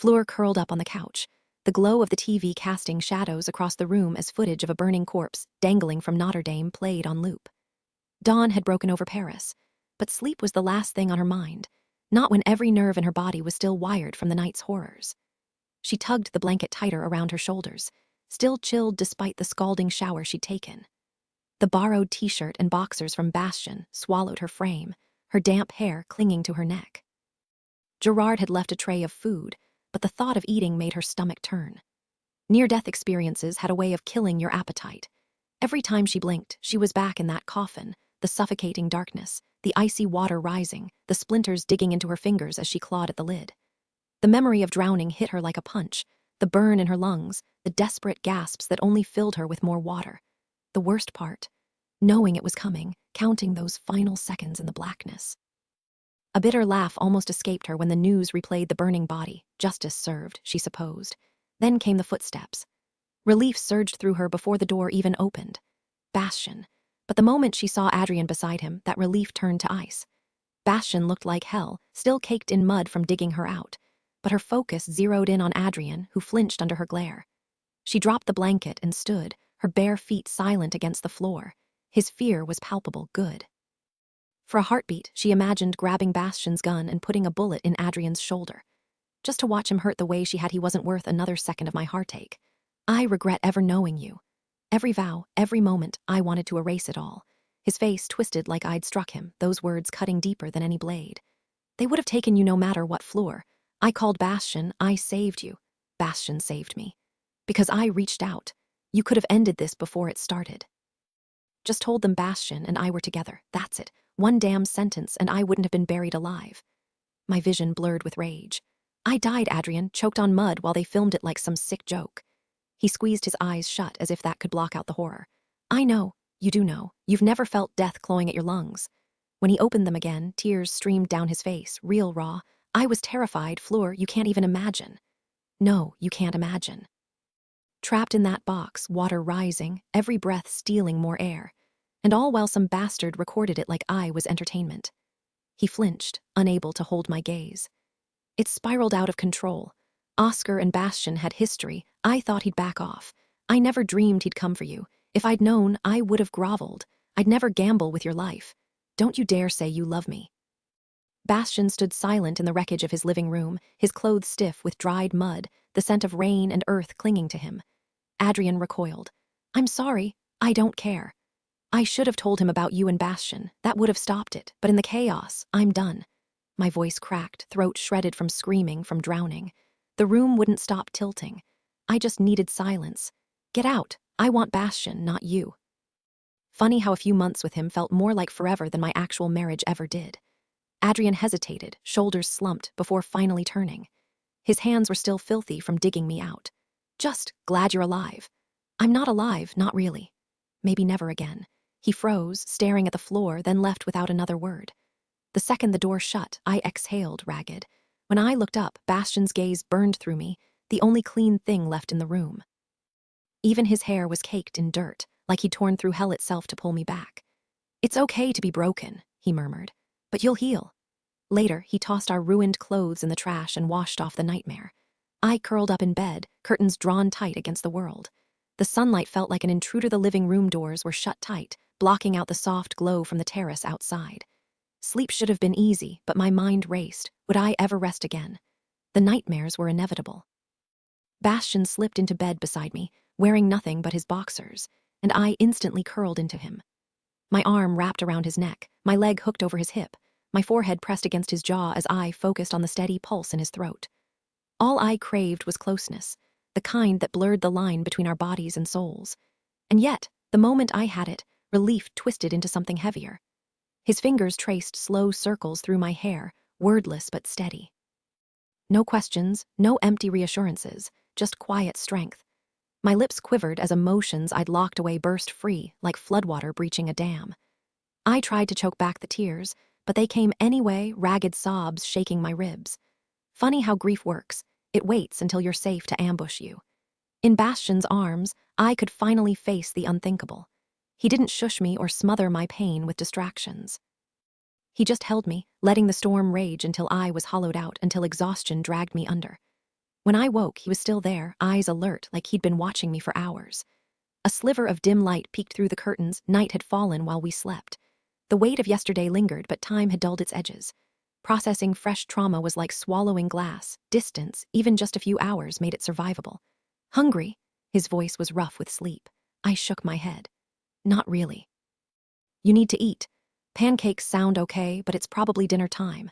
Fleur curled up on the couch, the glow of the TV casting shadows across the room as footage of a burning corpse dangling from Notre Dame played on loop. Dawn had broken over Paris, but sleep was the last thing on her mind, not when every nerve in her body was still wired from the night's horrors. She tugged the blanket tighter around her shoulders, still chilled despite the scalding shower she'd taken. The borrowed t-shirt and boxers from Bastion swallowed her frame, her damp hair clinging to her neck. Gerard had left a tray of food, but the thought of eating made her stomach turn. Near-death experiences had a way of killing your appetite. Every time she blinked, she was back in that coffin, the suffocating darkness, the icy water rising, the splinters digging into her fingers as she clawed at the lid. The memory of drowning hit her like a punch, the burn in her lungs, the desperate gasps that only filled her with more water. The worst part, knowing it was coming, counting those final seconds in the blackness. A bitter laugh almost escaped her when the news replayed the burning body. Justice served, she supposed. Then came the footsteps. Relief surged through her before the door even opened. Bastion. But the moment she saw Adrien beside him, that relief turned to ice. Bastion looked like hell, still caked in mud from digging her out. But her focus zeroed in on Adrien, who flinched under her glare. She dropped the blanket and stood, her bare feet silent against the floor. His fear was palpable. Good. For a heartbeat, she imagined grabbing Bastion's gun and putting a bullet in Adrien's shoulder. Just to watch him hurt the way she had, he wasn't worth another second of my heartache. I regret ever knowing you. Every vow, every moment, I wanted to erase it all. His face twisted like I'd struck him, those words cutting deeper than any blade. They would have taken you no matter what, Fleur. I called Bastion, I saved you. Bastion saved me. Because I reached out. You could have ended this before it started. Just told them Bastion and I were together, that's it. One damn sentence and I wouldn't have been buried alive. My vision blurred with rage. I died, Adrien, choked on mud while they filmed it like some sick joke. He squeezed his eyes shut as if that could block out the horror. I know, you do know, you've never felt death clawing at your lungs. When he opened them again, tears streamed down his face, real raw. I was terrified, Fleur, you can't even imagine. No, you can't imagine. Trapped in that box, water rising, every breath stealing more air. And all while some bastard recorded it like I was entertainment. He flinched, unable to hold my gaze. It spiraled out of control. Oscar and Bastion had history. I thought he'd back off. I never dreamed he'd come for you. If I'd known, I would have groveled. I'd never gamble with your life. Don't you dare say you love me. Bastion stood silent in the wreckage of his living room, his clothes stiff with dried mud, the scent of rain and earth clinging to him. Adrien recoiled. I'm sorry, I don't care. I should have told him about you and Bastion. That would have stopped it, but in the chaos, I'm done. My voice cracked, throat shredded from screaming, from drowning. The room wouldn't stop tilting. I just needed silence. Get out. I want Bastion, not you. Funny how a few months with him felt more like forever than my actual marriage ever did. Adrien hesitated, shoulders slumped, before finally turning. His hands were still filthy from digging me out. Just glad you're alive. I'm not alive, not really. Maybe never again. He froze, staring at the floor, then left without another word. The second the door shut, I exhaled, ragged. When I looked up, Bastion's gaze burned through me, the only clean thing left in the room. Even his hair was caked in dirt, like he'd torn through hell itself to pull me back. It's okay to be broken, he murmured, but you'll heal. Later, he tossed our ruined clothes in the trash and washed off the nightmare. I curled up in bed, curtains drawn tight against the world. The sunlight felt like an intruder. The living room doors were shut tight, blocking out the soft glow from the terrace outside. Sleep should have been easy, but my mind raced. Would I ever rest again? The nightmares were inevitable. Bastion slipped into bed beside me, wearing nothing but his boxers, and I instantly curled into him. My arm wrapped around his neck, my leg hooked over his hip, my forehead pressed against his jaw as I focused on the steady pulse in his throat. All I craved was closeness, the kind that blurred the line between our bodies and souls. And yet, the moment I had it, relief twisted into something heavier. His fingers traced slow circles through my hair, wordless but steady. No questions, no empty reassurances, just quiet strength. My lips quivered as emotions I'd locked away burst free, like floodwater breaching a dam. I tried to choke back the tears, but they came anyway, ragged sobs shaking my ribs. Funny how grief works. It waits until you're safe to ambush you. In Bastion's arms, I could finally face the unthinkable. He didn't shush me or smother my pain with distractions. He just held me, letting the storm rage until I was hollowed out, until exhaustion dragged me under. When I woke, he was still there, eyes alert like he'd been watching me for hours. A sliver of dim light peeked through the curtains. Night had fallen while we slept. The weight of yesterday lingered, but time had dulled its edges. Processing fresh trauma was like swallowing glass. Distance, even just a few hours, made it survivable. Hungry? His voice was rough with sleep. I shook my head. Not really. You need to eat. Pancakes sound okay, but it's probably dinner time.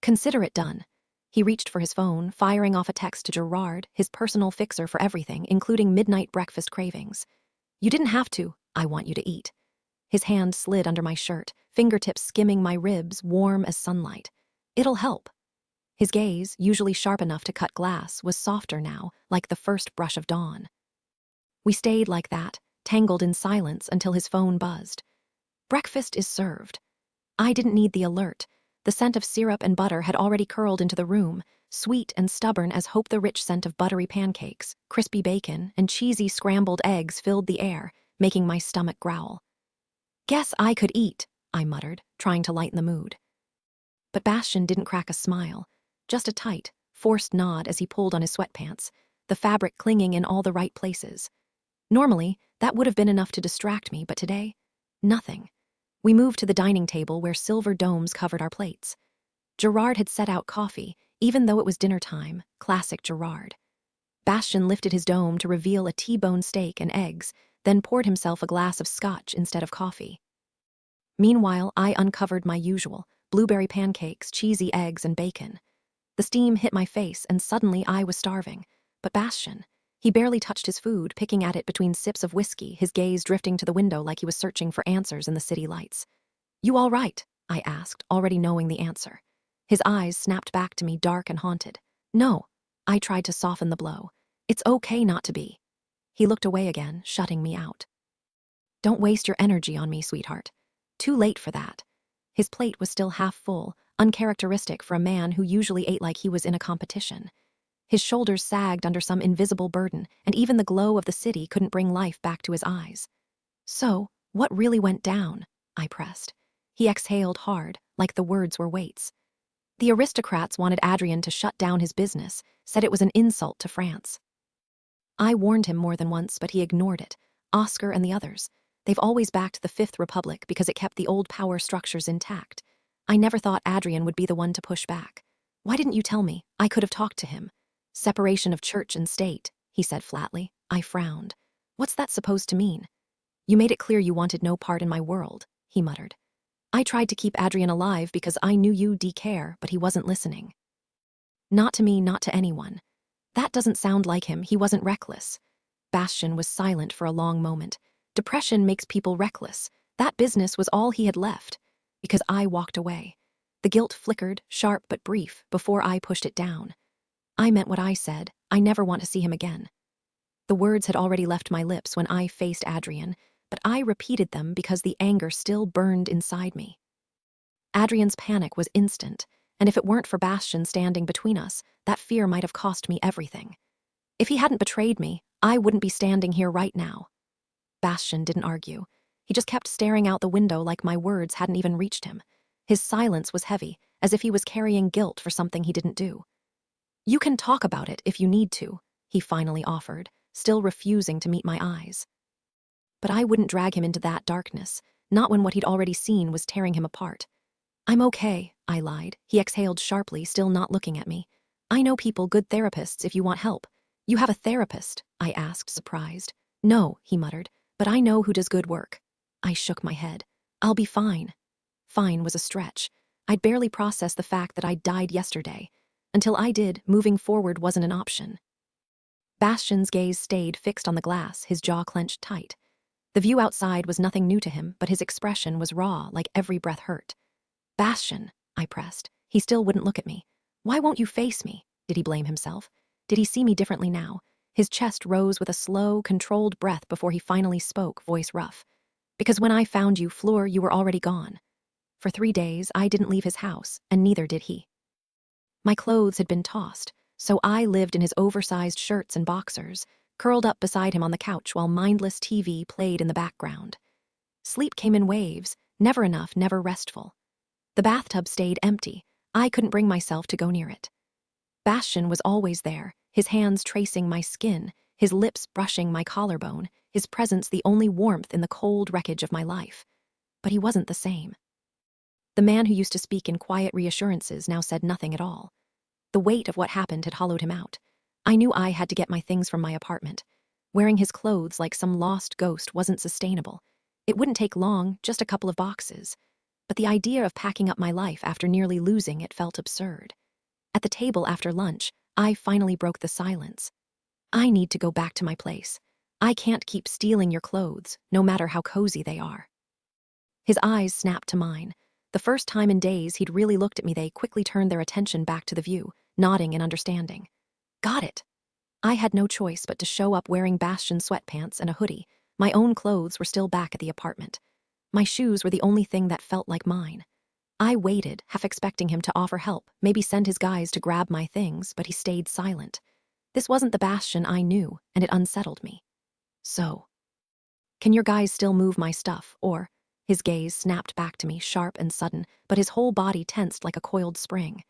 Consider it done. He reached for his phone, firing off a text to Gerard, his personal fixer for everything, including midnight breakfast cravings. You didn't have to. I want you to eat. His hand slid under my shirt, fingertips skimming my ribs, warm as sunlight. It'll help. His gaze, usually sharp enough to cut glass, was softer now, like the first brush of dawn. We stayed like that, tangled in silence until his phone buzzed. Breakfast is served. I didn't need the alert. The scent of syrup and butter had already curled into the room, sweet and stubborn as hope. The rich scent of buttery pancakes, crispy bacon, and cheesy scrambled eggs filled the air, making my stomach growl. Guess I could eat, I muttered, trying to lighten the mood. But Bastian didn't crack a smile, just a tight, forced nod as he pulled on his sweatpants, the fabric clinging in all the right places. Normally, that would have been enough to distract me, but today, nothing. We moved to the dining table where silver domes covered our plates. Gerard had set out coffee, even though it was dinner time, classic Gerard. Bastian lifted his dome to reveal a T-bone steak and eggs, then poured himself a glass of scotch instead of coffee. Meanwhile, I uncovered my usual, blueberry pancakes, cheesy eggs, and bacon. The steam hit my face, and suddenly I was starving. But Bastian, he barely touched his food, picking at it between sips of whiskey, his gaze drifting to the window like he was searching for answers in the city lights. You all right? I asked, already knowing the answer. His eyes snapped back to me, dark and haunted. No. I tried to soften the blow. It's okay not to be. He looked away again, shutting me out. Don't waste your energy on me, sweetheart. Too late for that. His plate was still half full, uncharacteristic for a man who usually ate like he was in a competition. His shoulders sagged under some invisible burden, and even the glow of the city couldn't bring life back to his eyes. So, what really went down? I pressed. He exhaled hard, like the words were weights. The aristocrats wanted Adrian to shut down his business, said it was an insult to France. I warned him more than once, but he ignored it. Oscar and the others. They've always backed the Fifth Republic because it kept the old power structures intact. I never thought Adrian would be the one to push back. Why didn't you tell me? I could have talked to him. Separation of church and state, he said flatly. I frowned. What's that supposed to mean? You made it clear you wanted no part in my world, he muttered. I tried to keep Adrian alive because I knew you'd care, but he wasn't listening. Not to me, not to anyone. That doesn't sound like him. He wasn't reckless. Bastian was silent for a long moment. Depression makes people reckless. That business was all he had left. Because I walked away. The guilt flickered, sharp but brief, before I pushed it down. I meant what I said. I never want to see him again. The words had already left my lips when I faced Adrian, but I repeated them because the anger still burned inside me. Adrian's panic was instant, and if it weren't for Bastian standing between us, that fear might have cost me everything. If he hadn't betrayed me, I wouldn't be standing here right now. Bastian didn't argue. He just kept staring out the window like my words hadn't even reached him. His silence was heavy, as if he was carrying guilt for something he didn't do. You can talk about it if you need to, he finally offered, still refusing to meet my eyes. But I wouldn't drag him into that darkness, not when what he'd already seen was tearing him apart. I'm okay, I lied. He exhaled sharply, still not looking at me. I know people, good therapists, if you want help. You have a therapist? I asked, surprised. No, he muttered, but I know who does good work. I shook my head. I'll be fine. Fine was a stretch. I'd barely processed the fact that I'd died yesterday. Until I did, moving forward wasn't an option. Bastian's gaze stayed fixed on the glass, his jaw clenched tight. The view outside was nothing new to him, but his expression was raw, like every breath hurt. Bastian, I pressed. He still wouldn't look at me. Why won't you face me? Did he blame himself? Did he see me differently now? His chest rose with a slow, controlled breath before he finally spoke, voice rough. Because when I found you, Fleur, you were already gone. For 3 days, I didn't leave his house, and neither did he. My clothes had been tossed, so I lived in his oversized shirts and boxers, curled up beside him on the couch while mindless TV played in the background. Sleep came in waves, never enough, never restful. The bathtub stayed empty. I couldn't bring myself to go near it. Bastian was always there, his hands tracing my skin, his lips brushing my collarbone, his presence the only warmth in the cold wreckage of my life. But he wasn't the same. The man who used to speak in quiet reassurances now said nothing at all. The weight of what happened had hollowed him out. I knew I had to get my things from my apartment. Wearing his clothes like some lost ghost wasn't sustainable. It wouldn't take long, just a couple of boxes. But the idea of packing up my life after nearly losing it felt absurd. At the table after lunch, I finally broke the silence. I need to go back to my place. I can't keep stealing your clothes, no matter how cozy they are. His eyes snapped to mine. The first time in days he'd really looked at me, they quickly turned their attention back to the view, nodding in understanding. Got it. I had no choice but to show up wearing Bastion sweatpants and a hoodie. My own clothes were still back at the apartment. My shoes were the only thing that felt like mine. I waited, half expecting him to offer help, maybe send his guys to grab my things, but he stayed silent. This wasn't the Bastion I knew, and it unsettled me. So, can your guys still move my stuff, or... His gaze snapped back to me, sharp and sudden, but his whole body tensed like a coiled spring.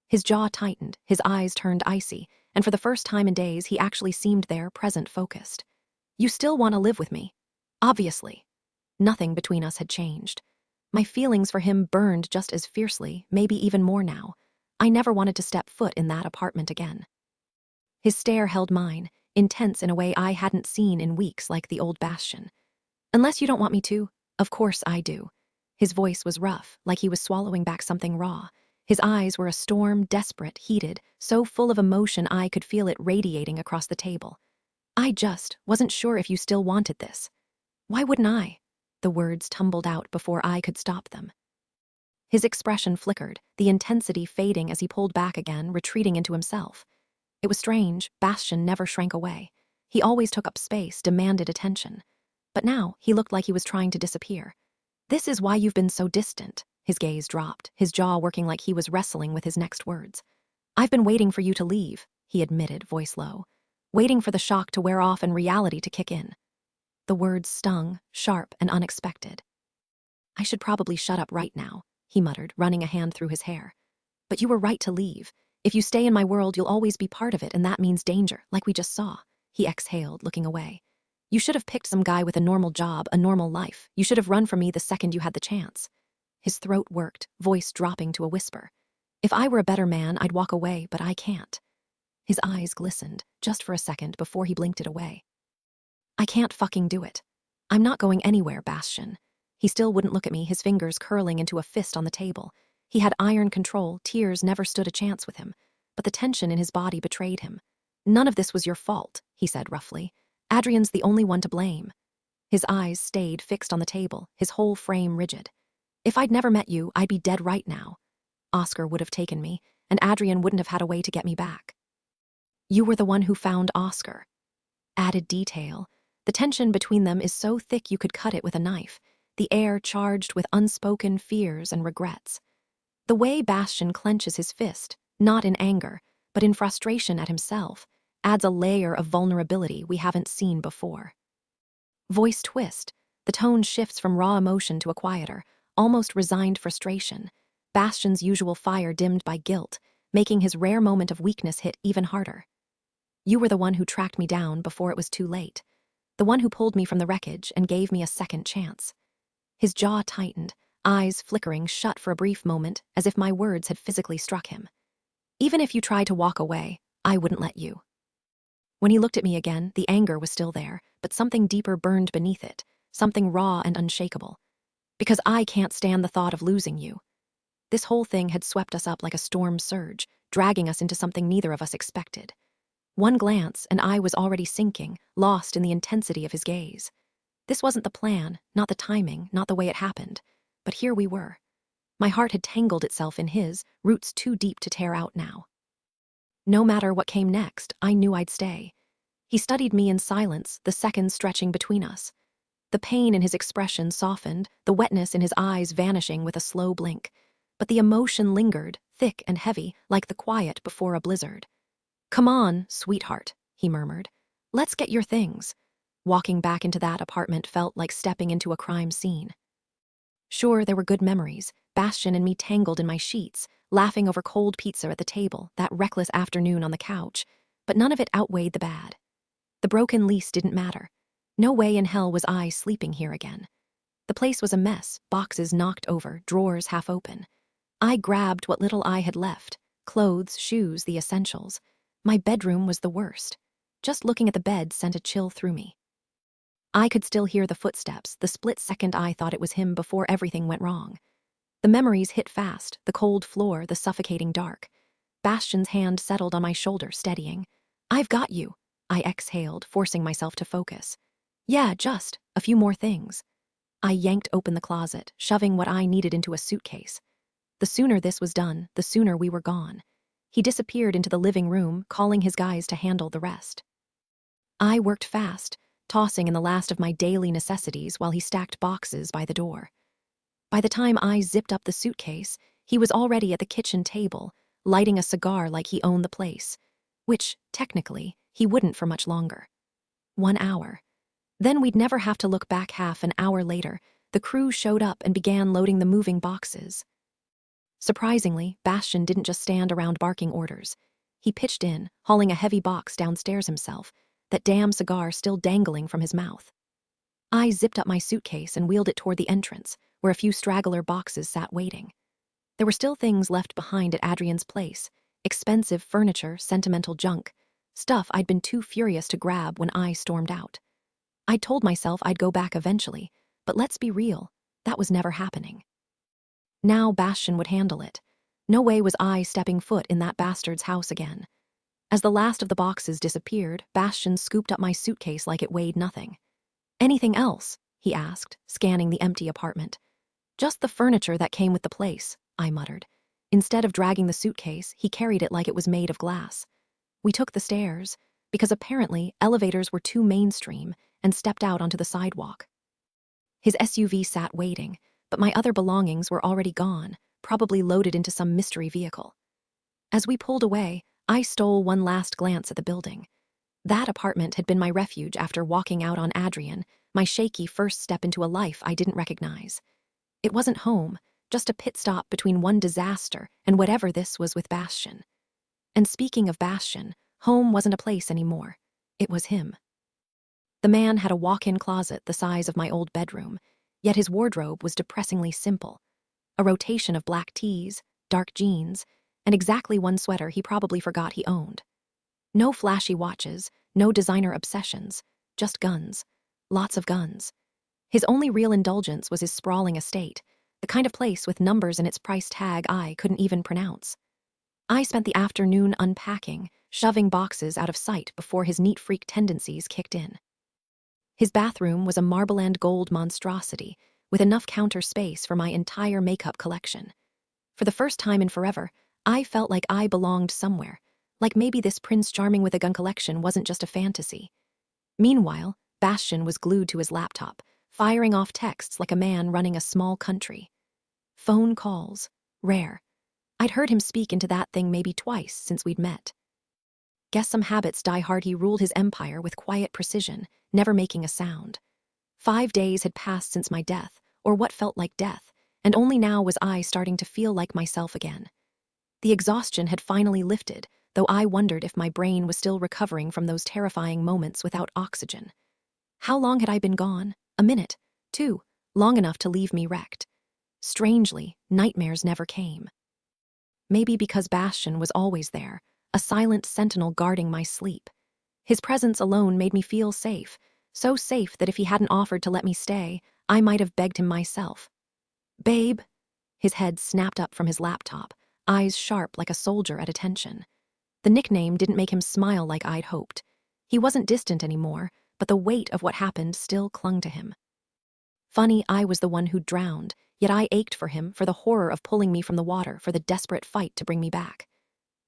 His jaw tightened, his eyes turned icy, and for the first time in days he actually seemed there, present, focused. You still want to live with me? Obviously. Nothing between us had changed. My feelings for him burned just as fiercely, maybe even more now. I never wanted to step foot in that apartment again. His stare held mine, intense in a way I hadn't seen in weeks, like the old Bastion. Unless you don't want me to, of course I do. His voice was rough, like he was swallowing back something raw. His eyes were a storm, desperate, heated, so full of emotion I could feel it radiating across the table. I just wasn't sure if you still wanted this. Why wouldn't I? The words tumbled out before I could stop them. His expression flickered, the intensity fading as he pulled back again, retreating into himself. It was strange, Bastion never shrank away. He always took up space, demanded attention. But now he looked like he was trying to disappear. This is why you've been so distant. His gaze dropped, his jaw working like he was wrestling with his next words. I've been waiting for you to leave, he admitted, voice low. Waiting for the shock to wear off and reality to kick in. The words stung, sharp and unexpected. I should probably shut up right now, he muttered, running a hand through his hair. But you were right to leave. If you stay in my world, you'll always be part of it, and that means danger, like we just saw. He exhaled, looking away. You should have picked some guy with a normal job, a normal life. You should have run from me the second you had the chance. His throat worked, voice dropping to a whisper. If I were a better man, I'd walk away, but I can't. His eyes glistened, just for a second before he blinked it away. I can't fucking do it. I'm not going anywhere, Bastion. He still wouldn't look at me, his fingers curling into a fist on the table. He had iron control, tears never stood a chance with him, but the tension in his body betrayed him. None of this was your fault, he said roughly. Adrian's the only one to blame. His eyes stayed fixed on the table, his whole frame rigid. If I'd never met you, I'd be dead right now. Oscar would have taken me, and Adrian wouldn't have had a way to get me back. You were the one who found Oscar. Added detail. The tension between them is so thick you could cut it with a knife, the air charged with unspoken fears and regrets. The way Bastion clenches his fist, not in anger, but in frustration at himself, adds a layer of vulnerability we haven't seen before. Voice twist. The tone shifts from raw emotion to a quieter, almost resigned frustration. Bastion's usual fire dimmed by guilt, making his rare moment of weakness hit even harder. You were the one who tracked me down before it was too late. The one who pulled me from the wreckage and gave me a second chance. His jaw tightened, eyes flickering shut for a brief moment, as if my words had physically struck him. Even if you tried to walk away, I wouldn't let you. When he looked at me again, the anger was still there, but something deeper burned beneath it, something raw and unshakable. Because I can't stand the thought of losing you. This whole thing had swept us up like a storm surge, dragging us into something neither of us expected. One glance, and I was already sinking, lost in the intensity of his gaze. This wasn't the plan, not the timing, not the way it happened. But here we were. My heart had tangled itself in his, roots too deep to tear out now. No matter what came next, I knew I'd stay. He studied me in silence, the seconds stretching between us. The pain in his expression softened, the wetness in his eyes vanishing with a slow blink. But the emotion lingered, thick and heavy, like the quiet before a blizzard. Come on, sweetheart, he murmured. Let's get your things. Walking back into that apartment felt like stepping into a crime scene. Sure, there were good memories, Bastion and me tangled in my sheets, laughing over cold pizza at the table, that reckless afternoon on the couch. but none of it outweighed the bad. The broken lease didn't matter. No way in hell was I sleeping here again. The place was a mess, boxes knocked over, drawers half open. I grabbed what little I had left, clothes, shoes, the essentials. My bedroom was the worst. Just looking at the bed sent a chill through me. I could still hear the footsteps, the split second I thought it was him before everything went wrong. The memories hit fast, the cold floor, the suffocating dark. Bastian's hand settled on my shoulder, steadying. "I've got you," I exhaled, forcing myself to focus. "Yeah, just a few more things." I yanked open the closet, shoving what I needed into a suitcase. The sooner this was done, the sooner we were gone. He disappeared into the living room, calling his guys to handle the rest. I worked fast, tossing in the last of my daily necessities while he stacked boxes by the door. By the time I zipped up the suitcase, he was already at the kitchen table, lighting a cigar like he owned the place, which, technically, he wouldn't for much longer. 1 hour. Then we'd never have to look back. Half an hour later, the crew showed up and began loading the moving boxes. Surprisingly, Bastian didn't just stand around barking orders. He pitched in, hauling a heavy box downstairs himself, that damn cigar still dangling from his mouth. I zipped up my suitcase and wheeled it toward the entrance, where a few straggler boxes sat waiting. There were still things left behind at Adrian's place, expensive furniture, sentimental junk, stuff I'd been too furious to grab when I stormed out. I'd told myself I'd go back eventually, but let's be real, that was never happening. Now Bastian would handle it. No way was I stepping foot in that bastard's house again. As the last of the boxes disappeared, Bastian scooped up my suitcase like it weighed nothing. "Anything else?" he asked, scanning the empty apartment. "Just the furniture that came with the place," I muttered. Instead of dragging the suitcase, he carried it like it was made of glass. We took the stairs, because apparently elevators were too mainstream, and stepped out onto the sidewalk. His SUV sat waiting, but my other belongings were already gone, probably loaded into some mystery vehicle. As we pulled away, I stole one last glance at the building. That apartment had been my refuge after walking out on Adrian, my shaky first step into a life I didn't recognize. It wasn't home, just a pit stop between one disaster and whatever this was with Bastian. And speaking of Bastian, home wasn't a place anymore. It was him. The man had a walk-in closet the size of my old bedroom, yet his wardrobe was depressingly simple. A rotation of black tees, dark jeans, and exactly one sweater he probably forgot he owned. No flashy watches, no designer obsessions, just guns. Lots of guns. His only real indulgence was his sprawling estate, the kind of place with numbers in its price tag I couldn't even pronounce. I spent the afternoon unpacking, shoving boxes out of sight before his neat freak tendencies kicked in. His bathroom was a marble and gold monstrosity, with enough counter space for my entire makeup collection. For the first time in forever, I felt like I belonged somewhere, like maybe this Prince Charming with a gun collection wasn't just a fantasy. Meanwhile, Bastian was glued to his laptop, firing off texts like a man running a small country. Phone calls. Rare. I'd heard him speak into that thing maybe twice since we'd met. Guess some habits die hard. He ruled his empire with quiet precision, never making a sound. 5 days had passed since my death, or what felt like death, and only now was I starting to feel like myself again. The exhaustion had finally lifted, though I wondered if my brain was still recovering from those terrifying moments without oxygen. How long had I been gone? A minute, 2, long enough to leave me wrecked. Strangely, nightmares never came. Maybe because Bastian was always there, a silent sentinel guarding my sleep. His presence alone made me feel safe, so safe that if he hadn't offered to let me stay, I might have begged him myself. "Babe." His head snapped up from his laptop, eyes sharp like a soldier at attention. The nickname didn't make him smile like I'd hoped. He wasn't distant anymore, but the weight of what happened still clung to him. Funny, I was the one who'd drowned, yet I ached for him, for the horror of pulling me from the water, for the desperate fight to bring me back.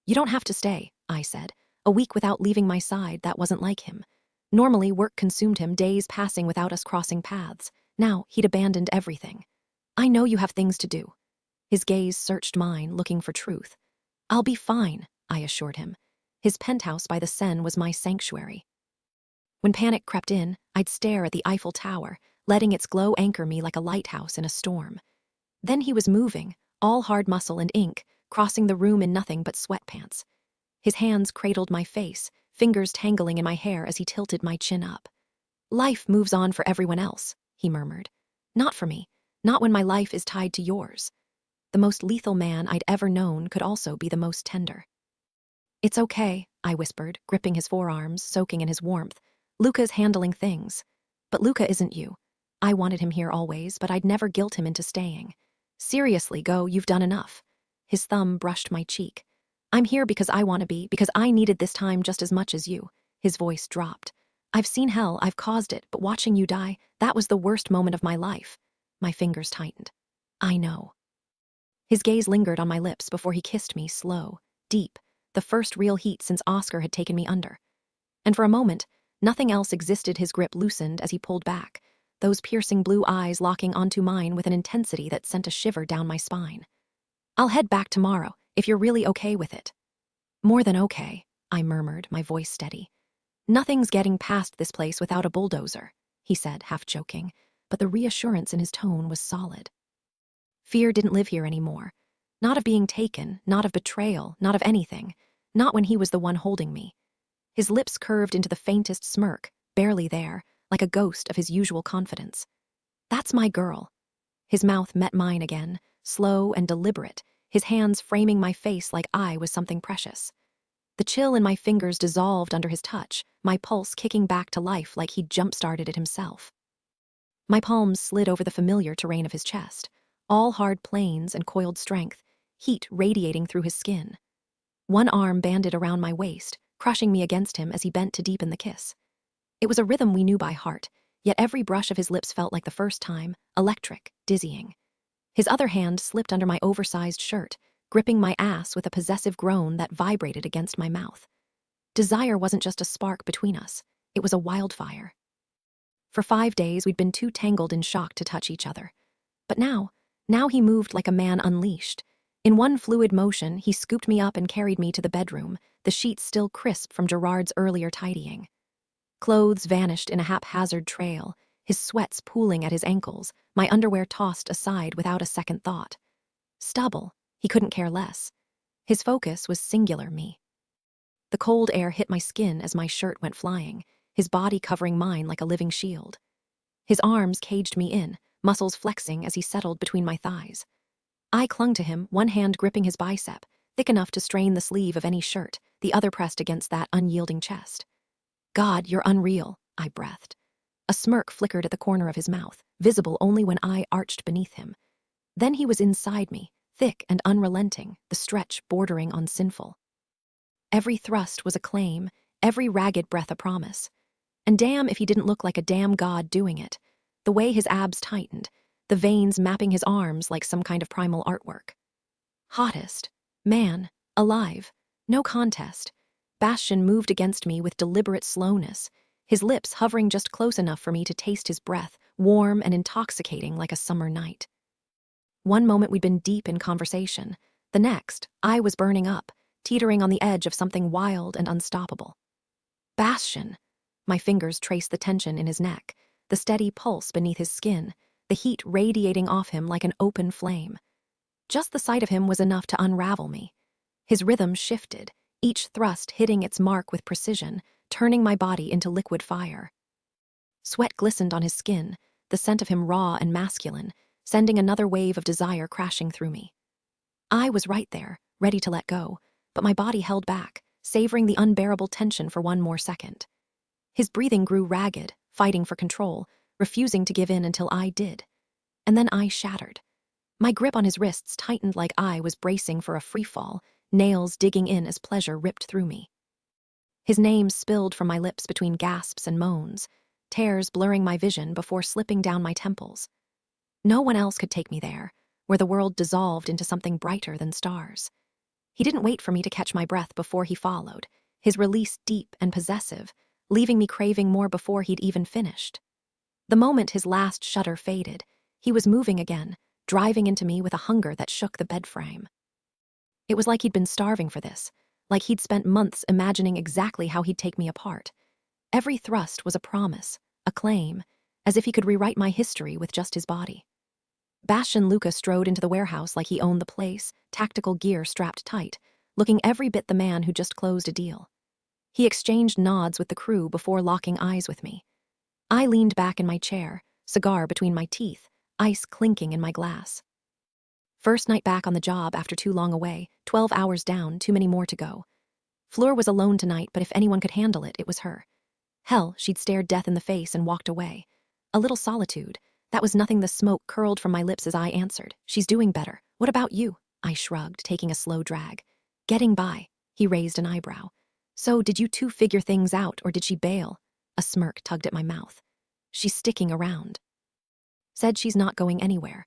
"You don't have to stay," I said. A week without leaving my side, that wasn't like him. Normally, work consumed him, days passing without us crossing paths. Now, he'd abandoned everything. "I know you have things to do." His gaze searched mine, looking for truth. "I'll be fine," I assured him. His penthouse by the Seine was my sanctuary. When panic crept in, I'd stare at the Eiffel Tower, letting its glow anchor me like a lighthouse in a storm. Then he was moving, all hard muscle and ink, crossing the room in nothing but sweatpants. His hands cradled my face, fingers tangling in my hair as he tilted my chin up. "Life moves on for everyone else," he murmured. "Not for me. Not when my life is tied to yours." The most lethal man I'd ever known could also be the most tender. "It's okay," I whispered, gripping his forearms, soaking in his warmth. "Luca's handling things. But Luca isn't you. I wanted him here always, but I'd never guilt him into staying. Seriously, Go, you've done enough." His thumb brushed my cheek. "I'm here because I want to be, because I needed this time just as much as you." His voice dropped. "I've seen hell, I've caused it, but watching you die, that was the worst moment of my life." My fingers tightened. "I know." His gaze lingered on my lips before he kissed me, slow, deep, the first real heat since Oscar had taken me under. And for a moment, nothing else existed. His grip loosened as he pulled back, those piercing blue eyes locking onto mine with an intensity that sent a shiver down my spine. "I'll head back tomorrow, if you're really okay with it." "More than okay," I murmured, my voice steady. "Nothing's getting past this place without a bulldozer," he said, half joking, but the reassurance in his tone was solid. Fear didn't live here anymore. Not of being taken, not of betrayal, not of anything. Not when he was the one holding me. His lips curved into the faintest smirk, barely there, like a ghost of his usual confidence. "That's my girl." His mouth met mine again, slow and deliberate, his hands framing my face like I was something precious. The chill in my fingers dissolved under his touch, my pulse kicking back to life like he'd jump-started it himself. My palms slid over the familiar terrain of his chest, all hard planes and coiled strength, heat radiating through his skin. One arm banded around my waist, crushing me against him as he bent to deepen the kiss. It was a rhythm we knew by heart, yet every brush of his lips felt like the first time, electric, dizzying. His other hand slipped under my oversized shirt, gripping my ass with a possessive groan that vibrated against my mouth. Desire wasn't just a spark between us, it was a wildfire. For 5 days we'd been too tangled in shock to touch each other. But now he moved like a man unleashed. In one fluid motion, he scooped me up and carried me to the bedroom, the sheets still crisp from Gerard's earlier tidying. Clothes vanished in a haphazard trail, his sweats pooling at his ankles, my underwear tossed aside without a second thought. Stubble, he couldn't care less. His focus was singular me. The cold air hit my skin as my shirt went flying, his body covering mine like a living shield. His arms caged me in, muscles flexing as he settled between my thighs. I clung to him, one hand gripping his bicep, thick enough to strain the sleeve of any shirt, the other pressed against that unyielding chest. "God, you're unreal," I breathed. A smirk flickered at the corner of his mouth, visible only when I arched beneath him. Then he was inside me, thick and unrelenting, the stretch bordering on sinful. Every thrust was a claim, every ragged breath a promise. And damn if he didn't look like a damn god doing it. The way his abs tightened, the veins mapping his arms like some kind of primal artwork. Hottest. Man. Alive. No contest. Bastian moved against me with deliberate slowness, his lips hovering just close enough for me to taste his breath, warm and intoxicating like a summer night. One moment we'd been deep in conversation. The next, I was burning up, teetering on the edge of something wild and unstoppable. "Bastian." My fingers traced the tension in his neck, the steady pulse beneath his skin, the heat radiating off him like an open flame. Just the sight of him was enough to unravel me. His rhythm shifted, each thrust hitting its mark with precision, turning my body into liquid fire. Sweat glistened on his skin, the scent of him raw and masculine, sending another wave of desire crashing through me. I was right there, ready to let go, but my body held back, savoring the unbearable tension for one more second. His breathing grew ragged, fighting for control, refusing to give in until I did. And then I shattered. My grip on his wrists tightened like I was bracing for a freefall, nails digging in as pleasure ripped through me. His name spilled from my lips between gasps and moans, tears blurring my vision before slipping down my temples. No one else could take me there, where the world dissolved into something brighter than stars. He didn't wait for me to catch my breath before he followed, his release deep and possessive, leaving me craving more before he'd even finished. The moment his last shudder faded, he was moving again, driving into me with a hunger that shook the bed frame. It was like he'd been starving for this, like he'd spent months imagining exactly how he'd take me apart. Every thrust was a promise, a claim, as if he could rewrite my history with just his body. Bastian Luca strode into the warehouse like he owned the place, tactical gear strapped tight, looking every bit the man who just closed a deal. He exchanged nods with the crew before locking eyes with me. I leaned back in my chair, cigar between my teeth, ice clinking in my glass. First night back on the job after too long away, 12 hours down, too many more to go. Fleur was alone tonight, but if anyone could handle it, it was her. Hell, she'd stared death in the face and walked away. A little solitude. That was nothing. The smoke curled from my lips as I answered. She's doing better. What about you? I shrugged, taking a slow drag. Getting by. He raised an eyebrow. So, did you two figure things out, or did she bail? A smirk tugged at my mouth. She's sticking around. Said she's not going anywhere.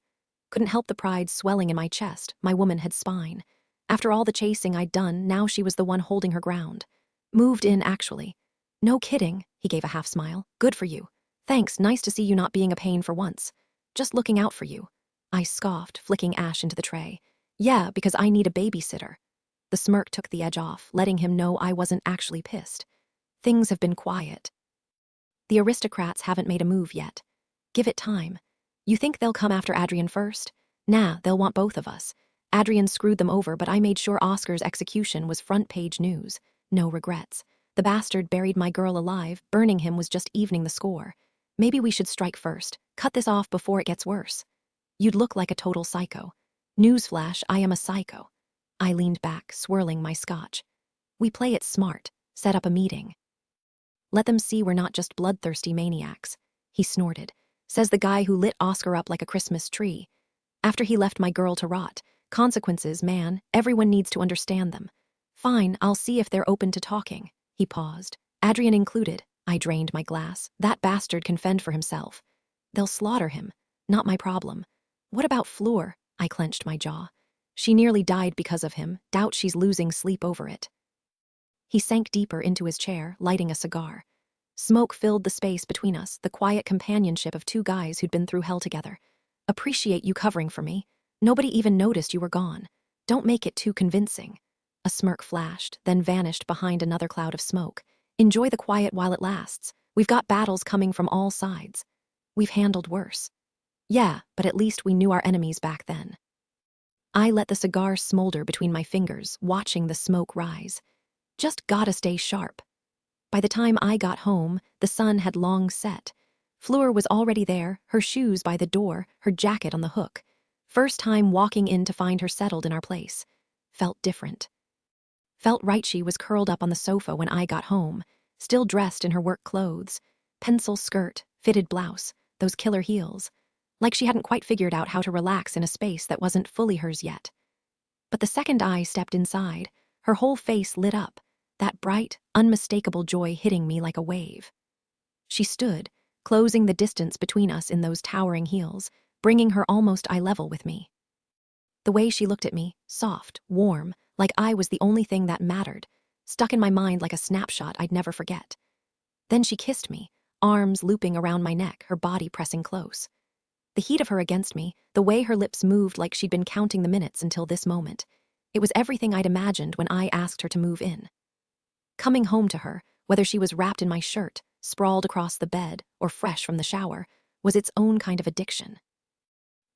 Couldn't help the pride swelling in my chest. My woman had spine. After all the chasing I'd done, now she was the one holding her ground. Moved in, actually. No kidding, he gave a half smile. Good for you. Thanks, nice to see you not being a pain for once. Just looking out for you. I scoffed, flicking ash into the tray. Yeah, because I need a babysitter. The smirk took the edge off, letting him know I wasn't actually pissed. Things have been quiet. The aristocrats haven't made a move yet. Give it time. You think they'll come after Adrian first? Nah, they'll want both of us. Adrian screwed them over, but I made sure Oscar's execution was front-page news. No regrets. The bastard buried my girl alive. Burning him was just evening the score. Maybe we should strike first. Cut this off before it gets worse. You'd look like a total psycho. Newsflash, I am a psycho. I leaned back, swirling my scotch. We play it smart. Set up a meeting. Let them see we're not just bloodthirsty maniacs. He snorted. Says the guy who lit Oscar up like a Christmas tree. After he left my girl to rot. Consequences, man. Everyone needs to understand them. Fine, I'll see if they're open to talking. He paused. Adrian included. I drained my glass. That bastard can fend for himself. They'll slaughter him. Not my problem. What about Fleur? I clenched my jaw. She nearly died because of him. Doubt she's losing sleep over it. He sank deeper into his chair, lighting a cigar. Smoke filled the space between us, the quiet companionship of two guys who'd been through hell together. Appreciate you covering for me. Nobody even noticed you were gone. Don't make it too convincing. A smirk flashed, then vanished behind another cloud of smoke. Enjoy the quiet while it lasts. We've got battles coming from all sides. We've handled worse. Yeah, but at least we knew our enemies back then. I let the cigar smolder between my fingers, watching the smoke rise. Just gotta stay sharp. By the time I got home, the sun had long set. Fleur was already there, her shoes by the door, her jacket on the hook. First time walking in to find her settled in our place. Felt different. Felt right. She was curled up on the sofa when I got home, still dressed in her work clothes. Pencil skirt, fitted blouse, those killer heels. Like she hadn't quite figured out how to relax in a space that wasn't fully hers yet. But the second I stepped inside, her whole face lit up, that bright, unmistakable joy hitting me like a wave. She stood, closing the distance between us in those towering heels, bringing her almost eye level with me. The way she looked at me, soft, warm, like I was the only thing that mattered, stuck in my mind like a snapshot I'd never forget. Then she kissed me, arms looping around my neck, her body pressing close. The heat of her against me, the way her lips moved like she'd been counting the minutes until this moment. It was everything I'd imagined when I asked her to move in. Coming home to her, whether she was wrapped in my shirt, sprawled across the bed, or fresh from the shower, was its own kind of addiction.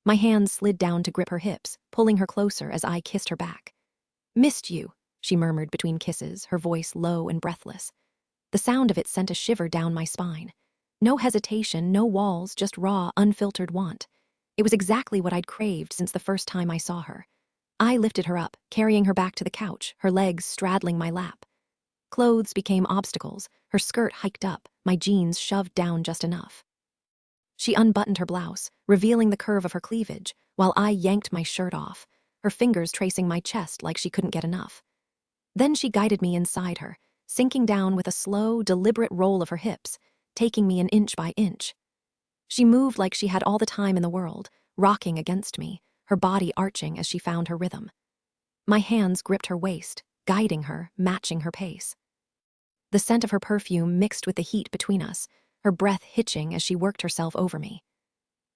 My hands slid down to grip her hips, pulling her closer as I kissed her back. Missed you, she murmured between kisses, her voice low and breathless. The sound of it sent a shiver down my spine. No hesitation, no walls, just raw, unfiltered want. It was exactly what I'd craved since the first time I saw her. I lifted her up, carrying her back to the couch, her legs straddling my lap. Clothes became obstacles, her skirt hiked up, my jeans shoved down just enough. She unbuttoned her blouse, revealing the curve of her cleavage, while I yanked my shirt off, her fingers tracing my chest like she couldn't get enough. Then she guided me inside her, sinking down with a slow, deliberate roll of her hips, taking me an inch by inch. She moved like she had all the time in the world, rocking against me, her body arching as she found her rhythm. My hands gripped her waist, guiding her, matching her pace. The scent of her perfume mixed with the heat between us, her breath hitching as she worked herself over me.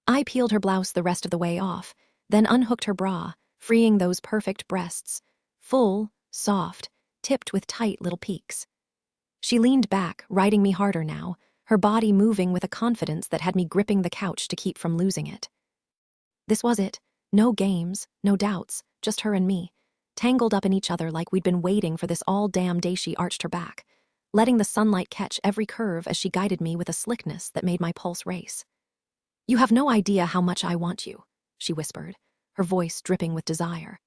I peeled her blouse the rest of the way off, then unhooked her bra, freeing those perfect breasts, full, soft, tipped with tight little peaks. She leaned back, riding me harder now, her body moving with a confidence that had me gripping the couch to keep from losing it. This was it. No games, no doubts, just her and me, tangled up in each other like we'd been waiting for this all damn day. She arched her back, letting the sunlight catch every curve as she guided me with a slickness that made my pulse race. "You have no idea how much I want you," she whispered, her voice dripping with desire.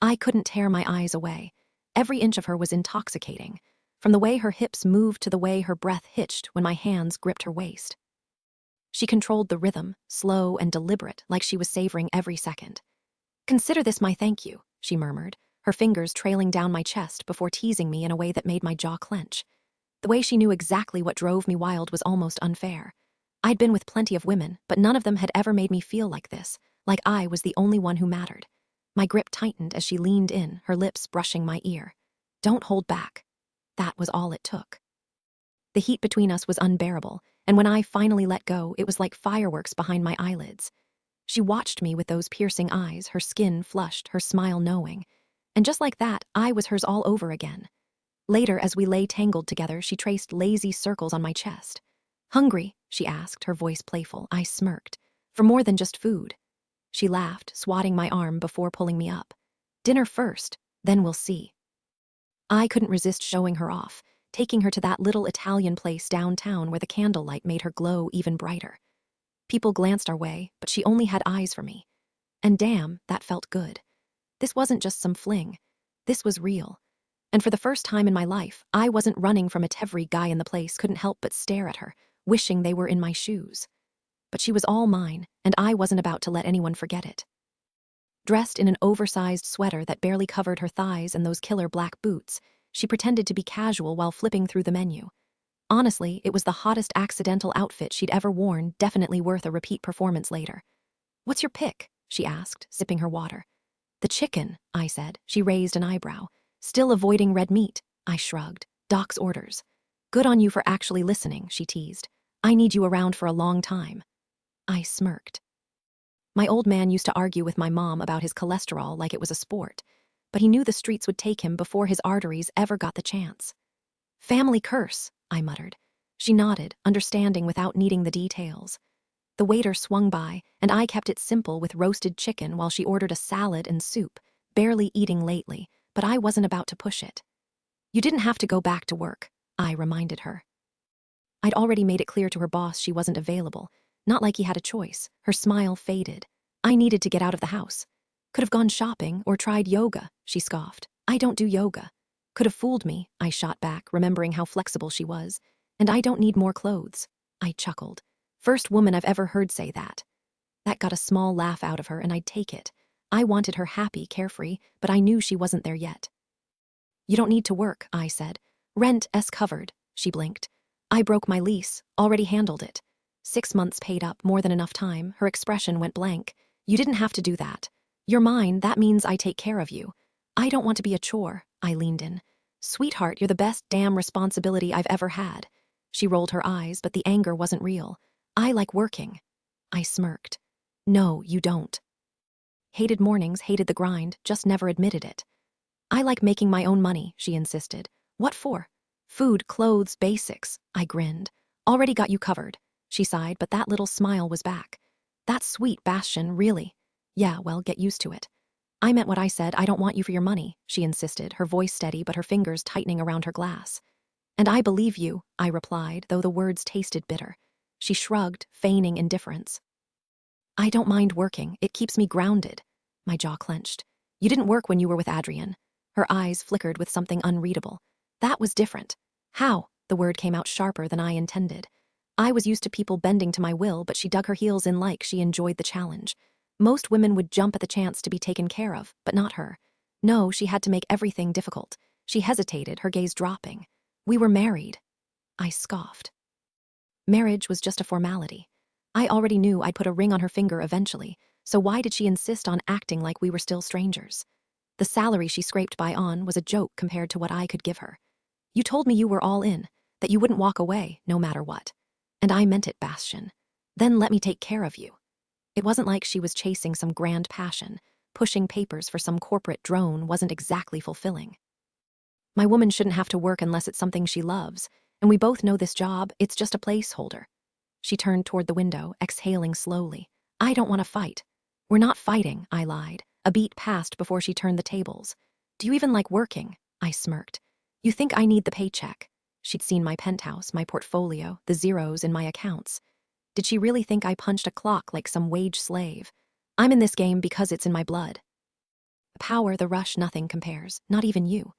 I couldn't tear my eyes away. Every inch of her was intoxicating, from the way her hips moved to the way her breath hitched when my hands gripped her waist. She controlled the rhythm, slow and deliberate, like she was savoring every second. "Consider this my thank you," she murmured, her fingers trailing down my chest before teasing me in a way that made my jaw clench. The way she knew exactly what drove me wild was almost unfair. I'd been with plenty of women, but none of them had ever made me feel like this, like I was the only one who mattered. My grip tightened as she leaned in, her lips brushing my ear. "Don't hold back." That was all it took. The heat between us was unbearable, and when I finally let go, it was like fireworks behind my eyelids. She watched me with those piercing eyes, her skin flushed, her smile knowing. And just like that, I was hers all over again. Later, as we lay tangled together, she traced lazy circles on my chest. "Hungry?" she asked, her voice playful. I smirked. "For more than just food." She laughed, swatting my arm before pulling me up. "Dinner first, then we'll see." I couldn't resist showing her off, taking her to that little Italian place downtown where the candlelight made her glow even brighter. People glanced our way, but she only had eyes for me. And damn, that felt good. This wasn't just some fling. This was real. And for the first time in my life, I wasn't running from it. Every guy in the place couldn't help but stare at her, wishing they were in my shoes. But she was all mine, and I wasn't about to let anyone forget it. Dressed in an oversized sweater that barely covered her thighs and those killer black boots, she pretended to be casual while flipping through the menu. Honestly, it was the hottest accidental outfit she'd ever worn, definitely worth a repeat performance later. "What's your pick?" she asked, sipping her water. "The chicken," I said. She raised an eyebrow. "Still avoiding red meat?" I shrugged. "Doc's orders." "Good on you for actually listening," she teased. "I need you around for a long time." I smirked. My old man used to argue with my mom about his cholesterol like it was a sport, but he knew the streets would take him before his arteries ever got the chance. "Family curse," I muttered. She nodded, understanding without needing the details. The waiter swung by, and I kept it simple with roasted chicken while she ordered a salad and soup, barely eating lately, but I wasn't about to push it. "You didn't have to go back to work," I reminded her. I'd already made it clear to her boss she wasn't available, not like he had a choice. Her smile faded. "I needed to get out of the house. Could have gone shopping or tried yoga," she scoffed. "I don't do yoga." "Could have fooled me," I shot back, remembering how flexible she was. "And I don't need more clothes." I chuckled. First woman I've ever heard say that. That got a small laugh out of her, and I'd take it. I wanted her happy, carefree, but I knew she wasn't there yet. "You don't need to work," I said. "Rent's covered," she blinked. "I broke my lease, already handled it." 6 months paid up, more than enough time. Her expression went blank. "You didn't have to do that. You're mine, that means I take care of you." "I don't want to be a chore," I leaned in. "Sweetheart, you're the best damn responsibility I've ever had." She rolled her eyes, but the anger wasn't real. "I like working." I smirked. "No, you don't." Hated mornings, hated the grind, just never admitted it. "I like making my own money," she insisted. "What for?" "Food, clothes, basics," I grinned. "Already got you covered." She sighed, but that little smile was back. "That's sweet, Bastian, really." "Yeah, well, get used to it." "I meant what I said. I don't want you for your money," she insisted, her voice steady but her fingers tightening around her glass. "And I believe you," I replied, though the words tasted bitter. She shrugged, feigning indifference. "I don't mind working. It keeps me grounded." My jaw clenched. "You didn't work when you were with Adrian." Her eyes flickered with something unreadable. "That was different." "How?" The word came out sharper than I intended. I was used to people bending to my will, but she dug her heels in like she enjoyed the challenge. Most women would jump at the chance to be taken care of, but not her. No, she had to make everything difficult. She hesitated, her gaze dropping. "We were married." I scoffed. Marriage was just a formality. I already knew I'd put a ring on her finger eventually, so why did she insist on acting like we were still strangers? The salary she scraped by on was a joke compared to what I could give her. "You told me you were all in, that you wouldn't walk away, no matter what. And I meant it, Bastian. Then let me take care of you." It wasn't like she was chasing some grand passion. Pushing papers for some corporate drone wasn't exactly fulfilling. My woman shouldn't have to work unless it's something she loves, and we both know this job, it's just a placeholder. She turned toward the window, exhaling slowly. "I don't want to fight." "We're not fighting," I lied. A beat passed before she turned the tables. "Do you even like working?" I smirked. "You think I need the paycheck?" She'd seen my penthouse, my portfolio, the zeros in my accounts. Did she really think I punched a clock like some wage slave? I'm in this game because it's in my blood. The power, the rush, nothing compares, not even you.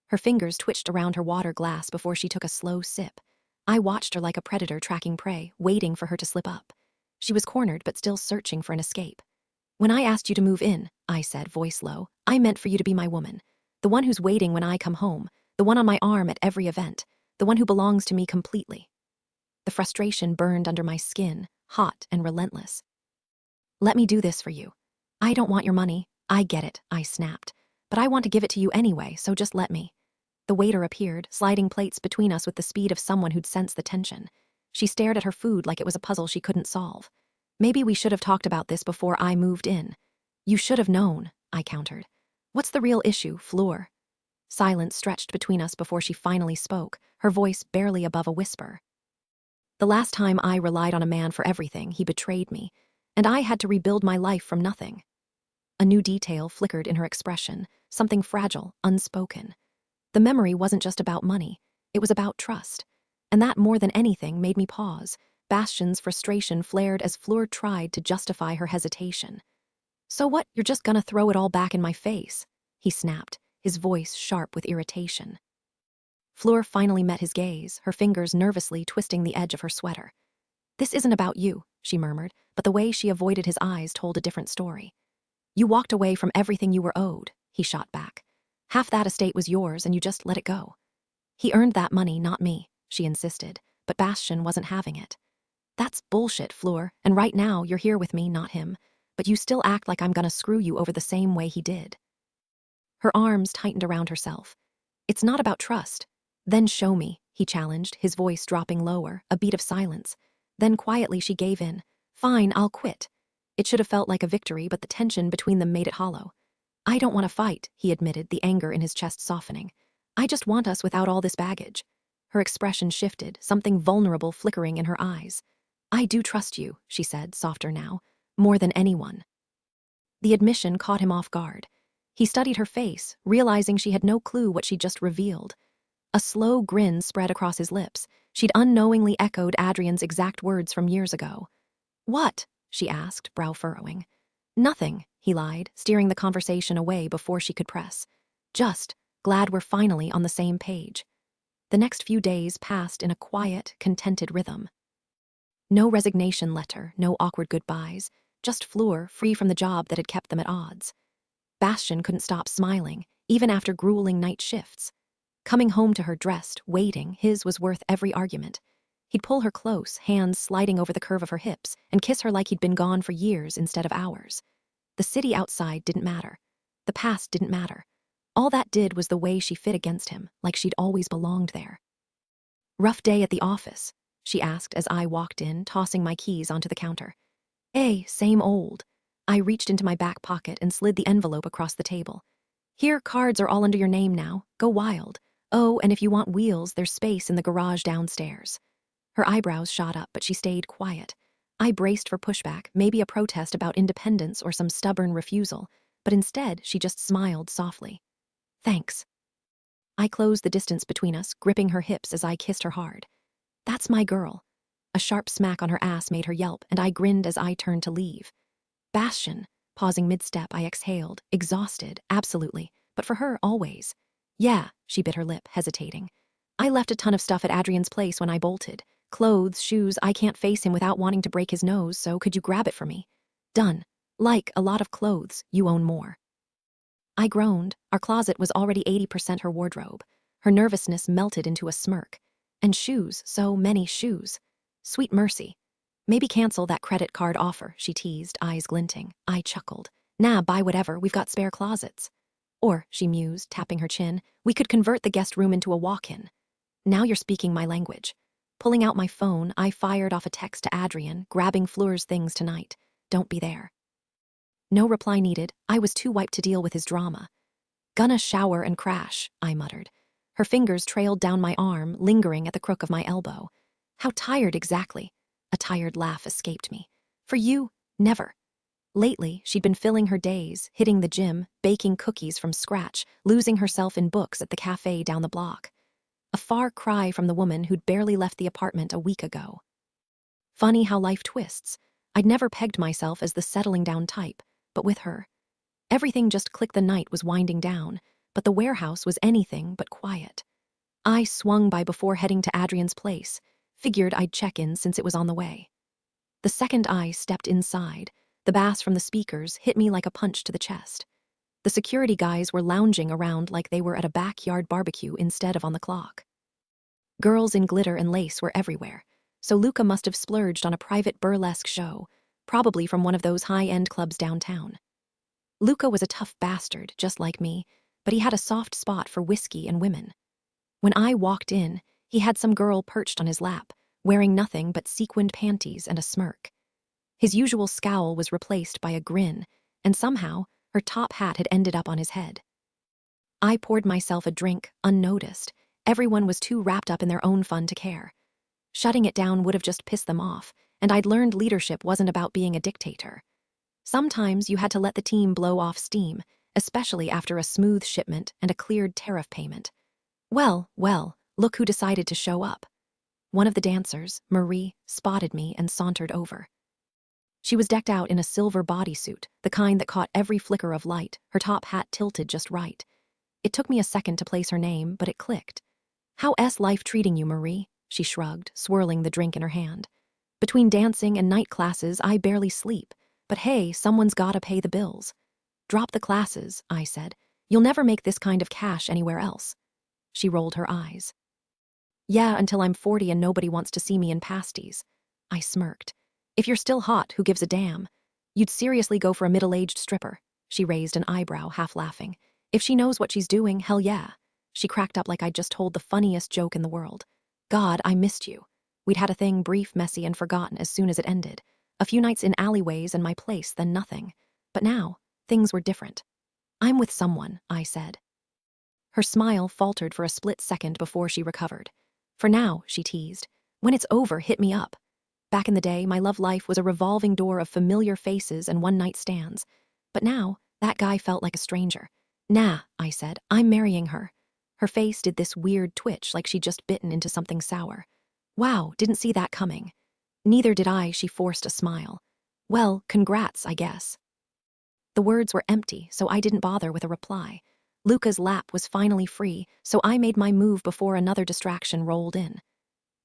Her fingers twitched around her water glass before she took a slow sip. I watched her like a predator tracking prey, waiting for her to slip up. She was cornered but still searching for an escape. When I asked you to move in, I said, voice low, I meant for you to be my woman. The one who's waiting when I come home, the one on my arm at every event, the one who belongs to me completely. The frustration burned under my skin, hot and relentless. Let me do this for you. I don't want your money. I get it, I snapped. But I want to give it to you anyway, so just let me. The waiter appeared, sliding plates between us with the speed of someone who'd sensed the tension. She stared at her food like it was a puzzle she couldn't solve. Maybe we should have talked about this before I moved in. You should have known, I countered. What's the real issue, Fleur? Silence stretched between us before she finally spoke, her voice barely above a whisper. The last time I relied on a man for everything, he betrayed me, and I had to rebuild my life from nothing. A new detail flickered in her expression, something fragile, unspoken. The memory wasn't just about money, it was about trust. And that more than anything made me pause. Bastian's frustration flared as Fleur tried to justify her hesitation. So what, you're just gonna throw it all back in my face? He snapped, his voice sharp with irritation. Fleur finally met his gaze, her fingers nervously twisting the edge of her sweater. This isn't about you, she murmured, but the way she avoided his eyes told a different story. You walked away from everything you were owed, he shot back. Half that estate was yours and you just let it go. He earned that money, not me, she insisted, but Bastian wasn't having it. That's bullshit, Fleur, and right now you're here with me, not him, but you still act like I'm gonna screw you over the same way he did. Her arms tightened around herself. It's not about trust. Then show me, he challenged, his voice dropping lower, a beat of silence. Then quietly she gave in. Fine, I'll quit. It should have felt like a victory, but the tension between them made it hollow. I don't want to fight, he admitted, the anger in his chest softening. I just want us without all this baggage. Her expression shifted, something vulnerable flickering in her eyes. I do trust you, she said, softer now, more than anyone. The admission caught him off guard. He studied her face, realizing she had no clue what she'd just revealed. A slow grin spread across his lips. She'd unknowingly echoed Adrian's exact words from years ago. What? She asked, brow furrowing. Nothing, he lied, steering the conversation away before she could press. Just, glad we're finally on the same page. The next few days passed in a quiet, contented rhythm. No resignation letter, no awkward goodbyes, just Fleur free from the job that had kept them at odds. Bastian couldn't stop smiling, even after grueling night shifts. Coming home to her dressed, waiting, his was worth every argument. He'd pull her close, hands sliding over the curve of her hips, and kiss her like he'd been gone for years instead of hours. The city outside didn't matter. The past didn't matter. All that did was the way she fit against him, like she'd always belonged there. Rough day at the office, she asked as I walked in, tossing my keys onto the counter. Same old. I reached into my back pocket and slid the envelope across the table. Here, cards are all under your name now. Go wild. Oh, and if you want wheels, there's space in the garage downstairs. Her eyebrows shot up, but she stayed quiet. I braced for pushback, maybe a protest about independence or some stubborn refusal, but instead she just smiled softly. Thanks. I closed the distance between us, gripping her hips as I kissed her hard. That's my girl. A sharp smack on her ass made her yelp, and I grinned as I turned to leave. Bastian. Pausing mid-step, I exhaled, exhausted, absolutely, but for her, always. Yeah, she bit her lip, hesitating. I left a ton of stuff at Adrian's place when I bolted. Clothes, shoes, I can't face him without wanting to break his nose, so could you grab it for me? Done. Like a lot of clothes, you own more. I groaned. Our closet was already 80% her wardrobe. Her nervousness melted into a smirk. And shoes, so many shoes. Sweet mercy. Maybe cancel that credit card offer, she teased, eyes glinting. I chuckled. Nah, buy whatever, we've got spare closets. Or, she mused, tapping her chin, we could convert the guest room into a walk-in. Now you're speaking my language. Pulling out my phone, I fired off a text to Adrian, grabbing Fleur's things tonight. Don't be there. No reply needed. I was too wiped to deal with his drama. Gonna shower and crash, I muttered. Her fingers trailed down my arm, lingering at the crook of my elbow. How tired exactly? A tired laugh escaped me. For you, never. Lately, she'd been filling her days, hitting the gym, baking cookies from scratch, losing herself in books at the cafe down the block. a far cry from the woman who'd barely left the apartment a week ago. Funny how life twists. I'd never pegged myself as the settling down type, but with her, everything just clicked. The night was winding down, but the warehouse was anything but quiet. I swung by before heading to Adrian's place, figured I'd check in since it was on the way. The second I stepped inside, the bass from the speakers hit me like a punch to the chest. The security guys were lounging around like they were at a backyard barbecue instead of on the clock. Girls in glitter and lace were everywhere, so Luca must have splurged on a private burlesque show, probably from one of those high-end clubs downtown. Luca was a tough bastard, just like me, but he had a soft spot for whiskey and women. When I walked in, he had some girl perched on his lap, wearing nothing but sequined panties and a smirk. His usual scowl was replaced by a grin, and somehow, her top hat had ended up on his head. I poured myself a drink, unnoticed. Everyone was too wrapped up in their own fun to care. Shutting it down would have just pissed them off, and I'd learned leadership wasn't about being a dictator. Sometimes you had to let the team blow off steam, especially after a smooth shipment and a cleared tariff payment. Well, look who decided to show up. One of the dancers, Marie, spotted me and sauntered over. She was decked out in a silver bodysuit, the kind that caught every flicker of light, her top hat tilted just right. It took me a second to place her name, but it clicked. "How's life treating you, Marie?" she shrugged, swirling the drink in her hand. "Between dancing and night classes, I barely sleep. But hey, someone's gotta pay the bills." "Drop the classes," I said. "You'll never make this kind of cash anywhere else." She rolled her eyes. "Yeah, until I'm 40 and nobody wants to see me in pasties." I smirked. "If you're still hot, who gives a damn? You'd seriously go for a middle-aged stripper." She raised an eyebrow, half laughing. "If she knows what she's doing, hell yeah." She cracked up like I'd just told the funniest joke in the world. "God, I missed you." We'd had a thing brief, messy, and forgotten as soon as it ended. A few nights in alleyways and my place, then nothing. But now, things were different. "I'm with someone," I said. Her smile faltered for a split second before she recovered. "For now," she teased. "When it's over, hit me up." Back in the day, my love life was a revolving door of familiar faces and one-night stands. But now, that guy felt like a stranger. "Nah," I said, "I'm marrying her." Her face did this weird twitch like she'd just bitten into something sour. "Wow, didn't see that coming." "Neither did I," she forced a smile. "Well, congrats, I guess." The words were empty, so I didn't bother with a reply. Luca's lap was finally free, so I made my move before another distraction rolled in.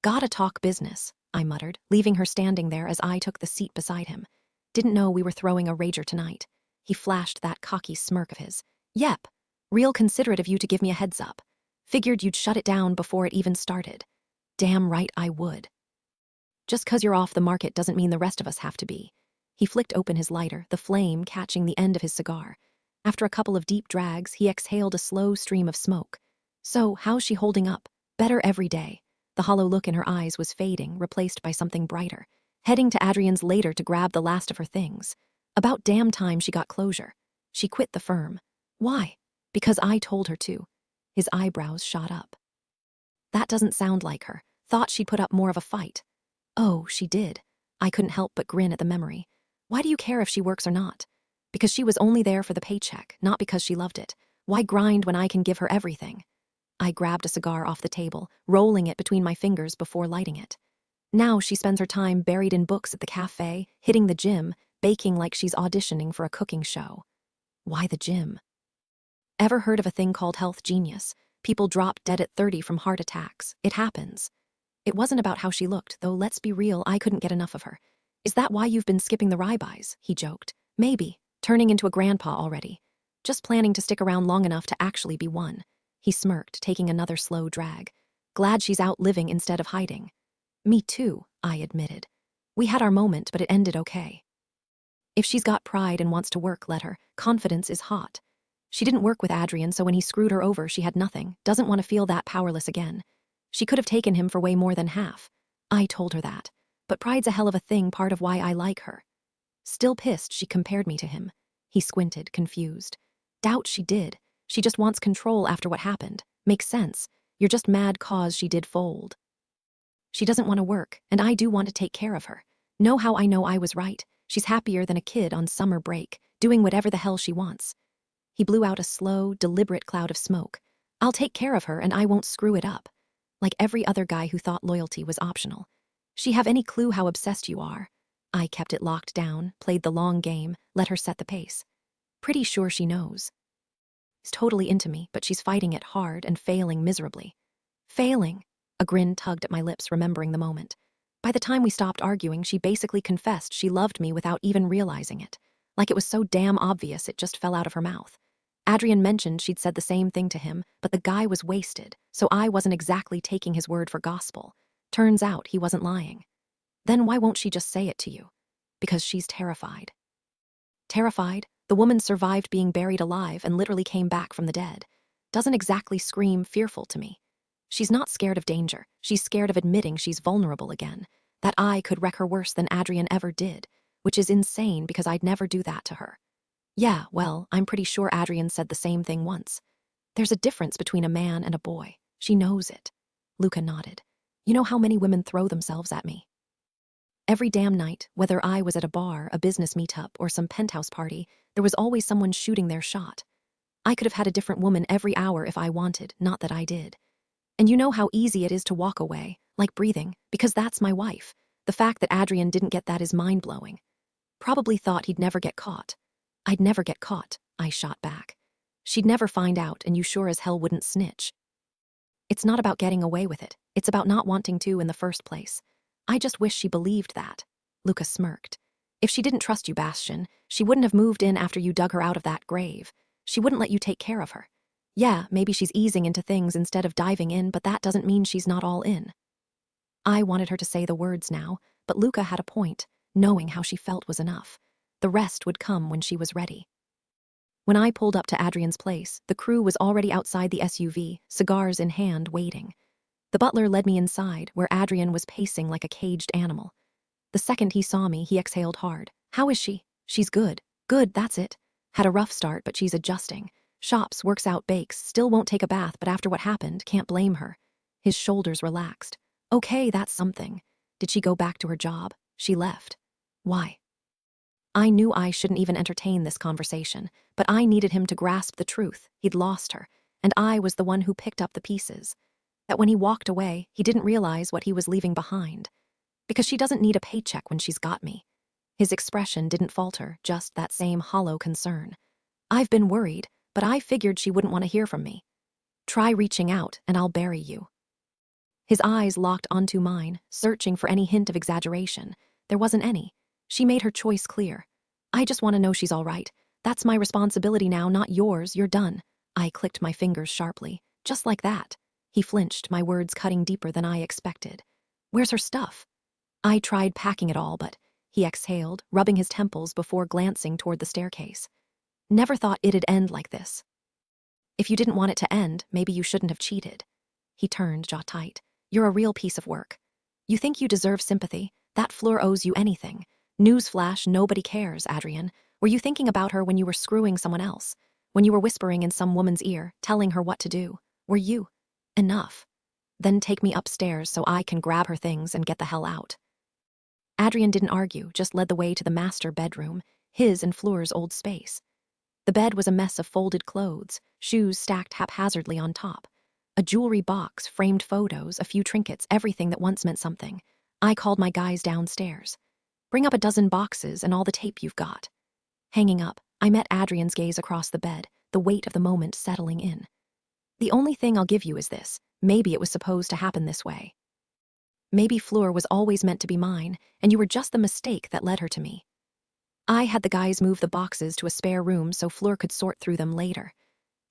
"Gotta talk business," I muttered, leaving her standing there as I took the seat beside him. "Didn't know we were throwing a rager tonight." He flashed that cocky smirk of his. "Yep. Real considerate of you to give me a heads up. Figured you'd shut it down before it even started." "Damn right I would." "Just 'cause you're off the market doesn't mean the rest of us have to be." He flicked open his lighter, the flame catching the end of his cigar. After a couple of deep drags, he exhaled a slow stream of smoke. "So, how's she holding up?" "Better every day." The hollow look in her eyes was fading, replaced by something brighter. "Heading to Adrian's later to grab the last of her things. About damn time she got closure. She quit the firm." "Why?" "Because I told her to." His eyebrows shot up. "That doesn't sound like her. Thought she'd put up more of a fight." "Oh, she did." I couldn't help but grin at the memory. "Why do you care if she works or not?" "Because she was only there for the paycheck, not because she loved it. Why grind when I can give her everything?" I grabbed a cigar off the table, rolling it between my fingers before lighting it. "Now she spends her time buried in books at the cafe, hitting the gym, baking like she's auditioning for a cooking show." "Why the gym?" "Ever heard of a thing called health genius? People drop dead at 30 from heart attacks. It happens." It wasn't about how she looked, though let's be real, I couldn't get enough of her. "Is that why you've been skipping the ribeyes?" he joked. "Maybe. Turning into a grandpa already. Just planning to stick around long enough to actually be one." He smirked, taking another slow drag. "Glad she's out living instead of hiding." "Me too," I admitted. "We had our moment, but it ended okay." "If she's got pride and wants to work, let her. Confidence is hot." "She didn't work with Adrian, so when he screwed her over, she had nothing. Doesn't want to feel that powerless again. She could have taken him for way more than half." I told her that. "But pride's a hell of a thing, part of why I like her." Still pissed she compared me to him. He squinted, confused. "Doubt she did. She just wants control after what happened. Makes sense. You're just mad 'cause she did fold." "She doesn't want to work, and I do want to take care of her. Know how I know I was right? She's happier than a kid on summer break, doing whatever the hell she wants." He blew out a slow, deliberate cloud of smoke. "I'll take care of her and I won't screw it up." like every other guy who thought loyalty was optional. She have any clue how obsessed you are? I kept it locked down, played the long game, let her set the pace. Pretty sure she knows. She's totally into me, but she's fighting it hard and failing miserably. Failing. A grin tugged at my lips, remembering the moment. By the time we stopped arguing, she basically confessed she loved me without even realizing it. Like it was so damn obvious it just fell out of her mouth. Adrian mentioned she'd said the same thing to him, but the guy was wasted, so I wasn't exactly taking his word for gospel. Turns out he wasn't lying. Then why won't she just say it to you? Because she's terrified. Terrified? The woman survived being buried alive and literally came back from the dead. Doesn't exactly scream fearful to me. She's not scared of danger. She's scared of admitting she's vulnerable again. That I could wreck her worse than Adrian ever did, which is insane because I'd never do that to her. Yeah, well, I'm pretty sure Adrian said the same thing once. There's a difference between a man and a boy. She knows it. Luca nodded. You know how many women throw themselves at me? Every damn night, whether I was at a bar, a business meetup, or some penthouse party, there was always someone shooting their shot. I could have had a different woman every hour if I wanted, not that I did. And you know how easy it is to walk away, like breathing, because that's my wife. The fact that Adrian didn't get that is mind-blowing. Probably thought he'd never get caught. I'd never get caught, I shot back. She'd never find out, and you sure as hell wouldn't snitch. It's not about getting away with it. It's about not wanting to in the first place. I just wish she believed that. Luca smirked. If she didn't trust you, Bastian, she wouldn't have moved in after you dug her out of that grave. She wouldn't let you take care of her. Yeah, maybe she's easing into things instead of diving in, but that doesn't mean she's not all in. I wanted her to say the words now, but Luca had a point. Knowing how she felt was enough. The rest would come when she was ready. When I pulled up to Adrian's place, the crew was already outside the SUV, cigars in hand, waiting. The butler led me inside, where Adrian was pacing like a caged animal. The second he saw me, he exhaled hard. How is she? She's good. Good, that's it. Had a rough start, but she's adjusting. Shops, works out, bakes, still won't take a bath, but after what happened, can't blame her. His shoulders relaxed. Okay, that's something. Did she go back to her job? She left. Why? I knew I shouldn't even entertain this conversation, but I needed him to grasp the truth. He'd lost her, and I was the one who picked up the pieces. That when he walked away, he didn't realize what he was leaving behind. Because she doesn't need a paycheck when she's got me. His expression didn't falter, just that same hollow concern. I've been worried, but I figured she wouldn't want to hear from me. Try reaching out, and I'll bury you. His eyes locked onto mine, searching for any hint of exaggeration. There wasn't any. She made her choice clear. I just want to know she's all right. That's my responsibility now, not yours. You're done. I clicked my fingers sharply. Just like that. He flinched, my words cutting deeper than I expected. Where's her stuff? I tried packing it all, but he exhaled, rubbing his temples before glancing toward the staircase. Never thought it'd end like this. If you didn't want it to end, maybe you shouldn't have cheated. He turned, jaw tight. You're a real piece of work. You think you deserve sympathy? That Fleur owes you anything. Newsflash, nobody cares, Adrian. Were you thinking about her when you were screwing someone else? When you were whispering in some woman's ear, telling her what to do? Were you? Enough. Then take me upstairs so I can grab her things and get the hell out. Adrian didn't argue, just led the way to the master bedroom, his and Fleur's old space. The bed was a mess of folded clothes, shoes stacked haphazardly on top. A jewelry box, framed photos, a few trinkets, everything that once meant something. I called my guys downstairs. Bring up a dozen boxes and all the tape you've got. Hanging up, I met Adrian's gaze across the bed, the weight of the moment settling in. The only thing I'll give you is this. Maybe it was supposed to happen this way. Maybe Fleur was always meant to be mine, and you were just the mistake that led her to me. I had the guys move the boxes to a spare room so Fleur could sort through them later.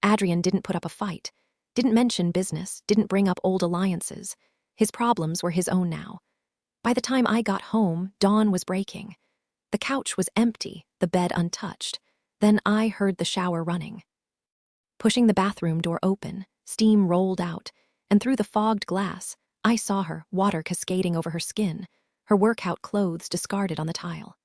Adrian didn't put up a fight, didn't mention business, didn't bring up old alliances. His problems were his own now. By the time I got home, dawn was breaking. The couch was empty, the bed untouched. Then I heard the shower running. Pushing the bathroom door open, steam rolled out, and through the fogged glass, I saw her, water cascading over her skin, her workout clothes discarded on the tile.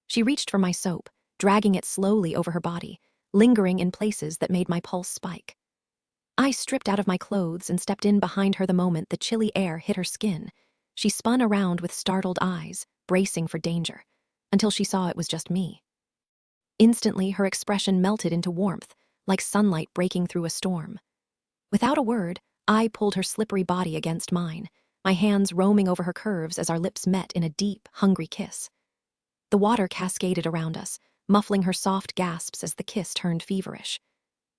She reached for my soap, dragging it slowly over her body, lingering in places that made my pulse spike. I stripped out of my clothes and stepped in behind her the moment the chilly air hit her skin. She spun around with startled eyes, bracing for danger, until she saw it was just me. Instantly, her expression melted into warmth, like sunlight breaking through a storm. Without a word, I pulled her slippery body against mine, my hands roaming over her curves as our lips met in a deep, hungry kiss. The water cascaded around us, muffling her soft gasps as the kiss turned feverish.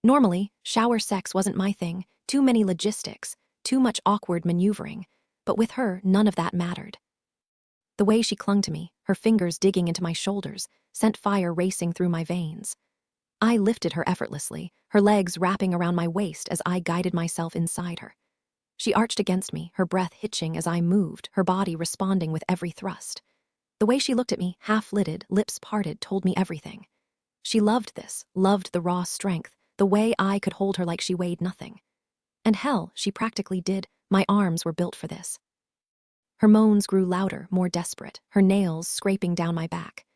Normally, shower sex wasn't my thing, too many logistics, too much awkward maneuvering, but with her, none of that mattered. The way she clung to me, her fingers digging into my shoulders, sent fire racing through my veins. I lifted her effortlessly, her legs wrapping around my waist as I guided myself inside her. She arched against me, her breath hitching as I moved, her body responding with every thrust. The way she looked at me, half-lidded, lips parted, told me everything. She loved this, loved the raw strength, the way I could hold her like she weighed nothing. And hell, she practically did. My arms were built for this. Her moans grew louder, more desperate, her nails scraping down my back.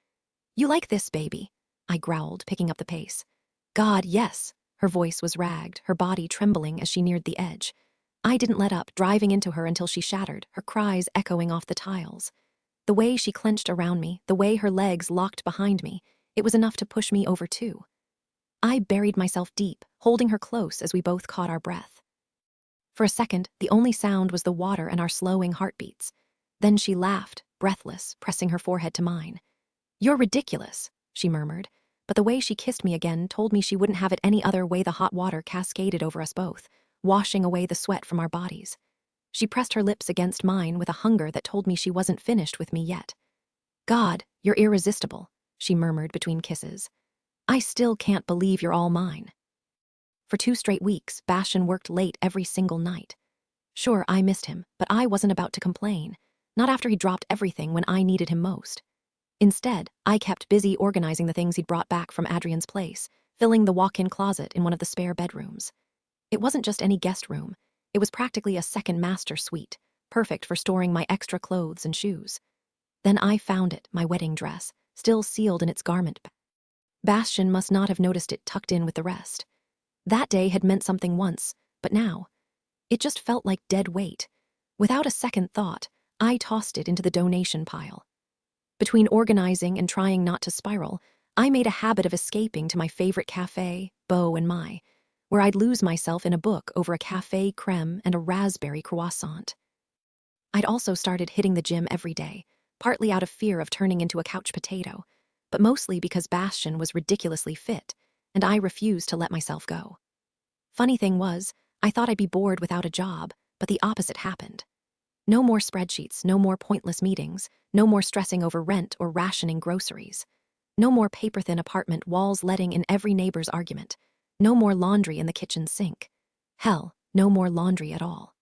"You like this, baby?" I growled, picking up the pace. "God, yes." Her voice was ragged, her body trembling as she neared the edge. I didn't let up, driving into her until she shattered, her cries echoing off the tiles. The way she clenched around me, the way her legs locked behind me, it was enough to push me over too. I buried myself deep, holding her close as we both caught our breath. For a second, the only sound was the water and our slowing heartbeats. Then she laughed, breathless, pressing her forehead to mine. "You're ridiculous," she murmured, but the way she kissed me again told me she wouldn't have it any other way. The hot water cascaded over us both, washing away the sweat from our bodies. She pressed her lips against mine with a hunger that told me she wasn't finished with me yet. "God, you're irresistible," she murmured between kisses. "I still can't believe you're all mine." For 2 straight weeks, Bastian worked late every single night. Sure, I missed him, but I wasn't about to complain, not after he dropped everything when I needed him most. Instead, I kept busy organizing the things he'd brought back from Adrian's place, filling the walk-in closet in one of the spare bedrooms. It wasn't just any guest room. It was practically a second master suite, perfect for storing my extra clothes and shoes. Then I found it, my wedding dress, still sealed in its garment bag. Bastian must not have noticed it tucked in with the rest. That day had meant something once, but now, it just felt like dead weight. Without a second thought, I tossed it into the donation pile. Between organizing and trying not to spiral, I made a habit of escaping to my favorite cafe, Beau and Mai, where I'd lose myself in a book over a café creme and a raspberry croissant. I'd also started hitting the gym every day, partly out of fear of turning into a couch potato, but mostly because Bastian was ridiculously fit, and I refused to let myself go. Funny thing was, I thought I'd be bored without a job, but the opposite happened. No more spreadsheets, no more pointless meetings, no more stressing over rent or rationing groceries. No more paper-thin apartment walls letting in every neighbor's argument. No more laundry in the kitchen sink. Hell, no more laundry at all.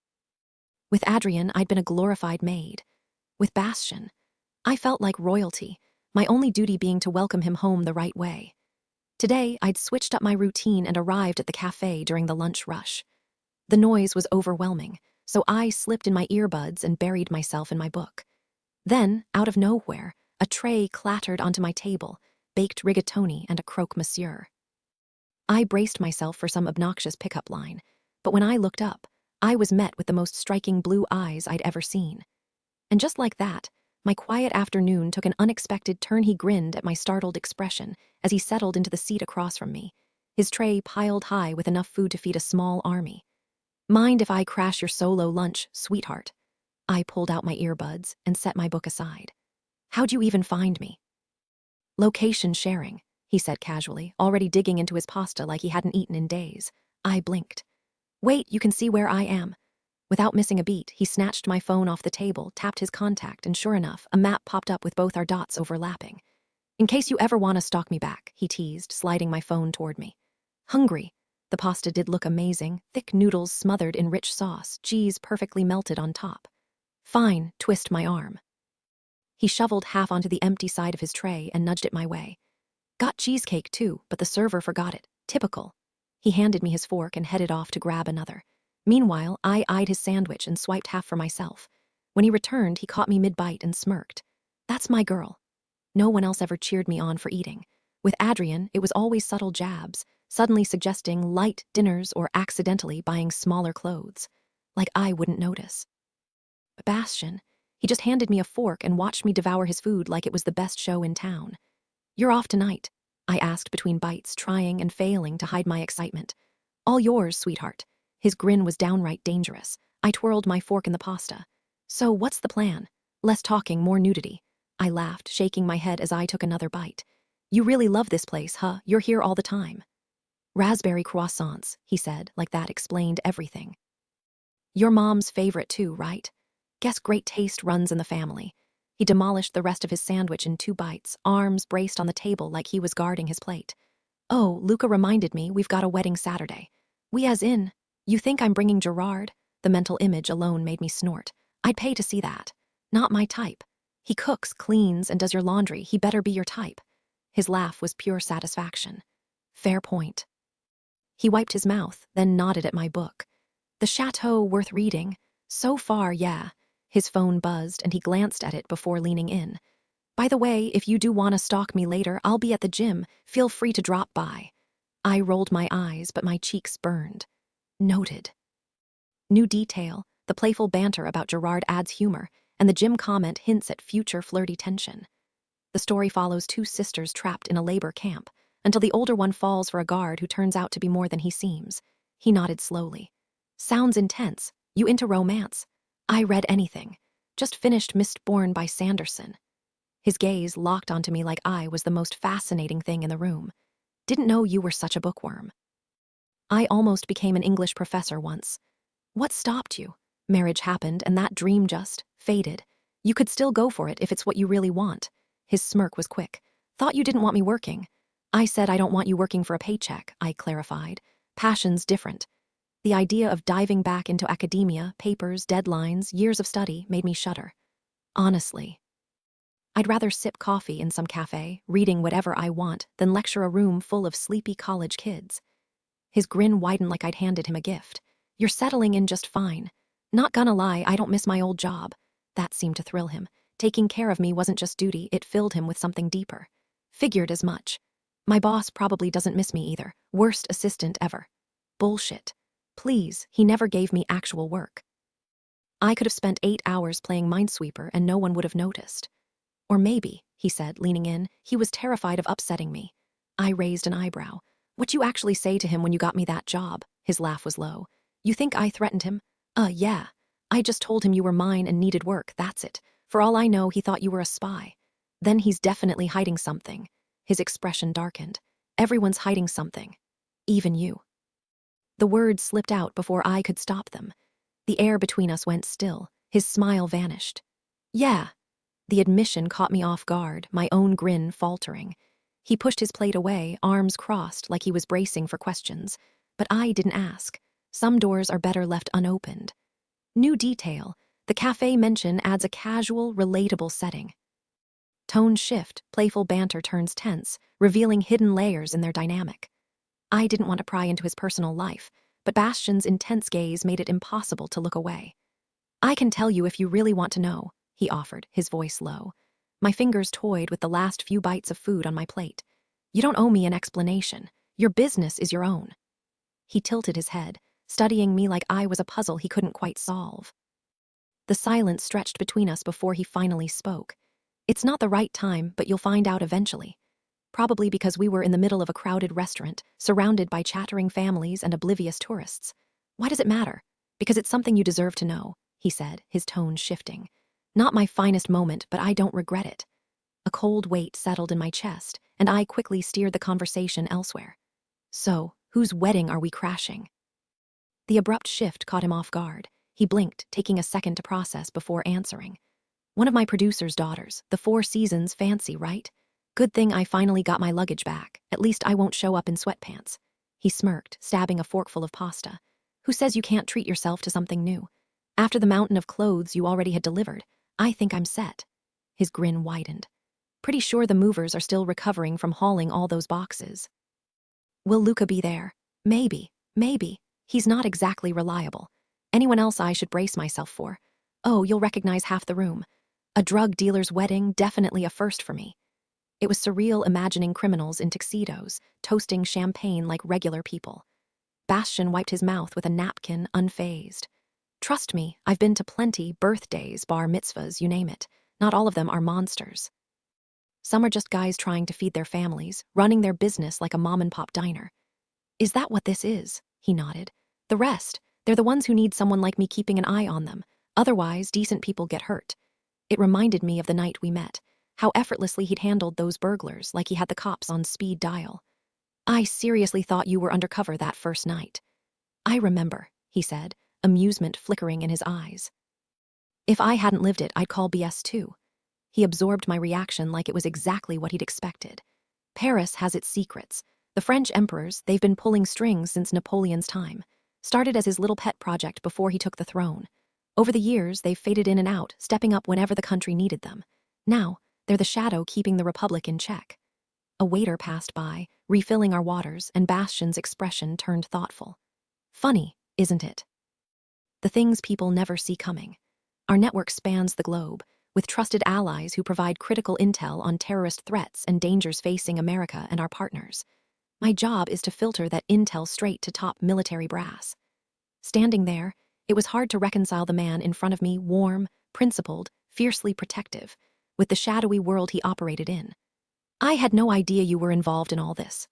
With Adrian, I'd been a glorified maid. With Bastian, I felt like royalty, my only duty being to welcome him home the right way. Today, I'd switched up my routine and arrived at the cafe during the lunch rush. The noise was overwhelming, so I slipped in my earbuds and buried myself in my book. Then, out of nowhere, a tray clattered onto my table, baked rigatoni and a croque monsieur. I braced myself for some obnoxious pickup line, but when I looked up, I was met with the most striking blue eyes I'd ever seen. And just like that, my quiet afternoon took an unexpected turn. He grinned at my startled expression as he settled into the seat across from me, his tray piled high with enough food to feed a small army. "Mind if I crash your solo lunch, sweetheart?" I pulled out my earbuds and set my book aside. "How'd you even find me?" "Location sharing," he said casually, already digging into his pasta like he hadn't eaten in days. I blinked. "Wait, you can see where I am." Without missing a beat, he snatched my phone off the table, tapped his contact, and sure enough, a map popped up with both our dots overlapping. "In case you ever want to stalk me back," he teased, sliding my phone toward me. Hungry. The pasta did look amazing, thick noodles smothered in rich sauce, cheese perfectly melted on top. "Fine, twist my arm." He shoveled half onto the empty side of his tray and nudged it my way. "Got cheesecake too, but the server forgot it. Typical." He handed me his fork and headed off to grab another. Meanwhile, I eyed his sandwich and swiped half for myself. When he returned, he caught me mid-bite and smirked. "That's my girl." No one else ever cheered me on for eating. With Adrian, it was always subtle jabs, suddenly suggesting light dinners or accidentally buying smaller clothes. Like I wouldn't notice. But Bastian, he just handed me a fork and watched me devour his food like it was the best show in town. "You're off tonight?" I asked between bites, trying and failing to hide my excitement. "All yours, sweetheart." His grin was downright dangerous. I twirled my fork in the pasta. So what's the plan? Less talking, more nudity. I laughed, shaking my head as I took another bite. You really love this place, huh? You're here all the time. Raspberry croissants, he said, like that explained everything. Your mom's favorite too, right? Guess great taste runs in the family. He demolished the rest of his sandwich in 2 bites, arms braced on the table like he was guarding his plate. Oh, Luca reminded me we've got a wedding Saturday. We as in, you think I'm bringing Gerard? The mental image alone made me snort. I'd pay to see that. Not my type. He cooks, cleans, and does your laundry. He better be your type. His laugh was pure satisfaction. Fair point. He wiped his mouth, then nodded at my book. The Chateau worth reading? So far, yeah. His phone buzzed, and he glanced at it before leaning in. By the way, if you do want to stalk me later, I'll be at the gym. Feel free to drop by. I rolled my eyes, but my cheeks burned. Noted. New detail, the playful banter about Gerard adds humor, and the gym comment hints at future flirty tension. The story follows 2 sisters trapped in a labor camp, until the older one falls for a guard who turns out to be more than he seems. He nodded slowly. Sounds intense. You into romance? I read anything. Just finished Mistborn by Sanderson. His gaze locked onto me like I was the most fascinating thing in the room. Didn't know you were such a bookworm. I almost became an English professor once. What stopped you? Marriage happened and that dream just faded. You could still go for it if it's what you really want. His smirk was quick. Thought you didn't want me working. I said I don't want you working for a paycheck, I clarified. Passion's different. The idea of diving back into academia, papers, deadlines, years of study made me shudder. Honestly. I'd rather sip coffee in some cafe, reading whatever I want, than lecture a room full of sleepy college kids. His grin widened like I'd handed him a gift. You're settling in just fine. Not gonna lie, I don't miss my old job. That seemed to thrill him. Taking care of me wasn't just duty, it filled him with something deeper. Figured as much. My boss probably doesn't miss me either. Worst assistant ever. Bullshit. Please, he never gave me actual work. I could have spent 8 hours playing Minesweeper and no one would have noticed. Or maybe, he said, leaning in, he was terrified of upsetting me. I raised an eyebrow. What'd you actually say to him when you got me that job? His laugh was low. You think I threatened him? Yeah. I just told him you were mine and needed work, that's it. For all I know, he thought you were a spy. Then he's definitely hiding something. His expression darkened. Everyone's hiding something. Even you. The words slipped out before I could stop them. The air between us went still. His smile vanished. Yeah. The admission caught me off guard, my own grin faltering. He pushed his plate away, arms crossed like he was bracing for questions. But I didn't ask. Some doors are better left unopened. New detail. The cafe mention adds a casual, relatable setting. Tone shift, playful banter turns tense, revealing hidden layers in their dynamic. I didn't want to pry into his personal life, but Bastian's intense gaze made it impossible to look away. I can tell you if you really want to know, he offered, his voice low. My fingers toyed with the last few bites of food on my plate. You don't owe me an explanation. Your business is your own. He tilted his head, studying me like I was a puzzle he couldn't quite solve. The silence stretched between us before he finally spoke. It's not the right time, but you'll find out eventually. Probably because we were in the middle of a crowded restaurant, surrounded by chattering families and oblivious tourists. Why does it matter? Because it's something you deserve to know, he said, his tone shifting. Not my finest moment, but I don't regret it. A cold weight settled in my chest, and I quickly steered the conversation elsewhere. So, whose wedding are we crashing? The abrupt shift caught him off guard. He blinked, taking a second to process before answering. One of my producer's daughters, the Four Seasons fancy, right? Good thing I finally got my luggage back. At least I won't show up in sweatpants. He smirked, stabbing a forkful of pasta. Who says you can't treat yourself to something new? After the mountain of clothes you already had delivered, I think I'm set. His grin widened. Pretty sure the movers are still recovering from hauling all those boxes. Will Luca be there? Maybe. He's not exactly reliable. Anyone else I should brace myself for? Oh, you'll recognize half the room. A drug dealer's wedding, definitely a first for me. It was surreal imagining criminals in tuxedos, toasting champagne like regular people. Bastian wiped his mouth with a napkin, unfazed. Trust me, I've been to plenty, birthdays, bar mitzvahs, you name it. Not all of them are monsters. Some are just guys trying to feed their families, running their business like a mom-and-pop diner. Is that what this is? He nodded. The rest, They're the ones who need someone like me keeping an eye on them. Otherwise, decent people get hurt. It reminded me of the night we met, how effortlessly he'd handled those burglars like he had the cops on speed dial. I seriously thought you were undercover that first night. I remember, he said, amusement flickering in his eyes. If I hadn't lived it, I'd call BS too. He absorbed my reaction like it was exactly what he'd expected. Paris has its secrets. The French emperors, they've been pulling strings since Napoleon's time. Started as his little pet project before he took the throne. Over the years, they've faded in and out, stepping up whenever the country needed them. Now, they're the shadow keeping the Republic in check. A waiter passed by, refilling our waters, and Bastian's expression turned thoughtful. Funny, isn't it? The things people never see coming. Our network spans the globe, with trusted allies who provide critical intel on terrorist threats and dangers facing America and our partners. My job is to filter that intel straight to top military brass. Standing there, it was hard to reconcile the man in front of me, warm, principled, fiercely protective, with the shadowy world he operated in. I had no idea you were involved in all this.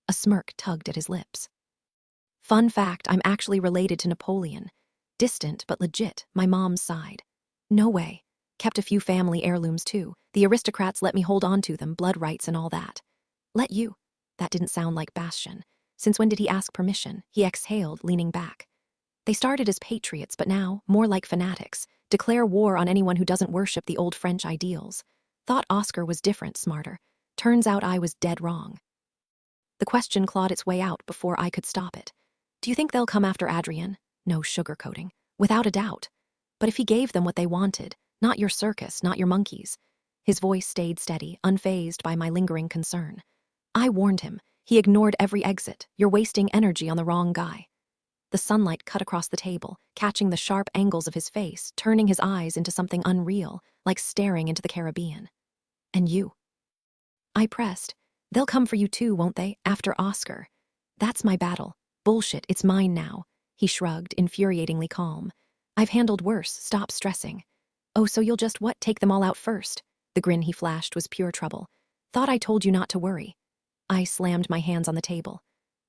A smirk tugged at his lips. Fun fact, I'm actually related to Napoleon. Distant but legit, my mom's side. No way. Kept a few family heirlooms too. The aristocrats let me hold on to them, blood rights and all that. Let you? That didn't sound like Bastian. Since when did he ask permission? He exhaled, leaning back. They started as patriots, but now, more like fanatics, declare war on anyone who doesn't worship the old French ideals. Thought Oscar was different, smarter. Turns out I was dead wrong. The question clawed its way out before I could stop it. Do you think they'll come after Adrien? No sugarcoating. Without a doubt. But if he gave them what they wanted, not your circus, not your monkeys. His voice stayed steady, unfazed by my lingering concern. I warned him. He ignored every exit. You're wasting energy on the wrong guy. The sunlight cut across the table, catching the sharp angles of his face, turning his eyes into something unreal, like staring into the Caribbean. And you? I pressed. They'll come for you too, won't they, after Oscar? That's my battle. Bullshit, it's mine now. He shrugged, infuriatingly calm. I've handled worse, stop stressing. Oh, so you'll just what, take them all out first? The grin he flashed was pure trouble. Thought I told you not to worry. I slammed my hands on the table.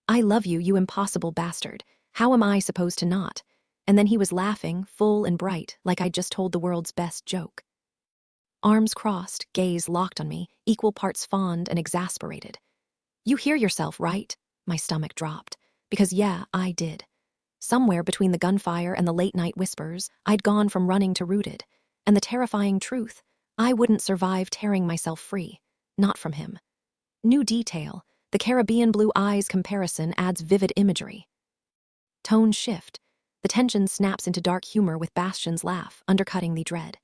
I love you, you impossible bastard. How am I supposed to not? And then he was laughing, full and bright, like I'd just told the world's best joke. Arms crossed, gaze locked on me, equal parts fond and exasperated. You hear yourself, right? My stomach dropped. Because yeah, I did. Somewhere between the gunfire and the late-night whispers, I'd gone from running to rooted. And the terrifying truth, I wouldn't survive tearing myself free. Not from him. New detail. The Caribbean blue eyes comparison adds vivid imagery. Tone shift. The tension snaps into dark humor with Bastian's laugh, undercutting the dread.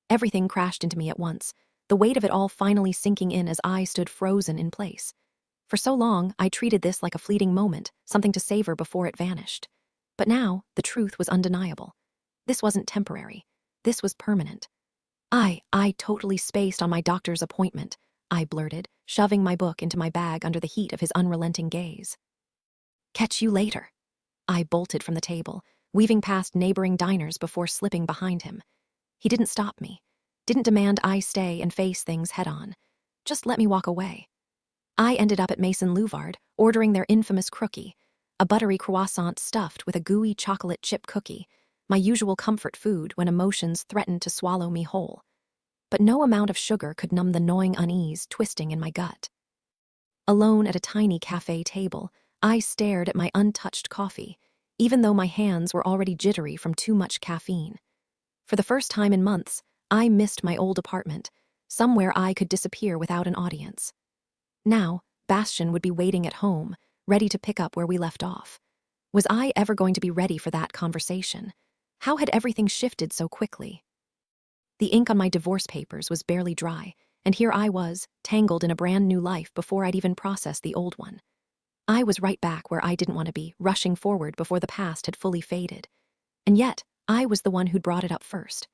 Everything crashed into me at once, the weight of it all finally sinking in as I stood frozen in place. For so long, I treated this like a fleeting moment, something to savor before it vanished. But now, the truth was undeniable. This wasn't temporary. This was permanent. I totally spaced on my doctor's appointment, I blurted, shoving my book into my bag under the heat of his unrelenting gaze. Catch you later. I bolted from the table, weaving past neighboring diners before slipping behind him. He didn't stop me, didn't demand I stay and face things head-on. Just let me walk away. I ended up at Maison Louvard, ordering their infamous crookie, a buttery croissant stuffed with a gooey chocolate chip cookie, my usual comfort food when emotions threatened to swallow me whole. But no amount of sugar could numb the gnawing unease twisting in my gut. Alone at a tiny cafe table, I stared at my untouched coffee, even though my hands were already jittery from too much caffeine. For the first time in months, I missed my old apartment, somewhere I could disappear without an audience. Now, Bastian would be waiting at home, ready to pick up where we left off. Was I ever going to be ready for that conversation? How had everything shifted so quickly? The ink on my divorce papers was barely dry, and here I was, tangled in a brand new life before I'd even processed the old one. I was right back where I didn't want to be, rushing forward before the past had fully faded. And yet, I was the one who'd brought it up first.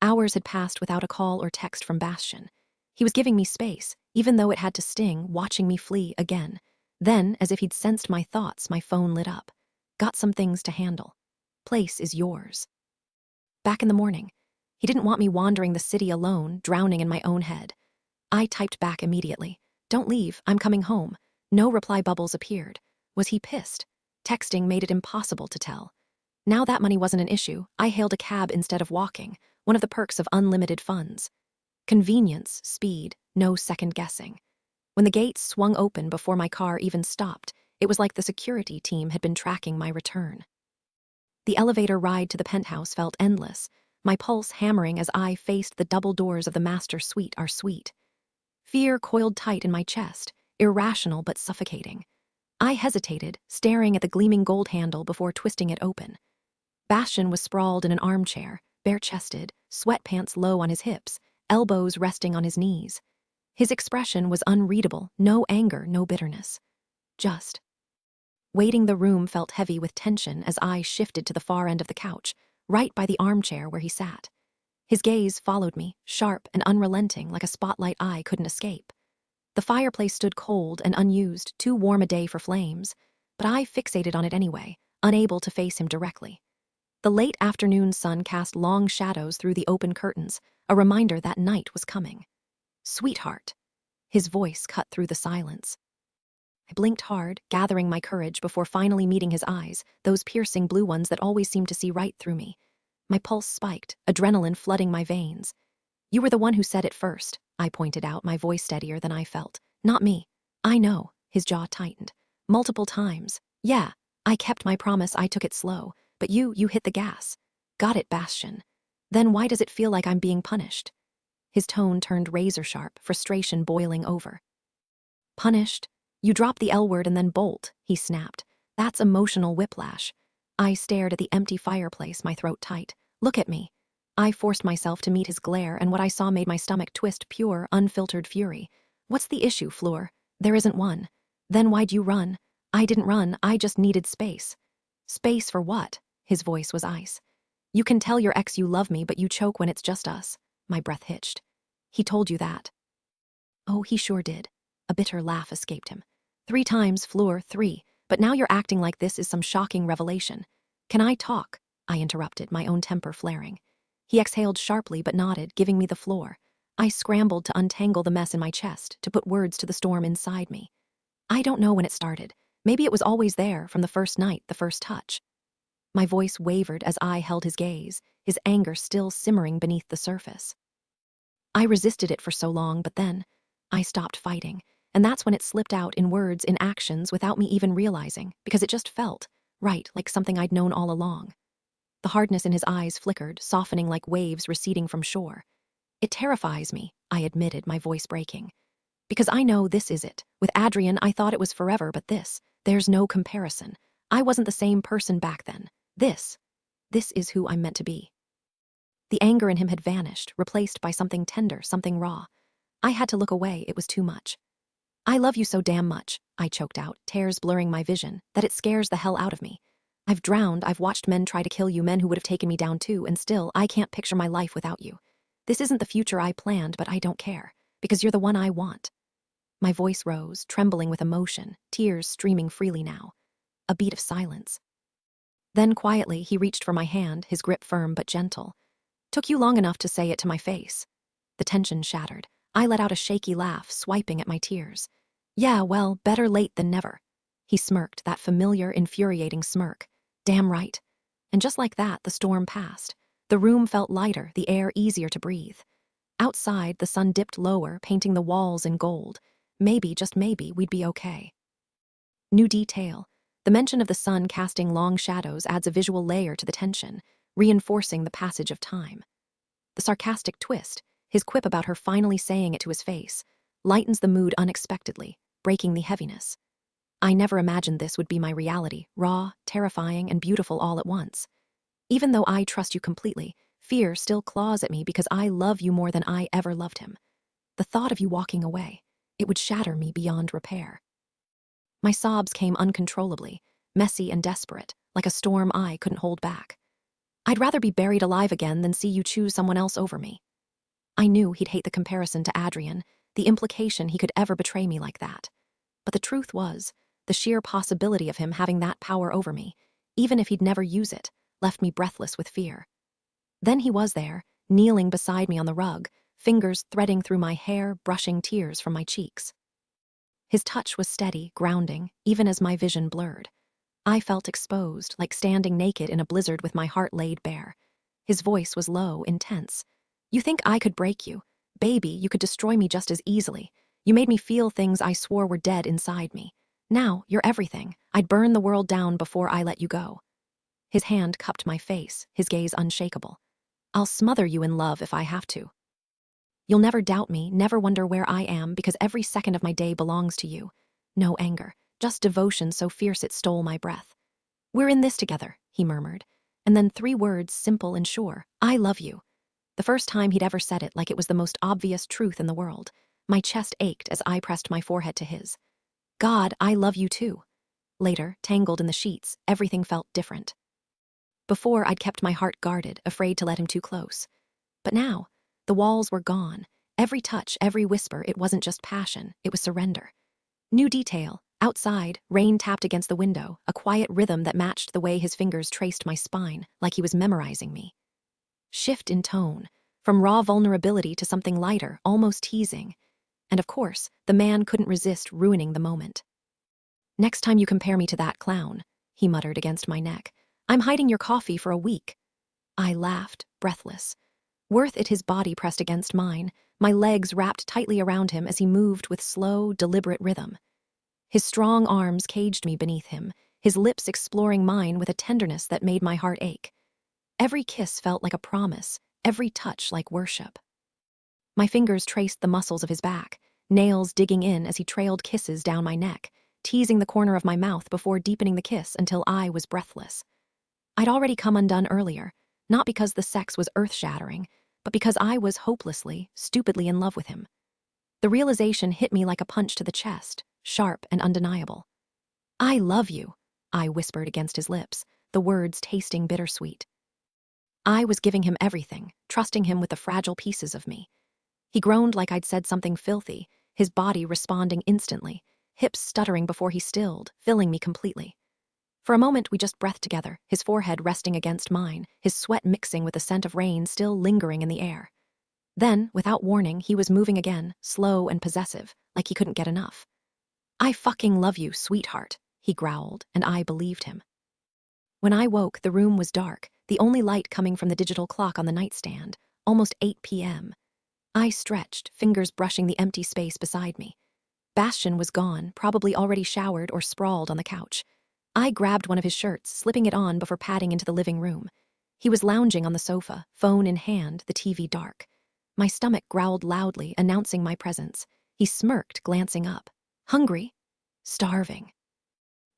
Hours had passed without a call or text from Bastian. He was giving me space, even though it had to sting, watching me flee again. Then, as if he'd sensed my thoughts, my phone lit up. Got some things to handle. Place is yours. Back in the morning, he didn't want me wandering the city alone, drowning in my own head. I typed back immediately. Don't leave, I'm coming home. No reply bubbles appeared. Was he pissed? Texting made it impossible to tell. Now that money wasn't an issue, I hailed a cab instead of walking, one of the perks of unlimited funds. Convenience, speed, no second guessing. When the gates swung open before my car even stopped, it was like the security team had been tracking my return. The elevator ride to the penthouse felt endless, my pulse hammering as I faced the double doors of the master suite, our suite. Fear coiled tight in my chest, irrational but suffocating. I hesitated, staring at the gleaming gold handle before twisting it open. Bastian was sprawled in an armchair, bare-chested, sweatpants low on his hips, elbows resting on his knees. His expression was unreadable, no anger, no bitterness. Just. Waiting the room felt heavy with tension as I shifted to the far end of the couch, right by the armchair where he sat. His gaze followed me, sharp and unrelenting like a spotlight I couldn't escape. The fireplace stood cold and unused, too warm a day for flames, but I fixated on it anyway, unable to face him directly. The late afternoon sun cast long shadows through the open curtains, a reminder that night was coming. "Sweetheart." His voice cut through the silence. I blinked hard, gathering my courage before finally meeting his eyes, those piercing blue ones that always seemed to see right through me. My pulse spiked, adrenaline flooding my veins. "You were the one who said it first," I pointed out, my voice steadier than I felt. "Not me." "I know." His jaw tightened. "Multiple times. Yeah, I kept my promise, I took it slow. But you hit the gas." "Got it, Bastian. Then why does it feel like I'm being punished?" His tone turned razor-sharp, frustration boiling over. "Punished? You drop the L word and then bolt," he snapped. "That's emotional whiplash." I stared at the empty fireplace, my throat tight. "Look at me." I forced myself to meet his glare, and what I saw made my stomach twist, pure, unfiltered fury. "What's the issue, Fleur?" "There isn't one." "Then why'd you run?" "I didn't run, I just needed space." "Space for what?" His voice was ice. "You can tell your ex you love me, but you choke when it's just us." My breath hitched. "He told you that." "Oh, he sure did." A bitter laugh escaped him. "3 times, Fleur, 3. But now you're acting like this is some shocking revelation." "Can I talk?" I interrupted, my own temper flaring. He exhaled sharply but nodded, giving me the floor. I scrambled to untangle the mess in my chest, to put words to the storm inside me. "I don't know when it started. Maybe it was always there, from the first night, the first touch." My voice wavered as I held his gaze, his anger still simmering beneath the surface. I resisted it for so long, but then I stopped fighting, and that's when it slipped out in words, in actions, without me even realizing, because it just felt right, like something I'd known all along. The hardness in his eyes flickered, softening like waves receding from shore. "It terrifies me," I admitted, my voice breaking. "Because I know this is it. With Adrian, I thought it was forever, but there's no comparison. I wasn't the same person back then. This is who I'm meant to be." The anger in him had vanished, replaced by something tender, something raw. I had to look away, it was too much. "I love you so damn much," I choked out, tears blurring my vision, "that it scares the hell out of me. I've drowned, I've watched men try to kill you, men who would have taken me down too, and still, I can't picture my life without you. This isn't the future I planned, but I don't care, because you're the one I want." My voice rose, trembling with emotion, tears streaming freely now. A beat of silence. Then quietly, he reached for my hand, his grip firm but gentle. "Took you long enough to say it to my face." The tension shattered. I let out a shaky laugh, swiping at my tears. "Yeah, well, better late than never." He smirked, that familiar, infuriating smirk. "Damn right." And just like that, the storm passed. The room felt lighter, the air easier to breathe. Outside, the sun dipped lower, painting the walls in gold. Maybe, just maybe, we'd be okay. New detail. The mention of the sun casting long shadows adds a visual layer to the tension, reinforcing the passage of time. The sarcastic twist, his quip about her finally saying it to his face, lightens the mood unexpectedly, breaking the heaviness. I never imagined this would be my reality, raw, terrifying, and beautiful all at once. Even though I trust you completely, fear still claws at me because I love you more than I ever loved him. The thought of you walking away, it would shatter me beyond repair. My sobs came uncontrollably, messy and desperate, like a storm I couldn't hold back. "I'd rather be buried alive again than see you choose someone else over me." I knew he'd hate the comparison to Adrian, the implication he could ever betray me like that. But the truth was, the sheer possibility of him having that power over me, even if he'd never use it, left me breathless with fear. Then he was there, kneeling beside me on the rug, fingers threading through my hair, brushing tears from my cheeks. His touch was steady, grounding, even as my vision blurred. I felt exposed, like standing naked in a blizzard with my heart laid bare. His voice was low, intense. You think I could break you? Baby, you could destroy me just as easily. You made me feel things I swore were dead inside me. Now, you're everything. I'd burn the world down before I let you go. His hand cupped my face, his gaze unshakable. I'll smother you in love if I have to. You'll never doubt me, never wonder where I am, because every second of my day belongs to you. No anger, just devotion so fierce it stole my breath. We're in this together, he murmured. And then 3 words, simple and sure. I love you. The first time he'd ever said it, like it was the most obvious truth in the world. My chest ached as I pressed my forehead to his. God, I love you too. Later, tangled in the sheets, everything felt different. Before, I'd kept my heart guarded, afraid to let him too close. But now, the walls were gone. Every touch, every whisper, it wasn't just passion, it was surrender. New detail. Outside, rain tapped against the window, a quiet rhythm that matched the way his fingers traced my spine, like he was memorizing me. Shift in tone, from raw vulnerability to something lighter, almost teasing. And of course, the man couldn't resist ruining the moment. Next time you compare me to that clown, he muttered against my neck, I'm hiding your coffee for a week. I laughed, breathless. Worth it, his body pressed against mine, my legs wrapped tightly around him as he moved with slow, deliberate rhythm. His strong arms caged me beneath him, his lips exploring mine with a tenderness that made my heart ache. Every kiss felt like a promise, every touch like worship. My fingers traced the muscles of his back, nails digging in as he trailed kisses down my neck, teasing the corner of my mouth before deepening the kiss until I was breathless. I'd already come undone earlier, not because the sex was earth-shattering, but because I was hopelessly, stupidly in love with him. The realization hit me like a punch to the chest, sharp and undeniable. I love you, I whispered against his lips, the words tasting bittersweet. I was giving him everything, trusting him with the fragile pieces of me. He groaned like I'd said something filthy, his body responding instantly, hips stuttering before he stilled, filling me completely. For a moment we just breathed together, his forehead resting against mine, his sweat mixing with the scent of rain still lingering in the air. Then, without warning, he was moving again, slow and possessive, like he couldn't get enough. I fucking love you, sweetheart, he growled, and I believed him. When I woke, the room was dark, the only light coming from the digital clock on the nightstand, almost 8 p.m. I stretched, fingers brushing the empty space beside me. Bastian was gone, probably already showered or sprawled on the couch. I grabbed one of his shirts, slipping it on before padding into the living room. He was lounging on the sofa, phone in hand, the TV dark. My stomach growled loudly, announcing my presence. He smirked, glancing up. Hungry? Starving.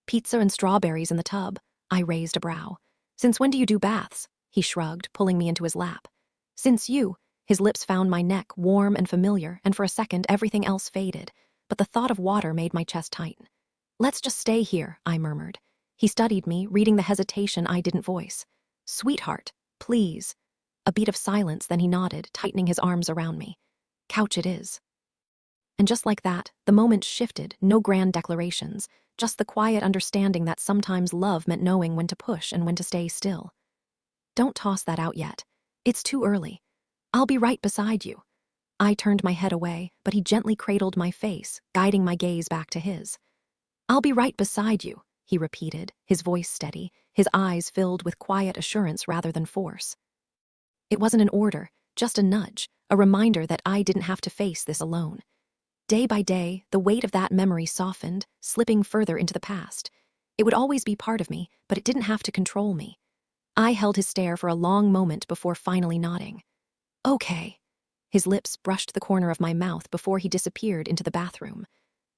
Pizza and strawberries in the tub. I raised a brow. Since when do you do baths? He shrugged, pulling me into his lap. Since you. His lips found my neck, warm and familiar, and for a second everything else faded. But the thought of water made my chest tighten. Let's just stay here, I murmured. He studied me, reading the hesitation I didn't voice. Sweetheart, please. A beat of silence, then he nodded, tightening his arms around me. Couch it is. And just like that, the moment shifted, no grand declarations, just the quiet understanding that sometimes love meant knowing when to push and when to stay still. Don't toss that out yet. It's too early. I'll be right beside you. I turned my head away, but he gently cradled my face, guiding my gaze back to his. I'll be right beside you, he repeated, his voice steady, his eyes filled with quiet assurance rather than force. It wasn't an order, just a nudge, a reminder that I didn't have to face this alone. Day by day, the weight of that memory softened, slipping further into the past. It would always be part of me, but it didn't have to control me. I held his stare for a long moment before finally nodding. Okay. His lips brushed the corner of my mouth before he disappeared into the bathroom.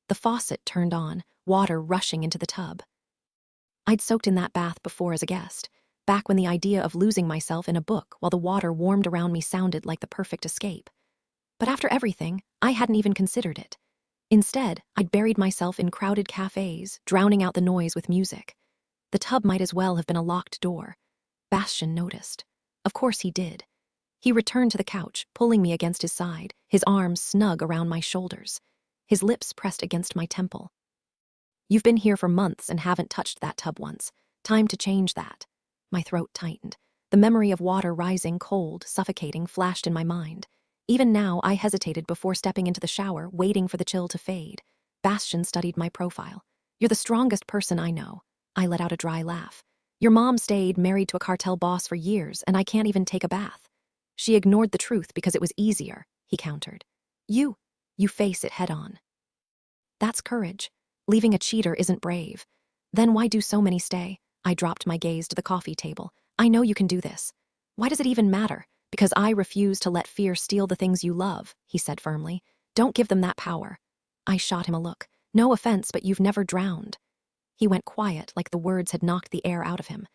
The faucet turned on, water rushing into the tub. I'd soaked in that bath before as a guest, back when the idea of losing myself in a book while the water warmed around me sounded like the perfect escape. But after everything, I hadn't even considered it. Instead, I'd buried myself in crowded cafes, drowning out the noise with music. The tub might as well have been a locked door. Bastian noticed. Of course he did. He returned to the couch, pulling me against his side, his arms snug around my shoulders. His lips pressed against my temple. You've been here for months and haven't touched that tub once. Time to change that. My throat tightened. The memory of water rising cold, suffocating, flashed in my mind. Even now, I hesitated before stepping into the shower, waiting for the chill to fade. Bastian studied my profile. You're the strongest person I know. I let out a dry laugh. Your mom stayed married to a cartel boss for years, and I can't even take a bath. She ignored the truth because it was easier, he countered. You face it head on. That's courage. Leaving a cheater isn't brave. Then why do so many stay? I dropped my gaze to the coffee table. I know you can do this. Why does it even matter? Because I refuse to let fear steal the things you love, he said firmly. Don't give them that power. I shot him a look. No offense, but you've never drowned. He went quiet, like the words had knocked the air out of him.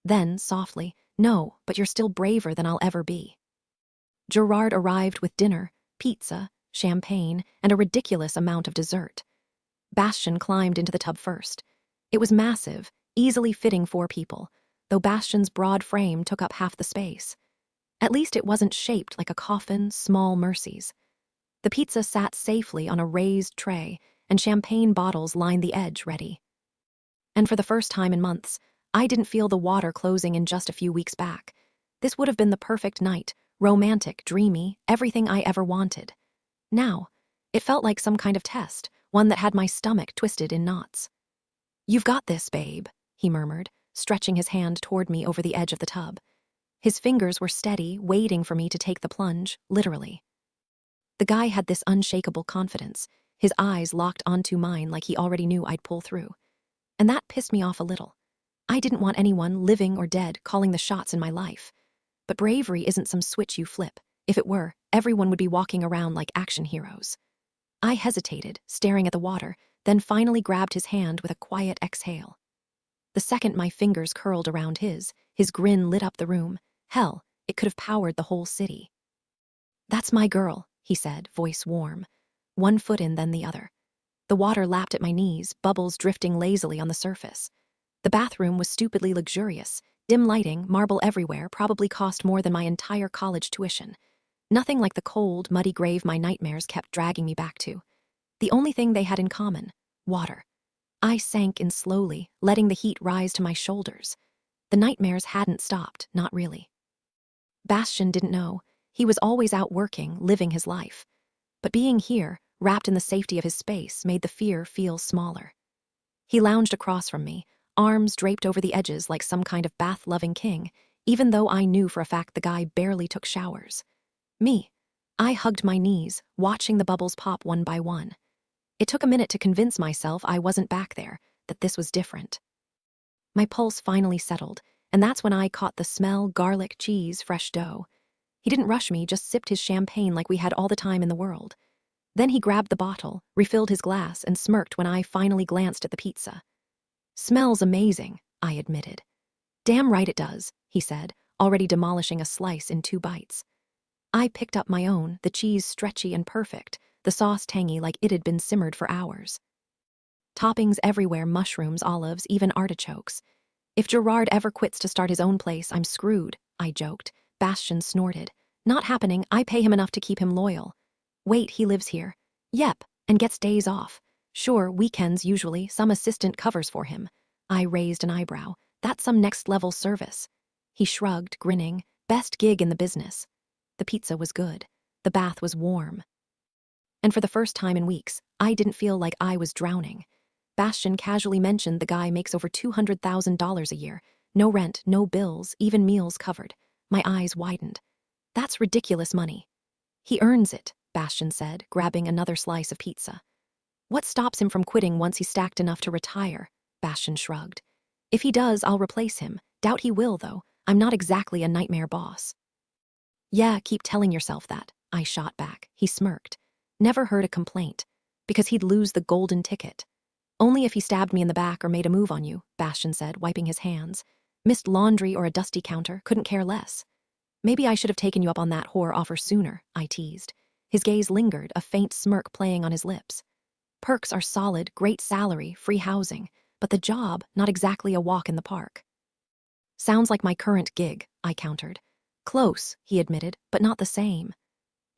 Then, softly, no, but you're still braver than I'll ever be. Gerard arrived with dinner, pizza, champagne, and a ridiculous amount of dessert. Bastian climbed into the tub first. It was massive, easily fitting 4 people, though Bastian's broad frame took up half the space. At least it wasn't shaped like a coffin, small mercies. The pizza sat safely on a raised tray, and champagne bottles lined the edge, ready. And for the first time in months, I didn't feel the water closing in just a few weeks back. This would have been the perfect night, romantic, dreamy, everything I ever wanted. Now, it felt like some kind of test, one that had my stomach twisted in knots. You've got this, babe, he murmured, stretching his hand toward me over the edge of the tub. His fingers were steady, waiting for me to take the plunge, literally. The guy had this unshakable confidence, his eyes locked onto mine like he already knew I'd pull through. And that pissed me off a little. I didn't want anyone, living or dead, calling the shots in my life. But bravery isn't some switch you flip. If it were, everyone would be walking around like action heroes. I hesitated, staring at the water, then finally grabbed his hand with a quiet exhale. The second my fingers curled around his grin lit up the room. Hell, it could have powered the whole city. That's my girl, he said, voice warm. 1 foot in, then the other. The water lapped at my knees, bubbles drifting lazily on the surface. The bathroom was stupidly luxurious. Dim lighting, marble everywhere, probably cost more than my entire college tuition. Nothing like the cold, muddy grave my nightmares kept dragging me back to. The only thing they had in common, water. I sank in slowly, letting the heat rise to my shoulders. The nightmares hadn't stopped, not really. Bastian didn't know. He was always out working, living his life. But being here, wrapped in the safety of his space, made the fear feel smaller. He lounged across from me, arms draped over the edges like some kind of bath-loving king, even though I knew for a fact the guy barely took showers. I hugged my knees, watching the bubbles pop one by one. It took a minute to convince myself I wasn't back there, that this was different. My pulse finally settled, and that's when I caught the smell: garlic, cheese, fresh dough. He didn't rush me, just sipped his champagne like we had all the time in the world. Then he grabbed the bottle, refilled his glass, and smirked when I finally glanced at the pizza. Smells amazing, I admitted. Damn right it does, he said, already demolishing a slice in 2 bites. I picked up my own, the cheese stretchy and perfect, the sauce tangy like it had been simmered for hours. Toppings everywhere: mushrooms, olives, even artichokes. If Gerard ever quits to start his own place, I'm screwed, I joked. Bastian snorted. Not happening. I pay him enough to keep him loyal. Wait, he lives here. Yep, and gets days off. Sure, weekends usually, some assistant covers for him. I raised an eyebrow. That's some next-level service. He shrugged, grinning. Best gig in the business. The pizza was good. The bath was warm. And for the first time in weeks, I didn't feel like I was drowning. Bastian casually mentioned the guy makes over $200,000 a year. No rent, no bills, even meals covered. My eyes widened. That's ridiculous money. He earns it, Bastian said, grabbing another slice of pizza. What stops him from quitting once he's stacked enough to retire? Bastian shrugged. If he does, I'll replace him. Doubt he will, though. I'm not exactly a nightmare boss. Yeah, keep telling yourself that, I shot back. He smirked. Never heard a complaint. Because he'd lose the golden ticket. Only if he stabbed me in the back or made a move on you, Bastian said, wiping his hands. Missed laundry or a dusty counter, couldn't care less. Maybe I should have taken you up on that whore offer sooner, I teased. His gaze lingered, a faint smirk playing on his lips. Perks are solid, great salary, free housing, but the job, not exactly a walk in the park. Sounds like my current gig, I countered. Close, he admitted, but not the same.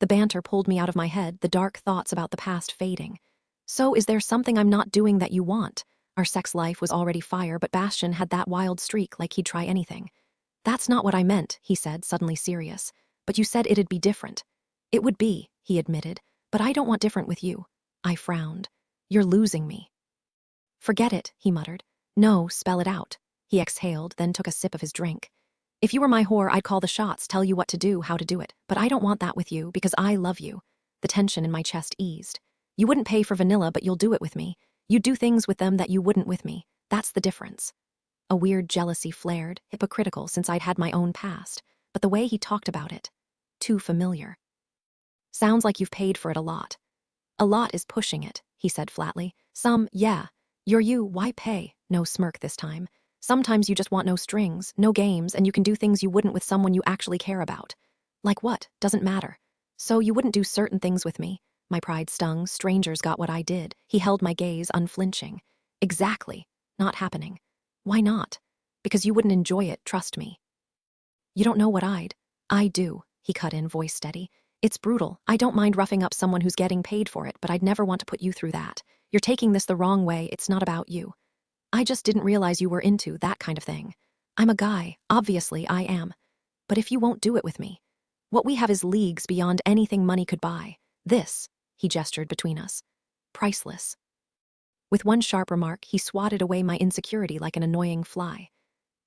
The banter pulled me out of my head, the dark thoughts about the past fading. So is there something I'm not doing that you want? Our sex life was already fire, but Bastian had that wild streak like he'd try anything. That's not what I meant, he said, suddenly serious. But you said it'd be different. It would be, he admitted, but I don't want different with you. I frowned. You're losing me. Forget it, he muttered. No, spell it out. He exhaled, then took a sip of his drink. If you were my whore, I'd call the shots, tell you what to do, how to do it. But I don't want that with you, because I love you. The tension in my chest eased. You wouldn't pay for vanilla, but you'll do it with me. You'd do things with them that you wouldn't with me. That's the difference. A weird jealousy flared, hypocritical since I'd had my own past. But the way he talked about it, too familiar. Sounds like you've paid for it a lot. A lot is pushing it, he said flatly. Some, yeah. You're you, why pay? No smirk this time. Sometimes you just want no strings, no games, and you can do things you wouldn't with someone you actually care about. Like what? Doesn't matter. So you wouldn't do certain things with me? My pride stung. Strangers got what I did. He held my gaze unflinching. Exactly. Not happening. Why not? Because you wouldn't enjoy it, trust me. You don't know what I do, he cut in, voice steady. It's brutal. I don't mind roughing up someone who's getting paid for it, but I'd never want to put you through that. You're taking this the wrong way. It's not about you. I just didn't realize you were into that kind of thing. I'm a guy. Obviously, I am. But if you won't do it with me, what we have is leagues beyond anything money could buy. This, he gestured between us, priceless. With one sharp remark, he swatted away my insecurity like an annoying fly.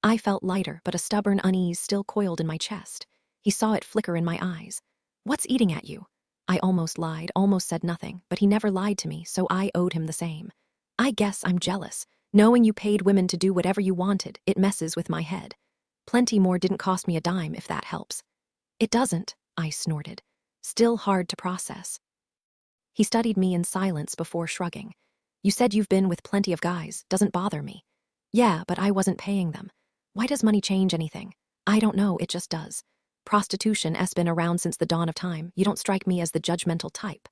I felt lighter, but a stubborn unease still coiled in my chest. He saw it flicker in my eyes. What's eating at you? I almost lied, almost said nothing, but he never lied to me, so I owed him the same. I guess I'm jealous. Knowing you paid women to do whatever you wanted, it messes with my head. Plenty more didn't cost me a dime, if that helps. It doesn't, I snorted. Still hard to process. He studied me in silence before shrugging. You said you've been with plenty of guys, doesn't bother me. Yeah, but I wasn't paying them. Why does money change anything? I don't know, it just does. Prostitution has been around since the dawn of time. You don't strike me as the judgmental type.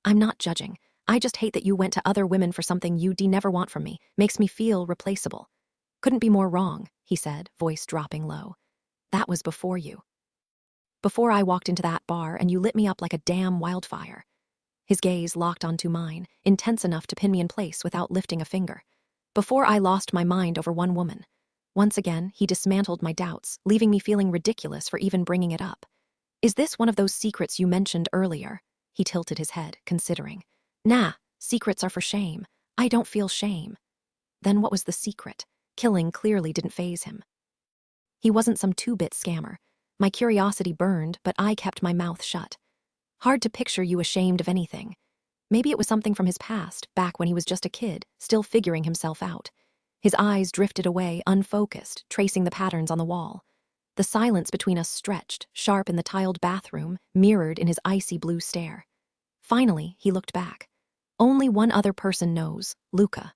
I'm not judging. I just hate that you went to other women for something you'd never want from me. Makes me feel replaceable. Couldn't be more wrong, he said, voice dropping low. That was before you. Before I walked into that bar and you lit me up like a damn wildfire. His gaze locked onto mine, intense enough to pin me in place without lifting a finger. Before I lost my mind over one woman. Once again, he dismantled my doubts, leaving me feeling ridiculous for even bringing it up. Is this one of those secrets you mentioned earlier? He tilted his head, considering. Nah, secrets are for shame. I don't feel shame. Then what was the secret? Killing clearly didn't faze him. He wasn't some two-bit scammer. My curiosity burned, but I kept my mouth shut. Hard to picture you ashamed of anything. Maybe it was something from his past, back when he was just a kid, still figuring himself out. His eyes drifted away, unfocused, tracing the patterns on the wall. The silence between us stretched, sharp in the tiled bathroom, mirrored in his icy blue stare. Finally, he looked back. Only one other person knows, Luca.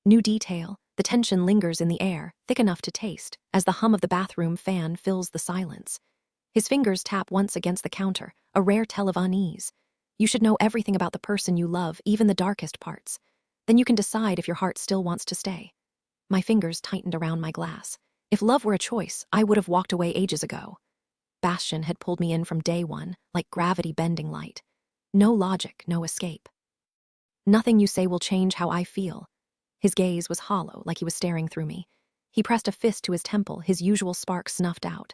New detail, the tension lingers in the air, thick enough to taste, as the hum of the bathroom fan fills the silence. His fingers tap once against the counter, a rare tell of unease. You should know everything about the person you love, even the darkest parts. Then you can decide if your heart still wants to stay. My fingers tightened around my glass. If love were a choice, I would have walked away ages ago. Bastian had pulled me in from day one, like gravity bending light. No logic, no escape. Nothing you say will change how I feel. His gaze was hollow, like he was staring through me. He pressed a fist to his temple, his usual spark snuffed out.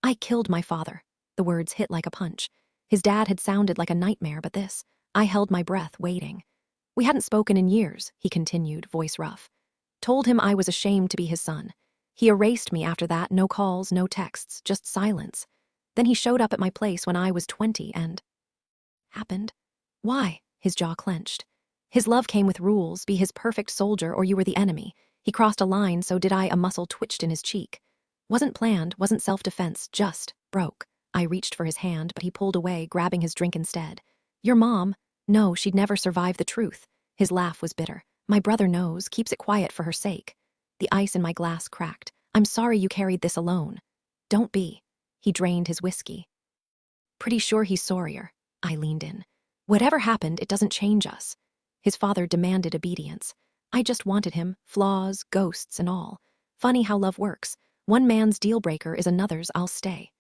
I killed my father. The words hit like a punch. His dad had sounded like a nightmare, but this, I held my breath, waiting. We hadn't spoken in years, he continued, voice rough. Told him I was ashamed to be his son. He erased me after that, no calls, no texts, just silence. Then he showed up at my place when I was 20 and... Happened? Why? His jaw clenched. His love came with rules, be his perfect soldier or you were the enemy. He crossed a line, so did I. A muscle twitched in his cheek. Wasn't planned, wasn't self-defense, just broke. I reached for his hand, but he pulled away, grabbing his drink instead. Your mom? No, she'd never survive the truth. His laugh was bitter. My brother knows, keeps it quiet for her sake. The ice in my glass cracked. I'm sorry you carried this alone. Don't be. He drained his whiskey. Pretty sure he's sorrier. I leaned in. Whatever happened, it doesn't change us. His father demanded obedience. I just wanted him, flaws, ghosts, and all. Funny how love works. One man's deal breaker is another's I'll stay.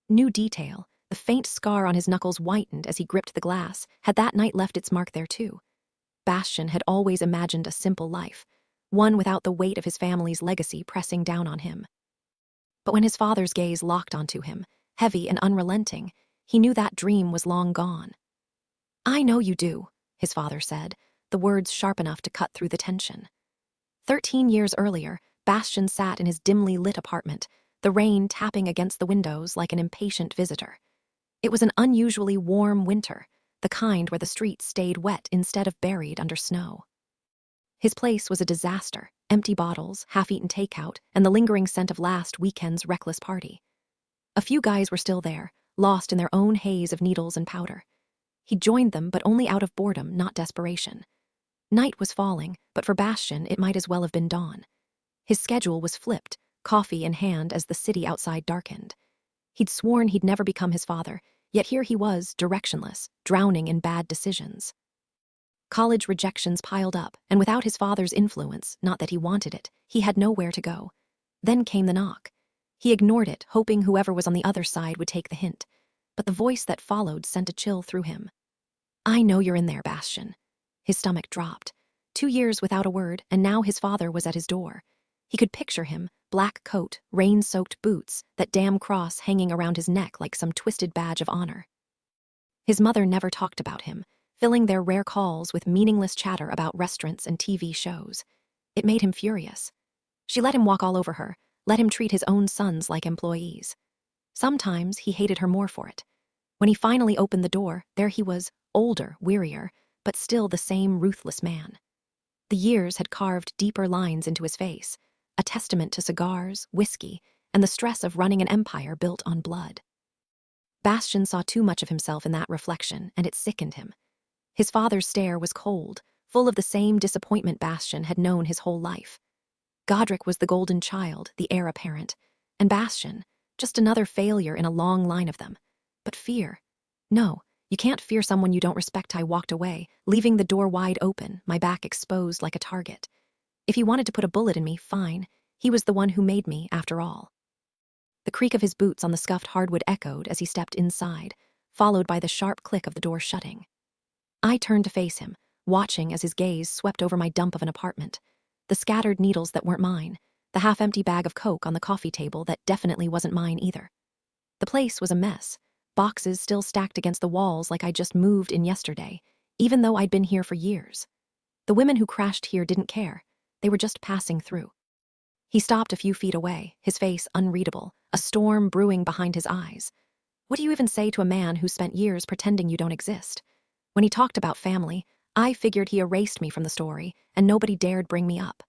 New detail. The faint scar on his knuckles whitened as he gripped the glass. Had that night left its mark there too? Bastian had always imagined a simple life, one without the weight of his family's legacy pressing down on him. But when his father's gaze locked onto him, heavy and unrelenting, he knew that dream was long gone. I know you do, his father said, the words sharp enough to cut through the tension. 13 years earlier, Bastian sat in his dimly lit apartment, the rain tapping against the windows like an impatient visitor. It was an unusually warm winter, the kind where the streets stayed wet instead of buried under snow. His place was a disaster, empty bottles, half-eaten takeout, and the lingering scent of last weekend's reckless party. A few guys were still there, lost in their own haze of needles and powder. He joined them, but only out of boredom, not desperation. Night was falling, but for Bastian it might as well have been dawn. His schedule was flipped, coffee in hand as the city outside darkened. He'd sworn he'd never become his father, yet here he was, directionless, drowning in bad decisions. College rejections piled up, and without his father's influence, not that he wanted it, he had nowhere to go. Then came the knock. He ignored it, hoping whoever was on the other side would take the hint. But the voice that followed sent a chill through him. "I know you're in there, Bastian." His stomach dropped. 2 years without a word, and now his father was at his door. He could picture him, black coat, rain-soaked boots, that damn cross hanging around his neck like some twisted badge of honor. His mother never talked about him, filling their rare calls with meaningless chatter about restaurants and TV shows. It made him furious. She let him walk all over her, let him treat his own sons like employees. Sometimes he hated her more for it. When he finally opened the door, there he was, older, wearier, but still the same ruthless man. The years had carved deeper lines into his face, a testament to cigars, whiskey, and the stress of running an empire built on blood. Bastian saw too much of himself in that reflection, and it sickened him. His father's stare was cold, full of the same disappointment Bastian had known his whole life. Godric was the golden child, the heir apparent, and Bastian, just another failure in a long line of them. But fear? No, you can't fear someone you don't respect. I walked away, leaving the door wide open, my back exposed like a target. If he wanted to put a bullet in me, fine. He was the one who made me, after all. The creak of his boots on the scuffed hardwood echoed as he stepped inside, followed by the sharp click of the door shutting. I turned to face him, watching as his gaze swept over my dump of an apartment. The scattered needles that weren't mine, the half-empty bag of Coke on the coffee table that definitely wasn't mine either. The place was a mess, boxes still stacked against the walls like I'd just moved in yesterday, even though I'd been here for years. The women who crashed here didn't care. They were just passing through. He stopped a few feet away, his face unreadable, a storm brewing behind his eyes. What do you even say to a man who spent years pretending you don't exist? When he talked about family, I figured he erased me from the story, and nobody dared bring me up.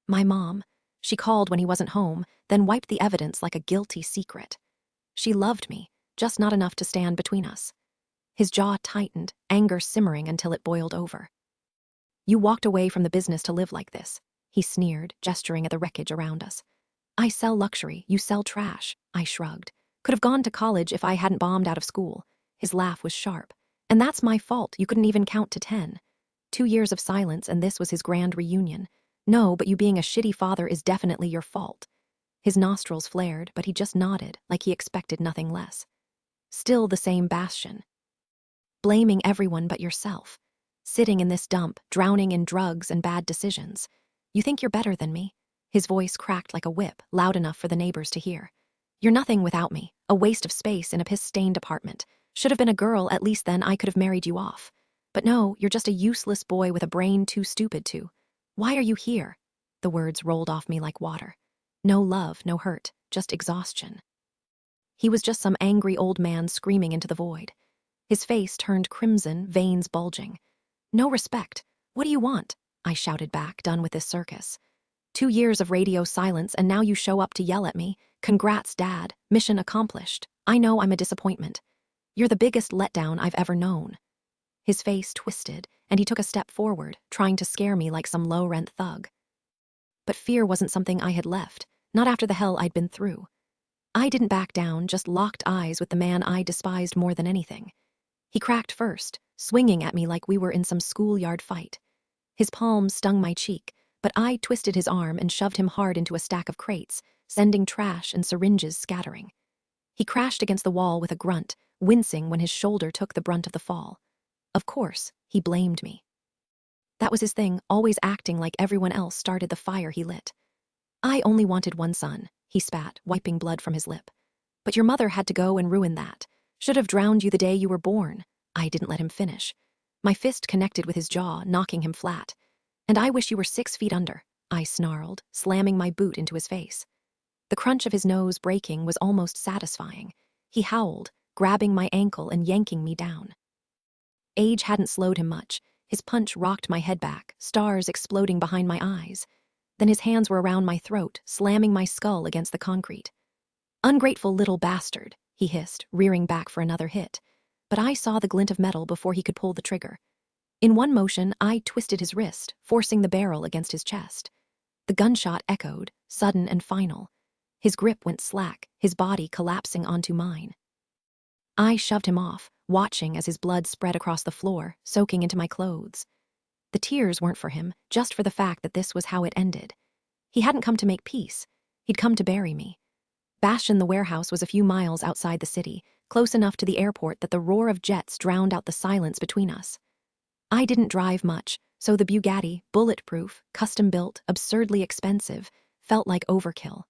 My mom, she called when he wasn't home, then wiped the evidence like a guilty secret. She loved me, just not enough to stand between us. His jaw tightened, anger simmering until it boiled over. "You walked away from the business to live like this," he sneered, gesturing at the wreckage around us. "I sell luxury, you sell trash," I shrugged. "Could have gone to college if I hadn't bombed out of school." His laugh was sharp. "And that's my fault, you couldn't even count to 10. 2 years of silence, and this was his grand reunion. No, but you being a shitty father is definitely your fault." His nostrils flared, but he just nodded, like he expected nothing less. Still the same Bastian. Blaming everyone but yourself. Sitting in this dump, drowning in drugs and bad decisions. "You think you're better than me?" His voice cracked like a whip, loud enough for the neighbors to hear. "You're nothing without me, a waste of space in a piss-stained apartment. Should have been a girl, at least then I could have married you off. But no, you're just a useless boy with a brain too stupid to. Why are you here?" The words rolled off me like water. No love, no hurt, just exhaustion. He was just some angry old man screaming into the void. His face turned crimson, veins bulging. "No respect. What do you want?" I shouted back, done with this circus. 2 years of radio silence, and now you show up to yell at me. Congrats, Dad. Mission accomplished. I know I'm a disappointment. You're the biggest letdown I've ever known." His face twisted, and he took a step forward, trying to scare me like some low-rent thug. But fear wasn't something I had left, not after the hell I'd been through. I didn't back down, just locked eyes with the man I despised more than anything. He cracked first, swinging at me like we were in some schoolyard fight. His palm stung my cheek, but I twisted his arm and shoved him hard into a stack of crates, sending trash and syringes scattering. He crashed against the wall with a grunt, wincing when his shoulder took the brunt of the fall. Of course, he blamed me. That was his thing, always acting like everyone else started the fire he lit. "I only wanted one son," he spat, wiping blood from his lip. "But your mother had to go and ruin that. Should have drowned you the day you were born." I didn't let him finish. My fist connected with his jaw, knocking him flat. "And I wish you were 6 feet under." I snarled, slamming my boot into his face. The crunch of his nose breaking was almost satisfying. He howled, grabbing my ankle and yanking me down. Age hadn't slowed him much. His punch rocked my head back, stars exploding behind my eyes. Then his hands were around my throat, slamming my skull against the concrete. "Ungrateful little bastard," he hissed, rearing back for another hit. But I saw the glint of metal before he could pull the trigger. In one motion, I twisted his wrist, forcing the barrel against his chest. The gunshot echoed, sudden and final. His grip went slack, his body collapsing onto mine. I shoved him off, watching as his blood spread across the floor, soaking into my clothes. The tears weren't for him, just for the fact that this was how it ended. He hadn't come to make peace. He'd come to bury me. Bastion the warehouse was a few miles outside the city, close enough to the airport that the roar of jets drowned out the silence between us. I didn't drive much, so the Bugatti, bulletproof, custom-built, absurdly expensive, felt like overkill.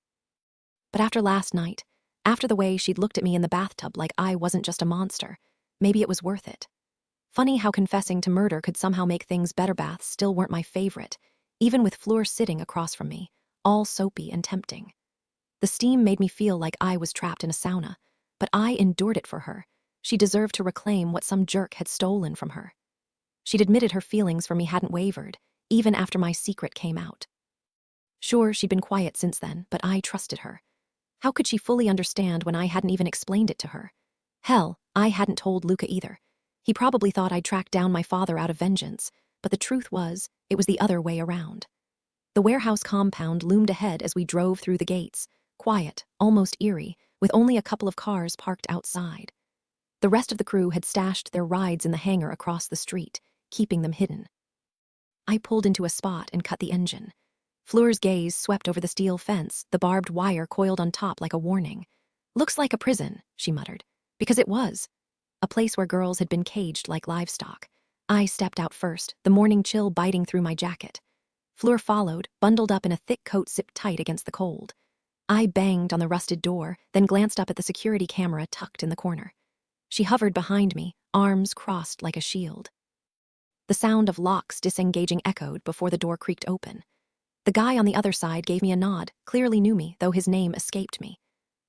But after last night, after the way she'd looked at me in the bathtub like I wasn't just a monster, maybe it was worth it. Funny how confessing to murder could somehow make things better. Baths still weren't my favorite, even with Fleur sitting across from me, all soapy and tempting. The steam made me feel like I was trapped in a sauna, but I endured it for her. She deserved to reclaim what some jerk had stolen from her. She'd admitted her feelings for me hadn't wavered, even after my secret came out. Sure, she'd been quiet since then, but I trusted her. How could she fully understand when I hadn't even explained it to her? Hell, I hadn't told Luca either. He probably thought I'd tracked down my father out of vengeance, but the truth was, it was the other way around. The warehouse compound loomed ahead as we drove through the gates, quiet, almost eerie, with only a couple of cars parked outside. The rest of the crew had stashed their rides in the hangar across the street, keeping them hidden. I pulled into a spot and cut the engine. Fleur's gaze swept over the steel fence, the barbed wire coiled on top like a warning. "Looks like a prison," she muttered. Because it was. A place where girls had been caged like livestock. I stepped out first, the morning chill biting through my jacket. Fleur followed, bundled up in a thick coat zipped tight against the cold. I banged on the rusted door, then glanced up at the security camera tucked in the corner. She hovered behind me, arms crossed like a shield. The sound of locks disengaging echoed before the door creaked open. The guy on the other side gave me a nod, clearly knew me, though his name escaped me.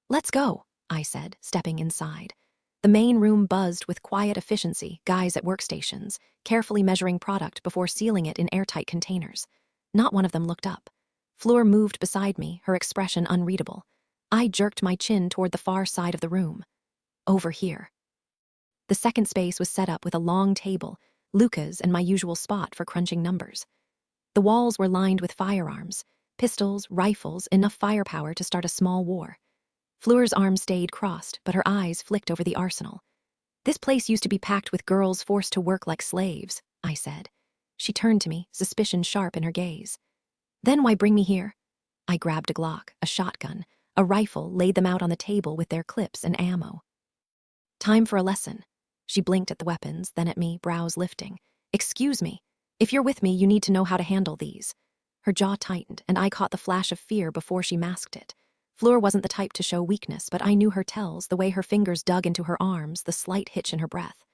"Let's go," I said, stepping inside. The main room buzzed with quiet efficiency, guys at workstations, carefully measuring product before sealing it in airtight containers. Not one of them looked up. Fleur moved beside me, her expression unreadable. I jerked my chin toward the far side of the room. Over here. The second space was set up with a long table, Luca's and my usual spot for crunching numbers. The walls were lined with firearms, pistols, rifles, enough firepower to start a small war. Fleur's arms stayed crossed, but her eyes flicked over the arsenal. "This place used to be packed with girls forced to work like slaves," I said. She turned to me, suspicion sharp in her gaze. "Then why bring me here?" I grabbed a Glock, a shotgun, a rifle, laid them out on the table with their clips and ammo. "Time for a lesson." She blinked at the weapons, then at me, brows lifting. "Excuse me. If you're with me, you need to know how to handle these." Her jaw tightened, and I caught the flash of fear before she masked it. Fleur wasn't the type to show weakness, but I knew her tells, the way her fingers dug into her arms, the slight hitch in her breath.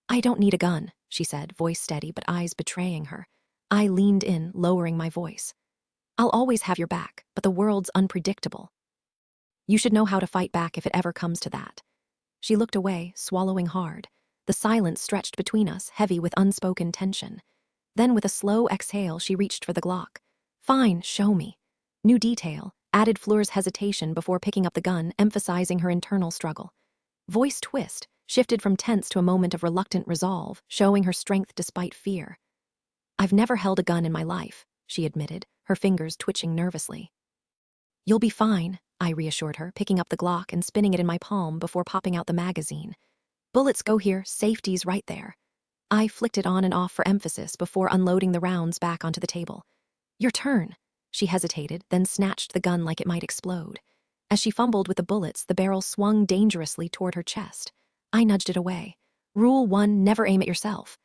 "I don't need a gun," she said, voice steady but eyes betraying her. I leaned in, lowering my voice. "I'll always have your back, but the world's unpredictable. You should know how to fight back if it ever comes to that." She looked away, swallowing hard. The silence stretched between us, heavy with unspoken tension. Then with a slow exhale, she reached for the Glock. "Fine, show me." New detail, added Fleur's hesitation before picking up the gun, emphasizing her internal struggle. Voice twist, shifted from tense to a moment of reluctant resolve, showing her strength despite fear. "I've never held a gun in my life," she admitted, her fingers twitching nervously. "You'll be fine," I reassured her, picking up the Glock and spinning it in my palm before popping out the magazine. "Bullets go here, safety's right there." I flicked it on and off for emphasis before unloading the rounds back onto the table. "Your turn." She hesitated, then snatched the gun like it might explode. As she fumbled with the bullets, the barrel swung dangerously toward her chest. I nudged it away. "Rule 1, never aim at yourself."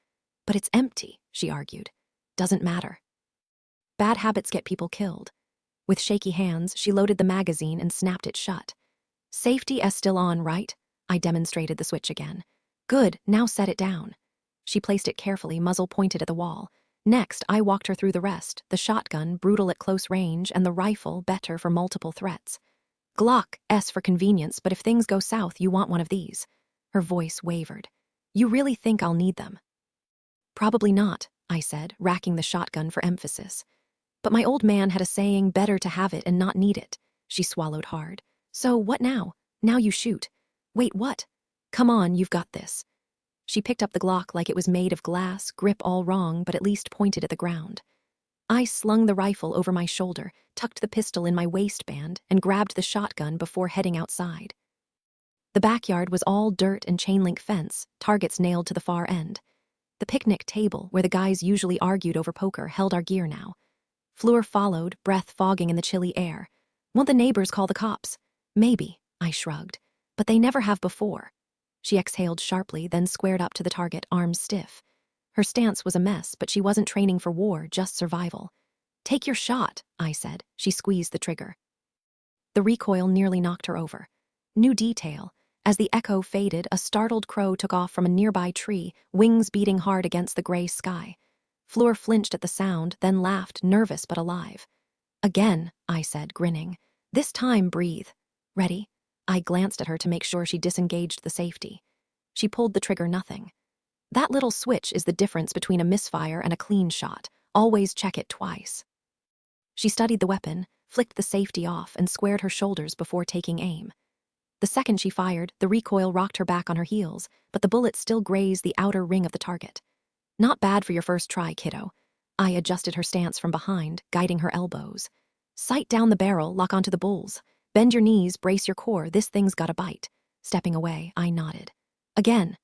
"But it's empty," she argued. "Doesn't matter. Bad habits get people killed." With shaky hands, she loaded the magazine and snapped it shut. "Safety is still on, right?" I demonstrated the switch again. "Good, now set it down." She placed it carefully, muzzle pointed at the wall. Next, I walked her through the rest, the shotgun, brutal at close range, and the rifle, better for multiple threats. Glock, S for convenience, but if things go south, you want one of these. Her voice wavered. You really think I'll need them? Probably not, I said, racking the shotgun for emphasis. But my old man had a saying, better to have it and not need it. She swallowed hard. So what now? Now you shoot. Wait, what? Come on, you've got this. She picked up the Glock like it was made of glass, grip all wrong, but at least pointed at the ground. I slung the rifle over my shoulder, tucked the pistol in my waistband, and grabbed the shotgun before heading outside. The backyard was all dirt and chain-link fence, targets nailed to the far end. The picnic table, where the guys usually argued over poker, held our gear now. Fleur followed, breath fogging in the chilly air. Won't the neighbors call the cops? Maybe, I shrugged. But they never have before. She exhaled sharply, then squared up to the target, arms stiff. Her stance was a mess, but she wasn't training for war, just survival. Take your shot, I said. She squeezed the trigger. The recoil nearly knocked her over. New detail. As the echo faded, a startled crow took off from a nearby tree, wings beating hard against the gray sky. Fleur flinched at the sound, then laughed, nervous but alive. Again, I said, grinning. This time, breathe. Ready? I glanced at her to make sure she disengaged the safety. She pulled the trigger, nothing. That little switch is the difference between a misfire and a clean shot. Always check it twice. She studied the weapon, flicked the safety off, and squared her shoulders before taking aim. The second she fired, the recoil rocked her back on her heels, but the bullet still grazed the outer ring of the target. Not bad for your first try, kiddo. I adjusted her stance from behind, guiding her elbows. Sight down the barrel, lock onto the bulls. Bend your knees, brace your core, this thing's got a bite. Stepping away, I nodded. Again.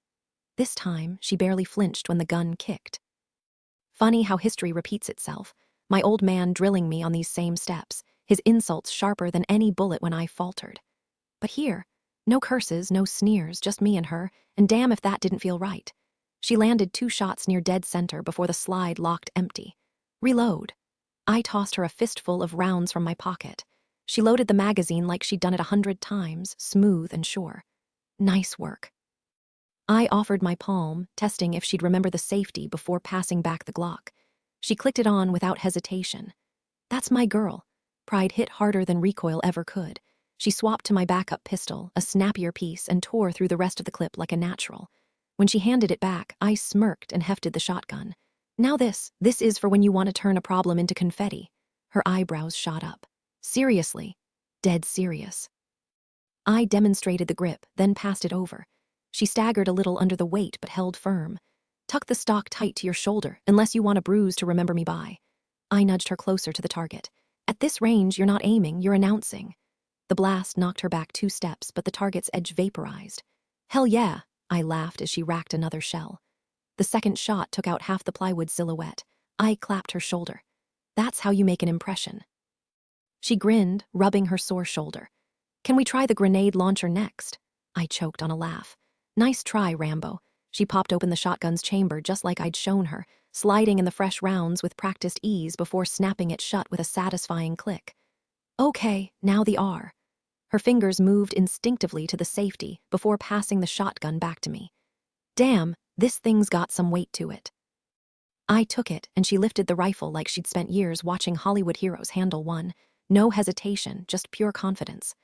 This time, she barely flinched when the gun kicked. Funny how history repeats itself. My old man drilling me on these same steps, his insults sharper than any bullet when I faltered. But here, no curses, no sneers, just me and her, and damn if that didn't feel right. She landed 2 shots near dead center before the slide locked empty. Reload. I tossed her a fistful of rounds from my pocket. She loaded the magazine like she'd done it 100 times, smooth and sure. Nice work. I offered my palm, testing if she'd remember the safety before passing back the Glock. She clicked it on without hesitation. That's my girl. Pride hit harder than recoil ever could. She swapped to my backup pistol, a snappier piece, and tore through the rest of the clip like a natural. When she handed it back, I smirked and hefted the shotgun. Now this is for when you want to turn a problem into confetti. Her eyebrows shot up. Seriously. Dead serious. I demonstrated the grip, then passed it over. She staggered a little under the weight but held firm. Tuck the stock tight to your shoulder, unless you want a bruise to remember me by. I nudged her closer to the target. At this range, you're not aiming, you're announcing. The blast knocked her back 2 steps, but the target's edge vaporized. Hell yeah, I laughed as she racked another shell. The second shot took out half the plywood silhouette. I clapped her shoulder. That's how you make an impression. She grinned, rubbing her sore shoulder. Can we try the grenade launcher next? I choked on a laugh. Nice try, Rambo. She popped open the shotgun's chamber just like I'd shown her, sliding in the fresh rounds with practiced ease before snapping it shut with a satisfying click. Okay, now the R. Her fingers moved instinctively to the safety before passing the shotgun back to me. Damn, this thing's got some weight to it. I took it, and she lifted the rifle like she'd spent years watching Hollywood heroes handle one. No hesitation, just pure confidence.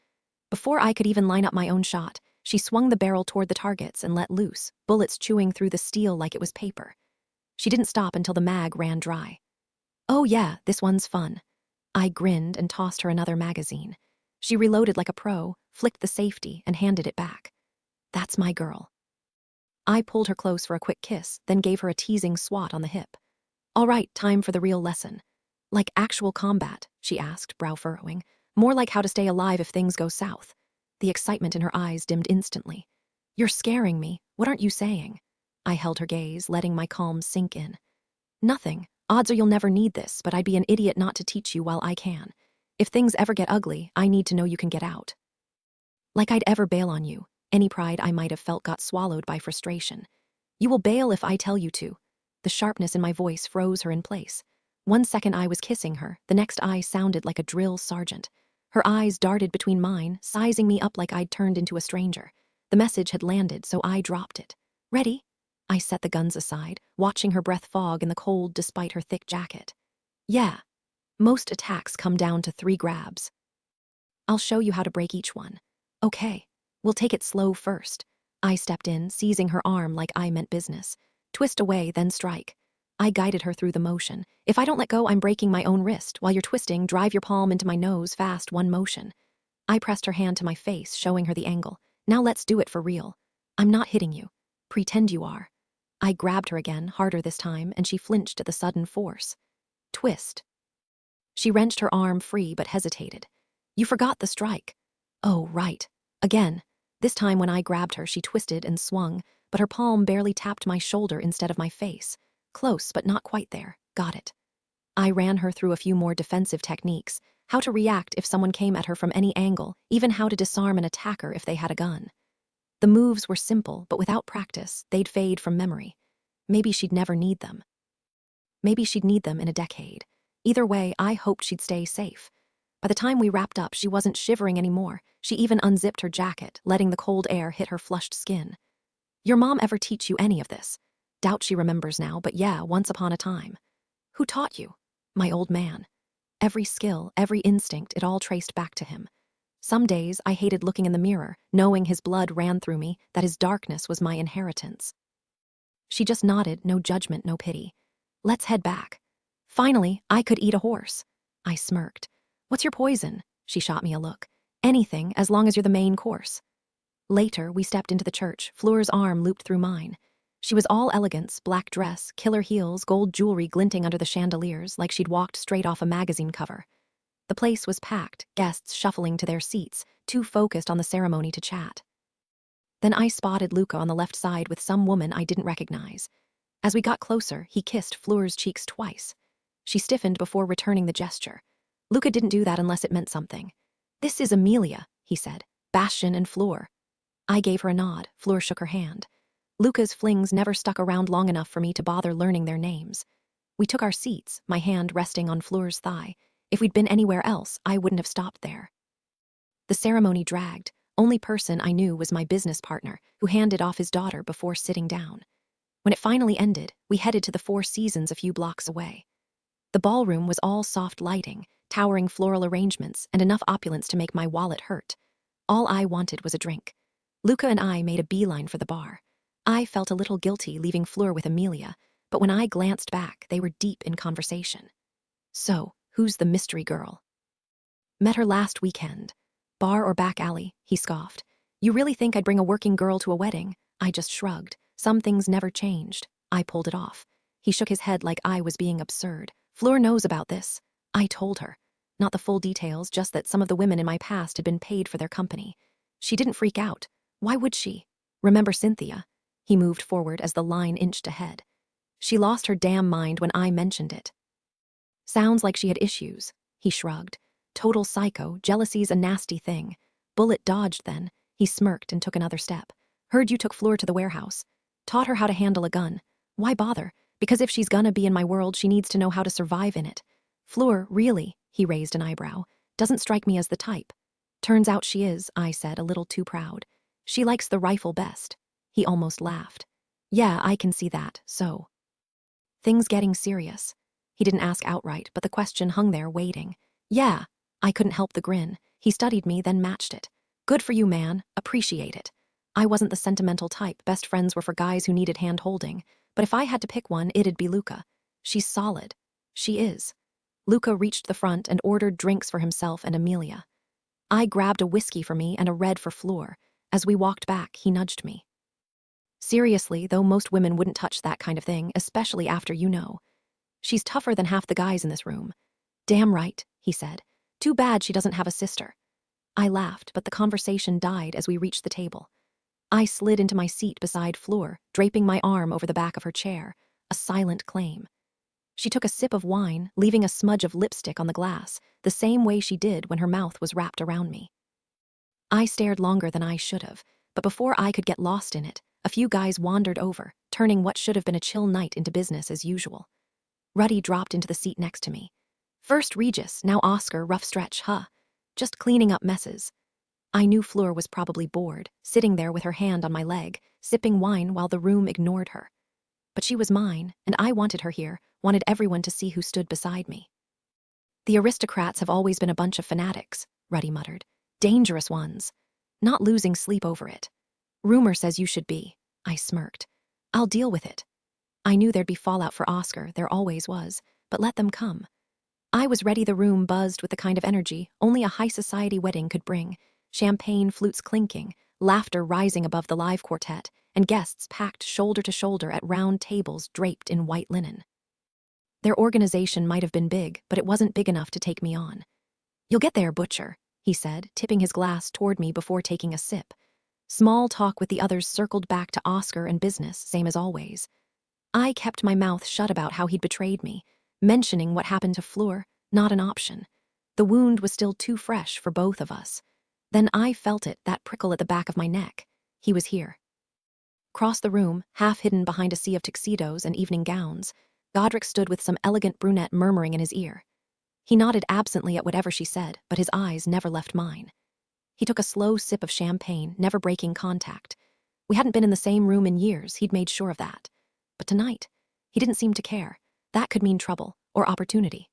Before I could even line up my own shot, she swung the barrel toward the targets and let loose, bullets chewing through the steel like it was paper. She didn't stop until the mag ran dry. Oh yeah, this one's fun. I grinned and tossed her another magazine. She reloaded like a pro, flicked the safety, and handed it back. That's my girl. I pulled her close for a quick kiss, then gave her a teasing swat on the hip. All right, time for the real lesson. Like actual combat, she asked, brow furrowing. More like how to stay alive if things go south. The excitement in her eyes dimmed instantly. You're scaring me. What aren't you saying? I held her gaze, letting my calm sink in. Nothing. Odds are you'll never need this, but I'd be an idiot not to teach you while I can. If things ever get ugly, I need to know you can get out. Like I'd ever bail on you. Any pride I might have felt got swallowed by frustration. You will bail if I tell you to. The sharpness in my voice froze her in place. 1 second I was kissing her, the next I sounded like a drill sergeant. Her eyes darted between mine, sizing me up like I'd turned into a stranger. The message had landed, so I dropped it. Ready? I set the guns aside, watching her breath fog in the cold despite her thick jacket. Yeah, most attacks come down to 3 grabs. I'll show you how to break each one. Okay, we'll take it slow first. I stepped in, seizing her arm like I meant business. Twist away, then strike. I guided her through the motion. If I don't let go, I'm breaking my own wrist. While you're twisting, drive your palm into my nose fast, one motion. I pressed her hand to my face, showing her the angle. Now let's do it for real. I'm not hitting you. Pretend you are. I grabbed her again, harder this time, and she flinched at the sudden force. Twist. She wrenched her arm free but hesitated. You forgot the strike. Oh, right. Again. This time when I grabbed her, she twisted and swung, but her palm barely tapped my shoulder instead of my face. Close, but not quite there. Got it. I ran her through a few more defensive techniques, how to react if someone came at her from any angle, even how to disarm an attacker if they had a gun. The moves were simple, but without practice, they'd fade from memory. Maybe she'd never need them. Maybe she'd need them in a decade. Either way, I hoped she'd stay safe. By the time we wrapped up, she wasn't shivering anymore. She even unzipped her jacket, letting the cold air hit her flushed skin. Your mom ever teach you any of this? Doubt she remembers now, but yeah, once upon a time. Who taught you? My old man. Every skill, every instinct, it all traced back to him. Some days I hated looking in the mirror, knowing his blood ran through me, that his darkness was my inheritance. She just nodded, no judgment, no pity. Let's head back. Finally, I could eat a horse. I smirked. What's your poison? She shot me a look. Anything, as long as you're the main course. Later, we stepped into the church, Fleur's arm looped through mine. She was all elegance, black dress, killer heels, gold jewelry glinting under the chandeliers like she'd walked straight off a magazine cover. The place was packed, guests shuffling to their seats, too focused on the ceremony to chat. Then I spotted Luca on the left side with some woman I didn't recognize. As we got closer, he kissed Fleur's cheeks twice. She stiffened before returning the gesture. Luca didn't do that unless it meant something. This is Amelia, he said. Bastian and Fleur. I gave her a nod. Fleur shook her hand. Luca's flings never stuck around long enough for me to bother learning their names. We took our seats, my hand resting on Fleur's thigh. If we'd been anywhere else, I wouldn't have stopped there. The ceremony dragged. Only person I knew was my business partner, who handed off his daughter before sitting down. When it finally ended, we headed to the Four Seasons a few blocks away. The ballroom was all soft lighting, towering floral arrangements, and enough opulence to make my wallet hurt. All I wanted was a drink. Luca and I made a beeline for the bar. I felt a little guilty leaving Fleur with Amelia, but when I glanced back, they were deep in conversation. So, who's the mystery girl? Met her last weekend. Bar or back alley, he scoffed. You really think I'd bring a working girl to a wedding? I just shrugged. Some things never changed. I pulled it off. He shook his head like I was being absurd. Fleur knows about this. I told her. Not the full details, just that some of the women in my past had been paid for their company. She didn't freak out. Why would she? Remember Cynthia? He moved forward as the line inched ahead. She lost her damn mind when I mentioned it. Sounds like she had issues. He shrugged. Total psycho, jealousy's a nasty thing. Bullet dodged then. He smirked and took another step. Heard you took Fleur to the warehouse. Taught her how to handle a gun. Why bother? Because if she's gonna be in my world, she needs to know how to survive in it. Fleur, really? He raised an eyebrow. Doesn't strike me as the type. Turns out she is, I said, a little too proud. She likes the rifle best. He almost laughed. Yeah, I can see that, so. Things getting serious. He didn't ask outright, but the question hung there waiting. Yeah. I couldn't help the grin. He studied me, then matched it. Good for you, man. Appreciate it. I wasn't the sentimental type. Best friends were for guys who needed hand-holding. But if I had to pick one, it'd be Luca. She's solid. She is. Luca reached the front and ordered drinks for himself and Amelia. I grabbed a whiskey for me and a red for Fleur. As we walked back, he nudged me. Seriously, though most women wouldn't touch that kind of thing, especially after you know. She's tougher than half the guys in this room. Damn right, he said. Too bad she doesn't have a sister. I laughed, but the conversation died as we reached the table. I slid into my seat beside Fleur, draping my arm over the back of her chair, a silent claim. She took a sip of wine, leaving a smudge of lipstick on the glass, the same way she did when her mouth was wrapped around me. I stared longer than I should have, but before I could get lost in it, a few guys wandered over, turning what should have been a chill night into business as usual. Ruddy dropped into the seat next to me. First Regis, now Oscar, rough stretch, huh? Just cleaning up messes. I knew Fleur was probably bored, sitting there with her hand on my leg, sipping wine while the room ignored her. But she was mine, and I wanted her here, wanted everyone to see who stood beside me. The aristocrats have always been a bunch of fanatics, Ruddy muttered. Dangerous ones. Not losing sleep over it. Rumor says you should be. I smirked. I'll deal with it. I knew there'd be fallout for Oscar, there always was, but let them come. I was ready. The room buzzed with the kind of energy only a high society wedding could bring. Champagne flutes clinking, laughter rising above the live quartet, and guests packed shoulder to shoulder at round tables draped in white linen. Their organization might have been big, but it wasn't big enough to take me on. You'll get there, Butcher, he said, tipping his glass toward me before taking a sip. Small talk with the others circled back to Oscar and business, same as always. I kept my mouth shut about how he'd betrayed me. Mentioning what happened to Fleur, not an option. The wound was still too fresh for both of us. Then I felt it, that prickle at the back of my neck. He was here. Across the room, half hidden behind a sea of tuxedos and evening gowns, Godric stood with some elegant brunette murmuring in his ear. He nodded absently at whatever she said, but his eyes never left mine. He took a slow sip of champagne, never breaking contact. We hadn't been in the same room in years, he'd made sure of that. But tonight, he didn't seem to care. That could mean trouble, or opportunity.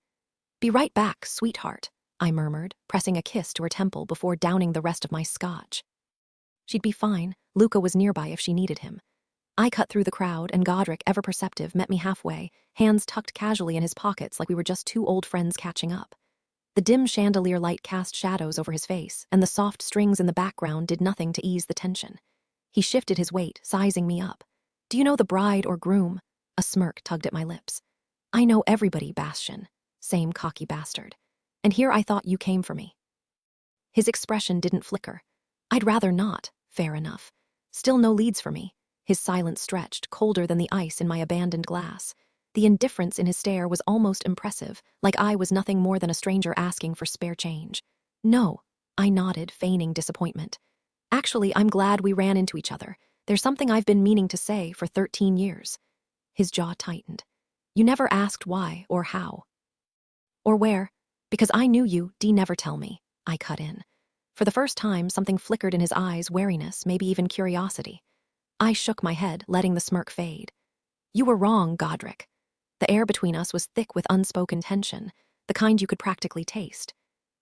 Be right back, sweetheart, I murmured, pressing a kiss to her temple before downing the rest of my scotch. She'd be fine. Luca was nearby if she needed him. I cut through the crowd, and Godric, ever perceptive, met me halfway, hands tucked casually in his pockets like we were just two old friends catching up. The dim chandelier light cast shadows over his face, and the soft strings in the background did nothing to ease the tension. He shifted his weight, sizing me up. Do you know the bride or groom? A smirk tugged at my lips. I know everybody, Bastian. Same cocky bastard. And here I thought you came for me. His expression didn't flicker. I'd rather not, fair enough. Still no leads for me. His silence stretched, colder than the ice in my abandoned glass. The indifference in his stare was almost impressive, like I was nothing more than a stranger asking for spare change. No, I nodded, feigning disappointment. Actually, I'm glad we ran into each other. There's something I've been meaning to say for 13 years. His jaw tightened. You never asked why or how. Or where. Because I knew you, never tell me. I cut in. For the first time, something flickered in his eyes, wariness, maybe even curiosity. I shook my head, letting the smirk fade. You were wrong, Godric. The air between us was thick with unspoken tension, the kind you could practically taste.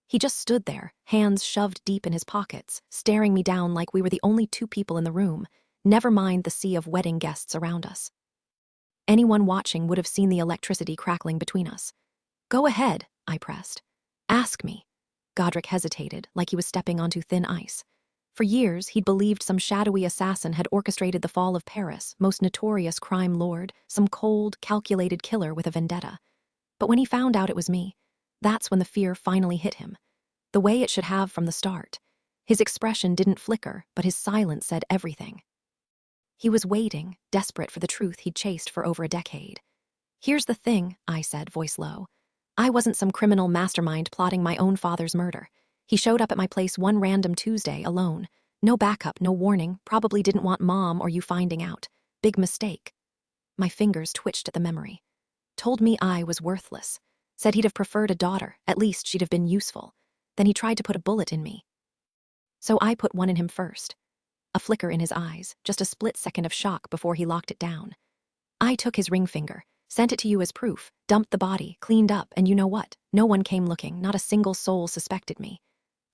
He just stood there, hands shoved deep in his pockets, staring me down like we were the only two people in the room, never mind the sea of wedding guests around us. Anyone watching would have seen the electricity crackling between us. Go ahead, I pressed. Ask me. Godric hesitated, like he was stepping onto thin ice. For years, he'd believed some shadowy assassin had orchestrated the fall of Paris, most notorious crime lord, some cold, calculated killer with a vendetta. But when he found out it was me, that's when the fear finally hit him. The way it should have from the start. His expression didn't flicker, but his silence said everything. He was waiting, desperate for the truth he'd chased for over a decade. Here's the thing, I said, voice low. I wasn't some criminal mastermind plotting my own father's murder. He showed up at my place one random Tuesday, alone. No backup, no warning, probably didn't want Mom or you finding out. Big mistake. My fingers twitched at the memory. Told me I was worthless. Said he'd have preferred a daughter, at least she'd have been useful. Then he tried to put a bullet in me. So I put one in him first. A flicker in his eyes, just a split second of shock before he locked it down. I took his ring finger, sent it to you as proof, dumped the body, cleaned up, and you know what? No one came looking, not a single soul suspected me.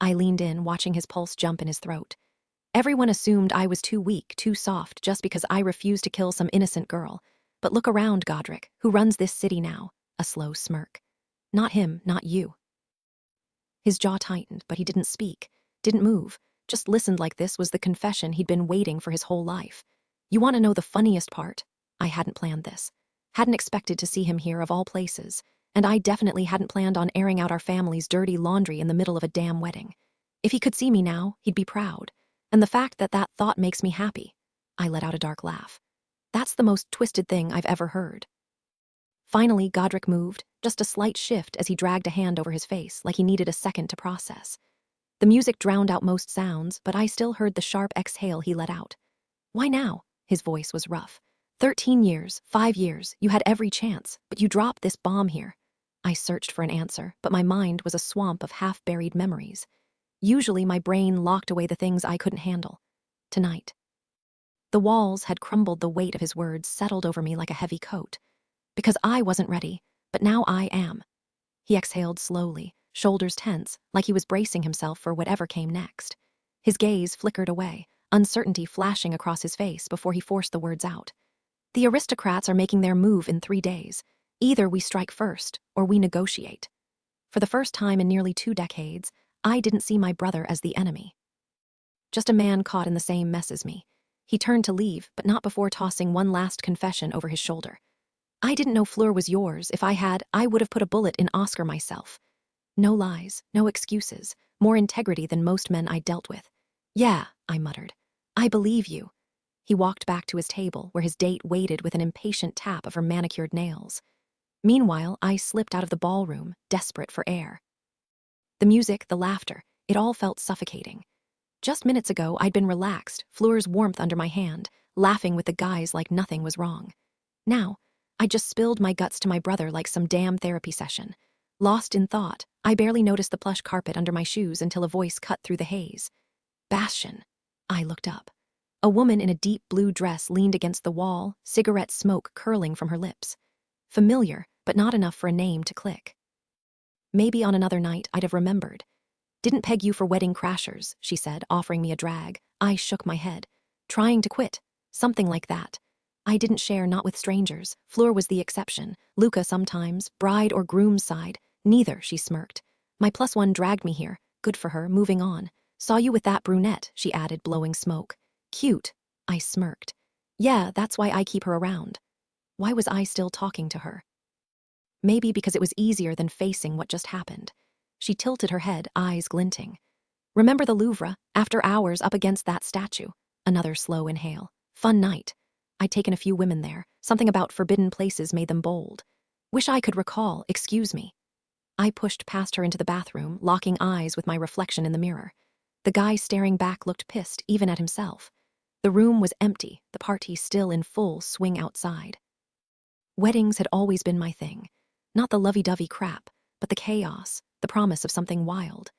I leaned in, watching his pulse jump in his throat. Everyone assumed I was too weak, too soft, just because I refused to kill some innocent girl. But look around, Godric. Who runs this city now? A slow smirk. Not him, not you. His jaw tightened, but he didn't speak, didn't move, just listened like this was the confession he'd been waiting for his whole life. You want to know the funniest part? I hadn't planned this. Hadn't expected to see him here of all places, and I definitely hadn't planned on airing out our family's dirty laundry in the middle of a damn wedding. If he could see me now, he'd be proud. And the fact that that thought makes me happy. I let out a dark laugh. That's the most twisted thing I've ever heard. Finally, Godric moved, just a slight shift as he dragged a hand over his face, like he needed a second to process. The music drowned out most sounds, but I still heard the sharp exhale he let out. Why now? His voice was rough. 13 years, 5 years, you had every chance, but you dropped this bomb here. I searched for an answer, but my mind was a swamp of half-buried memories. Usually my brain locked away the things I couldn't handle. Tonight. The walls had crumbled, the weight of his words settled over me like a heavy coat. Because I wasn't ready, but now I am. He exhaled slowly, shoulders tense, like he was bracing himself for whatever came next. His gaze flickered away, uncertainty flashing across his face before he forced the words out. The aristocrats are making their move in 3 days. Either we strike first, or we negotiate. For the first time in nearly 2 decades, I didn't see my brother as the enemy. Just a man caught in the same mess as me. He turned to leave, but not before tossing one last confession over his shoulder. I didn't know Fleur was yours. If I had, I would have put a bullet in Oscar myself. No lies, no excuses, more integrity than most men I dealt with. Yeah, I muttered. I believe you. He walked back to his table, where his date waited with an impatient tap of her manicured nails. Meanwhile, I slipped out of the ballroom, desperate for air. The music, the laughter, it all felt suffocating. Just minutes ago, I'd been relaxed, Fleur's warmth under my hand, laughing with the guys like nothing was wrong. Now, I just spilled my guts to my brother like some damn therapy session. Lost in thought, I barely noticed the plush carpet under my shoes until a voice cut through the haze. Bastian. I looked up. A woman in a deep blue dress leaned against the wall, cigarette smoke curling from her lips. Familiar, but not enough for a name to click. Maybe on another night I'd have remembered. Didn't peg you for wedding crashers, she said, offering me a drag. I shook my head. Trying to quit. Something like that. I didn't share, not with strangers. Fleur was the exception. Luca sometimes, bride or groom's side. Neither, she smirked. My +1 dragged me here. Good for her, moving on. Saw you with that brunette, she added, blowing smoke. Cute. I smirked. Yeah, that's why I keep her around. Why was I still talking to her? Maybe because it was easier than facing what just happened. She tilted her head, eyes glinting. Remember the Louvre, after hours up against that statue? Another slow inhale. Fun night. I'd taken a few women there. Something about forbidden places made them bold. Wish I could recall, excuse me. I pushed past her into the bathroom, locking eyes with my reflection in the mirror. The guy staring back looked pissed, even at himself. The room was empty, the party still in full swing outside. Weddings had always been my thing. Not the lovey-dovey crap, but the chaos, the promise of something wild.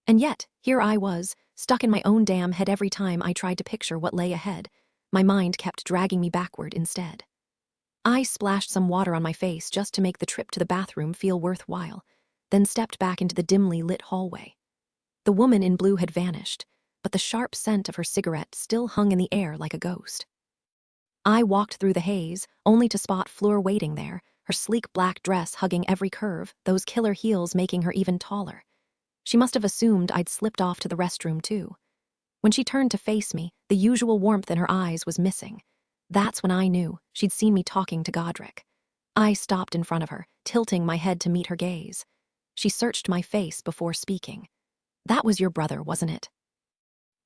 And yet, here I was, stuck in my own damn head every time I tried to picture what lay ahead. My mind kept dragging me backward instead. I splashed some water on my face just to make the trip to the bathroom feel worthwhile, then stepped back into the dimly lit hallway. The woman in blue had vanished, but the sharp scent of her cigarette still hung in the air like a ghost. I walked through the haze, only to spot Fleur waiting there, her sleek black dress hugging every curve, those killer heels making her even taller. She must have assumed I'd slipped off to the restroom too. When she turned to face me, the usual warmth in her eyes was missing. That's when I knew she'd seen me talking to Godric. I stopped in front of her, tilting my head to meet her gaze. She searched my face before speaking. That was your brother, wasn't it?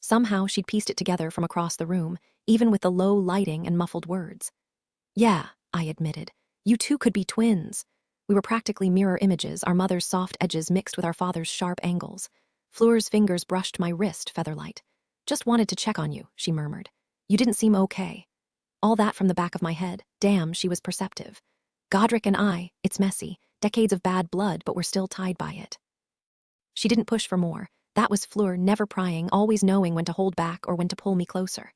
Somehow she'd pieced it together from across the room, even with the low lighting and muffled words. Yeah, I admitted. You two could be twins. We were practically mirror images, our mother's soft edges mixed with our father's sharp angles. Fleur's fingers brushed my wrist, featherlight. Just wanted to check on you, she murmured. You didn't seem okay. All that from the back of my head. Damn, she was perceptive. Godric and I, it's messy, decades of bad blood, but we're still tied by it. She didn't push for more. That was Fleur, never prying, always knowing when to hold back or when to pull me closer.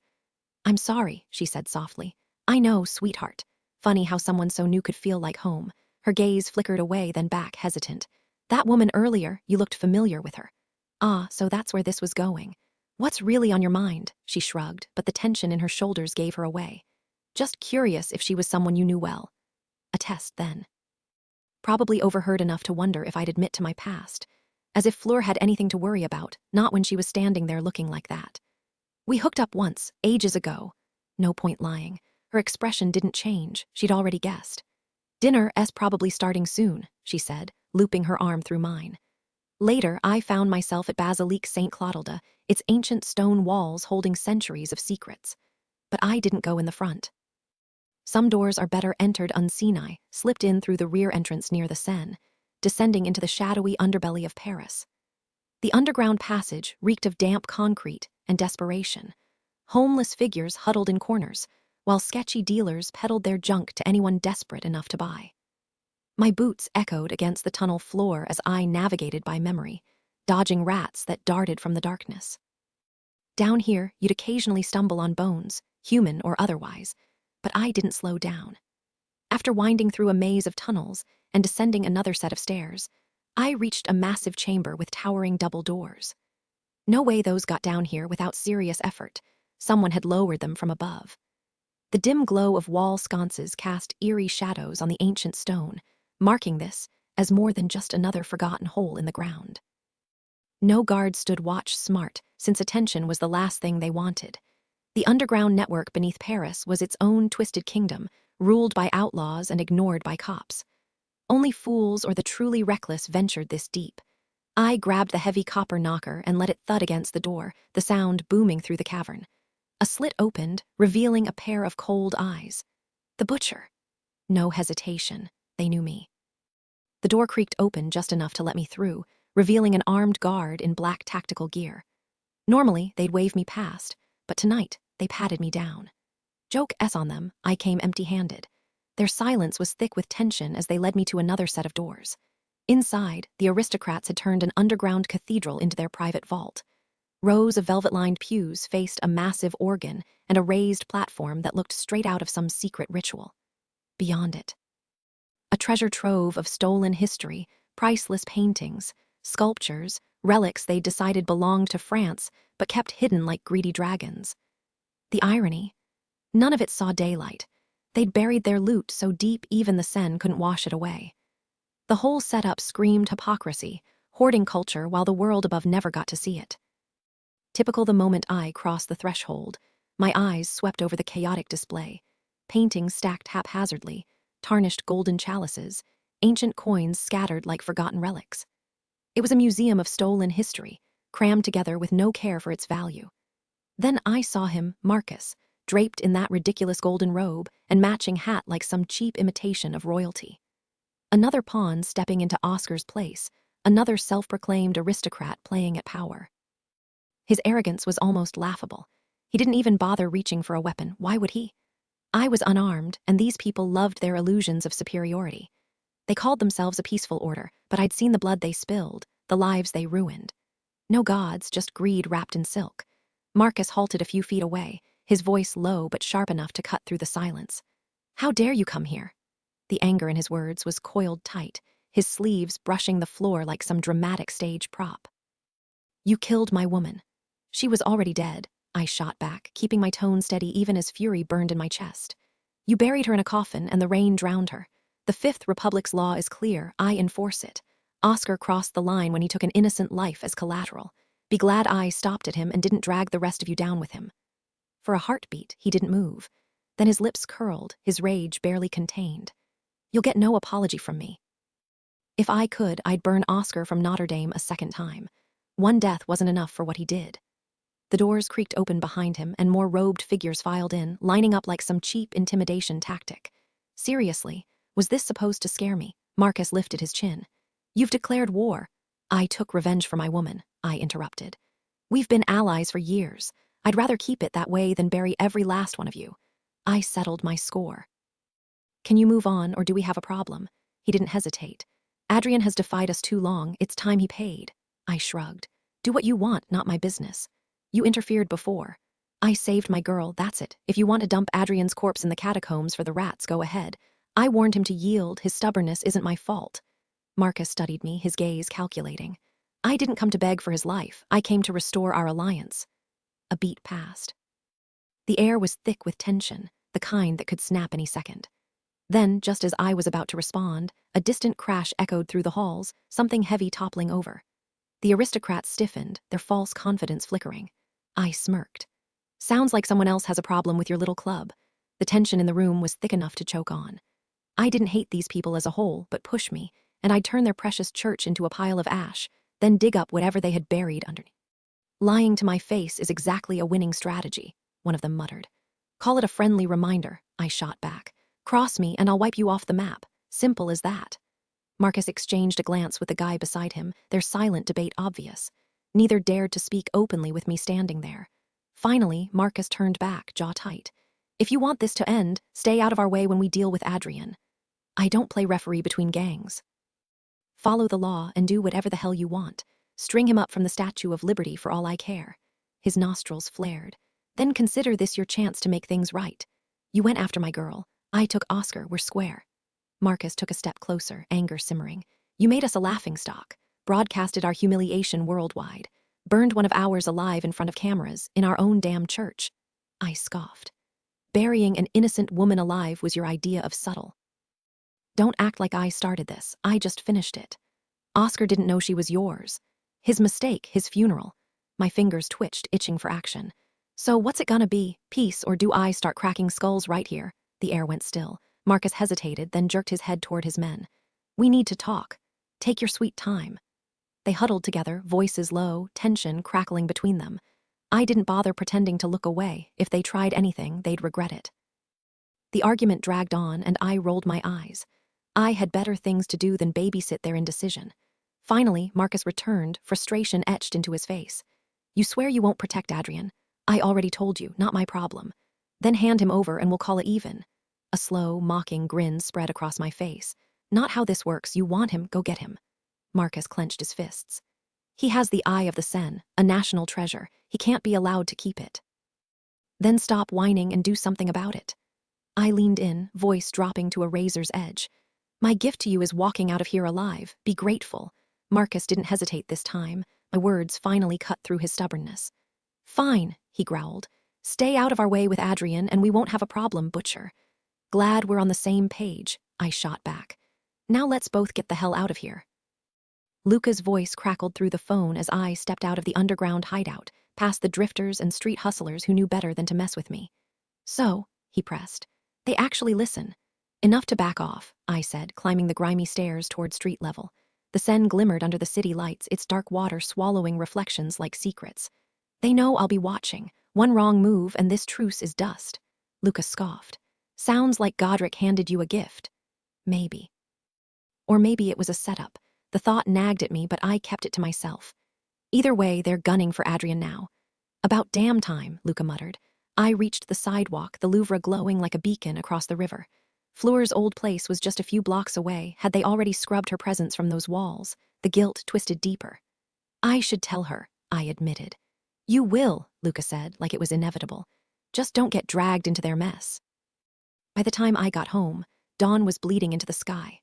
I'm sorry, she said softly. I know, sweetheart. Funny how someone so new could feel like home. Her gaze flickered away, then back, hesitant. That woman earlier, you looked familiar with her. Ah, so that's where this was going. What's really on your mind? She shrugged, but the tension in her shoulders gave her away. Just curious if she was someone you knew well. A test, then. Probably overheard enough to wonder if I'd admit to my past. As if Fleur had anything to worry about, not when she was standing there looking like that. We hooked up once, ages ago. No point lying. Her expression didn't change, she'd already guessed. Dinner's probably starting soon, she said, looping her arm through mine. Later, I found myself at Basilique St. Clotilde, its ancient stone walls holding centuries of secrets. But I didn't go in the front. Some doors are better entered unseen. I slipped in through the rear entrance near the Seine, descending into the shadowy underbelly of Paris. The underground passage reeked of damp concrete and desperation. Homeless figures huddled in corners, while sketchy dealers peddled their junk to anyone desperate enough to buy. My boots echoed against the tunnel floor as I navigated by memory, dodging rats that darted from the darkness. Down here, you'd occasionally stumble on bones, human or otherwise, but I didn't slow down. After winding through a maze of tunnels and descending another set of stairs, I reached a massive chamber with towering double doors. No way those got down here without serious effort. Someone had lowered them from above. The dim glow of wall sconces cast eerie shadows on the ancient stone, marking this as more than just another forgotten hole in the ground. No guards stood watch smart, since attention was the last thing they wanted. The underground network beneath Paris was its own twisted kingdom, ruled by outlaws and ignored by cops. Only fools or the truly reckless ventured this deep. I grabbed the heavy copper knocker and let it thud against the door, the sound booming through the cavern. A slit opened, revealing a pair of cold eyes. The butcher. No hesitation. They knew me. The door creaked open just enough to let me through, revealing an armed guard in black tactical gear. Normally, they'd wave me past, but tonight, they patted me down. Joke S on them, I came empty-handed. Their silence was thick with tension as they led me to another set of doors. Inside, the aristocrats had turned an underground cathedral into their private vault. Rows of velvet-lined pews faced a massive organ and a raised platform that looked straight out of some secret ritual. Beyond it, a treasure trove of stolen history, priceless paintings, sculptures, relics they'd decided belonged to France but kept hidden like greedy dragons. The irony? None of it saw daylight. They'd buried their loot so deep even the Seine couldn't wash it away. The whole setup screamed hypocrisy, hoarding culture while the world above never got to see it. Typical the moment I crossed the threshold, my eyes swept over the chaotic display. Paintings stacked haphazardly, tarnished golden chalices, ancient coins scattered like forgotten relics. It was a museum of stolen history, crammed together with no care for its value. Then I saw him, Marcus, draped in that ridiculous golden robe and matching hat like some cheap imitation of royalty. Another pawn stepping into Oscar's place, another self-proclaimed aristocrat playing at power. His arrogance was almost laughable. He didn't even bother reaching for a weapon. Why would he? I was unarmed, and these people loved their illusions of superiority. They called themselves a peaceful order, but I'd seen the blood they spilled, the lives they ruined. No gods, just greed wrapped in silk. Marcus halted a few feet away, his voice low but sharp enough to cut through the silence. "How dare you come here?" The anger in his words was coiled tight, his sleeves brushing the floor like some dramatic stage prop. "You killed my woman." "She was already dead," I shot back, keeping my tone steady even as fury burned in my chest. "You buried her in a coffin and the rain drowned her. The Fifth Republic's law is clear. I enforce it. Oscar crossed the line when he took an innocent life as collateral. Be glad I stopped at him and didn't drag the rest of you down with him." For a heartbeat, he didn't move. Then his lips curled, his rage barely contained. "You'll get no apology from me." If I could, I'd burn Oscar from Notre Dame a second time. One death wasn't enough for what he did. The doors creaked open behind him and more robed figures filed in, lining up like some cheap intimidation tactic. Seriously, was this supposed to scare me? Marcus lifted his chin. "You've declared war." "I took revenge for my woman," I interrupted. "We've been allies for years. I'd rather keep it that way than bury every last one of you." I settled my score. "Can you move on, or do we have a problem?" He didn't hesitate. "Adrien has defied us too long. It's time he paid." I shrugged. "Do what you want, not my business. You interfered before. I saved my girl, that's it. If you want to dump Adrien's corpse in the catacombs for the rats, go ahead. I warned him to yield. His stubbornness isn't my fault." Marcus studied me, his gaze calculating. "I didn't come to beg for his life. I came to restore our alliance." A beat passed. The air was thick with tension, the kind that could snap any second. Then, just as I was about to respond, a distant crash echoed through the halls, something heavy toppling over. The aristocrats stiffened, their false confidence flickering. I smirked. "Sounds like someone else has a problem with your little club." The tension in the room was thick enough to choke on. I didn't hate these people as a whole, but push me, and I'd turn their precious church into a pile of ash, then dig up whatever they had buried underneath. "Lying to my face is exactly a winning strategy," one of them muttered. "Call it a friendly reminder," I shot back. "Cross me and I'll wipe you off the map. Simple as that." Marcus exchanged a glance with the guy beside him, their silent debate obvious. Neither dared to speak openly with me standing there. Finally, Marcus turned back, jaw tight. "If you want this to end, stay out of our way when we deal with Adrien." "I don't play referee between gangs." "Follow the law and do whatever the hell you want. String him up from the Statue of Liberty for all I care." His nostrils flared. Then consider this your chance to make things right. You went after my girl. I took Oscar, we're square. Marcus took a step closer, anger simmering. You made us a laughingstock, broadcasted our humiliation worldwide, burned one of ours alive in front of cameras, in our own damn church. I scoffed. Burying an innocent woman alive was your idea of subtle. Don't act like I started this, I just finished it. Oscar didn't know she was yours. His mistake, his funeral. My fingers twitched, itching for action. So what's it gonna be, peace, or do I start cracking skulls right here? The air went still. Marcus hesitated, then jerked his head toward his men. We need to talk. Take your sweet time. They huddled together, voices low, tension crackling between them. I didn't bother pretending to look away. If they tried anything, they'd regret it. The argument dragged on, and I rolled my eyes. I had better things to do than babysit their indecision. Finally, Marcus returned, frustration etched into his face. You swear you won't protect Adrian? I already told you, not my problem. Then hand him over and we'll call it even. A slow, mocking grin spread across my face. Not how this works. You want him, go get him. Marcus clenched his fists. He has the eye of the Sen, a national treasure. He can't be allowed to keep it. Then stop whining and do something about it. I leaned in, voice dropping to a razor's edge. My gift to you is walking out of here alive. Be grateful. Marcus didn't hesitate this time. My words finally cut through his stubbornness. Fine, he growled. Stay out of our way with Adrian and we won't have a problem, Butcher. Glad we're on the same page, I shot back. Now let's both get the hell out of here. Luca's voice crackled through the phone as I stepped out of the underground hideout, past the drifters and street hustlers who knew better than to mess with me. So, he pressed, they actually listen. Enough to back off, I said, climbing the grimy stairs toward street level. The Seine glimmered under the city lights, its dark water swallowing reflections like secrets. They know I'll be watching. One wrong move and this truce is dust. Luca scoffed. Sounds like Godric handed you a gift. Maybe. Or maybe it was a setup. The thought nagged at me, but I kept it to myself. Either way, they're gunning for Adrian now. About damn time, Luca muttered. I reached the sidewalk, the Louvre glowing like a beacon across the river. Fleur's old place was just a few blocks away. Had they already scrubbed her presence from those walls? The guilt twisted deeper. I should tell her, I admitted. You will, Luca said, like it was inevitable. Just don't get dragged into their mess. By the time I got home, dawn was bleeding into the sky.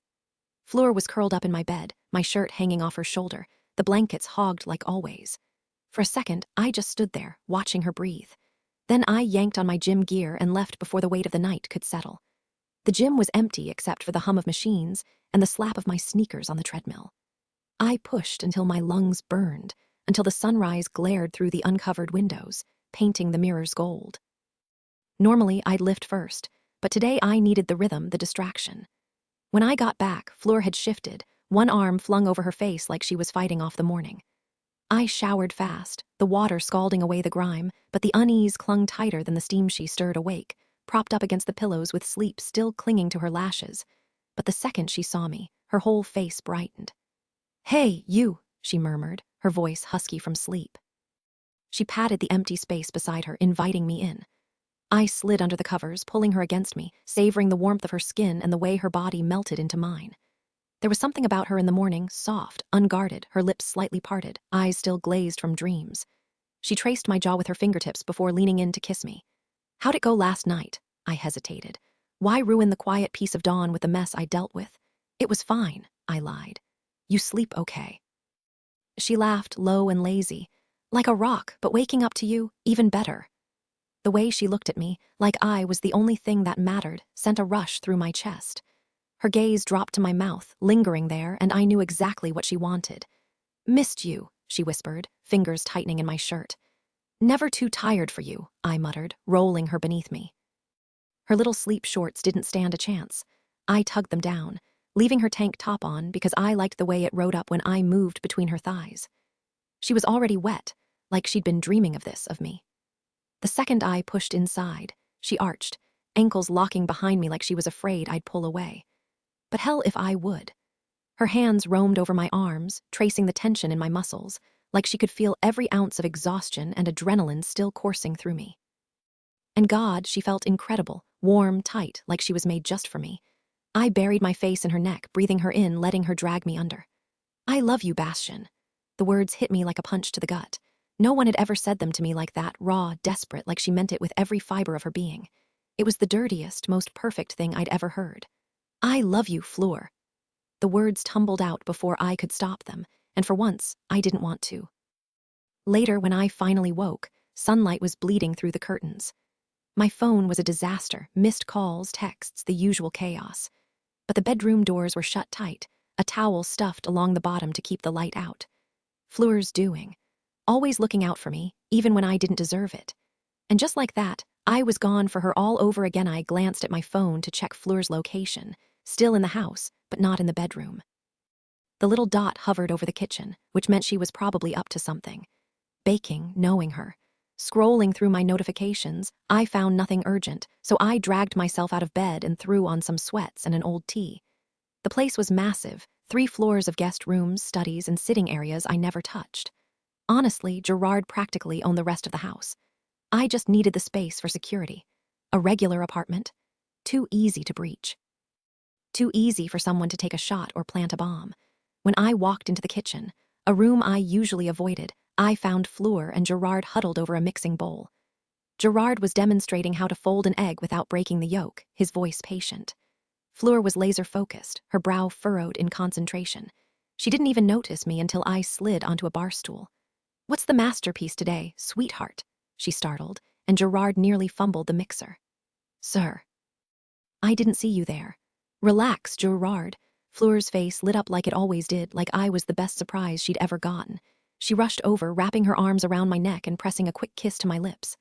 Fleur was curled up in my bed, my shirt hanging off her shoulder, the blankets hogged like always. For a second, I just stood there, watching her breathe. Then I yanked on my gym gear and left before the weight of the night could settle. The gym was empty except for the hum of machines and the slap of my sneakers on the treadmill. I pushed until my lungs burned, until the sunrise glared through the uncovered windows, painting the mirrors gold. Normally, I'd lift first, but today I needed the rhythm, the distraction. When I got back, Fleur had shifted, one arm flung over her face like she was fighting off the morning. I showered fast, the water scalding away the grime, but the unease clung tighter than the steam she stirred awake, propped up against the pillows with sleep still clinging to her lashes. But the second she saw me, her whole face brightened. Hey, you, she murmured, her voice husky from sleep. She patted the empty space beside her, inviting me in. I slid under the covers, pulling her against me, savoring the warmth of her skin and the way her body melted into mine. There was something about her in the morning, soft, unguarded, her lips slightly parted, eyes still glazed from dreams. She traced my jaw with her fingertips before leaning in to kiss me. How'd it go last night? I hesitated. Why ruin the quiet peace of dawn with the mess I dealt with? It was fine, I lied. You sleep okay. She laughed, low and lazy. Like a rock, but waking up to you, even better. The way she looked at me, like I was the only thing that mattered, sent a rush through my chest. Her gaze dropped to my mouth, lingering there, and I knew exactly what she wanted. Missed you, she whispered, fingers tightening in my shirt. Never too tired for you, I muttered, rolling her beneath me. Her little sleep shorts didn't stand a chance. I tugged them down, leaving her tank top on because I liked the way it rode up when I moved between her thighs. She was already wet, like she'd been dreaming of this, of me. The second I pushed inside, she arched, ankles locking behind me like she was afraid I'd pull away. But hell if I would. Her hands roamed over my arms, tracing the tension in my muscles, like she could feel every ounce of exhaustion and adrenaline still coursing through me. And God, she felt incredible, warm, tight, like she was made just for me. I buried my face in her neck, breathing her in, letting her drag me under. I love you, Bastion. The words hit me like a punch to the gut. No one had ever said them to me like that, raw, desperate, like she meant it with every fiber of her being. It was the dirtiest, most perfect thing I'd ever heard. I love you, Fleur. The words tumbled out before I could stop them, and for once, I didn't want to. Later, when I finally woke, sunlight was bleeding through the curtains. My phone was a disaster, missed calls, texts, the usual chaos. But the bedroom doors were shut tight, a towel stuffed along the bottom to keep the light out. Fleur's doing. Always looking out for me, even when I didn't deserve it. And just like that, I was gone for her all over again. I glanced at my phone to check Fleur's location, still in the house, but not in the bedroom. The little dot hovered over the kitchen, which meant she was probably up to something. Baking, knowing her. Scrolling through my notifications, I found nothing urgent, so I dragged myself out of bed and threw on some sweats and an old tea. The place was massive, 3 floors of guest rooms, studies, and sitting areas I never touched. Honestly, Gerard practically owned the rest of the house. I just needed the space for security. A regular apartment. Too easy to breach. Too easy for someone to take a shot or plant a bomb. When I walked into the kitchen, a room I usually avoided, I found Fleur and Gerard huddled over a mixing bowl. Gerard was demonstrating how to fold an egg without breaking the yolk, his voice patient. Fleur was laser-focused, her brow furrowed in concentration. She didn't even notice me until I slid onto a bar stool. "What's the masterpiece today, sweetheart?" she startled, and Gerard nearly fumbled the mixer. "Sir." "I didn't see you there." "Relax, Gerard." Fleur's face lit up like it always did, like I was the best surprise she'd ever gotten. She rushed over, wrapping her arms around my neck and pressing a quick kiss to my lips.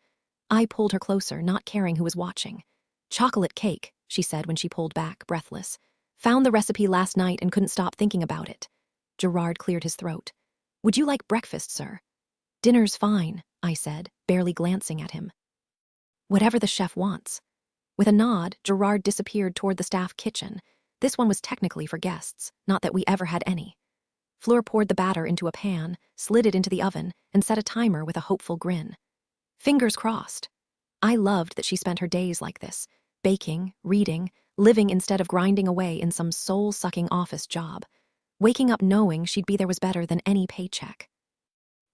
I pulled her closer, not caring who was watching. "Chocolate cake," she said when she pulled back, breathless. "Found the recipe last night and couldn't stop thinking about it." Gerard cleared his throat. "Would you like breakfast, sir?" "Dinner's fine," I said, barely glancing at him. "Whatever the chef wants." With a nod, Gerard disappeared toward the staff kitchen. This one was technically for guests, not that we ever had any. Fleur poured the batter into a pan, slid it into the oven, and set a timer with a hopeful grin. Fingers crossed. I loved that she spent her days like this, baking, reading, living instead of grinding away in some soul-sucking office job. Waking up knowing she'd be there was better than any paycheck.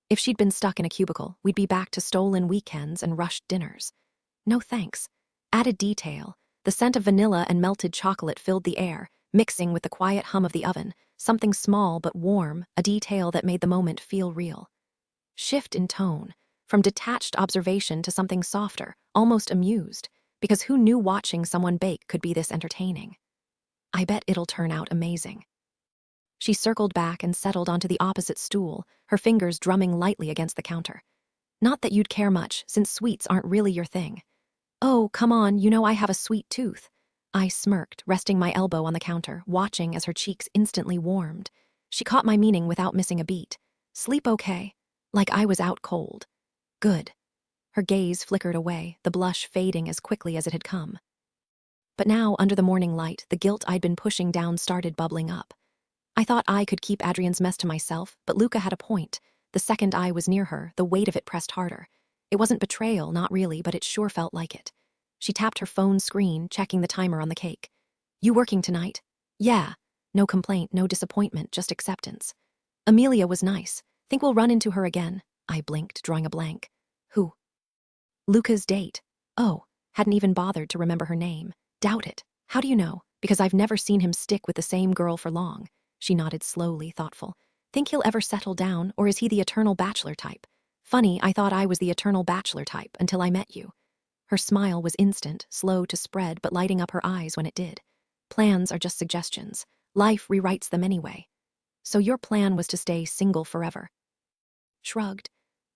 If she'd been stuck in a cubicle, we'd be back to stolen weekends and rushed dinners. No thanks. Added detail. The scent of vanilla and melted chocolate filled the air, mixing with the quiet hum of the oven, something small but warm, a detail that made the moment feel real. Shift in tone, from detached observation to something softer, almost amused, because who knew watching someone bake could be this entertaining? "I bet it'll turn out amazing." She circled back and settled onto the opposite stool, her fingers drumming lightly against the counter. "Not that you'd care much, since sweets aren't really your thing." "Oh, come on, you know I have a sweet tooth." I smirked, resting my elbow on the counter, watching as her cheeks instantly warmed. She caught my meaning without missing a beat. "Sleep okay?" Like I was out cold. "Good." Her gaze flickered away, the blush fading as quickly as it had come. But now, under the morning light, the guilt I'd been pushing down started bubbling up. I thought I could keep Adrian's mess to myself, but Luca had a point. The second I was near her, the weight of it pressed harder. It wasn't betrayal, not really, but it sure felt like it. She tapped her phone screen, checking the timer on the cake. "You working tonight?" "Yeah." No complaint, no disappointment, just acceptance. "Amelia was nice. Think we'll run into her again." I blinked, drawing a blank. "Who?" "Luca's date." "Oh." Hadn't even bothered to remember her name. "Doubt it." "How do you know?" "Because I've never seen him stick with the same girl for long." She nodded slowly, thoughtful. "Think he'll ever settle down, or is he the eternal bachelor type?" "Funny, I thought I was the eternal bachelor type until I met you." Her smile was instant, slow to spread, but lighting up her eyes when it did. "Plans are just suggestions. Life rewrites them anyway." "So your plan was to stay single forever?" Shrugged.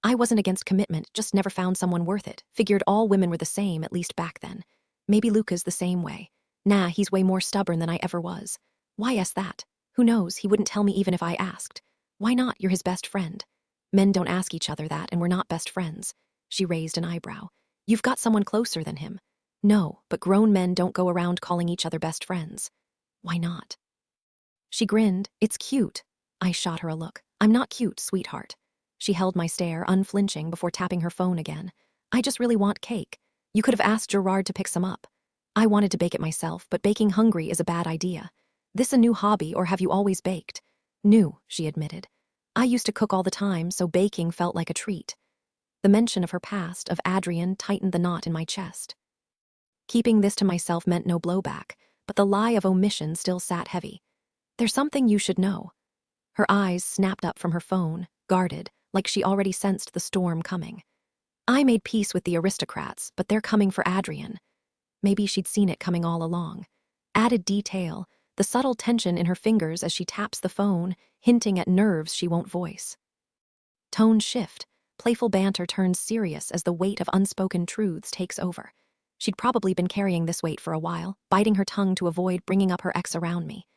I wasn't against commitment, just never found someone worth it. Figured all women were the same, at least back then. Maybe Luca's the same way. Nah, he's way more stubborn than I ever was. Why ask that? Who knows, he wouldn't tell me even if I asked. "Why not? You're his best friend." "Men don't ask each other that, and we're not best friends." She raised an eyebrow. "You've got someone closer than him." "No, but grown men don't go around calling each other best friends." "Why not?" She grinned. "It's cute." I shot her a look. "I'm not cute, sweetheart." She held my stare, unflinching, before tapping her phone again. "I just really want cake. You could have asked Gerard to pick some up." I wanted to bake it myself, but baking hungry is a bad idea. "This a new hobby, or have you always baked?" "New," she admitted. I used to cook all the time, so baking felt like a treat. The mention of her past, of Adrian, tightened the knot in my chest. Keeping this to myself meant no blowback, but the lie of omission still sat heavy. There's something you should know. Her eyes snapped up from her phone, guarded, like she already sensed the storm coming. I made peace with the aristocrats, but they're coming for Adrian. Maybe she'd seen it coming all along. Added detail, the subtle tension in her fingers as she taps the phone, hinting at nerves she won't voice. Tone shift, playful banter turns serious as the weight of unspoken truths takes over. She'd probably been carrying this weight for a while, biting her tongue to avoid bringing up her ex around me.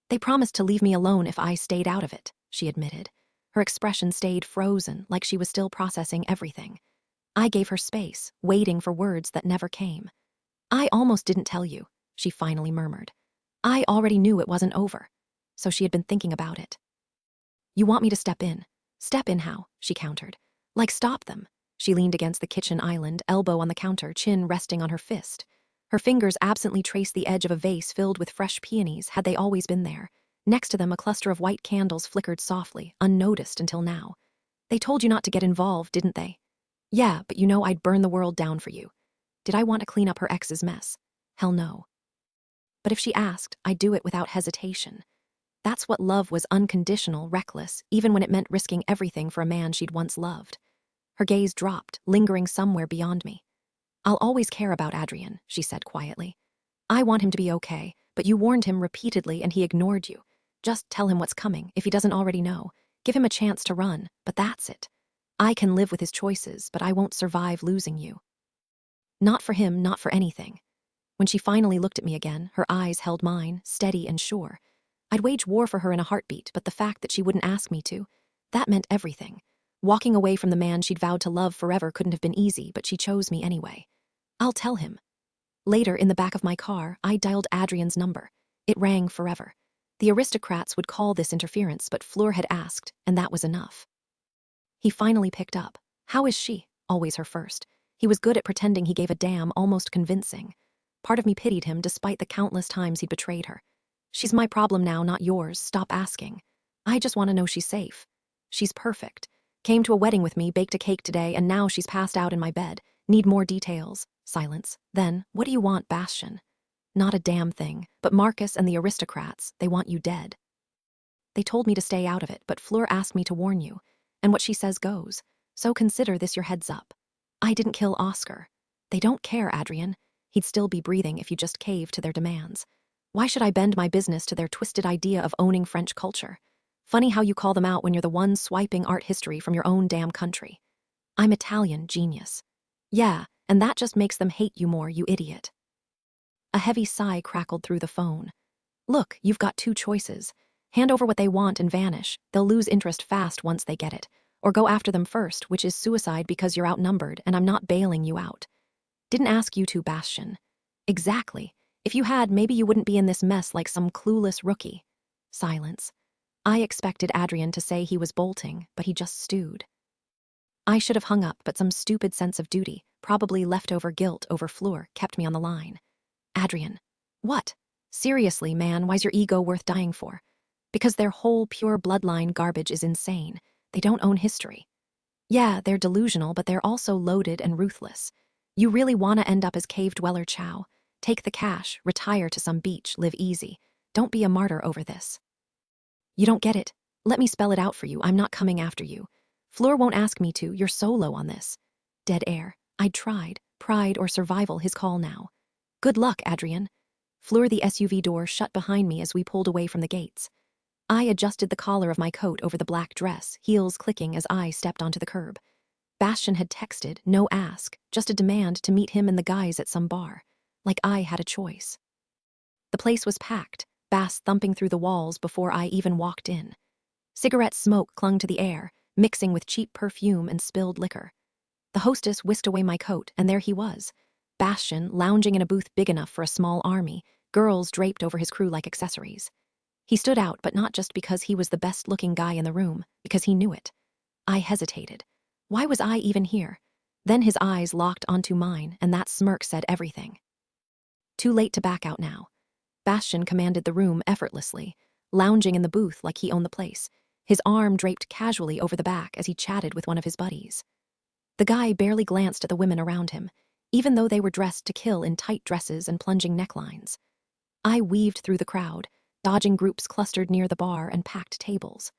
They promised to leave me alone if I stayed out of it, she admitted. Her expression stayed frozen, like she was still processing everything. I gave her space, waiting for words that never came. I almost didn't tell you, she finally murmured. I already knew it wasn't over, so she had been thinking about it. You want me to step in? Step in how? She countered. Like stop them. She leaned against the kitchen island, elbow on the counter, chin resting on her fist. Her fingers absently traced the edge of a vase filled with fresh peonies, had they always been there. Next to them, a cluster of white candles flickered softly, unnoticed until now. They told you not to get involved, didn't they? Yeah, but you know I'd burn the world down for you. Did I want to clean up her ex's mess? Hell no. But if she asked, I'd do it without hesitation. That's what love was: unconditional, reckless, even when it meant risking everything for a man she'd once loved. Her gaze dropped, lingering somewhere beyond me. I'll always care about Adrian, she said quietly. I want him to be okay, but you warned him repeatedly and he ignored you. Just tell him what's coming, if he doesn't already know. Give him a chance to run, but that's it. I can live with his choices, but I won't survive losing you. Not for him, not for anything. When she finally looked at me again, her eyes held mine, steady and sure. I'd wage war for her in a heartbeat, but the fact that she wouldn't ask me to, that meant everything. Walking away from the man she'd vowed to love forever couldn't have been easy, but she chose me anyway. I'll tell him. Later, in the back of my car, I dialed Adrian's number. It rang forever. The aristocrats would call this interference, but Fleur had asked, and that was enough. He finally picked up. How is she? Always her first. He was good at pretending he gave a damn, almost convincing. Part of me pitied him despite the countless times he'd betrayed her. She's my problem now, not yours. Stop asking. I just want to know she's safe. She's perfect. Came to a wedding with me, baked a cake today, and now she's passed out in my bed. Need more details. Silence. Then, what do you want, Bastian? Not a damn thing, but Marcus and the aristocrats, they want you dead. They told me to stay out of it, but Fleur asked me to warn you. And what she says goes. So consider this your heads up. I didn't kill Oscar. They don't care, Adrian. He'd still be breathing if you just caved to their demands. Why should I bend my business to their twisted idea of owning French culture? Funny how you call them out when you're the one swiping art history from your own damn country. I'm Italian, genius. Yeah, and that just makes them hate you more, you idiot. A heavy sigh crackled through the phone. Look, you've got two choices. Hand over what they want and vanish. They'll lose interest fast once they get it. Or go after them first, which is suicide because you're outnumbered and I'm not bailing you out. Didn't ask you to, Bastian. Exactly. If you had, maybe you wouldn't be in this mess like some clueless rookie. Silence. I expected Adrian to say he was bolting, but he just stewed. I should have hung up, but some stupid sense of duty, probably leftover guilt over Fleur, kept me on the line. Adrian. What? Seriously, man, why's your ego worth dying for? Because their whole pure bloodline garbage is insane. They don't own history. Yeah, they're delusional, but they're also loaded and ruthless. You really want to end up as cave dweller Chow. Take the cash, retire to some beach, live easy. Don't be a martyr over this. You don't get it. Let me spell it out for you. I'm not coming after you. Fleur won't ask me to. You're solo on this. Dead air. I'd tried. Pride or survival, his call now. Good luck, Adrian. Fleur, the SUV door shut behind me as we pulled away from the gates. I adjusted the collar of my coat over the black dress, heels clicking as I stepped onto the curb. Bastian had texted, no ask, just a demand to meet him and the guys at some bar. Like I had a choice. The place was packed, bass thumping through the walls before I even walked in. Cigarette smoke clung to the air, mixing with cheap perfume and spilled liquor. The hostess whisked away my coat, and there he was. Bastian, lounging in a booth big enough for a small army, girls draped over his crew like accessories. He stood out, but not just because he was the best-looking guy in the room, because he knew it. I hesitated. Why was I even here? Then his eyes locked onto mine, and that smirk said everything. Too late to back out now. Bastian commanded the room effortlessly, lounging in the booth like he owned the place. his arm draped casually over the back as he chatted with one of his buddies. The guy barely glanced at the women around him, even though they were dressed to kill in tight dresses and plunging necklines. I weaved through the crowd, dodging groups clustered near the bar and packed tables.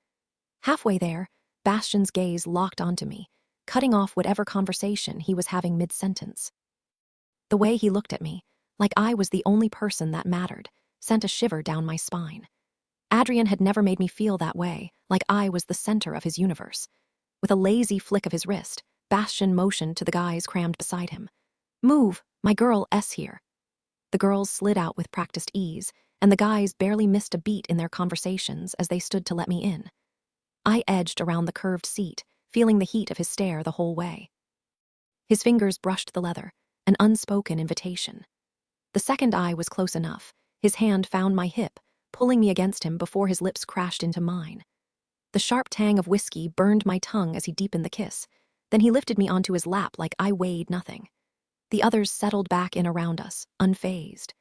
Halfway there, Bastian's gaze locked onto me, cutting off whatever conversation he was having mid-sentence. The way he looked at me, like I was the only person that mattered, sent a shiver down my spine. Adrian had never made me feel that way, like I was the center of his universe. With a lazy flick of his wrist, Bastian motioned to the guys crammed beside him. "Move, my girl S here." The girls slid out with practiced ease, and the guys barely missed a beat in their conversations as they stood to let me in. I edged around the curved seat, feeling the heat of his stare the whole way. His fingers brushed the leather, an unspoken invitation. The second I was close enough, his hand found my hip, pulling me against him before his lips crashed into mine. The sharp tang of whiskey burned my tongue as he deepened the kiss. Then he lifted me onto his lap like I weighed nothing. The others settled back in around us, unfazed.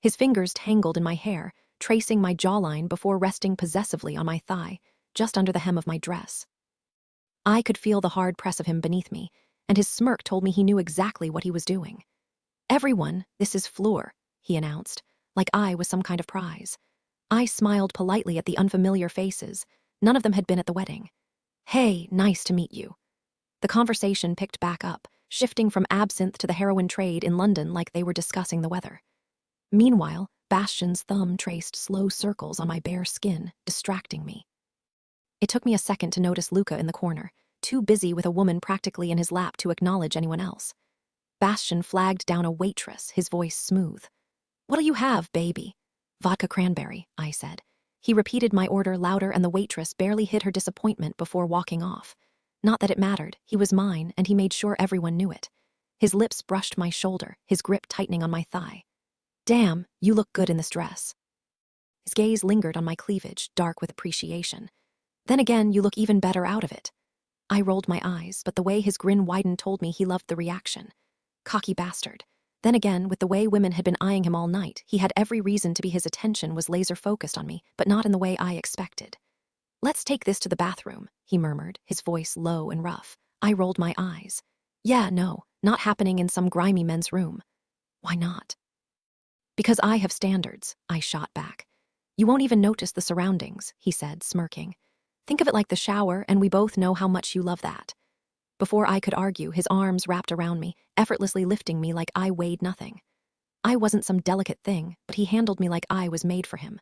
His fingers tangled in my hair, tracing my jawline before resting possessively on my thigh, just under the hem of my dress. I could feel the hard press of him beneath me, and his smirk told me he knew exactly what he was doing. "Everyone, this is Fleur," he announced, like I was some kind of prize. I smiled politely at the unfamiliar faces. None of them had been at the wedding. "Hey, nice to meet you." The conversation picked back up, shifting from absinthe to the heroin trade in London like they were discussing the weather. Meanwhile, Bastian's thumb traced slow circles on my bare skin, distracting me. It took me a second to notice Luca in the corner, too busy with a woman practically in his lap to acknowledge anyone else. Bastian flagged down a waitress, his voice smooth. "What'll you have, baby?" "Vodka cranberry," I said. He repeated my order louder and the waitress barely hid her disappointment before walking off. Not that it mattered, he was mine and he made sure everyone knew it. His lips brushed my shoulder, his grip tightening on my thigh. "Damn, you look good in this dress." His gaze lingered on my cleavage, dark with appreciation. "Then again, you look even better out of it." I rolled my eyes, but the way his grin widened told me he loved the reaction. Cocky bastard. Then again, with the way women had been eyeing him all night, he had every reason to be. His attention was laser-focused on me, but not in the way I expected. "Let's take this to the bathroom," he murmured, his voice low and rough. I rolled my eyes. "Yeah, no, not happening in some grimy men's room." "Why not?" "Because I have standards," I shot back. "You won't even notice the surroundings," he said, smirking. "Think of it like the shower, and we both know how much you love that." Before I could argue, his arms wrapped around me, effortlessly lifting me like I weighed nothing. I wasn't some delicate thing, but he handled me like I was made for him.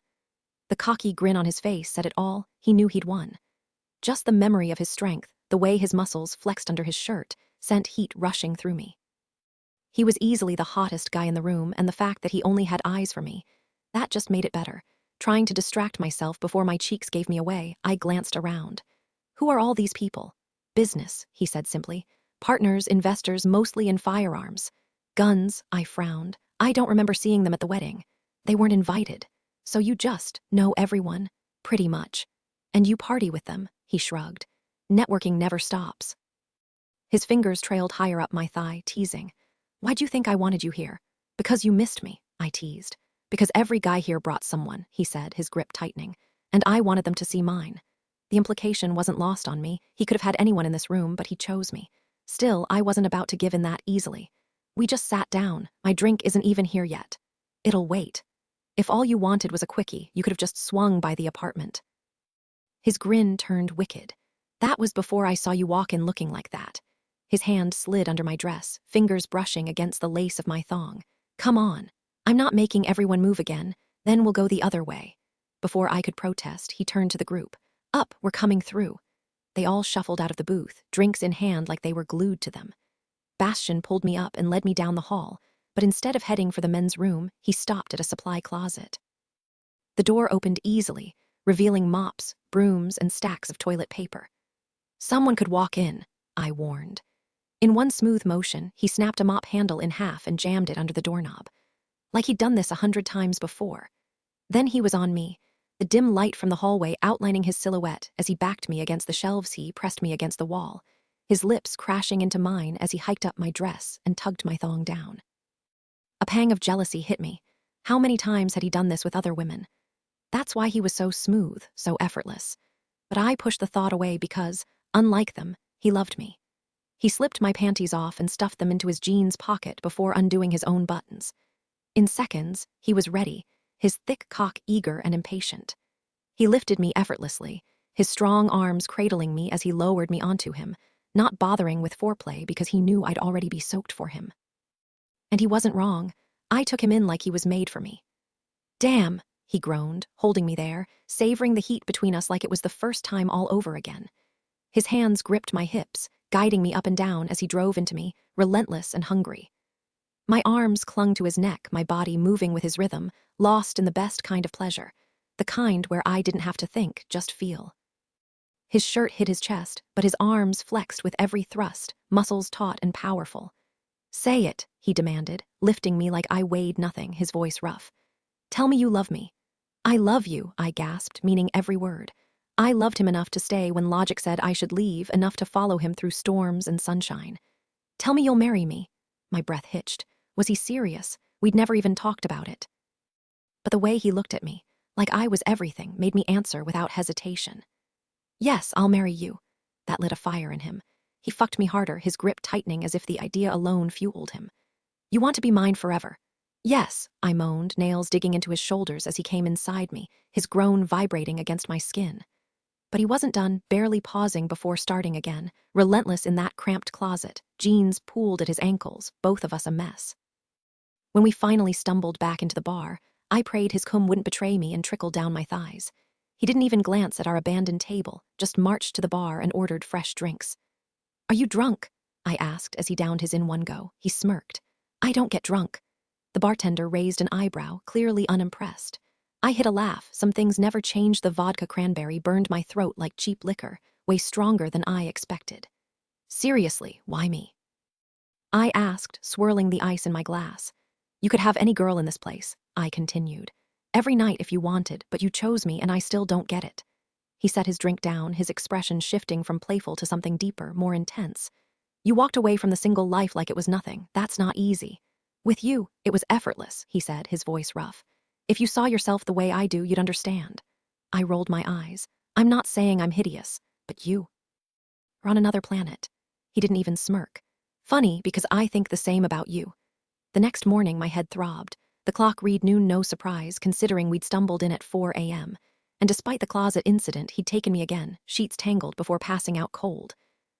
The cocky grin on his face said it all. He knew he'd won. Just the memory of his strength, the way his muscles flexed under his shirt, sent heat rushing through me. He was easily the hottest guy in the room, and the fact that he only had eyes for me, that just made it better. Trying to distract myself before my cheeks gave me away, I glanced around. "Who are all these people?" "Business," he said simply. "Partners, investors, mostly in firearms." "Guns," I frowned. "I don't remember seeing them at the wedding." "They weren't invited." "So you just know everyone?" "Pretty much." "And you party with them," he shrugged. "Networking never stops." His fingers trailed higher up my thigh, teasing. "Why'd you think I wanted you here?" "Because you missed me," I teased. "Because every guy here brought someone," he said, his grip tightening. "And I wanted them to see mine." The implication wasn't lost on me. He could have had anyone in this room, but he chose me. Still, I wasn't about to give in that easily. "We just sat down. My drink isn't even here yet." "It'll wait." "If all you wanted was a quickie, you could have just swung by the apartment." His grin turned wicked. "That was before I saw you walk in looking like that." His hand slid under my dress, fingers brushing against the lace of my thong. "Come on. I'm not making everyone move again. Then we'll go the other way." Before I could protest, he turned to the group. "Up, we're coming through." They all shuffled out of the booth, drinks in hand like they were glued to them. Bastian pulled me up and led me down the hall, but instead of heading for the men's room, he stopped at a supply closet. The door opened easily, revealing mops, brooms, and stacks of toilet paper. "Someone could walk in," I warned. In one smooth motion, he snapped a mop handle in half and jammed it under the doorknob. Like he'd done this 100 times before. Then he was on me, the dim light from the hallway outlining his silhouette as he backed me against the shelves. He pressed me against the wall, his lips crashing into mine as he hiked up my dress and tugged my thong down. A pang of jealousy hit me. How many times had he done this with other women? That's why he was so smooth, so effortless. But I pushed the thought away because, unlike them, he loved me. He slipped my panties off and stuffed them into his jeans pocket before undoing his own buttons. In seconds, he was ready, his thick cock eager and impatient. He lifted me effortlessly, his strong arms cradling me as he lowered me onto him, not bothering with foreplay because he knew I'd already be soaked for him. And he wasn't wrong. I took him in like he was made for me. "Damn," he groaned, holding me there, savoring the heat between us like it was the first time all over again. His hands gripped my hips, guiding me up and down as he drove into me, relentless and hungry. My arms clung to his neck, my body moving with his rhythm, lost in the best kind of pleasure, the kind where I didn't have to think, just feel. His shirt hid his chest, but his arms flexed with every thrust, muscles taut and powerful. "Say it," he demanded, lifting me like I weighed nothing, his voice rough. "Tell me you love me." "I love you," I gasped, meaning every word. I loved him enough to stay when logic said I should leave, enough to follow him through storms and sunshine. "Tell me you'll marry me." My breath hitched. Was he serious? We'd never even talked about it. But the way he looked at me, like I was everything, made me answer without hesitation. "Yes, I'll marry you." That lit a fire in him. He fucked me harder, his grip tightening as if the idea alone fueled him. "You want to be mine forever?" "Yes," I moaned, nails digging into his shoulders as he came inside me, his groan vibrating against my skin. But he wasn't done, barely pausing before starting again, relentless in that cramped closet, jeans pooled at his ankles, both of us a mess. When we finally stumbled back into the bar, I prayed his cum wouldn't betray me and trickle down my thighs. He didn't even glance at our abandoned table, just marched to the bar and ordered fresh drinks. "Are you drunk?" I asked as he downed his in one go. He smirked. "I don't get drunk." The bartender raised an eyebrow, clearly unimpressed. I hid a laugh. Some things never changed. The vodka cranberry burned my throat like cheap liquor, way stronger than I expected. "Seriously, why me?" I asked, swirling the ice in my glass. "You could have any girl in this place," I continued. "Every night if you wanted, but you chose me and I still don't get it." He set his drink down, his expression shifting from playful to something deeper, more intense. "You walked away from the single life like it was nothing. That's not easy. With you, it was effortless," he said, his voice rough. "If you saw yourself the way I do, you'd understand." I rolled my eyes. "I'm not saying I'm hideous, but you are on another planet." He didn't even smirk. "Funny, because I think the same about you." The next morning, my head throbbed. The clock read noon, no surprise, considering we'd stumbled in at 4 a.m. And despite the closet incident, he'd taken me again, sheets tangled before passing out cold.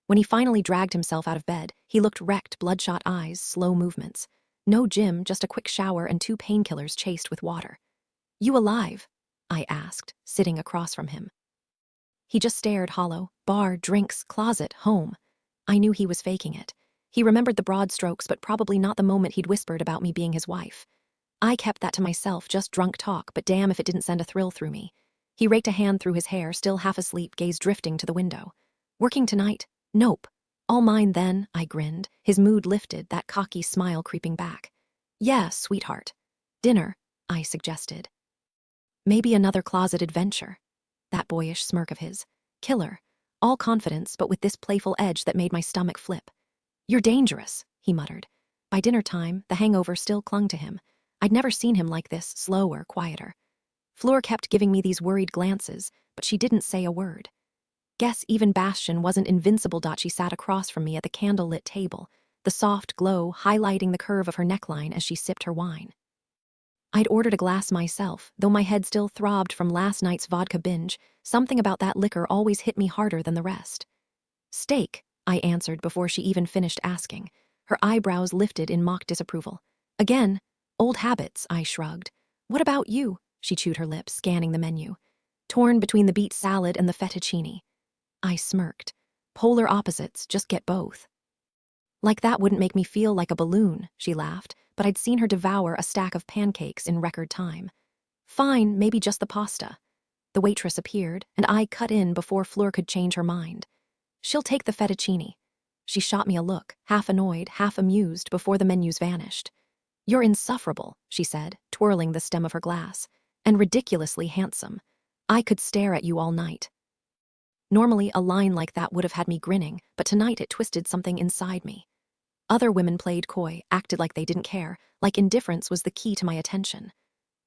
When he finally dragged himself out of bed, he looked wrecked, bloodshot eyes, slow movements. No gym, just a quick shower and 2 painkillers chased with water. "You alive?" I asked, sitting across from him. He just stared hollow. Bar, drinks, closet, home. I knew he was faking it. He remembered the broad strokes, but probably not the moment he'd whispered about me being his wife. I kept that to myself, just drunk talk, but damn if it didn't send a thrill through me. He raked a hand through his hair, still half asleep, gaze drifting to the window. "Working tonight?" "Nope." "All mine then," I grinned, his mood lifted, that cocky smile creeping back. "Yeah, sweetheart." "Dinner," I suggested. "Maybe another closet adventure." That boyish smirk of his. Killer. All confidence, but with this playful edge that made my stomach flip. "You're dangerous," he muttered. By dinner time, the hangover still clung to him. I'd never seen him like this, slower, quieter. Fleur kept giving me these worried glances, but she didn't say a word. Guess even Bastion wasn't invincible. She sat across from me at the candle-lit table, the soft glow highlighting the curve of her neckline as she sipped her wine. I'd ordered a glass myself, though my head still throbbed from last night's vodka binge. Something about that liquor always hit me harder than the rest. "Steak," I answered before she even finished asking. Her eyebrows lifted in mock disapproval. "Again, old habits," I shrugged. "What about you?" She chewed her lips, scanning the menu. "Torn between the beet salad and the fettuccine." I smirked. "Polar opposites, just get both." "Like that wouldn't make me feel like a balloon," she laughed, but I'd seen her devour a stack of pancakes in record time. "Fine, maybe just the pasta." The waitress appeared, and I cut in before Fleur could change her mind. "She'll take the fettuccine." She shot me a look, half annoyed, half amused, before the menus vanished. "You're insufferable," she said, twirling the stem of her glass, "and ridiculously handsome. I could stare at you all night." Normally, a line like that would have had me grinning, but tonight it twisted something inside me. Other women played coy, acted like they didn't care, like indifference was the key to my attention.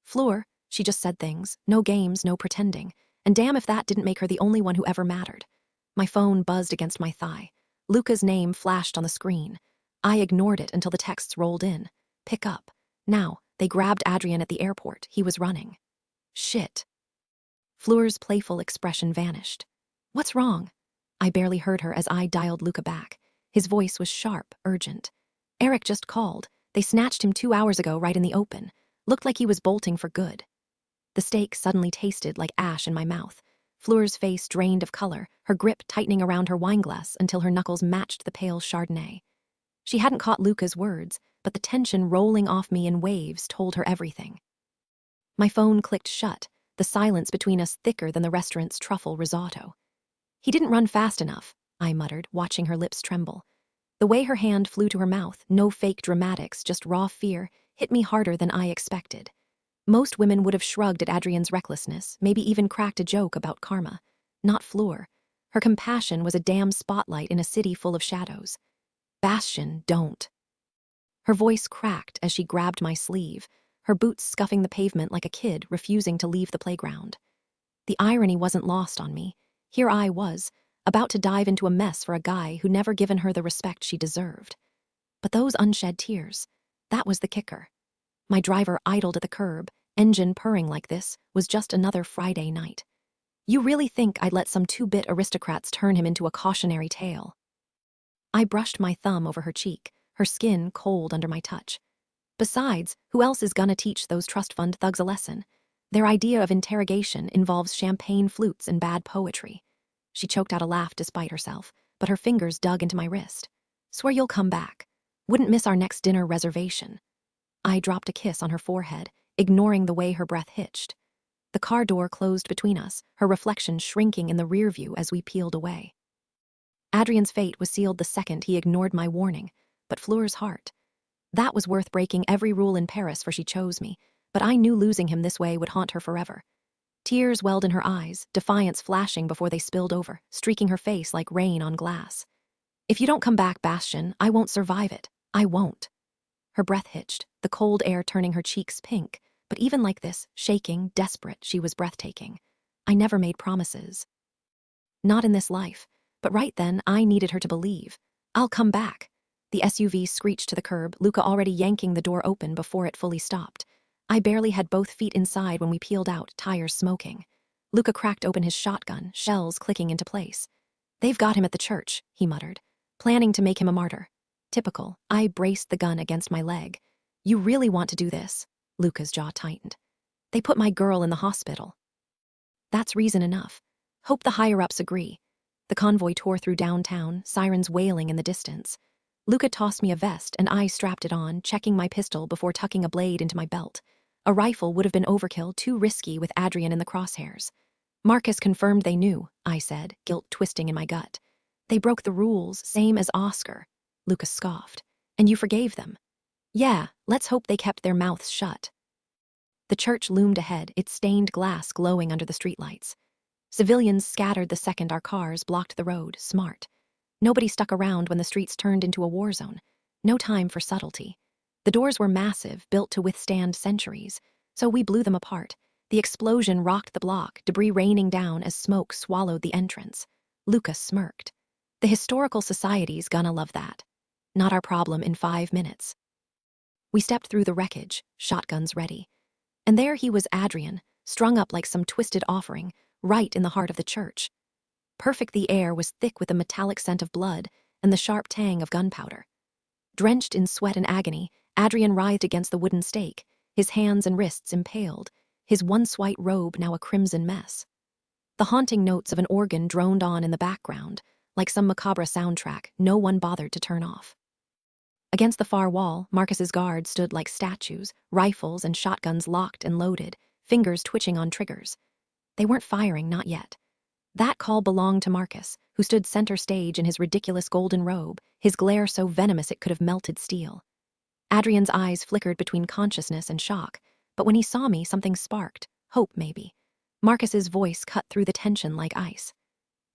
Fleur, she just said things, no games, no pretending, And damn if that didn't make her the only one who ever mattered. My phone buzzed against my thigh. Luca's name flashed on the screen. I ignored it until the texts rolled in. Pick up. Now, they grabbed Adrian at the airport. He was running. Shit. Fleur's playful expression vanished. What's wrong? I barely heard her as I dialed Luca back. His voice was sharp, urgent. Eric just called. They snatched him 2 hours ago right in the open. Looked like he was bolting for good. The steak suddenly tasted like ash in my mouth. Fleur's face drained of color, her grip tightening around her wineglass until her knuckles matched the pale Chardonnay. She hadn't caught Luca's words, but the tension rolling off me in waves told her everything. My phone clicked shut, the silence between us thicker than the restaurant's truffle risotto. He didn't run fast enough, I muttered, watching her lips tremble. The way her hand flew to her mouth, no fake dramatics, just raw fear, hit me harder than I expected. Most women would have shrugged at Adrian's recklessness, maybe even cracked a joke about karma. Not Fleur. Her compassion was a damn spotlight in a city full of shadows. Bastian, don't. Her voice cracked as she grabbed my sleeve, her boots scuffing the pavement like a kid refusing to leave the playground. The irony wasn't lost on me. Here I was, about to dive into a mess for a guy who'd never given her the respect she deserved. But those unshed tears, that was the kicker. My driver idled at the curb, engine purring like this, was just another Friday night. You really think I'd let some two-bit aristocrats turn him into a cautionary tale? I brushed my thumb over her cheek, her skin cold under my touch. Besides, who else is gonna teach those trust fund thugs a lesson? Their idea of interrogation involves champagne flutes and bad poetry. She choked out a laugh despite herself, but her fingers dug into my wrist. Swear you'll come back. Wouldn't miss our next dinner reservation. I dropped a kiss on her forehead, ignoring the way her breath hitched. The car door closed between us, her reflection shrinking in the rear view as we peeled away. Adrian's fate was sealed the second he ignored my warning, but Fleur's heart. That was worth breaking every rule in Paris, for she chose me, but I knew losing him this way would haunt her forever. Tears welled in her eyes, defiance flashing before they spilled over, streaking her face like rain on glass. If you don't come back, Bastian, I won't survive it. I won't. Her breath hitched, the cold air turning her cheeks pink, but even like this, shaking, desperate, she was breathtaking. I never made promises. Not in this life, but right then I needed her to believe. I'll come back. The SUV screeched to the curb, Luca already yanking the door open before it fully stopped. I barely had both feet inside when we peeled out, tires smoking. Luca cracked open his shotgun, shells clicking into place. They've got him at the church, he muttered, planning to make him a martyr. Typical. I braced the gun against my leg. You really want to do this? Luca's jaw tightened. They put my girl in the hospital. That's reason enough. Hope the higher-ups agree. The convoy tore through downtown, sirens wailing in the distance. Luca tossed me a vest and I strapped it on, checking my pistol before tucking a blade into my belt. A rifle would have been overkill, too risky with Adrian in the crosshairs. Marcus confirmed they knew, I said, guilt twisting in my gut. They broke the rules, same as Oscar. Luca scoffed. And you forgave them? Yeah, let's hope they kept their mouths shut. The church loomed ahead, its stained glass glowing under the streetlights. Civilians scattered the second our cars blocked the road, smart. Nobody stuck around when the streets turned into a war zone. No time for subtlety. The doors were massive, built to withstand centuries, so we blew them apart. The explosion rocked the block, debris raining down as smoke swallowed the entrance. Luca smirked. The historical society's gonna love that. Not our problem in 5 minutes. We stepped through the wreckage, shotguns ready. And there he was, Adrian, strung up like some twisted offering, right in the heart of the church. Perfect. The air was thick with the metallic scent of blood and the sharp tang of gunpowder. Drenched in sweat and agony, Adrian writhed against the wooden stake, his hands and wrists impaled, his once white robe now a crimson mess. The haunting notes of an organ droned on in the background, like some macabre soundtrack no one bothered to turn off. Against the far wall, Marcus's guards stood like statues, rifles and shotguns locked and loaded, fingers twitching on triggers. They weren't firing, not yet. That call belonged to Marcus, who stood center stage in his ridiculous golden robe, his glare so venomous it could have melted steel. Adrian's eyes flickered between consciousness and shock, but when he saw me, something sparked. Hope, maybe. Marcus's voice cut through the tension like ice.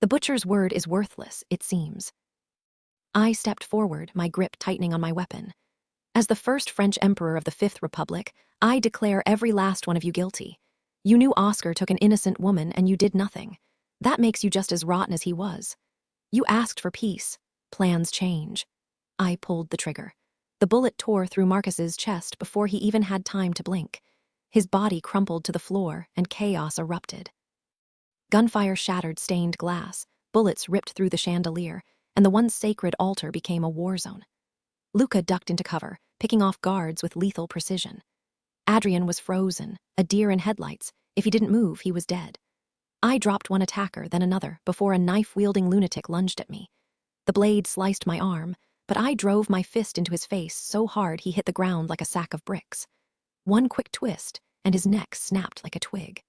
The butcher's word is worthless, it seems. I stepped forward, my grip tightening on my weapon. As the first French emperor of the Fifth Republic, I declare every last one of you guilty. You knew Oscar took an innocent woman and you did nothing. That makes you just as rotten as he was. You asked for peace. Plans change. I pulled the trigger. The bullet tore through Marcus's chest before he even had time to blink. His body crumpled to the floor and chaos erupted. Gunfire shattered stained glass, bullets ripped through the chandelier, and the once sacred altar became a war zone. Luca ducked into cover, picking off guards with lethal precision. Adrian was frozen, a deer in headlights. If he didn't move, he was dead. I dropped one attacker, then another, before a knife-wielding lunatic lunged at me. The blade sliced my arm, but I drove my fist into his face so hard he hit the ground like a sack of bricks. One quick twist, and his neck snapped like a twig.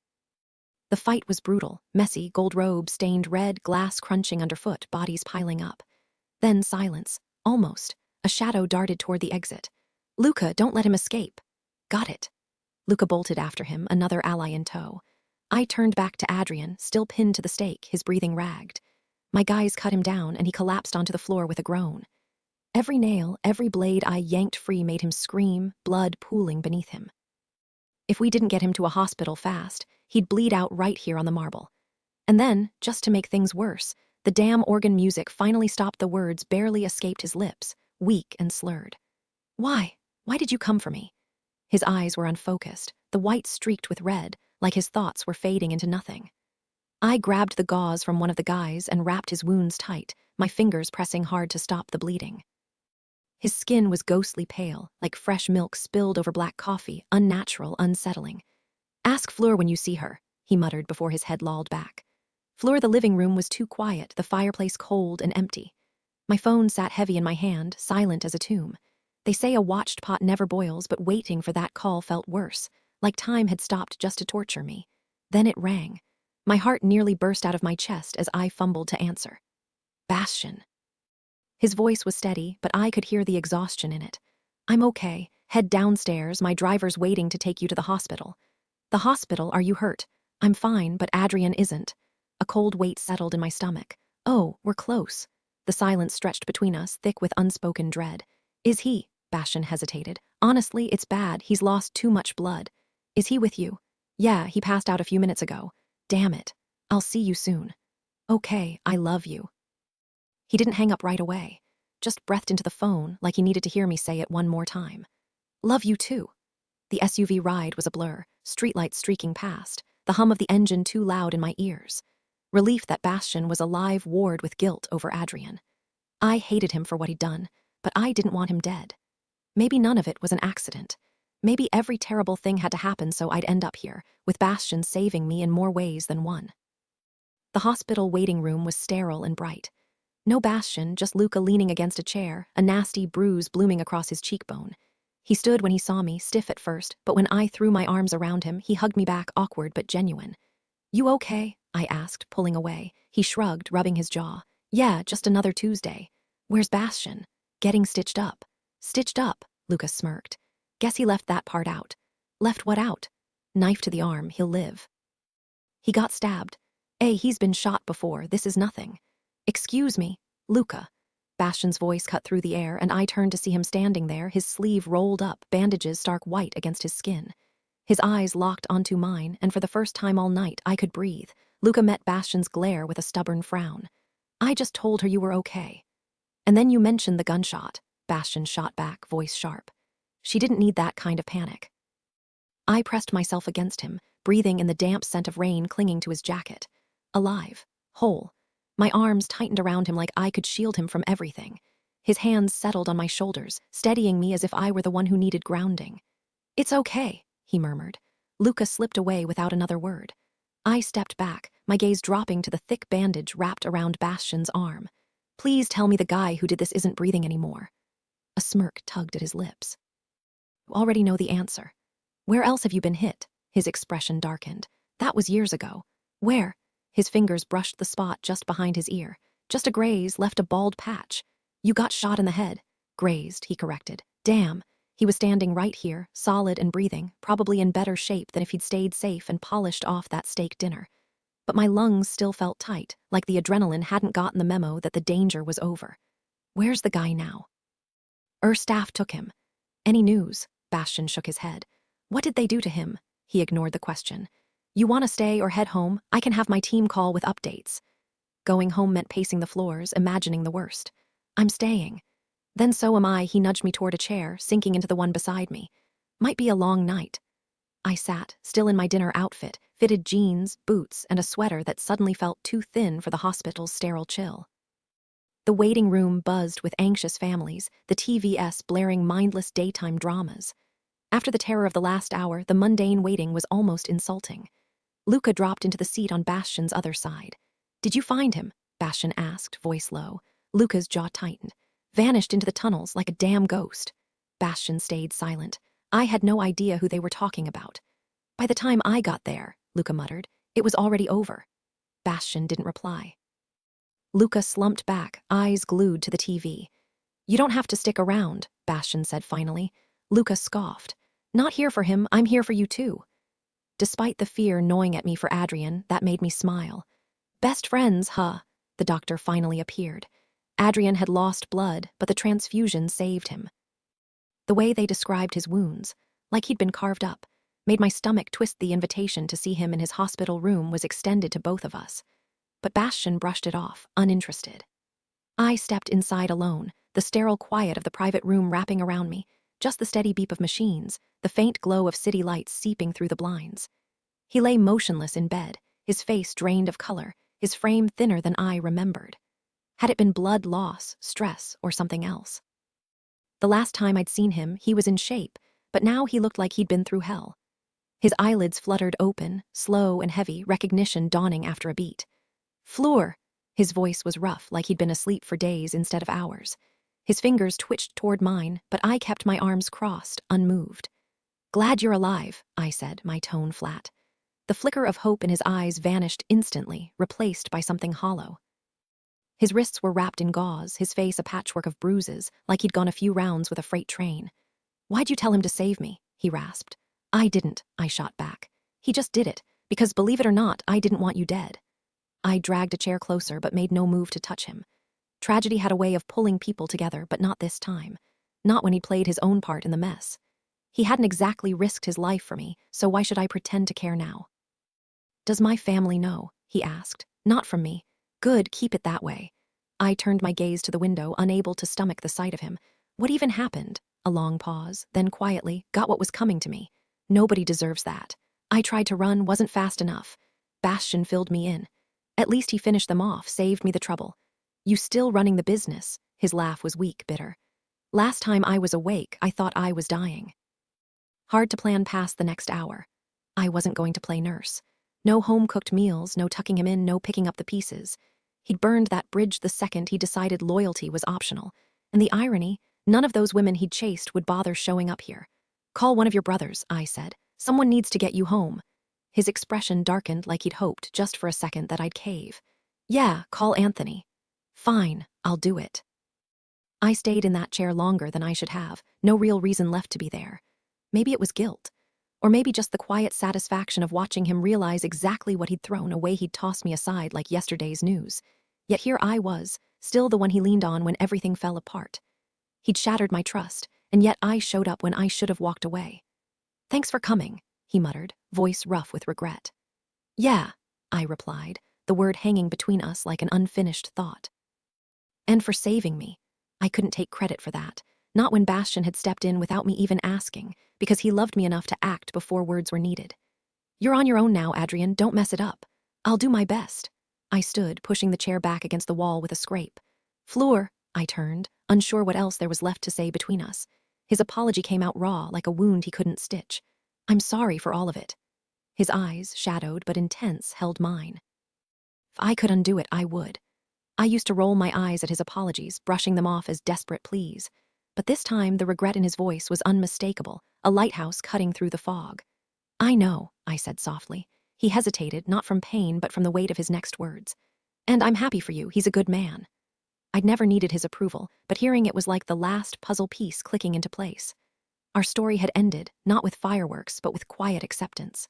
The fight was brutal, messy, gold robe stained red, glass crunching underfoot, bodies piling up. Then silence, almost. A shadow darted toward the exit. Luca, don't let him escape. Got it. Luca bolted after him, another ally in tow. I turned back to Adrian, still pinned to the stake, his breathing ragged. My guys cut him down, and he collapsed onto the floor with a groan. Every nail, every blade I yanked free made him scream, blood pooling beneath him. If we didn't get him to a hospital fast, he'd bleed out right here on the marble. And then, just to make things worse, the damn organ music finally stopped. The words barely escaped his lips, weak and slurred. Why? Why did you come for me? His eyes were unfocused, the white streaked with red, like his thoughts were fading into nothing. I grabbed the gauze from one of the guys and wrapped his wounds tight, my fingers pressing hard to stop the bleeding. His skin was ghostly pale, like fresh milk spilled over black coffee, unnatural, unsettling. Ask Fleur when you see her, he muttered before his head lolled back. Fleur, the living room was too quiet, the fireplace cold and empty. My phone sat heavy in my hand, silent as a tomb. They say a watched pot never boils, but waiting for that call felt worse, like time had stopped just to torture me. Then it rang. My heart nearly burst out of my chest as I fumbled to answer. Bastian. His voice was steady, but I could hear the exhaustion in it. I'm okay. Head downstairs, my driver's waiting to take you to the hospital. The hospital? Are you hurt? I'm fine, but Adrian isn't. A cold weight settled in my stomach. Oh, we're close. The silence stretched between us, thick with unspoken dread. Is he? Bastian hesitated. Honestly, it's bad. He's lost too much blood. Is he with you? Yeah, he passed out a few minutes ago. Damn it. I'll see you soon. Okay, I love you. He didn't hang up right away, just breathed into the phone like he needed to hear me say it one more time. Love you too. The SUV ride was a blur, streetlights streaking past, the hum of the engine too loud in my ears. Relief that Bastian was alive warred with guilt over Adrian. I hated him for what he'd done, but I didn't want him dead. Maybe none of it was an accident. Maybe every terrible thing had to happen so I'd end up here, with Bastian saving me in more ways than one. The hospital waiting room was sterile and bright. No Bastian, just Luca leaning against a chair, a nasty bruise blooming across his cheekbone. He stood when he saw me, stiff at first, but when I threw my arms around him, he hugged me back, awkward but genuine. You okay? I asked, pulling away. He shrugged, rubbing his jaw. Yeah, just another Tuesday. Where's Bastian? Getting stitched up. Stitched up, Luca smirked. Guess he left that part out. Left what out? Knife to the arm, he'll live. He got stabbed. He's been shot before, this is nothing. Excuse me, Luca. Bastian's voice cut through the air, and I turned to see him standing there, his sleeve rolled up, bandages stark white against his skin. His eyes locked onto mine, and for the first time all night, I could breathe. Luca met Bastian's glare with a stubborn frown. I just told her you were okay. And then you mentioned the gunshot. Bastian shot back, voice sharp. She didn't need that kind of panic. I pressed myself against him, breathing in the damp scent of rain clinging to his jacket. Alive. Whole. My arms tightened around him like I could shield him from everything. His hands settled on my shoulders, steadying me as if I were the one who needed grounding. It's okay, he murmured. Luca slipped away without another word. I stepped back, my gaze dropping to the thick bandage wrapped around Bastian's arm. Please tell me the guy who did this isn't breathing anymore. A smirk tugged at his lips. You already know the answer. Where else have you been hit? His expression darkened. That was years ago. Where? His fingers brushed the spot just behind his ear. Just a graze, left a bald patch. You got shot in the head. Grazed, he corrected. Damn. He was standing right here, solid and breathing, probably in better shape than if he'd stayed safe and polished off that steak dinner. But my lungs still felt tight, like the adrenaline hadn't gotten the memo that the danger was over. Where's the guy now? Staff took him. Any news? Bastian shook his head. What did they do to him? He ignored the question. You want to stay or head home? I can have my team call with updates. Going home meant pacing the floors, imagining the worst. I'm staying. Then so am I. He nudged me toward a chair, sinking into the one beside me. Might be a long night. I sat, still in my dinner outfit, fitted jeans, boots, and a sweater that suddenly felt too thin for the hospital's sterile chill. The waiting room buzzed with anxious families, the TVS blaring mindless daytime dramas. After the terror of the last hour, the mundane waiting was almost insulting. Luca dropped into the seat on Bastian's other side. Did you find him? Bastian asked, voice low. Luca's jaw tightened. Vanished into the tunnels like a damn ghost. Bastian stayed silent. I had no idea who they were talking about. By the time I got there, Luca muttered, it was already over. Bastian didn't reply. Luca slumped back, eyes glued to the TV. You don't have to stick around, Bastian said finally. Luca scoffed. Not here for him, I'm here for you too. Despite the fear gnawing at me for Adrian, that made me smile. Best friends, huh? The doctor finally appeared. Adrian had lost blood, but the transfusion saved him. The way they described his wounds, like he'd been carved up, made my stomach twist. The invitation to see him in his hospital room was extended to both of us. But Bastian brushed it off, uninterested. I stepped inside alone, the sterile quiet of the private room wrapping around me, just the steady beep of machines, the faint glow of city lights seeping through the blinds. He lay motionless in bed, his face drained of color, his frame thinner than I remembered. Had it been blood loss, stress, or something else? The last time I'd seen him, he was in shape, but now he looked like he'd been through hell. His eyelids fluttered open, slow and heavy, recognition dawning after a beat. Fleur! His voice was rough, like he'd been asleep for days instead of hours. His fingers twitched toward mine, but I kept my arms crossed, unmoved. Glad you're alive, I said, my tone flat. The flicker of hope in his eyes vanished instantly, replaced by something hollow. His wrists were wrapped in gauze, his face a patchwork of bruises, like he'd gone a few rounds with a freight train. Why'd you tell him to save me? He rasped. I didn't, I shot back. He just did it, because believe it or not, I didn't want you dead. I dragged a chair closer but made no move to touch him. Tragedy had a way of pulling people together, but not this time. Not when he played his own part in the mess. He hadn't exactly risked his life for me, so why should I pretend to care now? Does my family know? He asked. Not from me. Good, keep it that way. I turned my gaze to the window, unable to stomach the sight of him. What even happened? A long pause, then quietly, got what was coming to me. Nobody deserves that. I tried to run, wasn't fast enough. Bastian filled me in. At least he finished them off, saved me the trouble. You still running the business? His laugh was weak, bitter. Last time I was awake, I thought I was dying. Hard to plan past the next hour. I wasn't going to play nurse. No home-cooked meals, no tucking him in, no picking up the pieces. He'd burned that bridge the second he decided loyalty was optional. And the irony, none of those women he'd chased would bother showing up here. Call one of your brothers, I said. Someone needs to get you home. His expression darkened like he'd hoped just for a second that I'd cave. Yeah, call Anthony. Fine, I'll do it. I stayed in that chair longer than I should have, no real reason left to be there. Maybe it was guilt. Or maybe just the quiet satisfaction of watching him realize exactly what he'd thrown away. He'd tossed me aside like yesterday's news. Yet here I was, still the one he leaned on when everything fell apart. He'd shattered my trust, and yet I showed up when I should have walked away. Thanks for coming, he muttered, voice rough with regret. Yeah, I replied, the word hanging between us like an unfinished thought. And for saving me. I couldn't take credit for that, not when Bastian had stepped in without me even asking, because he loved me enough to act before words were needed. You're on your own now, Adrian, don't mess it up. I'll do my best. I stood, pushing the chair back against the wall with a scrape. Fleur, I turned, unsure what else there was left to say between us. His apology came out raw, like a wound he couldn't stitch. I'm sorry for all of it. His eyes, shadowed but intense, held mine. If I could undo it, I would. I used to roll my eyes at his apologies, brushing them off as desperate pleas. But this time, the regret in his voice was unmistakable, a lighthouse cutting through the fog. I know, I said softly. He hesitated, not from pain, but from the weight of his next words. And I'm happy for you, he's a good man. I'd never needed his approval, but hearing it was like the last puzzle piece clicking into place. Our story had ended, not with fireworks, but with quiet acceptance.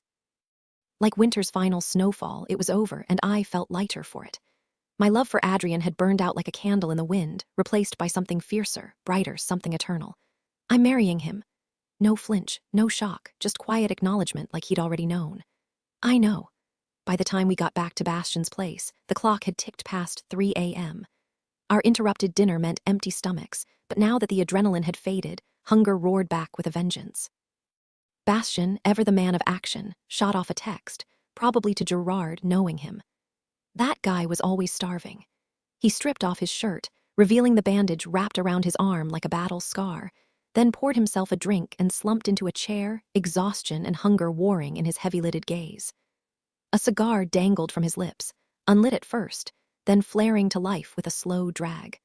Like winter's final snowfall, it was over, and I felt lighter for it. My love for Adrian had burned out like a candle in the wind, replaced by something fiercer, brighter, something eternal. I'm marrying him. No flinch, no shock, just quiet acknowledgement like he'd already known. I know. By the time we got back to Bastian's place, the clock had ticked past 3 a.m. Our interrupted dinner meant empty stomachs, but now that the adrenaline had faded, hunger roared back with a vengeance. Bastian, ever the man of action, shot off a text, probably to Gerard, knowing him. That guy was always starving. He stripped off his shirt, revealing the bandage wrapped around his arm like a battle scar, then poured himself a drink and slumped into a chair, exhaustion and hunger warring in his heavy-lidded gaze. A cigar dangled from his lips, unlit at first, then flaring to life with a slow drag.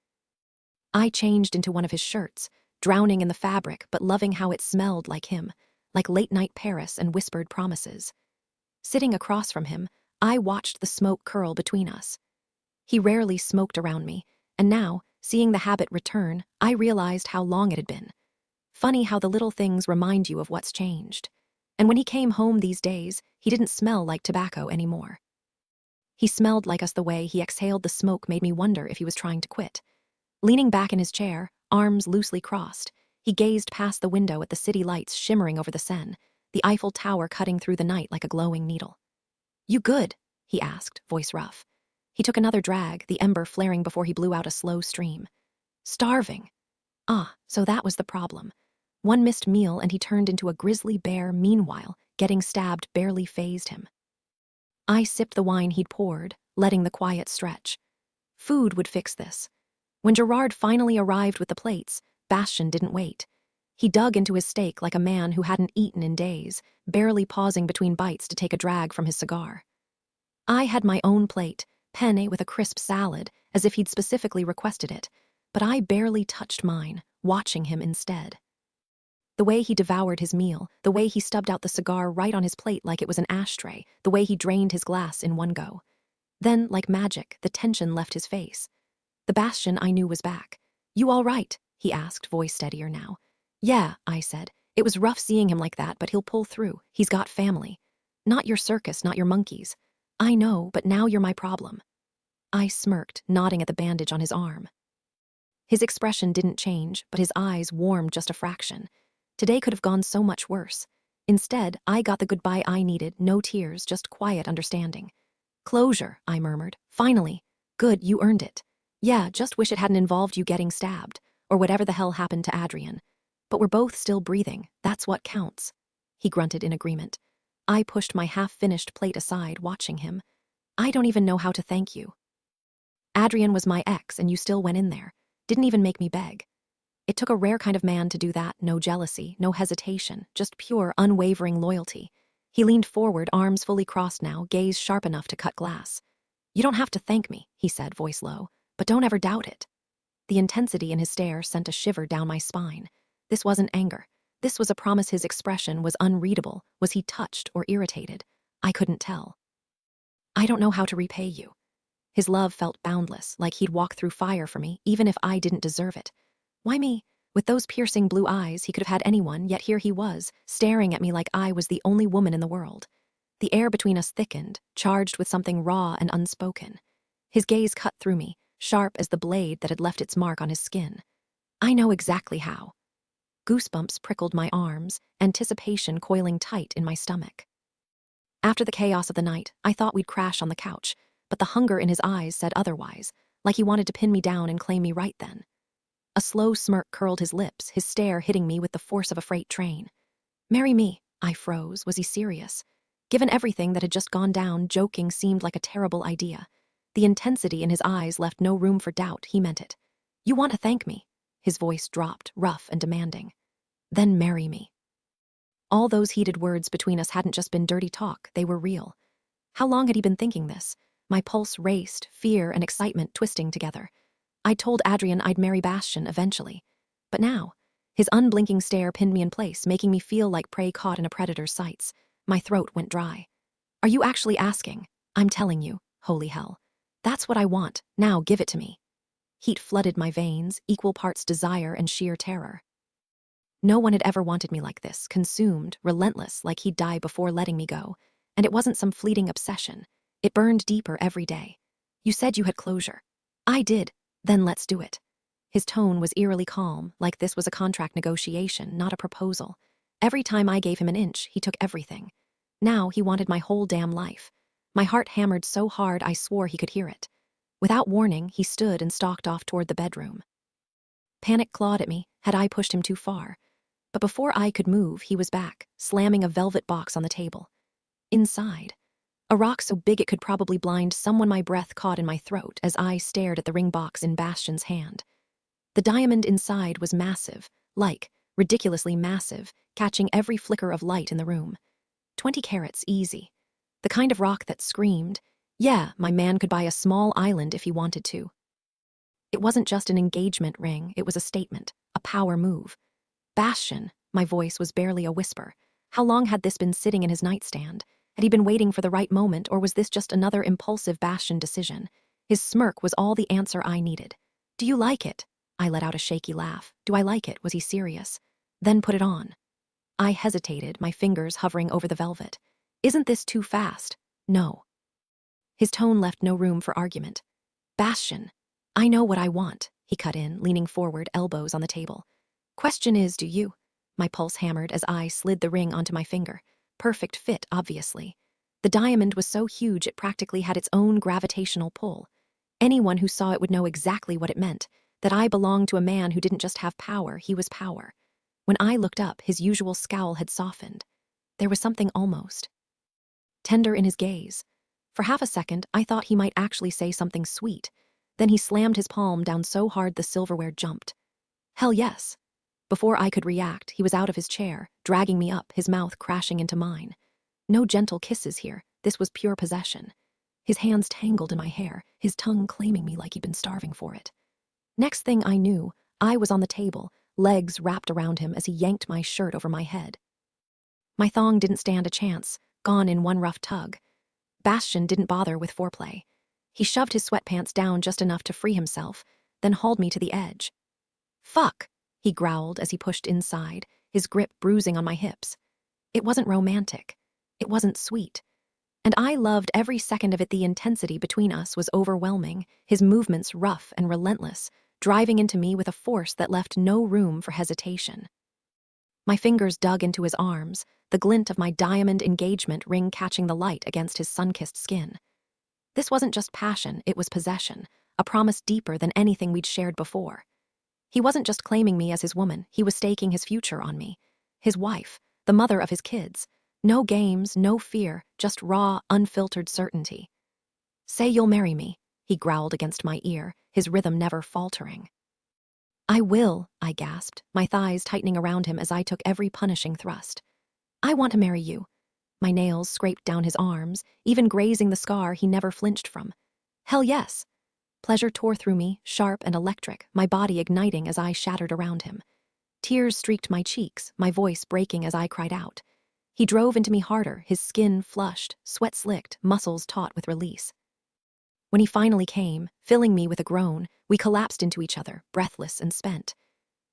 I changed into one of his shirts, drowning in the fabric but loving how it smelled like him, like late-night Paris and whispered promises. Sitting across from him, I watched the smoke curl between us. He rarely smoked around me, and now, seeing the habit return, I realized how long it had been. Funny how the little things remind you of what's changed. And when he came home these days, he didn't smell like tobacco anymore. He smelled like us. The way he exhaled the smoke made me wonder if he was trying to quit. Leaning back in his chair, arms loosely crossed, he gazed past the window at the city lights shimmering over the Seine, the Eiffel Tower cutting through the night like a glowing needle. "You good?" he asked, voice rough. He took another drag, the ember flaring before he blew out a slow stream. "Starving." Ah, so that was the problem. One missed meal and he turned into a grizzly bear. Meanwhile, getting stabbed barely fazed him. I sipped the wine he'd poured, letting the quiet stretch. Food would fix this. When Gerard finally arrived with the plates, Bastian didn't wait. He dug into his steak like a man who hadn't eaten in days, barely pausing between bites to take a drag from his cigar. I had my own plate, penne with a crisp salad, as if he'd specifically requested it, but I barely touched mine, watching him instead. The way he devoured his meal, the way he stubbed out the cigar right on his plate like it was an ashtray, the way he drained his glass in one go. Then, like magic, the tension left his face. The Bastian I knew was back. "You all right?" he asked, voice steadier now. "Yeah," I said. "It was rough seeing him like that, but he'll pull through. He's got family. Not your circus, not your monkeys. I know, but now you're my problem." I smirked, nodding at the bandage on his arm. His expression didn't change, but his eyes warmed just a fraction. Today could have gone so much worse. Instead, I got the goodbye I needed, no tears, just quiet understanding. "Closure," I murmured. "Finally. Good, you earned it. Yeah, just wish it hadn't involved you getting stabbed, or whatever the hell happened to Adrian. But we're both still breathing, that's what counts." He grunted in agreement. I pushed my half-finished plate aside, watching him. "I don't even know how to thank you. Adrian was my ex and you still went in there. Didn't even make me beg. It took a rare kind of man to do that, no jealousy, no hesitation, just pure, unwavering loyalty." He leaned forward, arms fully crossed now, gaze sharp enough to cut glass. "You don't have to thank me," he said, voice low, "but don't ever doubt it." The intensity in his stare sent a shiver down my spine. This wasn't anger. This was a promise. His expression was unreadable. Was he touched or irritated? I couldn't tell. "I don't know how to repay you." His love felt boundless, like he'd walk through fire for me, even if I didn't deserve it. Why me? With those piercing blue eyes, he could have had anyone, yet here he was, staring at me like I was the only woman in the world. The air between us thickened, charged with something raw and unspoken. His gaze cut through me, sharp as the blade that had left its mark on his skin. I know exactly how. Goosebumps prickled my arms, anticipation coiling tight in my stomach. After the chaos of the night, I thought we'd crash on the couch, but the hunger in his eyes said otherwise, like he wanted to pin me down and claim me right then. A slow smirk curled his lips, his stare hitting me with the force of a freight train. "Marry me." I froze. Was he serious? Given everything that had just gone down, joking seemed like a terrible idea. The intensity in his eyes left no room for doubt. He meant it. "You want to thank me?" His voice dropped, rough and demanding. "Then marry me." All those heated words between us hadn't just been dirty talk, they were real. How long had he been thinking this? My pulse raced, fear and excitement twisting together. I'd told Adrian I'd marry Bastian eventually. But now, his unblinking stare pinned me in place, making me feel like prey caught in a predator's sights. My throat went dry. "Are you actually asking?" "I'm telling you. Holy hell. That's what I want. Now give it to me." Heat flooded my veins, equal parts desire and sheer terror. No one had ever wanted me like this, consumed, relentless, like he'd die before letting me go. And it wasn't some fleeting obsession. It burned deeper every day. "You said you had closure." "I did. Then let's do it." His tone was eerily calm, like this was a contract negotiation, not a proposal. Every time I gave him an inch, he took everything. Now he wanted my whole damn life. My heart hammered so hard I swore he could hear it. Without warning, he stood and stalked off toward the bedroom. Panic clawed at me, had I pushed him too far. But before I could move, he was back, slamming a velvet box on the table. Inside, a rock so big it could probably blind someone, my breath caught in my throat as I stared at the ring box in Bastian's hand. The diamond inside was massive, ridiculously massive, catching every flicker of light in the room. 20 carats, easy. The kind of rock that screamed, yeah, my man could buy a small island if he wanted to. It wasn't just an engagement ring, it was a statement, a power move. Bastian, my voice was barely a whisper. How long had this been sitting in his nightstand? Had he been waiting for the right moment, or was this just another impulsive Bastian decision? His smirk was all the answer I needed. Do you like it? I let out a shaky laugh. Do I like it? Was he serious? Then put it on. I hesitated, my fingers hovering over the velvet. Isn't this too fast? No. His tone left no room for argument. Bastian, I know what I want, he cut in, leaning forward, elbows on the table. Question is, do you? My pulse hammered as I slid the ring onto my finger. Perfect fit, obviously. The diamond was so huge it practically had its own gravitational pull. Anyone who saw it would know exactly what it meant, that I belonged to a man who didn't just have power, he was power. When I looked up, his usual scowl had softened. There was something almost tender in his gaze. For half a second, I thought he might actually say something sweet. Then he slammed his palm down so hard the silverware jumped. Hell yes. Before I could react, he was out of his chair, dragging me up, his mouth crashing into mine. No gentle kisses here, this was pure possession. His hands tangled in my hair, his tongue claiming me like he'd been starving for it. Next thing I knew, I was on the table, legs wrapped around him as he yanked my shirt over my head. My thong didn't stand a chance, gone in one rough tug. Bastian didn't bother with foreplay. He shoved his sweatpants down just enough to free himself, then hauled me to the edge. Fuck, he growled as he pushed inside, his grip bruising on my hips. It wasn't romantic. It wasn't sweet. And I loved every second of it. The intensity between us was overwhelming, his movements rough and relentless, driving into me with a force that left no room for hesitation. My fingers dug into his arms, the glint of my diamond engagement ring catching the light against his sun-kissed skin. This wasn't just passion, it was possession, a promise deeper than anything we'd shared before. He wasn't just claiming me as his woman, he was staking his future on me. His wife, the mother of his kids. No games, no fear, just raw, unfiltered certainty. Say you'll marry me, he growled against my ear, his rhythm never faltering. I will, I gasped, my thighs tightening around him as I took every punishing thrust. I want to marry you. My nails scraped down his arms, even grazing the scar he never flinched from. Hell yes. Pleasure tore through me, sharp and electric, my body igniting as I shattered around him. Tears streaked my cheeks, my voice breaking as I cried out. He drove into me harder, his skin flushed, sweat slicked, muscles taut with release. When he finally came, filling me with a groan, we collapsed into each other, breathless and spent.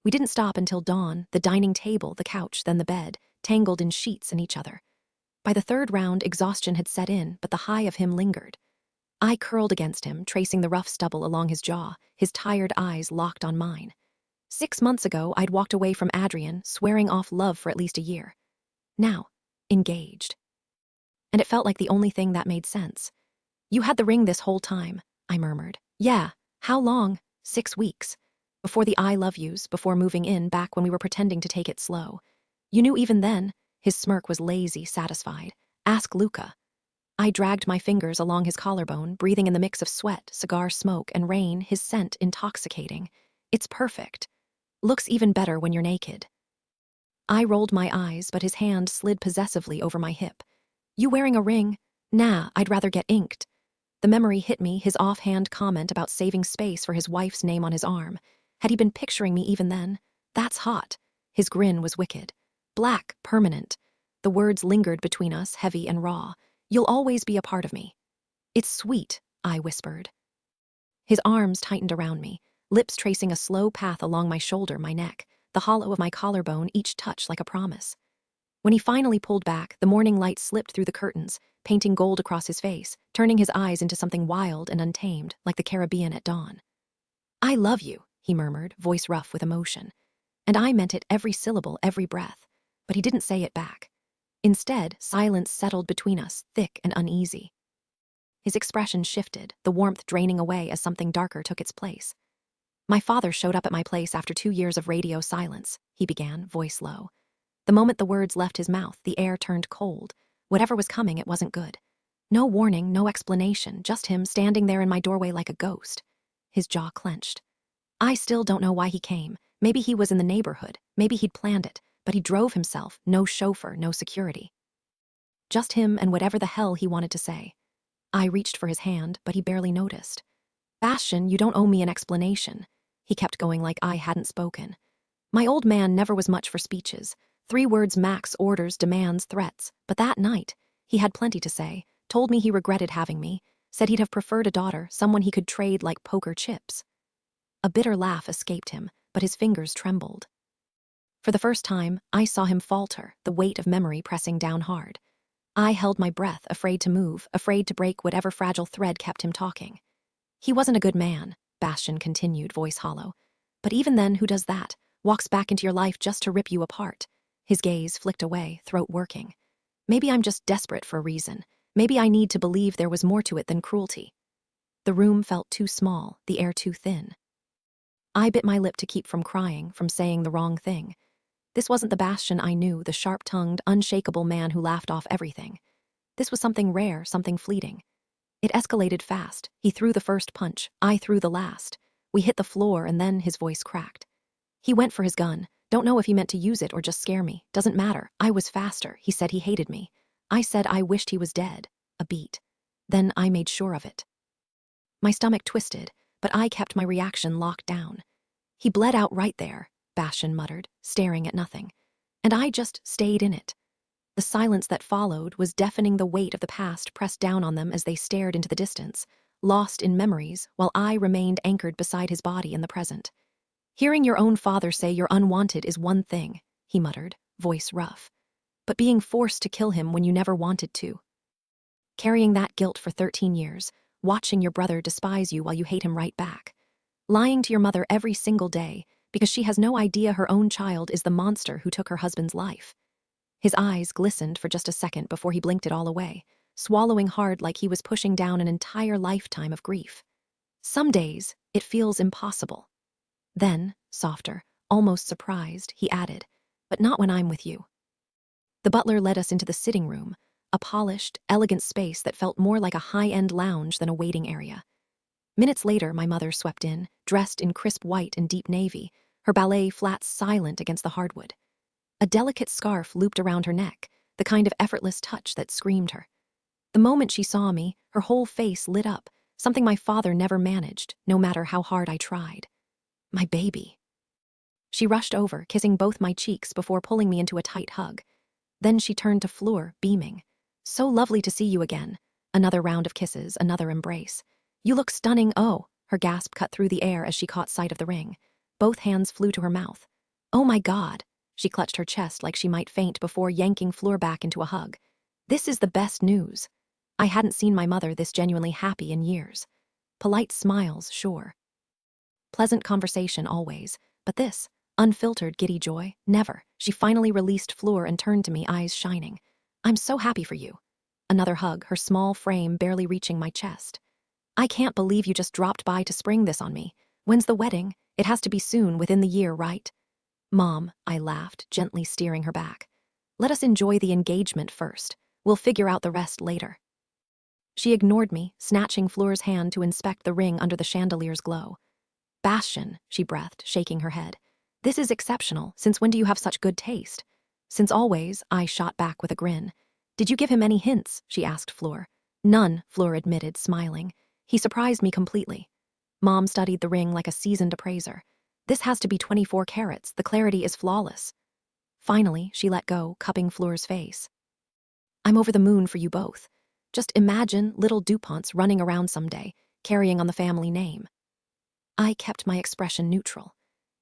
We didn't stop until dawn, the dining table, the couch, then the bed, tangled in sheets in each other. By the third round, exhaustion had set in, but the high of him lingered. I curled against him, tracing the rough stubble along his jaw, his tired eyes locked on mine. 6 months ago, I'd walked away from Adrian, swearing off love for at least a year. Now, engaged. And it felt like the only thing that made sense. You had the ring this whole time, I murmured. Yeah, how long? 6 weeks. Before the I love yous, before moving in, back when we were pretending to take it slow. You knew even then. His smirk was lazy, satisfied. Ask Luca. I dragged my fingers along his collarbone, breathing in the mix of sweat, cigar smoke, and rain, his scent intoxicating. It's perfect. Looks even better when you're naked. I rolled my eyes, but his hand slid possessively over my hip. You wearing a ring? Nah, I'd rather get inked. The memory hit me, his offhand comment about saving space for his wife's name on his arm. Had he been picturing me even then? That's hot. His grin was wicked. Black, permanent. The words lingered between us, heavy and raw. You'll always be a part of me. It's sweet, I whispered. His arms tightened around me, lips tracing a slow path along my shoulder, my neck, the hollow of my collarbone, each touch like a promise. When he finally pulled back, the morning light slipped through the curtains, painting gold across his face, turning his eyes into something wild and untamed, like the Caribbean at dawn. I love you, he murmured, voice rough with emotion. And I meant it, every syllable, every breath. But he didn't say it back. Instead, silence settled between us, thick and uneasy. His expression shifted, the warmth draining away as something darker took its place. My father showed up at my place after 2 years of radio silence, he began, voice low. The moment the words left his mouth, the air turned cold. Whatever was coming, it wasn't good. No warning, no explanation, just him standing there in my doorway like a ghost. His jaw clenched. I still don't know why he came. Maybe he was in the neighborhood, maybe he'd planned it, but he drove himself, no chauffeur, no security. Just him and whatever the hell he wanted to say. I reached for his hand, but he barely noticed. Bastian, you don't owe me an explanation. He kept going like I hadn't spoken. My old man never was much for speeches. 3 words max, orders, demands, threats. But that night, he had plenty to say, told me he regretted having me, said he'd have preferred a daughter, someone he could trade like poker chips. A bitter laugh escaped him, but his fingers trembled. For the first time, I saw him falter, the weight of memory pressing down hard. I held my breath, afraid to move, afraid to break whatever fragile thread kept him talking. He wasn't a good man, Bastian continued, voice hollow. But even then, who does that? Walks back into your life just to rip you apart. His gaze flicked away, throat working. Maybe I'm just desperate for a reason. Maybe I need to believe there was more to it than cruelty. The room felt too small, the air too thin. I bit my lip to keep from crying, from saying the wrong thing. This wasn't the Bastian I knew, the sharp-tongued, unshakable man who laughed off everything. This was something rare, something fleeting. It escalated fast. He threw the first punch, I threw the last. We hit the floor and then his voice cracked. He went for his gun. Don't know if he meant to use it or just scare me. Doesn't matter. I was faster. He said he hated me. I said I wished he was dead. A beat. Then I made sure of it. My stomach twisted, but I kept my reaction locked down. He bled out right there, Bastian muttered, staring at nothing. And I just stayed in it. The silence that followed was deafening, the weight of the past pressed down on them as they stared into the distance, lost in memories, while I remained anchored beside his body in the present. Hearing your own father say you're unwanted is one thing, he muttered, voice rough. But being forced to kill him when you never wanted to. Carrying that guilt for 13 years, watching your brother despise you while you hate him right back. Lying to your mother every single day because she has no idea her own child is the monster who took her husband's life. His eyes glistened for just a second before he blinked it all away, swallowing hard like he was pushing down an entire lifetime of grief. Some days, it feels impossible. Then, softer, almost surprised, he added, but not when I'm with you. The butler led us into the sitting room, a polished, elegant space that felt more like a high-end lounge than a waiting area. Minutes later, my mother swept in, dressed in crisp white and deep navy, her ballet flats silent against the hardwood. A delicate scarf looped around her neck, the kind of effortless touch that screamed her. The moment she saw me, her whole face lit up, something my father never managed, no matter how hard I tried. My baby. She rushed over, kissing both my cheeks before pulling me into a tight hug. Then she turned to Fleur, beaming. So lovely to see you again. Another round of kisses, another embrace. You look stunning. Oh, her gasp cut through the air as she caught sight of the ring. Both hands flew to her mouth. Oh my God. She clutched her chest like she might faint before yanking Fleur back into a hug. This is the best news. I hadn't seen my mother this genuinely happy in years. Polite smiles, sure. Pleasant conversation always, but this, unfiltered giddy joy, never. She finally released Fleur and turned to me, eyes shining. I'm so happy for you. Another hug, her small frame barely reaching my chest. I can't believe you just dropped by to spring this on me. When's the wedding? It has to be soon, within the year, right? Mom, I laughed, gently steering her back. Let us enjoy the engagement first. We'll figure out the rest later. She ignored me, snatching Fleur's hand to inspect the ring under the chandelier's glow. Bastian, she breathed, shaking her head. This is exceptional. Since when do you have such good taste? Since always, I shot back with a grin. Did you give him any hints? She asked Fleur. None, Fleur admitted, smiling. He surprised me completely. Mom studied the ring like a seasoned appraiser. This has to be 24 carats. The clarity is flawless. Finally, she let go, cupping Fleur's face. I'm over the moon for you both. Just imagine little DuPonts running around someday, carrying on the family name. I kept my expression neutral.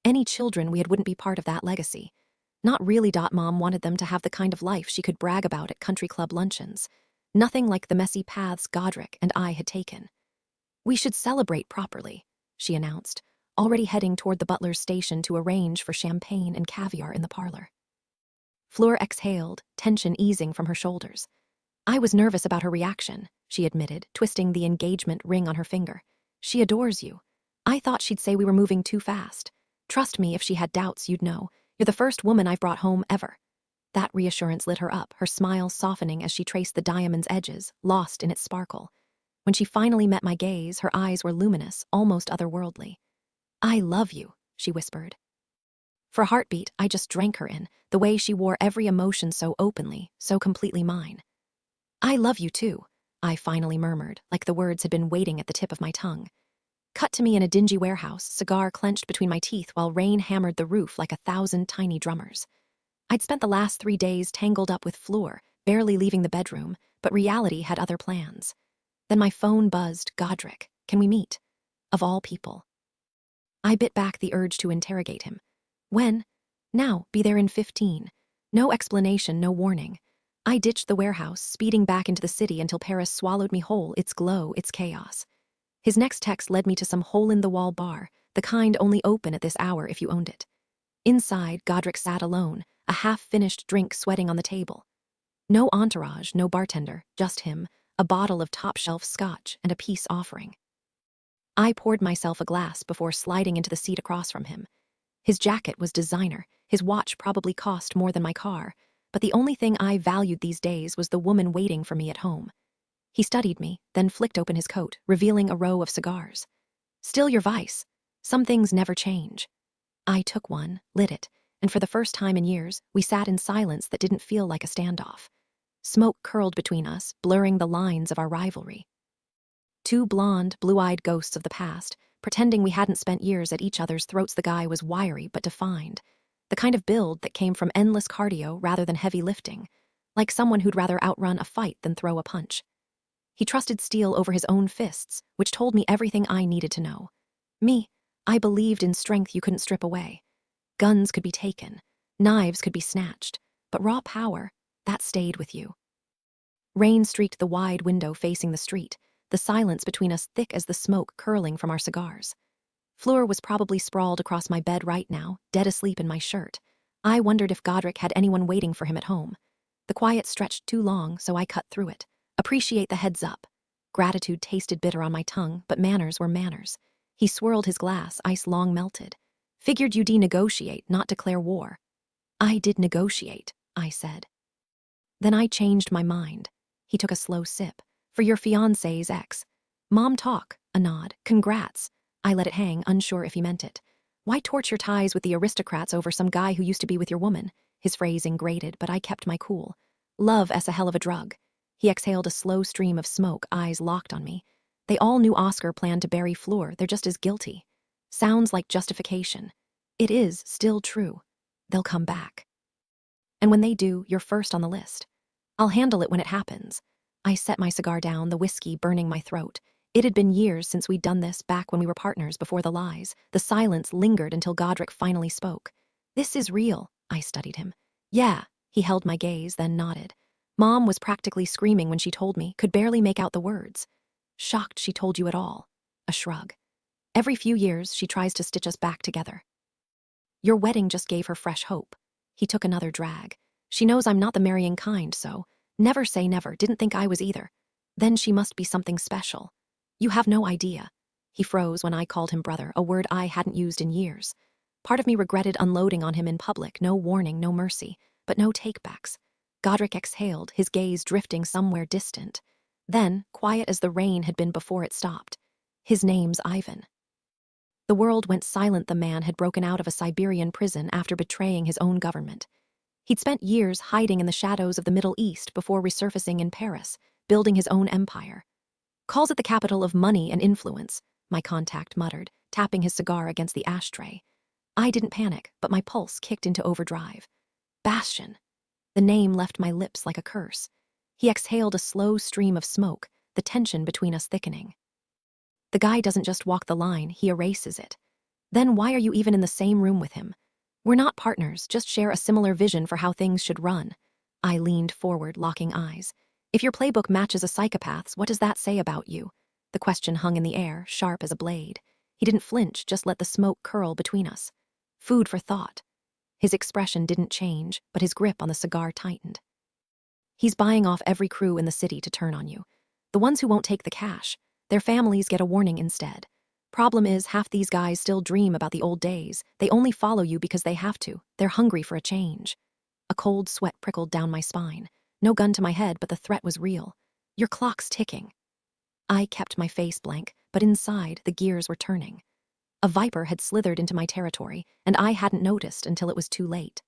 Any children we had wouldn't be part of that legacy. Not really. Mom wanted them to have the kind of life she could brag about at country club luncheons. Nothing like the messy paths Godric and I had taken. We should celebrate properly, she announced, already heading toward the butler's station to arrange for champagne and caviar in the parlor. Fleur exhaled, tension easing from her shoulders. I was nervous about her reaction, she admitted, twisting the engagement ring on her finger. She adores you. I thought she'd say we were moving too fast. Trust me, if she had doubts, you'd know. You're the first woman I've brought home ever. That reassurance lit her up, her smile softening as she traced the diamond's edges, lost in its sparkle. When she finally met my gaze, her eyes were luminous, almost otherworldly. I love you, she whispered. For a heartbeat, I just drank her in, the way she wore every emotion so openly, so completely mine. I love you too, I finally murmured, like the words had been waiting at the tip of my tongue. Cut to me in a dingy warehouse, cigar clenched between my teeth while rain hammered the roof like 1,000 tiny drummers. I'd spent the last 3 days tangled up with Fleur, barely leaving the bedroom, but reality had other plans. Then my phone buzzed. Godric, can we meet? Of all people. I bit back the urge to interrogate him. When? Now, be there in 15. No explanation, no warning. I ditched the warehouse, speeding back into the city until Paris swallowed me whole, its glow, its chaos. His next text led me to some hole-in-the-wall bar, the kind only open at this hour if you owned it. Inside, Godric sat alone, a half-finished drink sweating on the table. No entourage, no bartender, just him, a bottle of top-shelf scotch and a peace offering. I poured myself a glass before sliding into the seat across from him. His jacket was designer, his watch probably cost more than my car, but the only thing I valued these days was the woman waiting for me at home. He studied me, then flicked open his coat, revealing a row of cigars. Still your vice. Some things never change. I took one, lit it, and for the first time in years, we sat in silence that didn't feel like a standoff. Smoke curled between us, blurring the lines of our rivalry. Two blonde, blue-eyed ghosts of the past, pretending we hadn't spent years at each other's throats. The guy was wiry but defined, the kind of build that came from endless cardio rather than heavy lifting, like someone who'd rather outrun a fight than throw a punch. He trusted steel over his own fists, which told me everything I needed to know. Me, I believed in strength you couldn't strip away. Guns could be taken, knives could be snatched, but raw power, that stayed with you. Rain streaked the wide window facing the street, the silence between us thick as the smoke curling from our cigars. Fleur was probably sprawled across my bed right now, dead asleep in my shirt. I wondered if Godric had anyone waiting for him at home. The quiet stretched too long, so I cut through it. Appreciate the heads up. Gratitude tasted bitter on my tongue, but manners were manners. He swirled his glass, ice long melted. Figured you'd negotiate, not declare war. I did negotiate, I said. Then I changed my mind. He took a slow sip. For your fiancé's ex. Mom talk, a nod. Congrats. I let it hang, unsure if he meant it. Why torch your ties with the aristocrats over some guy who used to be with your woman? His phrasing grated, but I kept my cool. Love as a hell of a drug. He exhaled a slow stream of smoke, eyes locked on me. They all knew Oscar planned to bury Fleur. They're just as guilty. Sounds like justification. It is still true. They'll come back. And when they do, you're first on the list. I'll handle it when it happens. I set my cigar down, the whiskey burning my throat. It had been years since we'd done this, back when we were partners before the lies. The silence lingered until Godric finally spoke. This is real, I studied him. Yeah, he held my gaze, then nodded. Mom was practically screaming when she told me, could barely make out the words. Shocked she told you at all. A shrug. Every few years, she tries to stitch us back together. Your wedding just gave her fresh hope. He took another drag. She knows I'm not the marrying kind, so never say never, didn't think I was either. Then she must be something special. You have no idea. He froze when I called him brother, a word I hadn't used in years. Part of me regretted unloading on him in public, no warning, no mercy, but no takebacks. Godric exhaled, his gaze drifting somewhere distant. Then, quiet as the rain had been before it stopped. His name's Ivan. The world went silent. The man had broken out of a Siberian prison after betraying his own government. He'd spent years hiding in the shadows of the Middle East before resurfacing in Paris, building his own empire. Calls it the capital of money and influence, my contact muttered, tapping his cigar against the ashtray. I didn't panic, but my pulse kicked into overdrive. Bastion. The name left my lips like a curse. He exhaled a slow stream of smoke, the tension between us thickening. The guy doesn't just walk the line, he erases it. Then why are you even in the same room with him? We're not partners, just share a similar vision for how things should run. I leaned forward, locking eyes. If your playbook matches a psychopath's, what does that say about you? The question hung in the air, sharp as a blade. He didn't flinch, just let the smoke curl between us. Food for thought. His expression didn't change, but his grip on the cigar tightened. He's buying off every crew in the city to turn on you. The ones who won't take the cash, their families get a warning instead. Problem is, half these guys still dream about the old days. They only follow you because they have to. They're hungry for a change. A cold sweat prickled down my spine. No gun to my head, but the threat was real. Your clock's ticking. I kept my face blank, but inside, the gears were turning. A viper had slithered into my territory, and I hadn't noticed until it was too late.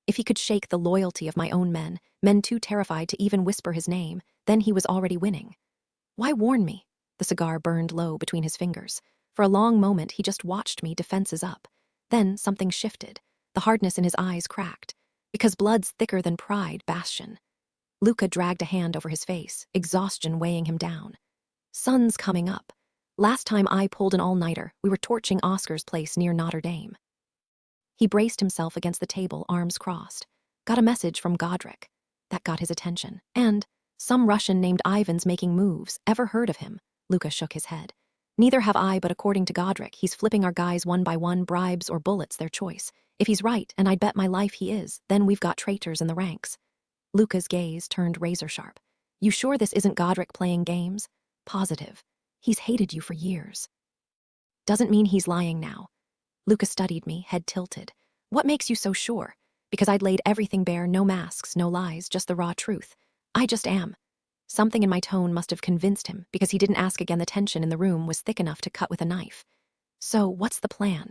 If he could shake the loyalty of my own men too terrified to even whisper his name, then he was already winning. Why warn me? The cigar burned low between his fingers. For a long moment, he just watched me, defenses up. Then something shifted. The hardness in his eyes cracked. Because blood's thicker than pride, Bastion. Luca dragged a hand over his face, exhaustion weighing him down. Sun's coming up. Last time I pulled an all-nighter, we were torching Oscar's place near Notre Dame. He braced himself against the table, arms crossed. Got a message from Godric. That got his attention. And some Russian named Ivan's making moves. Ever heard of him? Luca shook his head. Neither have I, but according to Godric, he's flipping our guys one by one, bribes or bullets, their choice. If he's right, and I'd bet my life he is, then we've got traitors in the ranks. Luca's gaze turned razor-sharp. You sure this isn't Godric playing games? Positive. He's hated you for years. Doesn't mean he's lying now. Luca studied me, head tilted. What makes you so sure? Because I'd laid everything bare, no masks, no lies, just the raw truth. I just am. Something in my tone must have convinced him, because he didn't ask again. The tension in the room was thick enough to cut with a knife. So, what's the plan?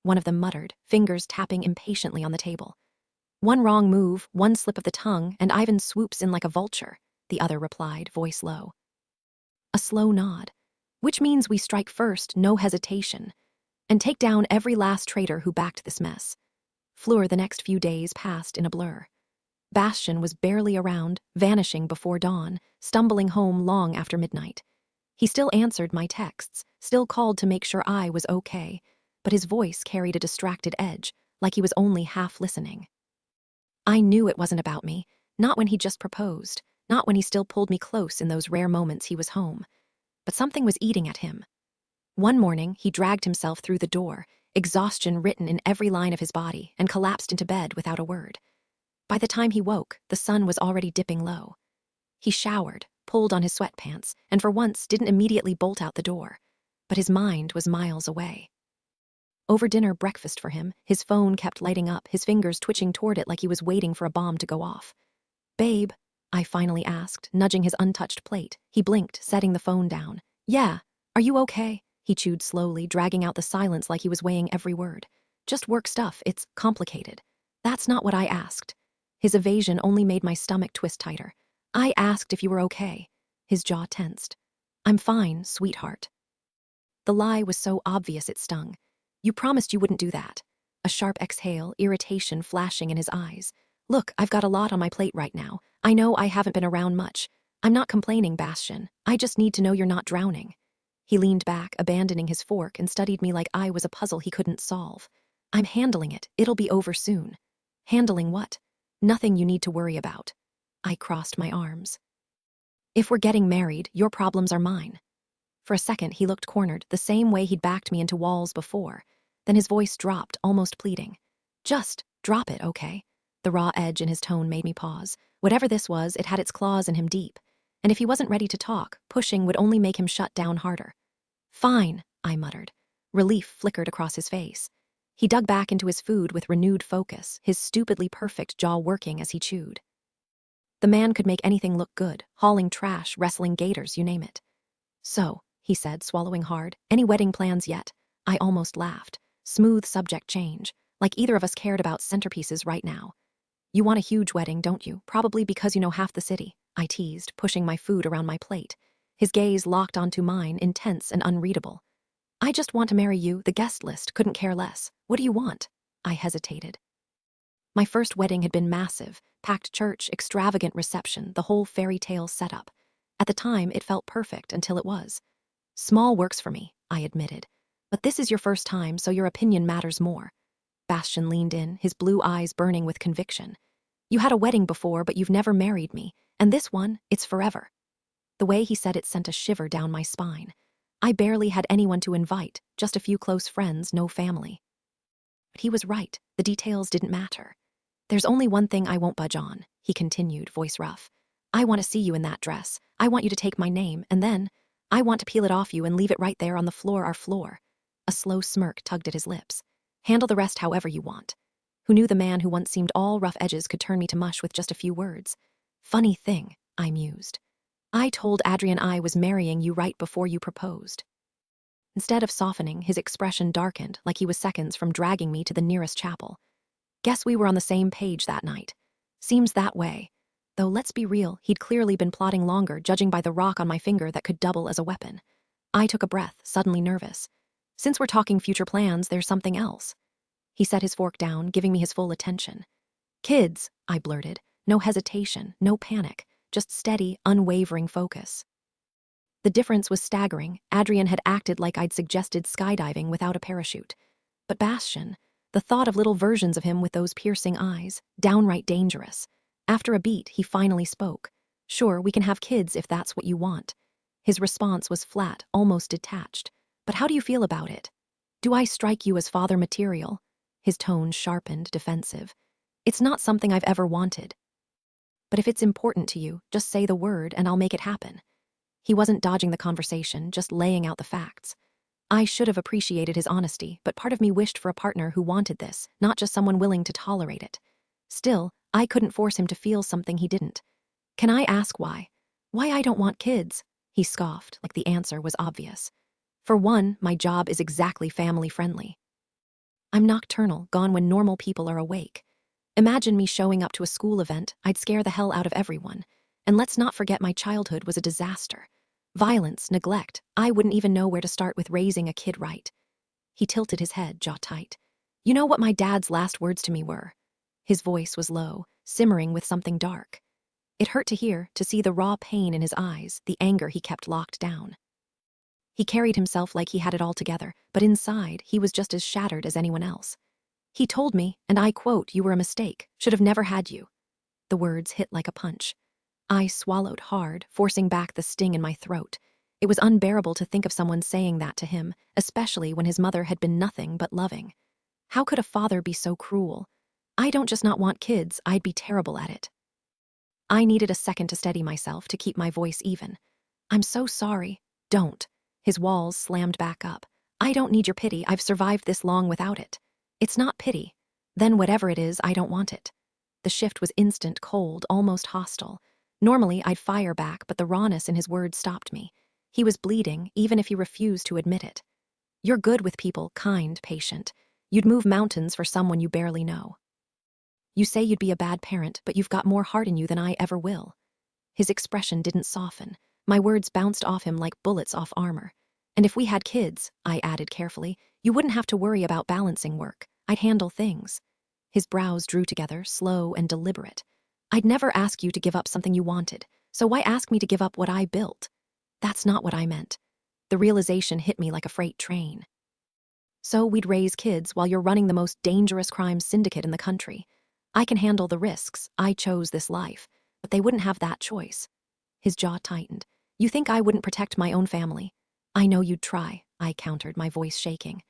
One of them muttered, fingers tapping impatiently on the table. One wrong move, one slip of the tongue, and Ivan swoops in like a vulture, the other replied, voice low. A slow nod. Which means we strike first, no hesitation, and take down every last traitor who backed this mess. Fleur, the next few days passed in a blur. Bastion was barely around, vanishing before dawn, stumbling home long after midnight. He still answered my texts, still called to make sure I was okay, but his voice carried a distracted edge, like he was only half listening. I knew it wasn't about me, not when he just proposed, not when he still pulled me close in those rare moments he was home. But something was eating at him. One morning, he dragged himself through the door, exhaustion written in every line of his body, and collapsed into bed without a word. By the time he woke, the sun was already dipping low. He showered, pulled on his sweatpants, and for once didn't immediately bolt out the door. But his mind was miles away. Over dinner breakfast for him, his phone kept lighting up, his fingers twitching toward it like he was waiting for a bomb to go off. Babe, I finally asked, nudging his untouched plate. He blinked, setting the phone down. Yeah, are you okay? He chewed slowly, dragging out the silence like he was weighing every word. Just work stuff, it's complicated. That's not what I asked. His evasion only made my stomach twist tighter. I asked if you were okay. His jaw tensed. I'm fine, sweetheart. The lie was so obvious it stung. You promised you wouldn't do that. A sharp exhale, irritation flashing in his eyes. Look, I've got a lot on my plate right now. I know I haven't been around much. I'm not complaining, Bastion. I just need to know you're not drowning. He leaned back, abandoning his fork, and studied me like I was a puzzle he couldn't solve. I'm handling it. It'll be over soon. Handling what? Nothing you need to worry about. I crossed my arms. If we're getting married, your problems are mine. For a second, he looked cornered, the same way he'd backed me into walls before. Then his voice dropped, almost pleading. Just drop it, okay? The raw edge in his tone made me pause. Whatever this was, it had its claws in him deep. And if he wasn't ready to talk, pushing would only make him shut down harder. Fine, I muttered. Relief flickered across his face. He dug back into his food with renewed focus, his stupidly perfect jaw working as he chewed. The man could make anything look good, hauling trash, wrestling gators, you name it. So, he said, swallowing hard, any wedding plans yet? I almost laughed. Smooth subject change, like either of us cared about centerpieces right now. You want a huge wedding, don't you? Probably because you know half the city, I teased, pushing my food around my plate. His gaze locked onto mine, intense and unreadable. I just want to marry you, the guest list, couldn't care less. What do you want? I hesitated. My first wedding had been massive, packed church, extravagant reception, the whole fairy tale setup. At the time, it felt perfect until it was. Small works for me, I admitted. But this is your first time, so your opinion matters more. Bastion leaned in, his blue eyes burning with conviction. You had a wedding before, but you've never married me. And this one, it's forever. The way he said it sent a shiver down my spine. I barely had anyone to invite, just a few close friends, no family. But he was right. The details didn't matter. There's only one thing I won't budge on, he continued, voice rough. I want to see you in that dress. I want you to take my name, and then I want to peel it off you and leave it right there on the floor, our floor. A slow smirk tugged at his lips. Handle the rest however you want. Who knew the man who once seemed all rough edges could turn me to mush with just a few words? Funny thing, I mused. I told Adrian I was marrying you right before you proposed. Instead of softening, his expression darkened like he was seconds from dragging me to the nearest chapel. Guess we were on the same page that night. Seems that way. Though let's be real, he'd clearly been plotting longer, judging by the rock on my finger that could double as a weapon. I took a breath, suddenly nervous. Since we're talking future plans, there's something else. He set his fork down, giving me his full attention. Kids, I blurted. No hesitation, no panic, just steady, unwavering focus. The difference was staggering. Adrian had acted like I'd suggested skydiving without a parachute. But Bastian, the thought of little versions of him with those piercing eyes, downright dangerous. After a beat, he finally spoke. Sure, we can have kids if that's what you want. His response was flat, almost detached. But how do you feel about it? Do I strike you as father material? His tone sharpened, defensive. It's not something I've ever wanted. But if it's important to you, just say the word and I'll make it happen. He wasn't dodging the conversation, just laying out the facts. I should have appreciated his honesty, but part of me wished for a partner who wanted this, not just someone willing to tolerate it. Still, I couldn't force him to feel something he didn't. Can I ask why? Why I don't want kids? He scoffed, like the answer was obvious. For one, my job is exactly family-friendly. I'm nocturnal, gone when normal people are awake. Imagine me showing up to a school event, I'd scare the hell out of everyone. And let's not forget my childhood was a disaster. Violence, neglect, I wouldn't even know where to start with raising a kid right. He tilted his head, jaw tight. You know what my dad's last words to me were? His voice was low, simmering with something dark. It hurt to hear, to see the raw pain in his eyes, the anger he kept locked down. He carried himself like he had it all together, but inside, he was just as shattered as anyone else. He told me, and I quote, "You were a mistake, should have never had you." The words hit like a punch. I swallowed hard, forcing back the sting in my throat. It was unbearable to think of someone saying that to him, especially when his mother had been nothing but loving. How could a father be so cruel? I don't just not want kids, I'd be terrible at it. I needed a second to steady myself, to keep my voice even. I'm so sorry. Don't. His walls slammed back up. I don't need your pity, I've survived this long without it. It's not pity. Then whatever it is, I don't want it. The shift was instant, cold, almost hostile. Normally, I'd fire back, but the rawness in his words stopped me. He was bleeding, even if he refused to admit it. You're good with people, kind, patient. You'd move mountains for someone you barely know. You say you'd be a bad parent, but you've got more heart in you than I ever will. His expression didn't soften. My words bounced off him like bullets off armor. And if we had kids, I added carefully, you wouldn't have to worry about balancing work. I'd handle things. His brows drew together, slow and deliberate. I'd never ask you to give up something you wanted, so why ask me to give up what I built? That's not what I meant. The realization hit me like a freight train. So we'd raise kids while you're running the most dangerous crime syndicate in the country. I can handle the risks. I chose this life, but they wouldn't have that choice. His jaw tightened. You think I wouldn't protect my own family? I know you'd try, I countered, my voice shaking.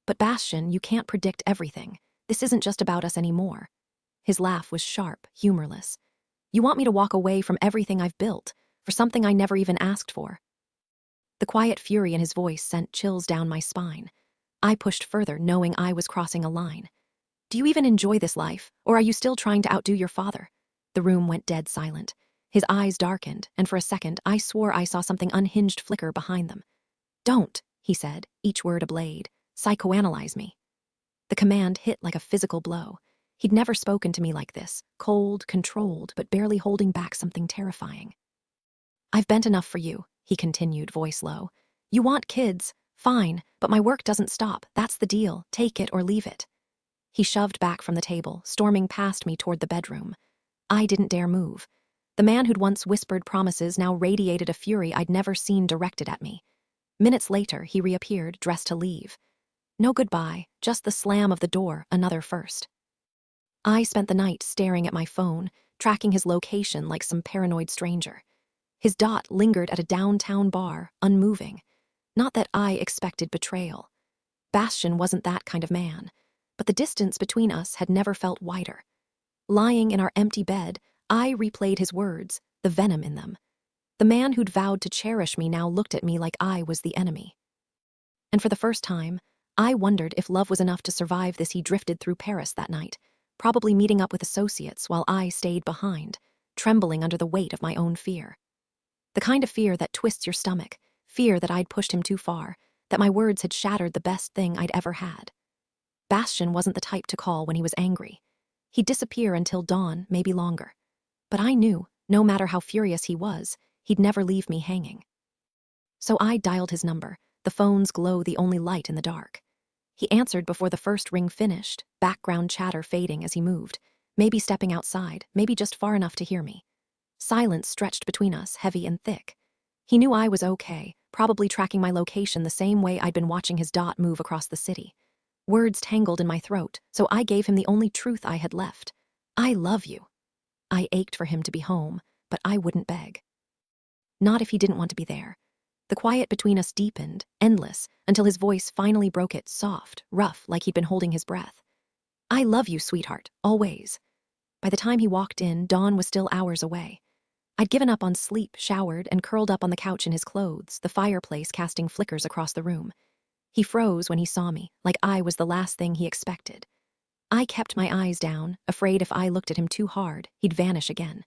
But Bastian, you can't predict everything. This isn't just about us anymore. His laugh was sharp, humorless. You want me to walk away from everything I've built, for something I never even asked for? The quiet fury in his voice sent chills down my spine. I pushed further, knowing I was crossing a line. Do you even enjoy this life, or are you still trying to outdo your father? The room went dead silent. His eyes darkened, and for a second I swore I saw something unhinged flicker behind them. Don't, he said, each word a blade. Psychoanalyze me. The command hit like a physical blow. He'd never spoken to me like this, cold, controlled, but barely holding back something terrifying. I've bent enough for you, he continued, voice low. You want kids, fine, but my work doesn't stop. That's the deal. Take it or leave it. He shoved back from the table, storming past me toward the bedroom. I didn't dare move. The man who'd once whispered promises now radiated a fury I'd never seen directed at me. Minutes later, he reappeared, dressed to leave. No goodbye, just the slam of the door, another first. I spent the night staring at my phone, tracking his location like some paranoid stranger. His dot lingered at a downtown bar, unmoving. Not that I expected betrayal. Bastian wasn't that kind of man. But the distance between us had never felt wider. Lying in our empty bed, I replayed his words, the venom in them. The man who'd vowed to cherish me now looked at me like I was the enemy. And for the first time, I wondered if love was enough to survive this. He drifted through Paris that night, probably meeting up with associates while I stayed behind, trembling under the weight of my own fear. The kind of fear that twists your stomach, fear that I'd pushed him too far, that my words had shattered the best thing I'd ever had. Bastian wasn't the type to call when he was angry. He'd disappear until dawn, maybe longer. But I knew, no matter how furious he was, he'd never leave me hanging. So I dialed his number, the phone's glow the only light in the dark. He answered before the first ring finished, background chatter fading as he moved, maybe stepping outside, maybe just far enough to hear me. Silence stretched between us, heavy and thick. He knew I was okay, probably tracking my location the same way I'd been watching his dot move across the city. Words tangled in my throat, so I gave him the only truth I had left. I love you. I ached for him to be home, but I wouldn't beg. Not if he didn't want to be there. The quiet between us deepened, endless, until his voice finally broke it, soft, rough, like he'd been holding his breath. I love you, sweetheart, always. By the time he walked in, dawn was still hours away. I'd given up on sleep, showered, and curled up on the couch in his clothes, the fireplace casting flickers across the room. He froze when he saw me, like I was the last thing he expected. I kept my eyes down, afraid if I looked at him too hard, he'd vanish again.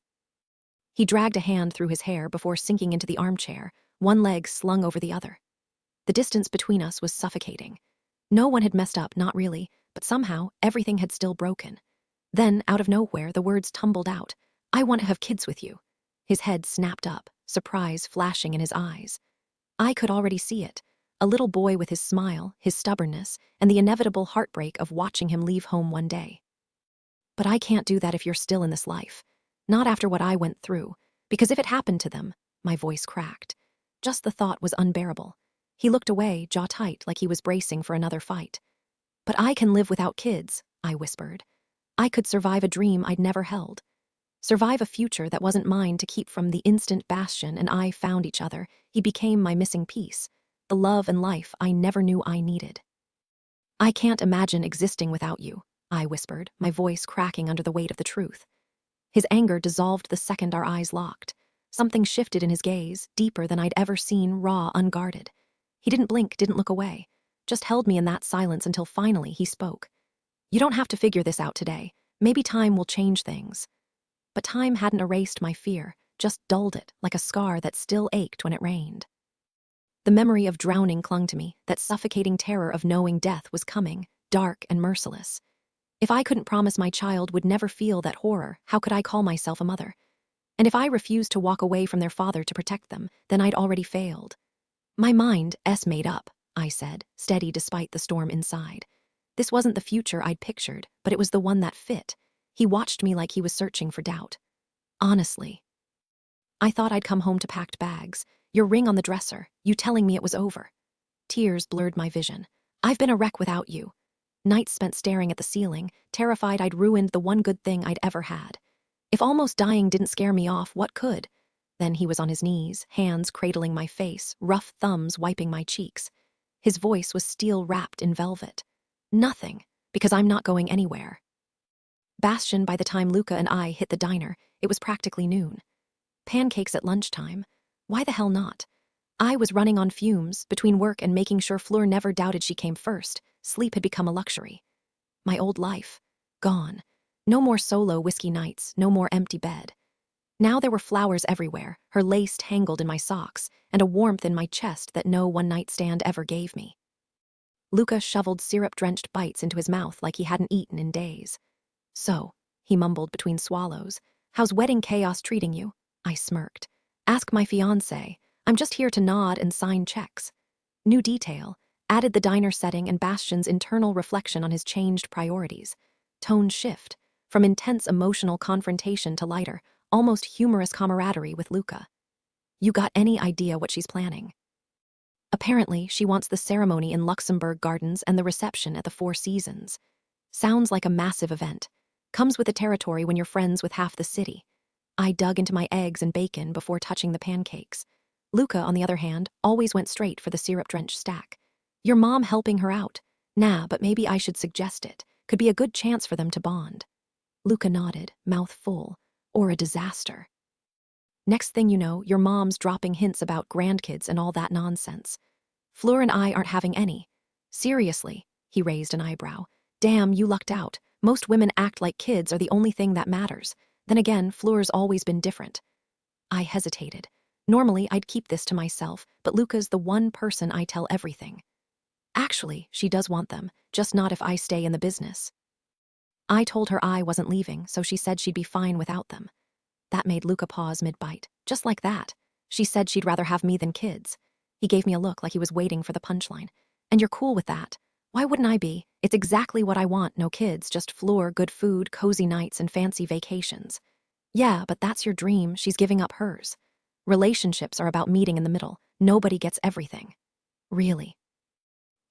He dragged a hand through his hair before sinking into the armchair, one leg slung over the other. The distance between us was suffocating. No one had messed up, not really, but somehow everything had still broken. Then, out of nowhere, the words tumbled out. I want to have kids with you. His head snapped up, surprise flashing in his eyes. I could already see it. A little boy with his smile, his stubbornness, and the inevitable heartbreak of watching him leave home one day. But I can't do that if you're still in this life. Not after what I went through, because if it happened to them, my voice cracked. Just the thought was unbearable. He looked away, jaw tight, like he was bracing for another fight. But I can live without kids, I whispered. I could survive a dream I'd never held. Survive a future that wasn't mine to keep from the instant Bastian and I found each other. He became my missing piece, the love and life I never knew I needed. I can't imagine existing without you, I whispered, my voice cracking under the weight of the truth. His anger dissolved the second our eyes locked. Something shifted in his gaze, deeper than I'd ever seen, raw, unguarded. He didn't blink, didn't look away, just held me in that silence until finally he spoke. You don't have to figure this out today. Maybe time will change things. But time hadn't erased my fear, just dulled it, like a scar that still ached when it rained. The memory of drowning clung to me, that suffocating terror of knowing death was coming, dark and merciless. If I couldn't promise my child would never feel that horror, how could I call myself a mother? And if I refused to walk away from their father to protect them, then I'd already failed. My mind, made up, I said, steady despite the storm inside. This wasn't the future I'd pictured, but it was the one that fit. He watched me like he was searching for doubt. Honestly. I thought I'd come home to packed bags, your ring on the dresser, you telling me it was over. Tears blurred my vision. I've been a wreck without you. Nights spent staring at the ceiling, terrified I'd ruined the one good thing I'd ever had. If almost dying didn't scare me off, what could? Then he was on his knees, hands cradling my face, rough thumbs wiping my cheeks. His voice was steel-wrapped in velvet. Nothing, because I'm not going anywhere. Bastian, by the time Luca and I hit the diner, it was practically noon. Pancakes at lunchtime? Why the hell not? I was running on fumes, between work and making sure Fleur never doubted she came first. Sleep had become a luxury. My old life. Gone. No more solo whiskey nights, no more empty bed. Now there were flowers everywhere, her lace tangled in my socks, and a warmth in my chest that no one-night stand ever gave me. Luca shoveled syrup-drenched bites into his mouth like he hadn't eaten in days. So, he mumbled between swallows, how's wedding chaos treating you? I smirked. Ask my fiancé. I'm just here to nod and sign checks. New detail, added the diner setting and Bastian's internal reflection on his changed priorities. Tone shift, from intense emotional confrontation to lighter, almost humorous camaraderie with Luca. You got any idea what she's planning? Apparently, she wants the ceremony in Luxembourg Gardens and the reception at the Four Seasons. Sounds like a massive event. Comes with the territory when you're friends with half the city. I dug into my eggs and bacon before touching the pancakes. Luca, on the other hand, always went straight for the syrup-drenched stack. Your mom helping her out? Nah, but maybe I should suggest it. Could be a good chance for them to bond. Luca nodded, mouth full. Or a disaster. Next thing you know, your mom's dropping hints about grandkids and all that nonsense. Fleur and I aren't having any. Seriously, he raised an eyebrow. Damn, you lucked out. Most women act like kids are the only thing that matters. Then again, Fleur's always been different. I hesitated. Normally, I'd keep this to myself, but Luca's the one person I tell everything. Actually, she does want them, just not if I stay in the business. I told her I wasn't leaving, so she said she'd be fine without them. That made Luca pause mid-bite. Just like that. She said she'd rather have me than kids. He gave me a look like he was waiting for the punchline. And you're cool with that? Why wouldn't I be? It's exactly what I want, no kids, just Fleur, good food, cozy nights, and fancy vacations. Yeah, but that's your dream, she's giving up hers. Relationships are about meeting in the middle. Nobody gets everything. Really?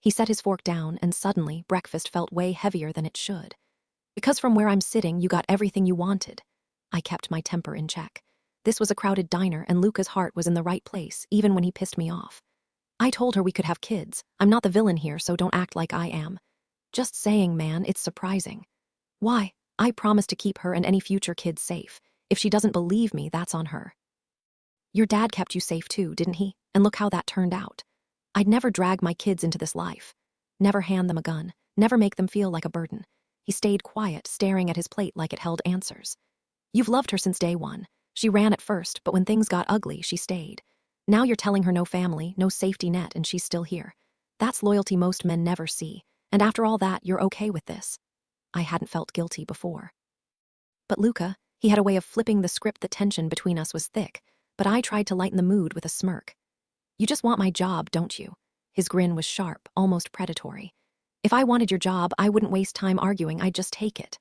He set his fork down, and suddenly, breakfast felt way heavier than it should. Because from where I'm sitting, you got everything you wanted. I kept my temper in check. This was a crowded diner, and Luca's heart was in the right place, even when he pissed me off. I told her we could have kids. I'm not the villain here, so don't act like I am. Just saying, man, it's surprising. Why? I promised to keep her and any future kids safe. If she doesn't believe me, that's on her. Your dad kept you safe too, didn't he? And look how that turned out. I'd never drag my kids into this life. Never hand them a gun. Never make them feel like a burden. He stayed quiet, staring at his plate like it held answers. You've loved her since day one. She ran at first, but when things got ugly, she stayed. Now you're telling her no family, no safety net, and she's still here. That's loyalty most men never see. And after all that, you're okay with this. I hadn't felt guilty before. But Luca, he had a way of flipping the script. The tension between us was thick, but I tried to lighten the mood with a smirk. You just want my job, don't you? His grin was sharp, almost predatory. If I wanted your job, I wouldn't waste time arguing, I'd just take it.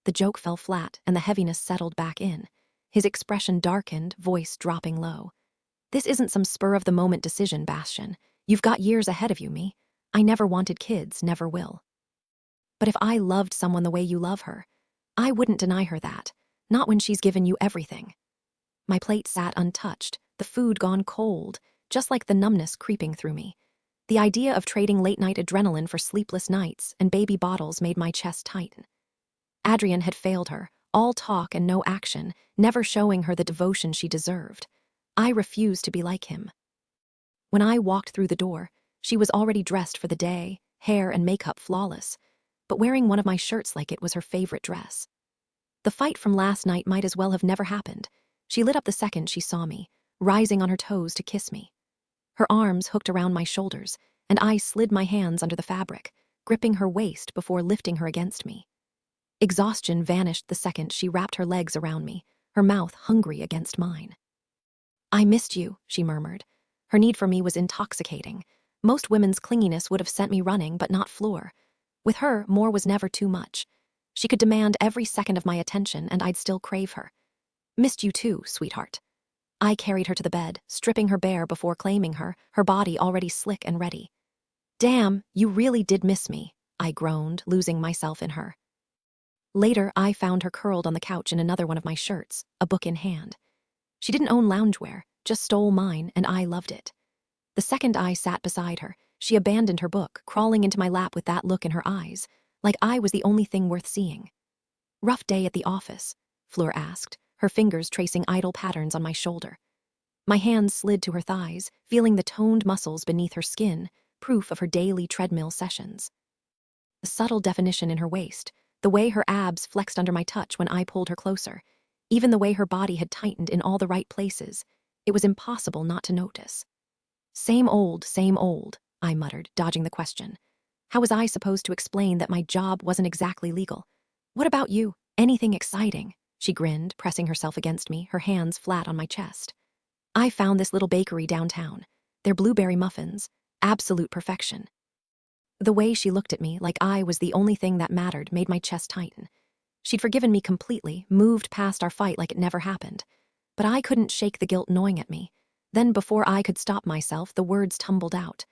The joke fell flat, and the heaviness settled back in. His expression darkened, voice dropping low. This isn't some spur-of-the-moment decision, Bastian. You've got years ahead of you, me. I never wanted kids, never will. But if I loved someone the way you love her, I wouldn't deny her that. Not when she's given you everything. My plate sat untouched, the food gone cold, just like the numbness creeping through me. The idea of trading late-night adrenaline for sleepless nights and baby bottles made my chest tighten. Adrian had failed her, all talk and no action, never showing her the devotion she deserved. I refused to be like him. When I walked through the door, she was already dressed for the day, hair and makeup flawless, but wearing one of my shirts like it was her favorite dress. The fight from last night might as well have never happened. She lit up the second she saw me, rising on her toes to kiss me. Her arms hooked around my shoulders, and I slid my hands under the fabric, gripping her waist before lifting her against me. Exhaustion vanished the second she wrapped her legs around me, her mouth hungry against mine. I missed you, she murmured. Her need for me was intoxicating. Most women's clinginess would have sent me running, but not Fleur. With her, more was never too much. She could demand every second of my attention, and I'd still crave her. Missed you too, sweetheart. I carried her to the bed, stripping her bare before claiming her, her body already slick and ready. Damn, you really did miss me, I groaned, losing myself in her. Later, I found her curled on the couch in another one of my shirts, a book in hand. She didn't own loungewear, just stole mine, and I loved it. The second I sat beside her, she abandoned her book, crawling into my lap with that look in her eyes, like I was the only thing worth seeing. Rough day at the office, Fleur asked, her fingers tracing idle patterns on my shoulder. My hands slid to her thighs, feeling the toned muscles beneath her skin, proof of her daily treadmill sessions. The subtle definition in her waist, the way her abs flexed under my touch when I pulled her closer, even the way her body had tightened in all the right places, it was impossible not to notice. Same old, I muttered, dodging the question. How was I supposed to explain that my job wasn't exactly legal? What about you? Anything exciting? She grinned, pressing herself against me, her hands flat on my chest. I found this little bakery downtown. Their blueberry muffins, absolute perfection. The way she looked at me, like I was the only thing that mattered, made my chest tighten. She'd forgiven me completely, moved past our fight like it never happened. But I couldn't shake the guilt gnawing at me. Then, before I could stop myself, the words tumbled out.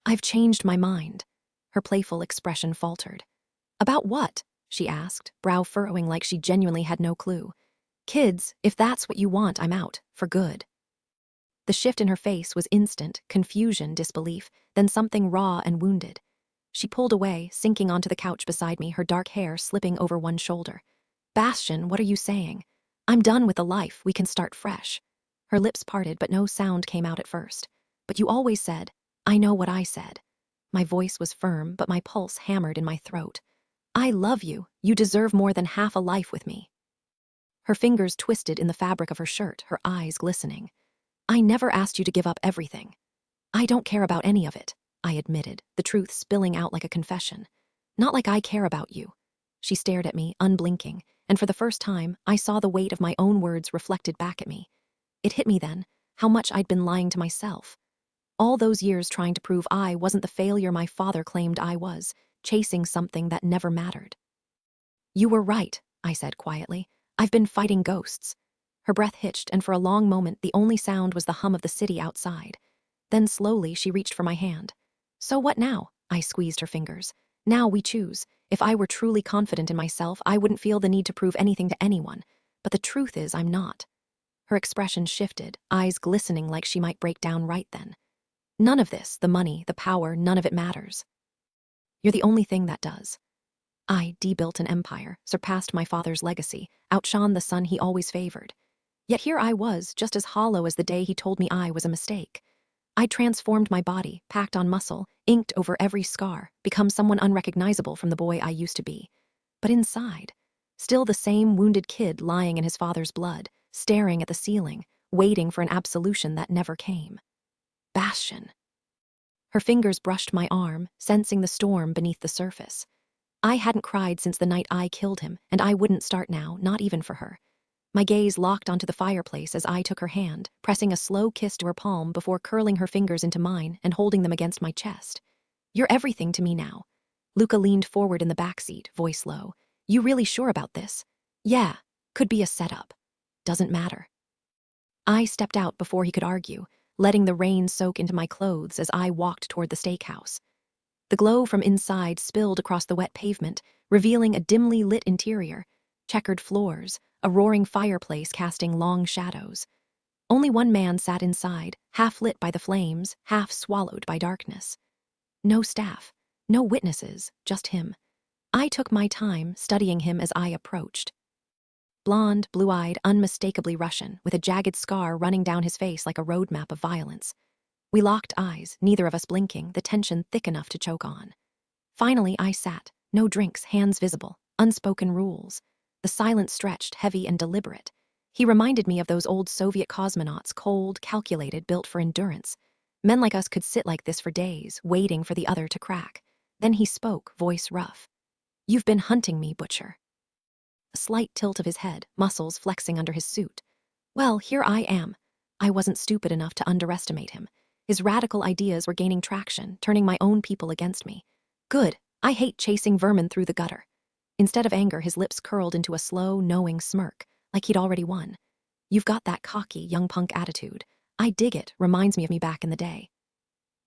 I've changed my mind. Her playful expression faltered. About what? She asked, brow furrowing like she genuinely had no clue. Kids, if that's what you want, I'm out, for good. The shift in her face was instant, confusion, disbelief, then something raw and wounded. She pulled away, sinking onto the couch beside me, her dark hair slipping over one shoulder. Bastian, what are you saying? I'm done with the life, we can start fresh. Her lips parted, but no sound came out at first. But you always said, I know what I said. My voice was firm, but my pulse hammered in my throat. I love you. You deserve more than half a life with me. Her fingers twisted in the fabric of her shirt, her eyes glistening. I never asked you to give up everything. I don't care about any of it, I admitted, the truth spilling out like a confession. Not like I care about you. She stared at me, unblinking, and for the first time, I saw the weight of my own words reflected back at me. It hit me then, how much I'd been lying to myself. All those years trying to prove I wasn't the failure my father claimed I was, chasing something that never mattered. You were right, I said quietly. I've been fighting ghosts. Her breath hitched, and for a long moment the only sound was the hum of the city outside. Then slowly she reached for my hand. So what now? I squeezed her fingers. Now we choose. If I were truly confident in myself, I wouldn't feel the need to prove anything to anyone. But the truth is, I'm not. Her expression shifted, eyes glistening like she might break down right then. None of this, the money, the power, none of it matters. You're the only thing that does. I debuilt an empire, surpassed my father's legacy, outshone the son he always favored. Yet here I was, just as hollow as the day he told me I was a mistake. I'd transformed my body, packed on muscle, inked over every scar, become someone unrecognizable from the boy I used to be. But inside, still the same wounded kid lying in his father's blood, staring at the ceiling, waiting for an absolution that never came. Bastian. Her fingers brushed my arm, sensing the storm beneath the surface. I hadn't cried since the night I killed him, and I wouldn't start now, not even for her. My gaze locked onto the fireplace as I took her hand, pressing a slow kiss to her palm before curling her fingers into mine and holding them against my chest. You're everything to me now. Luca leaned forward in the backseat, voice low. You really sure about this? Yeah, could be a setup. Doesn't matter. I stepped out before he could argue, letting the rain soak into my clothes as I walked toward the steakhouse. The glow from inside spilled across the wet pavement, revealing a dimly lit interior, checkered floors, a roaring fireplace casting long shadows. Only one man sat inside, half lit by the flames, half swallowed by darkness. No staff, no witnesses, just him. I took my time, studying him as I approached. Blonde, blue-eyed, unmistakably Russian, with a jagged scar running down his face like a roadmap of violence. We locked eyes, neither of us blinking, the tension thick enough to choke on. Finally, I sat, no drinks, hands visible, unspoken rules. The silence stretched, heavy and deliberate. He reminded me of those old Soviet cosmonauts, cold, calculated, built for endurance. Men like us could sit like this for days, waiting for the other to crack. Then he spoke, voice rough. You've been hunting me, Butcher. A slight tilt of his head, muscles flexing under his suit. Well, here I am. I wasn't stupid enough to underestimate him. His radical ideas were gaining traction, turning my own people against me. Good. I hate chasing vermin through the gutter. Instead of anger, his lips curled into a slow, knowing smirk, like he'd already won. You've got that cocky, young punk attitude. I dig it, reminds me of me back in the day.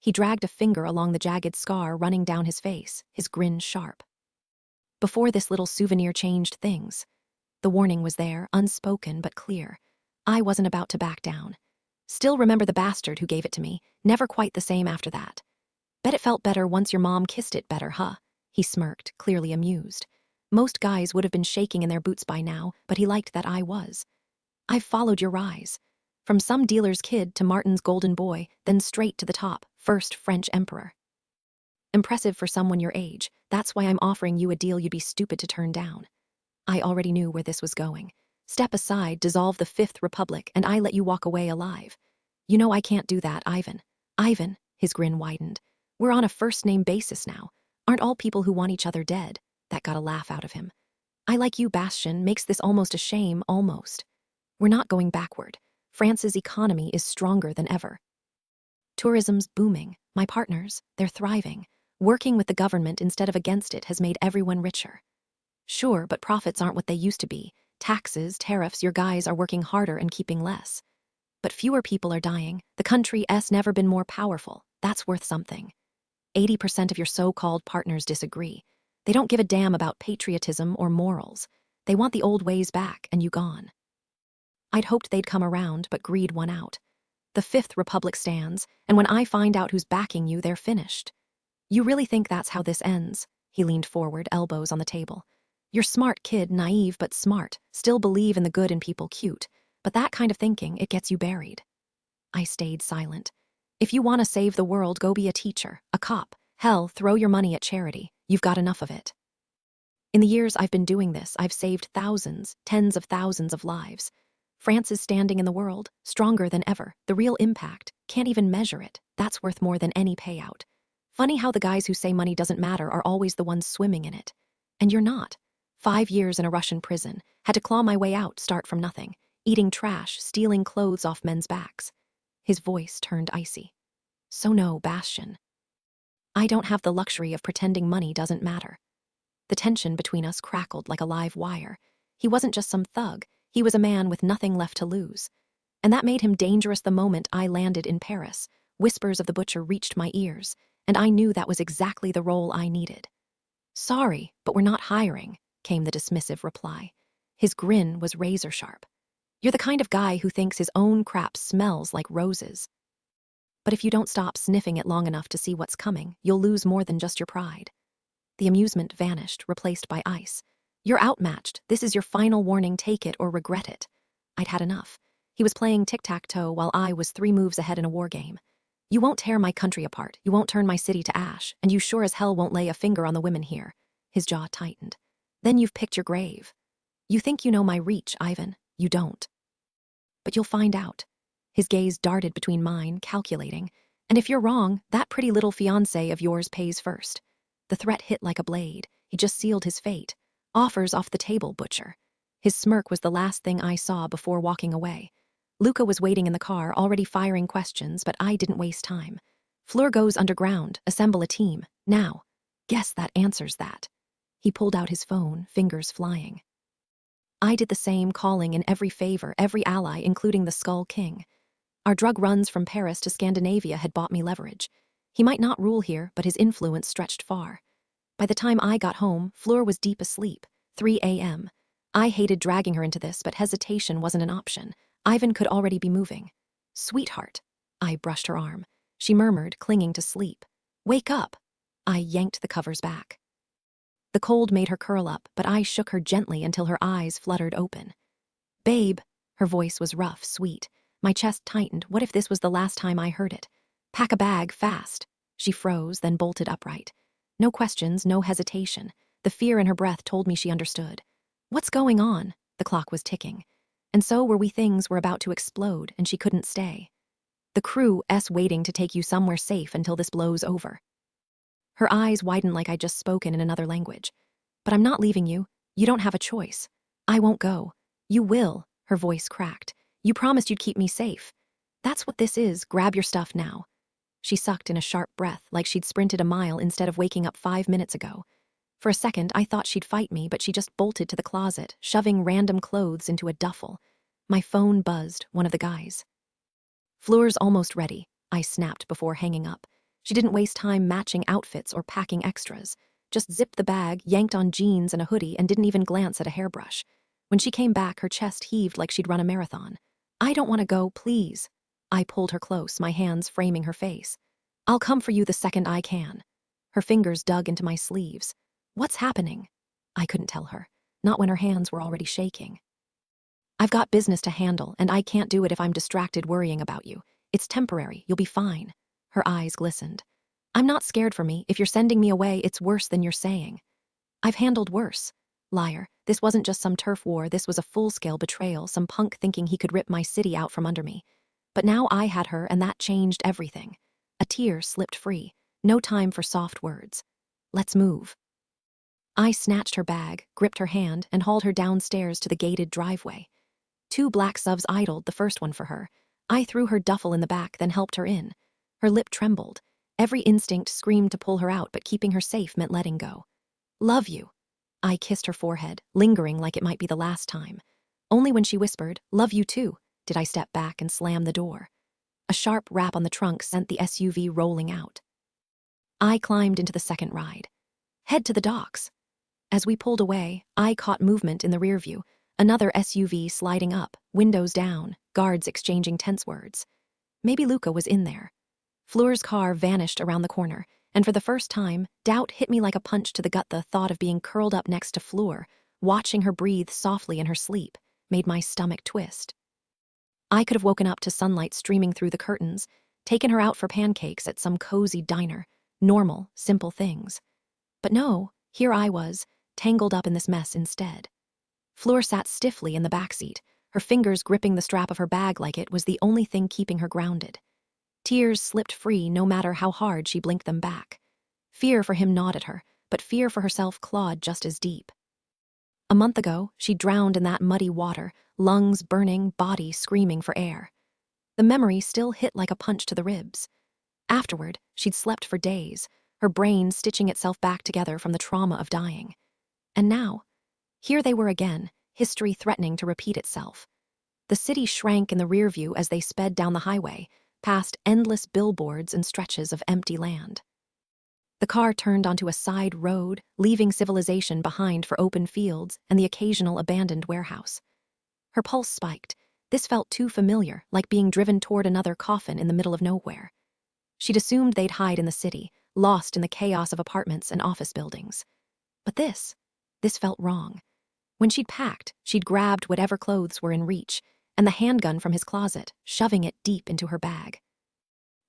He dragged a finger along the jagged scar running down his face, his grin sharp. Before this little souvenir changed things. The warning was there, unspoken but clear. I wasn't about to back down. Still remember the bastard who gave it to me, never quite the same after that. Bet it felt better once your mom kissed it better, huh? He smirked, clearly amused. Most guys would have been shaking in their boots by now, but he liked that I was. I've followed your rise. From some dealer's kid to Martin's golden boy, then straight to the top, first French emperor. Impressive for someone your age, that's why I'm offering you a deal you'd be stupid to turn down. I already knew where this was going. Step aside, dissolve the Fifth Republic, and I let you walk away alive. You know I can't do that, Ivan. Ivan, his grin widened. We're on a first-name basis now. Aren't all people who want each other dead? That got a laugh out of him. I like you, Bastian, makes this almost a shame, almost. We're not going backward. France's economy is stronger than ever. Tourism's booming. My partners, they're thriving. Working with the government instead of against it has made everyone richer. Sure, but profits aren't what they used to be. Taxes, tariffs, your guys are working harder and keeping less. But fewer people are dying. The country's never been more powerful. That's worth something. 80% of your so-called partners disagree. They don't give a damn about patriotism or morals. They want the old ways back and you gone. I'd hoped they'd come around, but greed won out. The Fifth Republic stands, and when I find out who's backing you, they're finished. You really think that's how this ends? He leaned forward, elbows on the table. You're smart kid, naive but smart, still believe in the good in people, cute. But that kind of thinking, it gets you buried. I stayed silent. If you want to save the world, go be a teacher, a cop. Hell, throw your money at charity. You've got enough of it. In the years I've been doing this, I've saved thousands, tens of thousands of lives. France is standing in the world, stronger than ever. The real impact, can't even measure it. That's worth more than any payout. Funny how the guys who say money doesn't matter are always the ones swimming in it. And you're not. 5 years in a Russian prison, had to claw my way out, start from nothing, eating trash, stealing clothes off men's backs. His voice turned icy. So no, Bastian. I don't have the luxury of pretending money doesn't matter. The tension between us crackled like a live wire. He wasn't just some thug, he was a man with nothing left to lose. And that made him dangerous the moment I landed in Paris. Whispers of the butcher reached my ears, and I knew that was exactly the role I needed. Sorry, but we're not hiring, came the dismissive reply. His grin was razor sharp. You're the kind of guy who thinks his own crap smells like roses. But if you don't stop sniffing it long enough to see what's coming, you'll lose more than just your pride. The amusement vanished, replaced by ice. You're outmatched. This is your final warning. Take it or regret it. I'd had enough. He was playing tic-tac-toe while I was 3 moves ahead in a war game. You won't tear my country apart. You won't turn my city to ash. And you sure as hell won't lay a finger on the women here. His jaw tightened. Then you've picked your grave. You think you know my reach, Ivan. You don't. But you'll find out. His gaze darted between mine, calculating. And if you're wrong, that pretty little fiancé of yours pays first. The threat hit like a blade. He just sealed his fate. Offers off the table, butcher. His smirk was the last thing I saw before walking away. Luca was waiting in the car, already firing questions, but I didn't waste time. Fleur goes underground. Assemble a team. Now. Guess that answers that. He pulled out his phone, fingers flying. I did the same, calling in every favor, every ally, including the Skull King. Our drug runs from Paris to Scandinavia had bought me leverage. He might not rule here, but his influence stretched far. By the time I got home, Fleur was deep asleep, 3 a.m. I hated dragging her into this, but hesitation wasn't an option. Ivan could already be moving. Sweetheart. I brushed her arm. She murmured, clinging to sleep. Wake up. I yanked the covers back. The cold made her curl up, but I shook her gently until her eyes fluttered open. Babe. Her voice was rough, sweet. My chest tightened. What if this was the last time I heard it? Pack a bag, fast. She froze, then bolted upright. No questions, no hesitation. The fear in her breath told me she understood. What's going on? The clock was ticking. And so were we. Things were about to explode, and she couldn't stay. The crew's waiting to take you somewhere safe until this blows over. Her eyes widened like I'd just spoken in another language. But I'm not leaving you. You don't have a choice. I won't go. You will. Her voice cracked. You promised you'd keep me safe. That's what this is. Grab your stuff now. She sucked in a sharp breath, like she'd sprinted a mile instead of waking up 5 minutes ago. For a second, I thought she'd fight me, but she just bolted to the closet, shoving random clothes into a duffel. My phone buzzed, one of the guys. Fleur's almost ready, I snapped before hanging up. She didn't waste time matching outfits or packing extras. Just zipped the bag, yanked on jeans and a hoodie, and didn't even glance at a hairbrush. When she came back, her chest heaved like she'd run a marathon. I don't want to go, please. I pulled her close, my hands framing her face. I'll come for you the second I can. Her fingers dug into my sleeves. What's happening? I couldn't tell her, not when her hands were already shaking. I've got business to handle, and I can't do it if I'm distracted worrying about you. It's temporary, you'll be fine. Her eyes glistened. I'm not scared for me. If you're sending me away, it's worse than you're saying. I've handled worse. Liar, this wasn't just some turf war, this was a full-scale betrayal, some punk thinking he could rip my city out from under me. But now I had her, and that changed everything. A tear slipped free. No time for soft words. Let's move. I snatched her bag, gripped her hand, and hauled her downstairs to the gated driveway. 2 black SUVs idled, the first one for her. I threw her duffel in the back, then helped her in. Her lip trembled. Every instinct screamed to pull her out, but keeping her safe meant letting go. Love you. I kissed her forehead, lingering like it might be the last time. Only when she whispered, love you too, did I step back and slam the door. A sharp rap on the trunk sent the SUV rolling out. I climbed into the second ride. Head to the docks. As we pulled away, I caught movement in the rear view, another SUV sliding up, windows down, guards exchanging tense words. Maybe Luca was in there. Fleur's car vanished around the corner, and for the first time, doubt hit me like a punch to the gut. The thought of being curled up next to Fleur, watching her breathe softly in her sleep, made my stomach twist. I could have woken up to sunlight streaming through the curtains, taken her out for pancakes at some cozy diner, normal, simple things. But no, here I was, tangled up in this mess instead. Fleur sat stiffly in the backseat, her fingers gripping the strap of her bag like it was the only thing keeping her grounded. Tears slipped free no matter how hard she blinked them back. Fear for him gnawed at her, but fear for herself clawed just as deep. A month ago, she drowned in that muddy water, lungs burning, body screaming for air. The memory still hit like a punch to the ribs. Afterward, she'd slept for days, her brain stitching itself back together from the trauma of dying. And now, here they were again, history threatening to repeat itself. The city shrank in the rear view as they sped down the highway, past endless billboards and stretches of empty land. The car turned onto a side road, leaving civilization behind for open fields and the occasional abandoned warehouse. Her pulse spiked. This felt too familiar, like being driven toward another coffin in the middle of nowhere. She'd assumed they'd hide in the city, lost in the chaos of apartments and office buildings. But this felt wrong. When she'd packed, she'd grabbed whatever clothes were in reach, and the handgun from his closet, shoving it deep into her bag.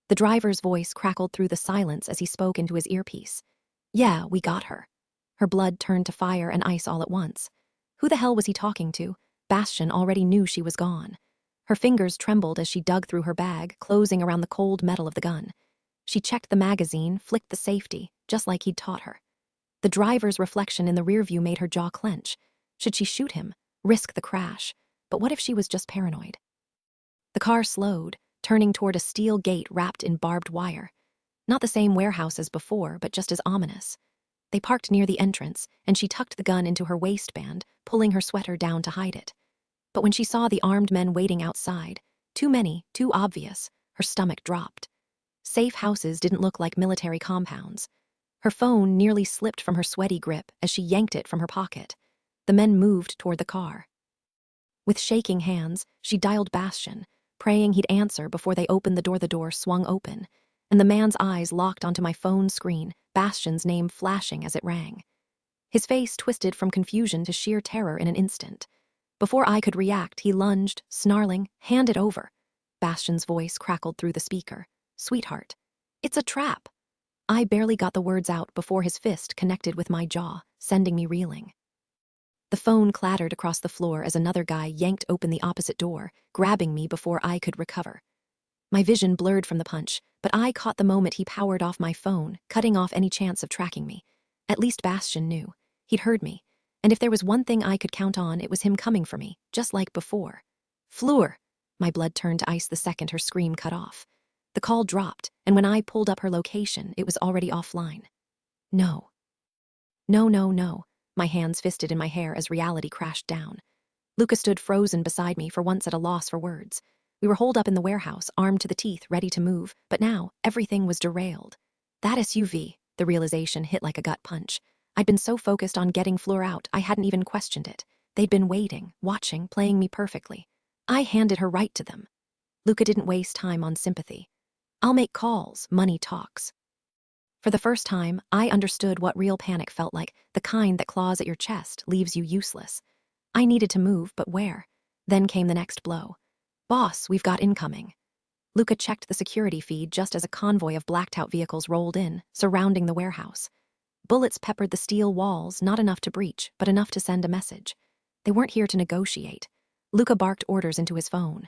The driver's voice crackled through the silence as he spoke into his earpiece. Yeah, we got her. Her blood turned to fire and ice all at once. Who the hell was he talking to? Bastian already knew she was gone. Her fingers trembled as she dug through her bag, closing around the cold metal of the gun. She checked the magazine, flicked the safety, just like he'd taught her. The driver's reflection in the rearview made her jaw clench. Should she shoot him? Risk the crash? But what if she was just paranoid? The car slowed, turning toward a steel gate wrapped in barbed wire. Not the same warehouse as before, but just as ominous. They parked near the entrance, and she tucked the gun into her waistband, pulling her sweater down to hide it. But when she saw the armed men waiting outside, too many, too obvious, her stomach dropped. Safe houses didn't look like military compounds. Her phone nearly slipped from her sweaty grip as she yanked it from her pocket. The men moved toward the car. With shaking hands, she dialed Bastian, praying he'd answer before they opened the door. The door swung open, and the man's eyes locked onto my phone screen, Bastian's name flashing as it rang. His face twisted from confusion to sheer terror in an instant. Before I could react, he lunged, snarling, "Hand it over." Bastian's voice crackled through the speaker. "Sweetheart, it's a trap." I barely got the words out before his fist connected with my jaw, sending me reeling. The phone clattered across the floor as another guy yanked open the opposite door, grabbing me before I could recover. My vision blurred from the punch, but I caught the moment he powered off my phone, cutting off any chance of tracking me. At least Bastian knew. He'd heard me, and if there was one thing I could count on, it was him coming for me, just like before. "Fleur!" My blood turned to ice the second her scream cut off. The call dropped, and when I pulled up her location, it was already offline. No. No, no, no. My hands fisted in my hair as reality crashed down. Luca stood frozen beside me, for once at a loss for words. We were holed up in the warehouse, armed to the teeth, ready to move, but now everything was derailed. That SUV, the realization hit like a gut punch. I'd been so focused on getting Fleur out, I hadn't even questioned it. They'd been waiting, watching, playing me perfectly. I handed her right to them. Luca didn't waste time on sympathy. "I'll make calls, money talks." For the first time, I understood what real panic felt like, the kind that claws at your chest, leaves you useless. I needed to move, but where? Then came the next blow. "Boss, we've got incoming." Luca checked the security feed just as a convoy of blacked-out vehicles rolled in, surrounding the warehouse. Bullets peppered the steel walls, not enough to breach, but enough to send a message. They weren't here to negotiate. Luca barked orders into his phone.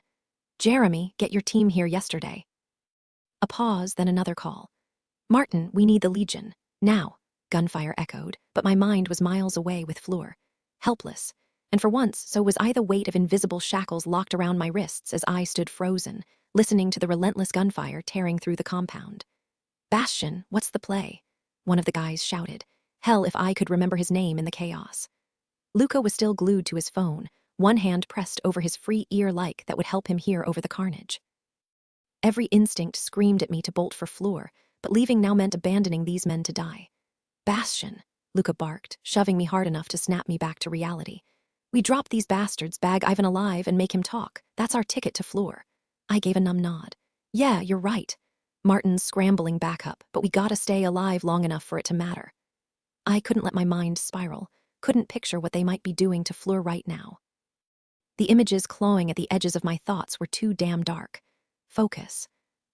"Jeremy, get your team here yesterday." A pause, then another call. "Martin, we need the Legion. Now." Gunfire echoed, but my mind was miles away with Fleur. Helpless. And for once, so was I. The weight of invisible shackles locked around my wrists as I stood frozen, listening to the relentless gunfire tearing through the compound. "Bastian, what's the play?" one of the guys shouted. Hell, if I could remember his name in the chaos. Luca was still glued to his phone, one hand pressed over his free ear like that would help him hear over the carnage. Every instinct screamed at me to bolt for Fleur, but leaving now meant abandoning these men to die. "Bastian," Luca barked, shoving me hard enough to snap me back to reality. "We drop these bastards, bag Ivan alive, and make him talk. That's our ticket to Fleur." I gave a numb nod. "Yeah, you're right." Martin's scrambling back up, but we gotta stay alive long enough for it to matter. I couldn't let my mind spiral, couldn't picture what they might be doing to Fleur right now. The images clawing at the edges of my thoughts were too damn dark. Focus.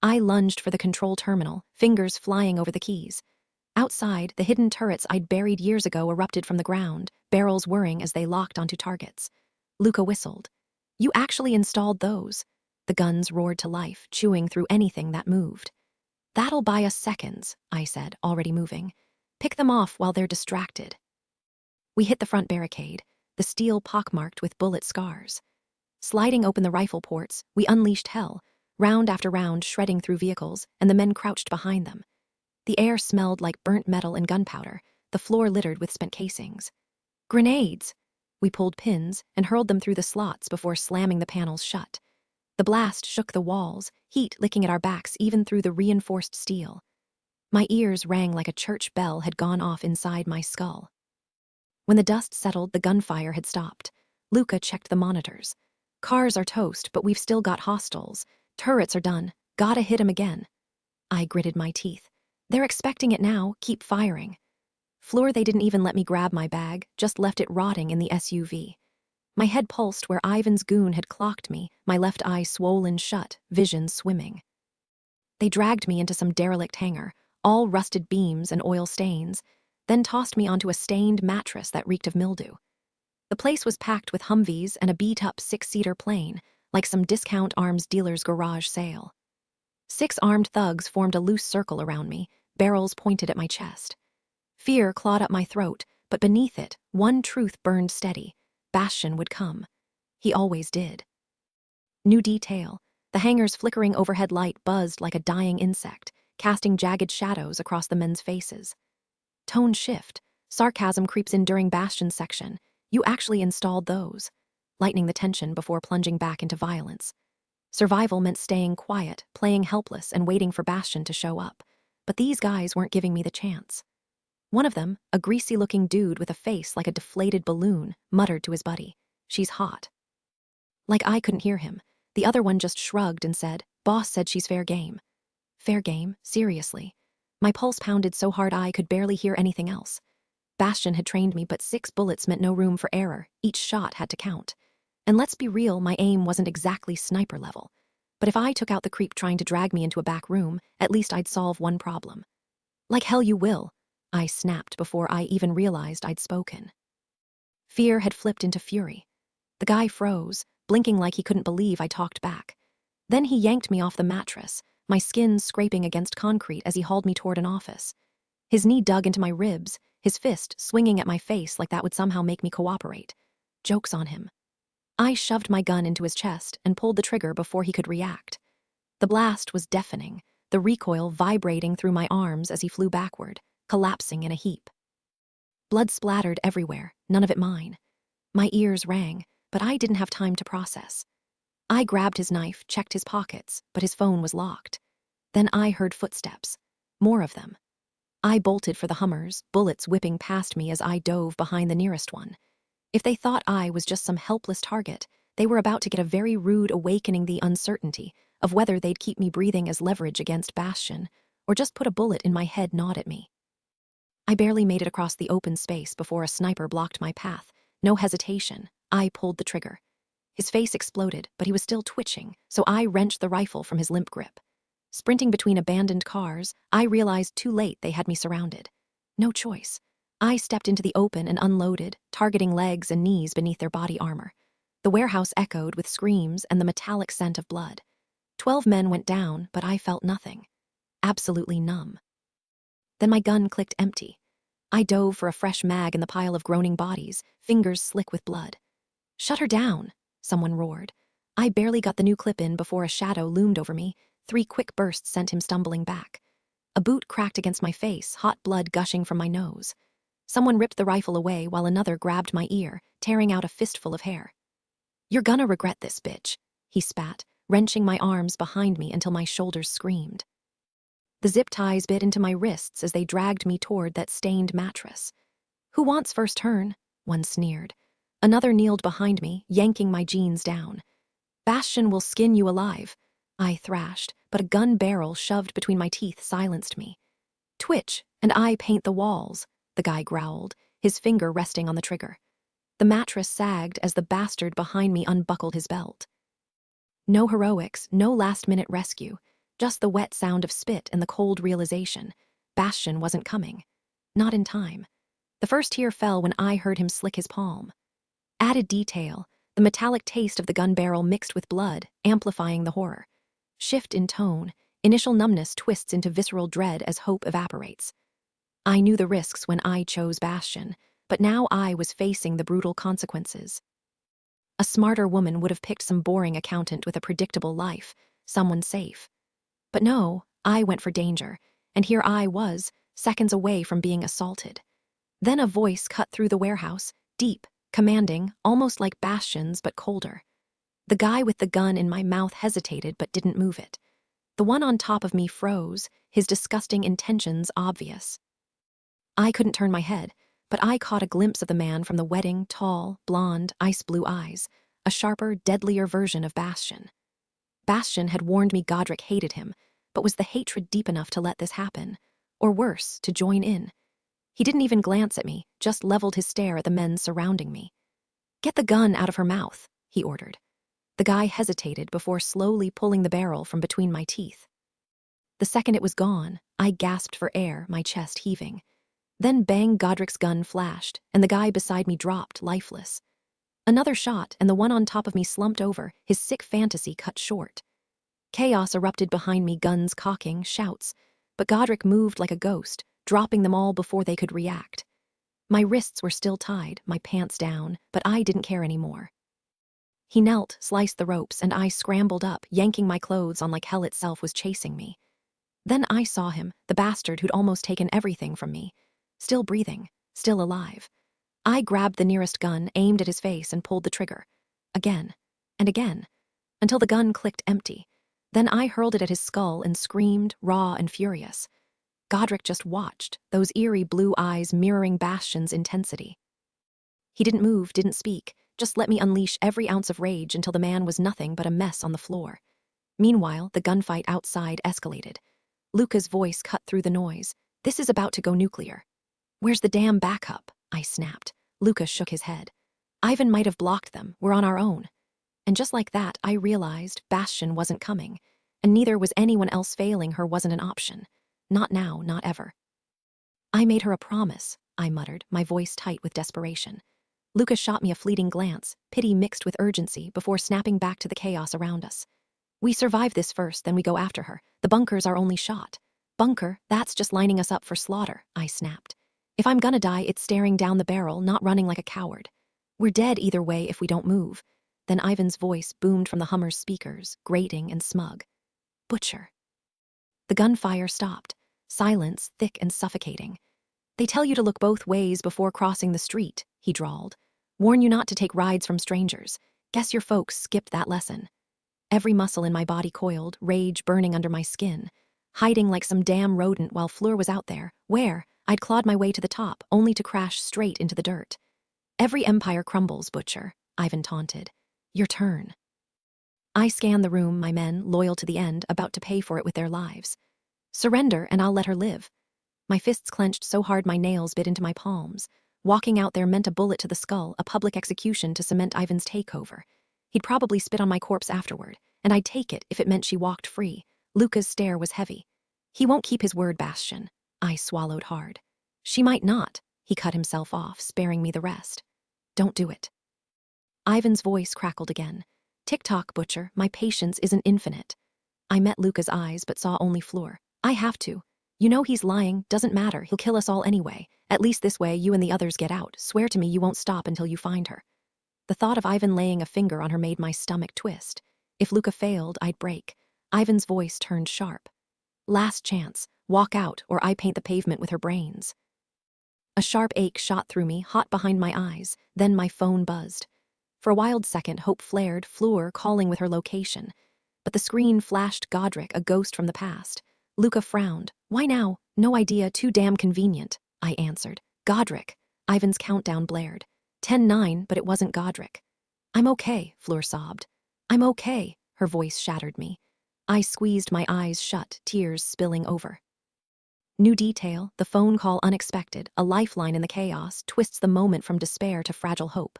I lunged for the control terminal, fingers flying over the keys. Outside, the hidden turrets I'd buried years ago erupted from the ground, barrels whirring as they locked onto targets. Luca whistled. You actually installed those? The guns roared to life, chewing through anything that moved. That'll buy us seconds, I said, already moving. Pick them off while they're distracted. We hit the front barricade, the steel pockmarked with bullet scars. Sliding open the rifle ports, we unleashed hell, round after round shredding through vehicles, and the men crouched behind them. The air smelled like burnt metal and gunpowder, the floor littered with spent casings. Grenades! We pulled pins and hurled them through the slots before slamming the panels shut. The blast shook the walls, heat licking at our backs even through the reinforced steel. My ears rang like a church bell had gone off inside my skull. When the dust settled, the gunfire had stopped. Luca checked the monitors. Cars are toast, but we've still got hostiles. Turrets are done. Gotta hit 'em again. I gritted my teeth. They're expecting it now. Keep firing. Fleur, they didn't even let me grab my bag, just left it rotting in the SUV. My head pulsed where Ivan's goon had clocked me, my left eye swollen shut, vision swimming. They dragged me into some derelict hangar, all rusted beams and oil stains, then tossed me onto a stained mattress that reeked of mildew. The place was packed with Humvees and a beat-up 6-seater plane, like some discount arms dealer's garage sale. 6 armed thugs formed a loose circle around me, barrels pointed at my chest. Fear clawed up my throat, but beneath it, one truth burned steady. Bastian would come. He always did. New detail. The hangar's flickering overhead light buzzed like a dying insect, casting jagged shadows across the men's faces. Tone shift. Sarcasm creeps in during Bastian's section. You actually installed those. Lightening the tension before plunging back into violence. Survival meant staying quiet, playing helpless, and waiting for Bastian to show up. But these guys weren't giving me the chance. One of them, a greasy-looking dude with a face like a deflated balloon, muttered to his buddy, "She's hot." Like I couldn't hear him. The other one just shrugged and said, "Boss said she's fair game." Fair game? Seriously? My pulse pounded so hard I could barely hear anything else. Bastian had trained me, but 6 bullets meant no room for error. Each shot had to count. And let's be real, my aim wasn't exactly sniper level. But if I took out the creep trying to drag me into a back room, at least I'd solve one problem. Like hell you will, I snapped before I even realized I'd spoken. Fear had flipped into fury. The guy froze, blinking like he couldn't believe I talked back. Then he yanked me off the mattress, my skin scraping against concrete as he hauled me toward an office. His knee dug into my ribs, his fist swinging at my face like that would somehow make me cooperate. Joke's on him. I shoved my gun into his chest and pulled the trigger before he could react. The blast was deafening, the recoil vibrating through my arms as he flew backward, collapsing in a heap. Blood splattered everywhere, none of it mine. My ears rang, but I didn't have time to process. I grabbed his knife, checked his pockets, but his phone was locked. Then I heard footsteps. More of them. I bolted for the Hummers, bullets whipping past me as I dove behind the nearest one. If they thought I was just some helpless target, they were about to get a very rude awakening, the uncertainty of whether they'd keep me breathing as leverage against Bastian, or just put a bullet in my head gnawed at me. I barely made it across the open space before a sniper blocked my path. No hesitation, I pulled the trigger. His face exploded, but he was still twitching, so I wrenched the rifle from his limp grip. Sprinting between abandoned cars, I realized too late they had me surrounded. No choice. I stepped into the open and unloaded, targeting legs and knees beneath their body armor. The warehouse echoed with screams and the metallic scent of blood. 12 men went down, but I felt nothing. Absolutely numb. Then my gun clicked empty. I dove for a fresh mag in the pile of groaning bodies, fingers slick with blood. "Shut her down," someone roared. I barely got the new clip in before a shadow loomed over me. 3 quick bursts sent him stumbling back. A boot cracked against my face, hot blood gushing from my nose. Someone ripped the rifle away while another grabbed my ear, tearing out a fistful of hair. "You're gonna regret this, bitch," he spat, wrenching my arms behind me until my shoulders screamed. The zip ties bit into my wrists as they dragged me toward that stained mattress. "Who wants first turn?" one sneered. Another kneeled behind me, yanking my jeans down. "Bastian will skin you alive," I thrashed, but a gun barrel shoved between my teeth silenced me. "Twitch, and I paint the walls," the guy growled, his finger resting on the trigger. The mattress sagged as the bastard behind me unbuckled his belt. No heroics, no last-minute rescue, just the wet sound of spit and the cold realization. Bastian wasn't coming. Not in time. The first tear fell when I heard him slick his palm. Added detail, the metallic taste of the gun barrel mixed with blood, amplifying the horror. Shift in tone, initial numbness twists into visceral dread as hope evaporates. I knew the risks when I chose Bastian, but now I was facing the brutal consequences. A smarter woman would have picked some boring accountant with a predictable life, someone safe. But no, I went for danger, and here I was, seconds away from being assaulted. Then a voice cut through the warehouse, deep, commanding, almost like Bastian's but colder. The guy with the gun in my mouth hesitated but didn't move it. The one on top of me froze, his disgusting intentions obvious. I couldn't turn my head, but I caught a glimpse of the man from the wedding, tall, blonde, ice-blue eyes, a sharper, deadlier version of Bastian. Bastian had warned me Godric hated him, but was the hatred deep enough to let this happen? Or worse, to join in? He didn't even glance at me, just leveled his stare at the men surrounding me. "Get the gun out of her mouth," he ordered. The guy hesitated before slowly pulling the barrel from between my teeth. The second it was gone, I gasped for air, my chest heaving. Then bang, Godric's gun flashed, and the guy beside me dropped, lifeless. Another shot, and the one on top of me slumped over, his sick fantasy cut short. Chaos erupted behind me, guns cocking, shouts, but Godric moved like a ghost, dropping them all before they could react. My wrists were still tied, my pants down, but I didn't care anymore. He knelt, sliced the ropes, and I scrambled up, yanking my clothes on like hell itself was chasing me. Then I saw him, the bastard who'd almost taken everything from me. Still breathing, still alive. I grabbed the nearest gun, aimed at his face, and pulled the trigger. Again, and again, until the gun clicked empty. Then I hurled it at his skull and screamed, raw and furious. Godric just watched, those eerie blue eyes mirroring Bastian's intensity. He didn't move, didn't speak, just let me unleash every ounce of rage until the man was nothing but a mess on the floor. Meanwhile, the gunfight outside escalated. Luca's voice cut through the noise. "This is about to go nuclear." "Where's the damn backup?" I snapped. Luca shook his head. "Ivan might have blocked them. We're on our own." And just like that, I realized Bastian wasn't coming, and neither was anyone else. Failing her wasn't an option. Not now, not ever. "I made her a promise," I muttered, my voice tight with desperation. Luca shot me a fleeting glance, pity mixed with urgency, before snapping back to the chaos around us. "We survive this first, then we go after her. The bunker's our only shot." "Bunker? That's just lining us up for slaughter," I snapped. "If I'm gonna die, it's staring down the barrel, not running like a coward. We're dead either way if we don't move." Then Ivan's voice boomed from the Hummer's speakers, grating and smug. "Butcher." The gunfire stopped. Silence, thick and suffocating. "They tell you to look both ways before crossing the street," he drawled. "Warn you not to take rides from strangers. Guess your folks skipped that lesson." Every muscle in my body coiled, rage burning under my skin. Hiding like some damn rodent while Fleur was out there, where I'd clawed my way to the top, only to crash straight into the dirt. "Every empire crumbles, Butcher," Ivan taunted. "Your turn." I scanned the room, my men, loyal to the end, about to pay for it with their lives. "Surrender, and I'll let her live." My fists clenched so hard my nails bit into my palms. Walking out there meant a bullet to the skull, a public execution to cement Ivan's takeover. He'd probably spit on my corpse afterward, and I'd take it if it meant she walked free. Luca's stare was heavy. "He won't keep his word, Bastian." I swallowed hard. "She might not." He cut himself off, sparing me the rest. "Don't do it." Ivan's voice crackled again. "Tick-tock, Butcher, my patience isn't infinite." I met Luca's eyes but saw only Fleur. "I have to. You know he's lying, doesn't matter, he'll kill us all anyway. At least this way you and the others get out. Swear to me you won't stop until you find her." The thought of Ivan laying a finger on her made my stomach twist. If Luca failed, I'd break. Ivan's voice turned sharp. "Last chance. Walk out, or I paint the pavement with her brains." A sharp ache shot through me, hot behind my eyes. Then my phone buzzed. For a wild second, hope flared, Fleur calling with her location. But the screen flashed Godric, a ghost from the past. Luca frowned. "Why now?" "No idea, too damn convenient," I answered. "Godric." Ivan's countdown blared. 10-9, but it wasn't Godric. "I'm okay," Fleur sobbed. "I'm okay," her voice shattered me. I squeezed my eyes shut, tears spilling over. New detail, the phone call unexpected, a lifeline in the chaos, twists the moment from despair to fragile hope.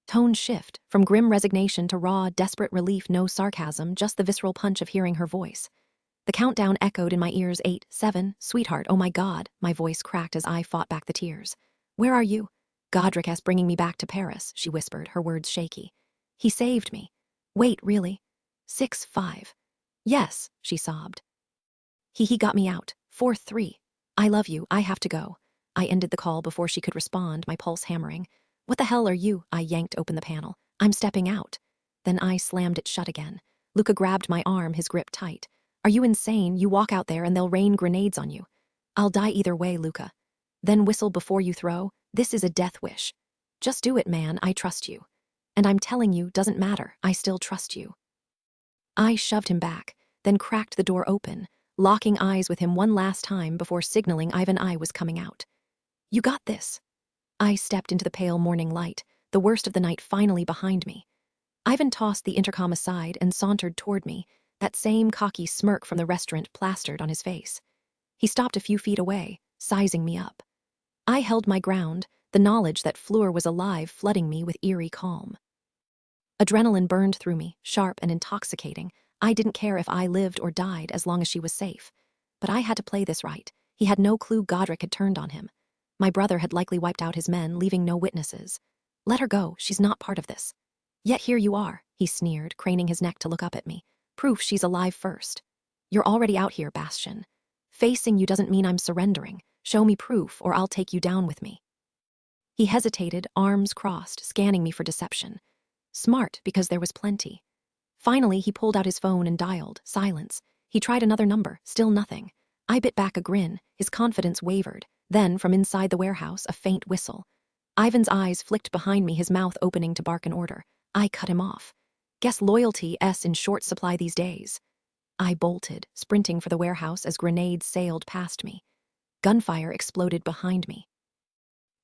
Tone shift, from grim resignation to raw, desperate relief, no sarcasm, just the visceral punch of hearing her voice. The countdown echoed in my ears, 8, 7, sweetheart, oh my God, my voice cracked as I fought back the tears. Where are you? Godric is bringing me back to Paris, she whispered, her words shaky. He saved me. Wait, really? 6, 5. Yes, she sobbed. He got me out. 4, 3. I love you, I have to go. I ended the call before she could respond, my pulse hammering. What the hell are you? I yanked open the panel. I'm stepping out. Then I slammed it shut again. Luca grabbed my arm, his grip tight. Are you insane? You walk out there and they'll rain grenades on you. I'll die either way, Luca. Then whistle before you throw. This is a death wish. Just do it, man, I trust you. And I'm telling you, doesn't matter, I still trust you. I shoved him back, then cracked the door open, locking eyes with him one last time before signaling Ivan I was coming out. You got this. I stepped into the pale morning light, the worst of the night finally behind me. Ivan tossed the intercom aside and sauntered toward me, that same cocky smirk from the restaurant plastered on his face. He stopped a few feet away, sizing me up. I held my ground, the knowledge that Fleur was alive flooding me with eerie calm. Adrenaline burned through me, sharp and intoxicating. I didn't care if I lived or died as long as she was safe. But I had to play this right. He had no clue Godric had turned on him. My brother had likely wiped out his men, leaving no witnesses. Let her go, she's not part of this. Yet here you are, he sneered, craning his neck to look up at me. Proof she's alive first. You're already out here, Bastion. Facing you doesn't mean I'm surrendering. Show me proof, or I'll take you down with me. He hesitated, arms crossed, scanning me for deception. Smart, because there was plenty. Finally, he pulled out his phone and dialed. Silence. He tried another number, still nothing. I bit back a grin, his confidence wavered. Then, from inside the warehouse, a faint whistle. Ivan's eyes flicked behind me, his mouth opening to bark an order. I cut him off. Guess loyalty's in short supply these days. I bolted, sprinting for the warehouse as grenades sailed past me. Gunfire exploded behind me.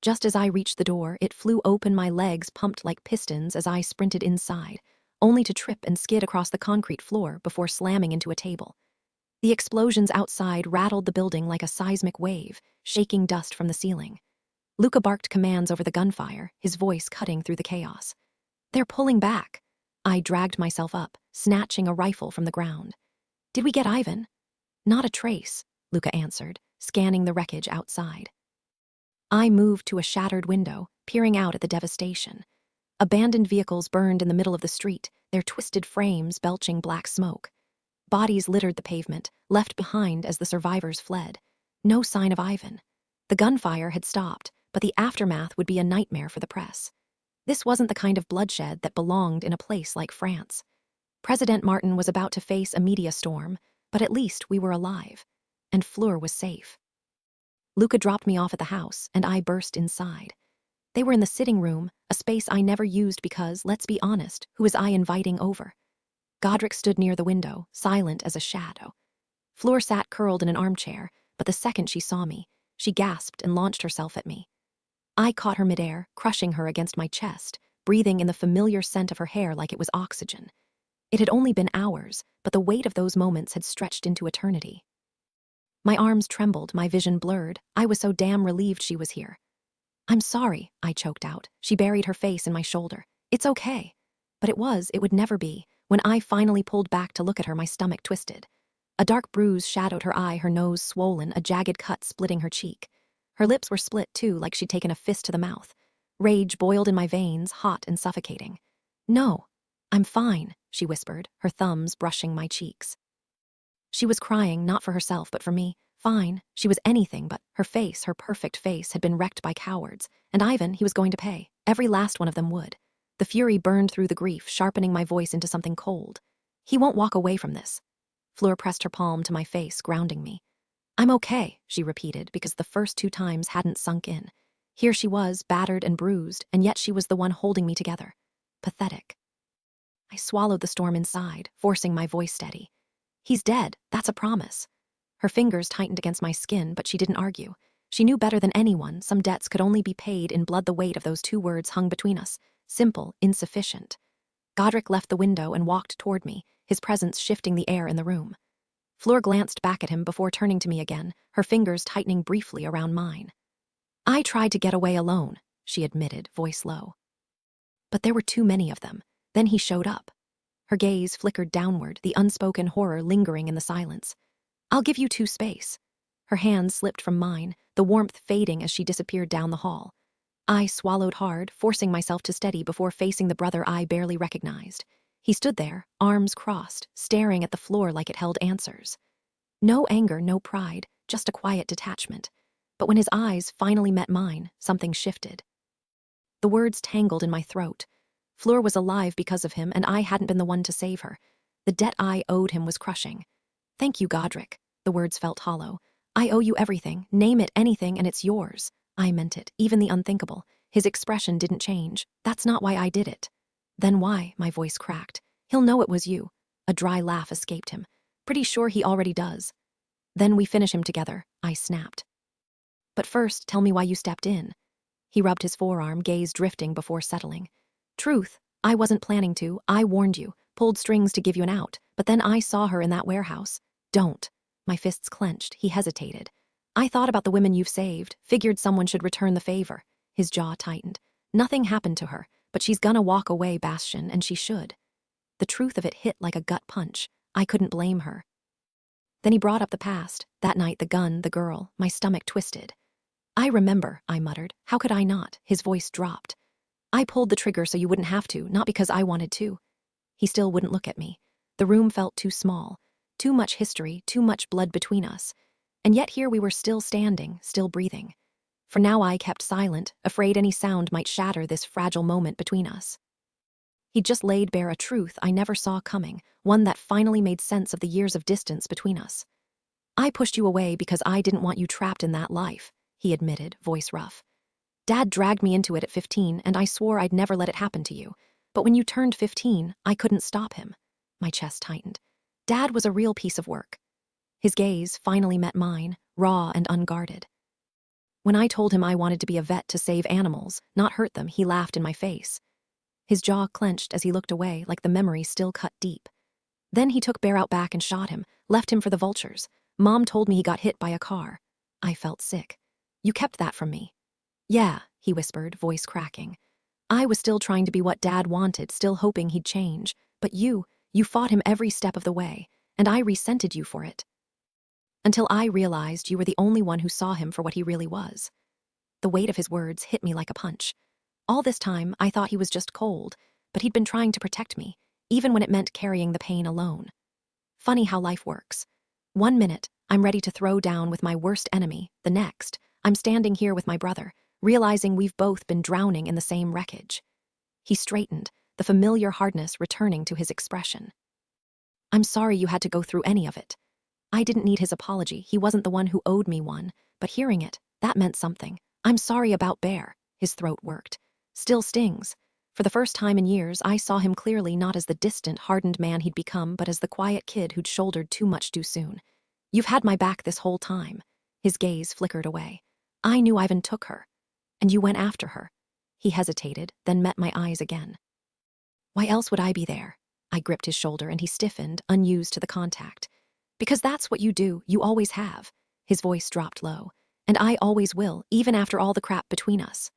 Just as I reached the door, it flew open, my legs pumped like pistons as I sprinted inside, only to trip and skid across the concrete floor before slamming into a table. The explosions outside rattled the building like a seismic wave, shaking dust from the ceiling. Luca barked commands over the gunfire, his voice cutting through the chaos. They're pulling back. I dragged myself up, snatching a rifle from the ground. Did we get Ivan? Not a trace, Luca answered, scanning the wreckage outside. I moved to a shattered window, peering out at the devastation. Abandoned vehicles burned in the middle of the street, their twisted frames belching black smoke. Bodies littered the pavement, left behind as the survivors fled. No sign of Ivan. The gunfire had stopped, but the aftermath would be a nightmare for the press. This wasn't the kind of bloodshed that belonged in a place like France. President Martin was about to face a media storm, but at least we were alive. And Fleur was safe. Luca dropped me off at the house, and I burst inside. They were in the sitting room, a space I never used because, let's be honest, who was I inviting over? Godric stood near the window, silent as a shadow. Fleur sat curled in an armchair, but the second she saw me, she gasped and launched herself at me. I caught her midair, crushing her against my chest, breathing in the familiar scent of her hair like it was oxygen. It had only been hours, but the weight of those moments had stretched into eternity. My arms trembled, my vision blurred. I was so damn relieved she was here. I'm sorry, I choked out. She buried her face in my shoulder. It's okay. But it would never be. When I finally pulled back to look at her, my stomach twisted. A dark bruise shadowed her eye, her nose swollen, a jagged cut splitting her cheek. Her lips were split too, like she'd taken a fist to the mouth. Rage boiled in my veins, hot and suffocating. No, I'm fine, she whispered, her thumbs brushing my cheeks. She was crying, not for herself, but for me. Fine, she was anything but. Her face, her perfect face, had been wrecked by cowards. And Ivan, he was going to pay. Every last one of them would. The fury burned through the grief, sharpening my voice into something cold. He won't walk away from this. Fleur pressed her palm to my face, grounding me. I'm okay, she repeated, because the first 2 times hadn't sunk in. Here she was, battered and bruised, and yet she was the one holding me together. Pathetic. I swallowed the storm inside, forcing my voice steady. He's dead, that's a promise. Her fingers tightened against my skin, but she didn't argue. She knew better than anyone some debts could only be paid in blood. The weight of those 2 words hung between us. Simple, insufficient. Godric left the window and walked toward me, his presence shifting the air in the room. Fleur glanced back at him before turning to me again, her fingers tightening briefly around mine. I tried to get away alone, she admitted, voice low. But there were too many of them. Then he showed up. Her gaze flickered downward, the unspoken horror lingering in the silence. I'll give you two space. Her hand slipped from mine, the warmth fading as she disappeared down the hall. I swallowed hard, forcing myself to steady before facing the brother I barely recognized. He stood there, arms crossed, staring at the floor like it held answers. No anger, no pride, just a quiet detachment. But when his eyes finally met mine, something shifted. The words tangled in my throat. Fleur was alive because of him, and I hadn't been the one to save her. The debt I owed him was crushing. Thank you, Godric. The words felt hollow. I owe you everything. Name it, anything, and it's yours. I meant it, even the unthinkable. His expression didn't change. That's not why I did it. Then why? My voice cracked. He'll know it was you. A dry laugh escaped him. Pretty sure he already does. Then we finish him together, I snapped. But first, tell me why you stepped in. He rubbed his forearm, gaze drifting before settling. Truth, I wasn't planning to. I warned you, pulled strings to give you an out, but then I saw her in that warehouse. Don't. My fists clenched. He hesitated. I thought about the women you've saved, figured someone should return the favor. His jaw tightened. Nothing happened to her, but she's gonna walk away, Bastion, and she should. The truth of it hit like a gut punch. I couldn't blame her. Then he brought up the past. That night, the gun, the girl. My stomach twisted. I remember, I muttered. How could I not? His voice dropped. I pulled the trigger so you wouldn't have to, not because I wanted to. He still wouldn't look at me. The room felt too small. Too much history, too much blood between us. And yet here we were still standing, still breathing. For now I kept silent, afraid any sound might shatter this fragile moment between us. He'd just laid bare a truth I never saw coming, one that finally made sense of the years of distance between us. I pushed you away because I didn't want you trapped in that life, he admitted, voice rough. Dad dragged me into it at 15, and I swore I'd never let it happen to you. But when you turned 15, I couldn't stop him. My chest tightened. Dad was a real piece of work. His gaze finally met mine, raw and unguarded. When I told him I wanted to be a vet to save animals, not hurt them, he laughed in my face. His jaw clenched as he looked away, like the memory still cut deep. Then he took Bear out back and shot him, left him for the vultures. Mom told me he got hit by a car. I felt sick. You kept that from me. Yeah, he whispered, voice cracking. I was still trying to be what Dad wanted, still hoping he'd change. But you fought him every step of the way, and I resented you for it. Until I realized you were the only one who saw him for what he really was. The weight of his words hit me like a punch. All this time, I thought he was just cold, but he'd been trying to protect me, even when it meant carrying the pain alone. Funny how life works. 1 minute, I'm ready to throw down with my worst enemy. The next, I'm standing here with my brother, realizing we've both been drowning in the same wreckage. He straightened, the familiar hardness returning to his expression. I'm sorry you had to go through any of it. I didn't need his apology. He wasn't the one who owed me one, but hearing it, that meant something. I'm sorry about Bear. His throat worked. Still stings. For the first time in years, I saw him clearly, not as the distant, hardened man he'd become, but as the quiet kid who'd shouldered too much too soon. You've had my back this whole time. His gaze flickered away. I knew Ivan took her. And you went after her. He hesitated, then met my eyes again. Why else would I be there? I gripped his shoulder and he stiffened, unused to the contact. Because that's what you do, you always have. His voice dropped low. And I always will, even after all the crap between us.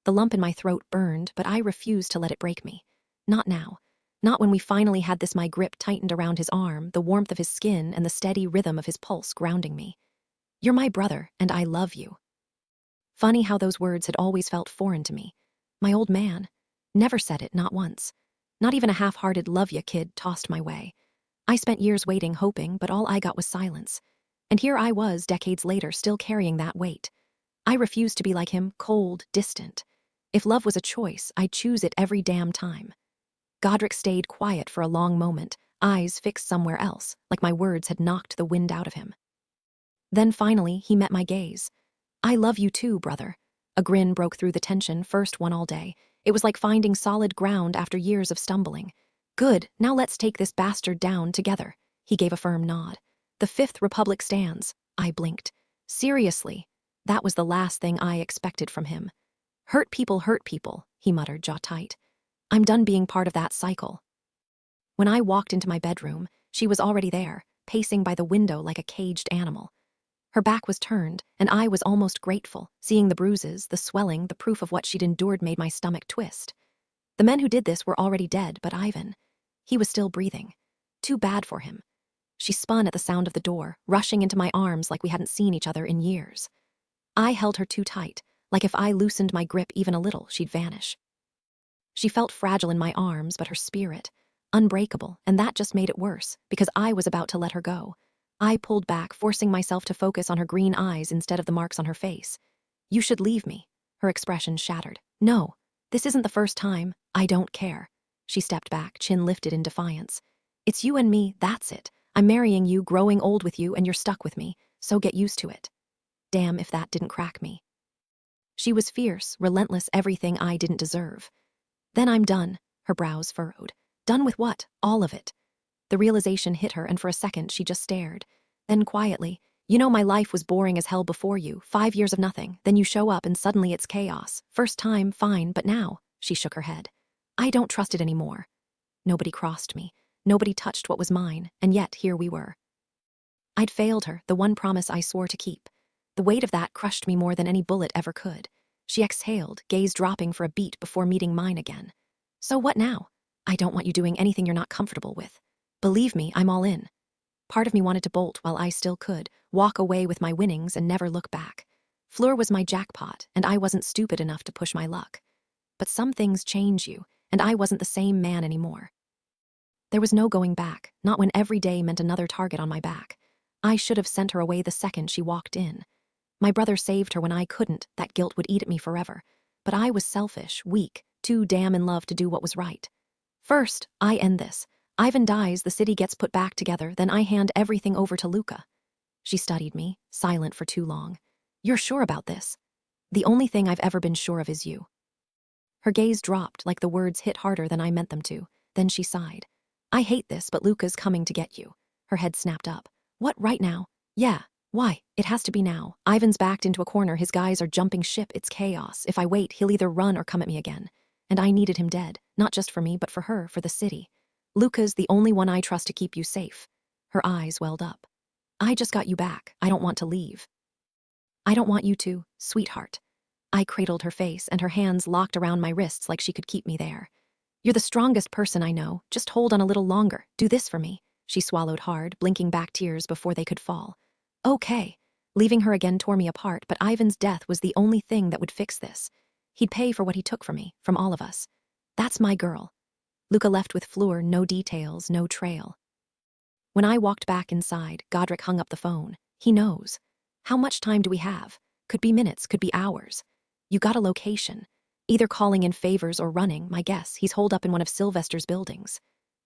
The lump in my throat burned, but I refused to let it break me. Not now. Not when we finally had this. My grip tightened around his arm, the warmth of his skin and the steady rhythm of his pulse grounding me. You're my brother, and I love you. Funny how those words had always felt foreign to me. My old man. Never said it, not once. Not even a half-hearted love ya kid tossed my way. I spent years waiting, hoping, but all I got was silence. And here I was, decades later, still carrying that weight. I refused to be like him, cold, distant. If love was a choice, I'd choose it every damn time. Godric stayed quiet for a long moment, eyes fixed somewhere else, like my words had knocked the wind out of him. Then finally, he met my gaze. I love you too, brother. A grin broke through the tension, first one all day. It was like finding solid ground after years of stumbling. Good, now let's take this bastard down together. He gave a firm nod. The Fifth Republic stands. I blinked. Seriously, that was the last thing I expected from him. Hurt people, he muttered, jaw tight. I'm done being part of that cycle. When I walked into my bedroom, she was already there, pacing by the window like a caged animal. Her back was turned, and I was almost grateful. Seeing the bruises, the swelling, the proof of what she'd endured made my stomach twist. The men who did this were already dead, but Ivan, he was still breathing. Too bad for him. She spun at the sound of the door, rushing into my arms like we hadn't seen each other in years. I held her too tight, like if I loosened my grip even a little, she'd vanish. She felt fragile in my arms, but her spirit, unbreakable, and that just made it worse, because I was about to let her go. I pulled back, forcing myself to focus on her green eyes instead of the marks on her face. "You should leave me." Her expression shattered. "No, this isn't the first time. I don't care." She stepped back, chin lifted in defiance. "It's you and me, that's it. I'm marrying you, growing old with you, and you're stuck with me, so get used to it." Damn if that didn't crack me. She was fierce, relentless, everything I didn't deserve. "Then I'm done," her brows furrowed. "Done with what? All of it." The realization hit her, and for a second she just stared. Then quietly, "You know my life was boring as hell before you, 5 years of nothing, then you show up and suddenly it's chaos. First time, fine, but now," she shook her head. "I don't trust it anymore." Nobody crossed me. Nobody touched what was mine, and yet here we were. I'd failed her, the one promise I swore to keep. The weight of that crushed me more than any bullet ever could. She exhaled, gaze dropping for a beat before meeting mine again. "So what now? I don't want you doing anything you're not comfortable with. Believe me, I'm all in." Part of me wanted to bolt while I still could, walk away with my winnings and never look back. Fleur was my jackpot, and I wasn't stupid enough to push my luck. But some things change you, and I wasn't the same man anymore. There was no going back, not when every day meant another target on my back. I should have sent her away the second she walked in. My brother saved her when I couldn't, that guilt would eat at me forever. But I was selfish, weak, too damn in love to do what was right. "First, I end this. Ivan dies, the city gets put back together, then I hand everything over to Luca." She studied me, silent for too long. "You're sure about this?" "The only thing I've ever been sure of is you." Her gaze dropped like the words hit harder than I meant them to. Then she sighed. "I hate this, but Luca's coming to get you." Her head snapped up. "What, right now?" "Yeah. Why? It has to be now. Ivan's backed into a corner, his guys are jumping ship, it's chaos. If I wait, he'll either run or come at me again. And I needed him dead, not just for me, but for her, for the city. Luca's the only one I trust to keep you safe." Her eyes welled up. "I just got you back. I don't want to leave." "I don't want you to, sweetheart." I cradled her face, and her hands locked around my wrists like she could keep me there. "You're the strongest person I know. Just hold on a little longer. Do this for me." She swallowed hard, blinking back tears before they could fall. "Okay." Leaving her again tore me apart, but Ivan's death was the only thing that would fix this. He'd pay for what he took from me, from all of us. That's my girl. Luca left with Fleur, no details, no trail. When I walked back inside, Godric hung up the phone. He knows. How much time do we have? Could be minutes, could be hours. You got a location. Either calling in favors or running, my guess, he's holed up in one of Sylvester's buildings.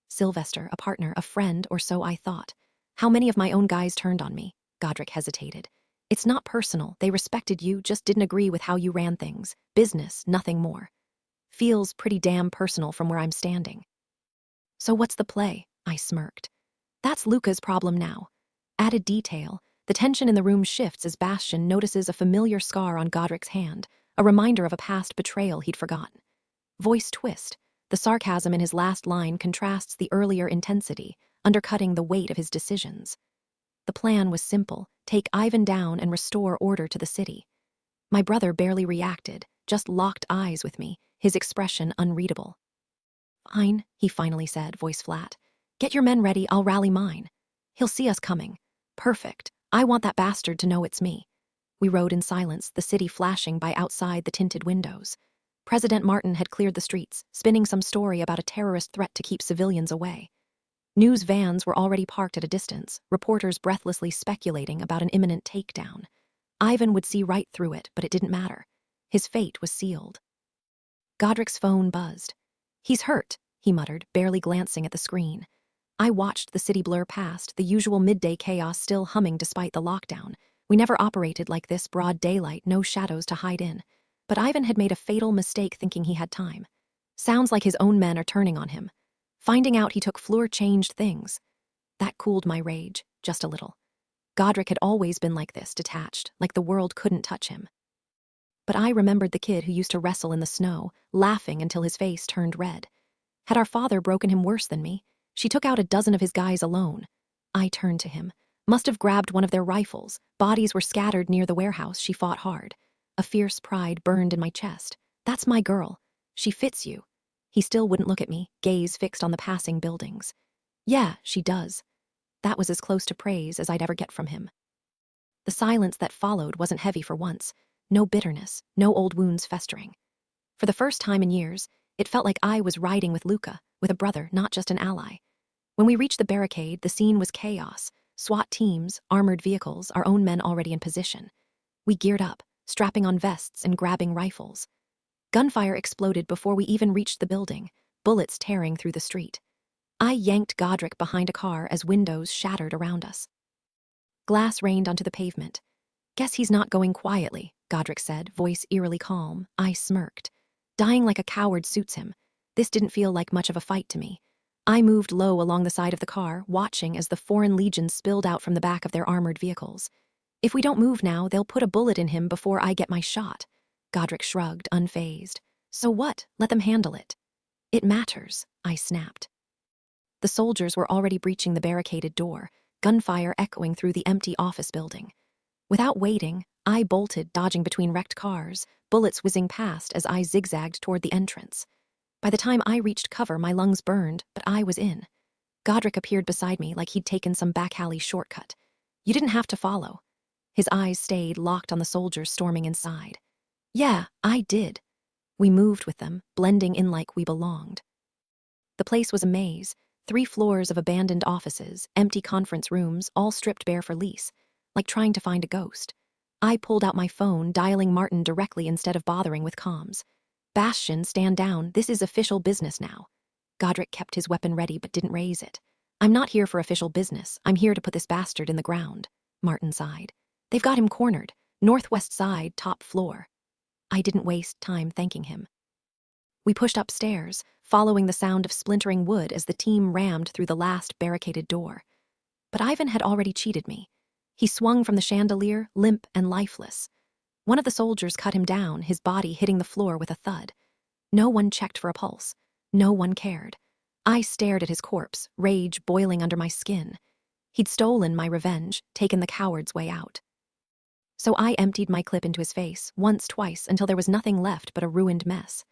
Sylvester, a partner, a friend, or so I thought. How many of my own guys turned on me? Godric hesitated. "It's not personal. They respected you, just didn't agree with how you ran things. Business, nothing more." Feels pretty damn personal from where I'm standing. "So what's the play?" I smirked. "That's Luca's problem now." Added detail. The tension in the room shifts as Bastian notices a familiar scar on Godric's hand, a reminder of a past betrayal he'd forgotten. Voice twist. The sarcasm in his last line contrasts the earlier intensity, undercutting the weight of his decisions. The plan was simple: take Ivan down and restore order to the city. My brother barely reacted, just locked eyes with me, his expression unreadable. "Fine," he finally said, voice flat. "Get your men ready, I'll rally mine. He'll see us coming. Perfect. I want that bastard to know it's me." We rode in silence, the city flashing by outside the tinted windows. President Martin had cleared the streets, spinning some story about a terrorist threat to keep civilians away. News vans were already parked at a distance, reporters breathlessly speculating about an imminent takedown. Ivan would see right through it, but it didn't matter. His fate was sealed. Godric's phone buzzed. "He's hurt," he muttered, barely glancing at the screen. I watched the city blur past, the usual midday chaos still humming despite the lockdown. We never operated like this, broad daylight, no shadows to hide in. But Ivan had made a fatal mistake thinking he had time. Sounds like his own men are turning on him. Finding out he took Fleur changed things. That cooled my rage, just a little. Godric had always been like this, detached, like the world couldn't touch him. But I remembered the kid who used to wrestle in the snow, laughing until his face turned red. Had our father broken him worse than me? She took out a dozen of his guys alone. I turned to him. Must have grabbed one of their rifles. Bodies were scattered near the warehouse. She fought hard. A fierce pride burned in my chest. That's my girl. She fits you. He still wouldn't look at me, gaze fixed on the passing buildings. Yeah, she does. That was as close to praise as I'd ever get from him. The silence that followed wasn't heavy for once. No bitterness, no old wounds festering. For the first time in years, it felt like I was riding with Luca, with a brother, not just an ally. When we reached the barricade, the scene was chaos. SWAT teams, armored vehicles, our own men already in position. We geared up, strapping on vests and grabbing rifles. Gunfire exploded before we even reached the building, bullets tearing through the street. I yanked Godric behind a car as windows shattered around us. Glass rained onto the pavement. Guess he's not going quietly, Godric said, voice eerily calm. I smirked. Dying like a coward suits him. This didn't feel like much of a fight to me. I moved low along the side of the car, watching as the foreign legions spilled out from the back of their armored vehicles. If we don't move now, they'll put a bullet in him before I get my shot. Godric shrugged, unfazed. So what? Let them handle it. It matters, I snapped. The soldiers were already breaching the barricaded door, gunfire echoing through the empty office building. Without waiting, I bolted, dodging between wrecked cars, bullets whizzing past as I zigzagged toward the entrance. By the time I reached cover, my lungs burned, but I was in. Godric appeared beside me like he'd taken some back alley shortcut. You didn't have to follow. His eyes stayed locked on the soldiers storming inside. Yeah, I did. We moved with them, blending in like we belonged. The place was a maze, 3 floors of abandoned offices, empty conference rooms, all stripped bare for lease, like trying to find a ghost. I pulled out my phone, dialing Martin directly instead of bothering with comms. Bastion, stand down. This is official business now. Godric kept his weapon ready but didn't raise it. I'm not here for official business. I'm here to put this bastard in the ground. Martin sighed. They've got him cornered. Northwest side, top floor. I didn't waste time thanking him. We pushed upstairs, following the sound of splintering wood as the team rammed through the last barricaded door. But Ivan had already cheated me. He swung from the chandelier, limp and lifeless. One of the soldiers cut him down, his body hitting the floor with a thud. No one checked for a pulse. No one cared. I stared at his corpse, rage boiling under my skin. He'd stolen my revenge, taken the coward's way out. So I emptied my clip into his face, once, twice, until there was nothing left but a ruined mess.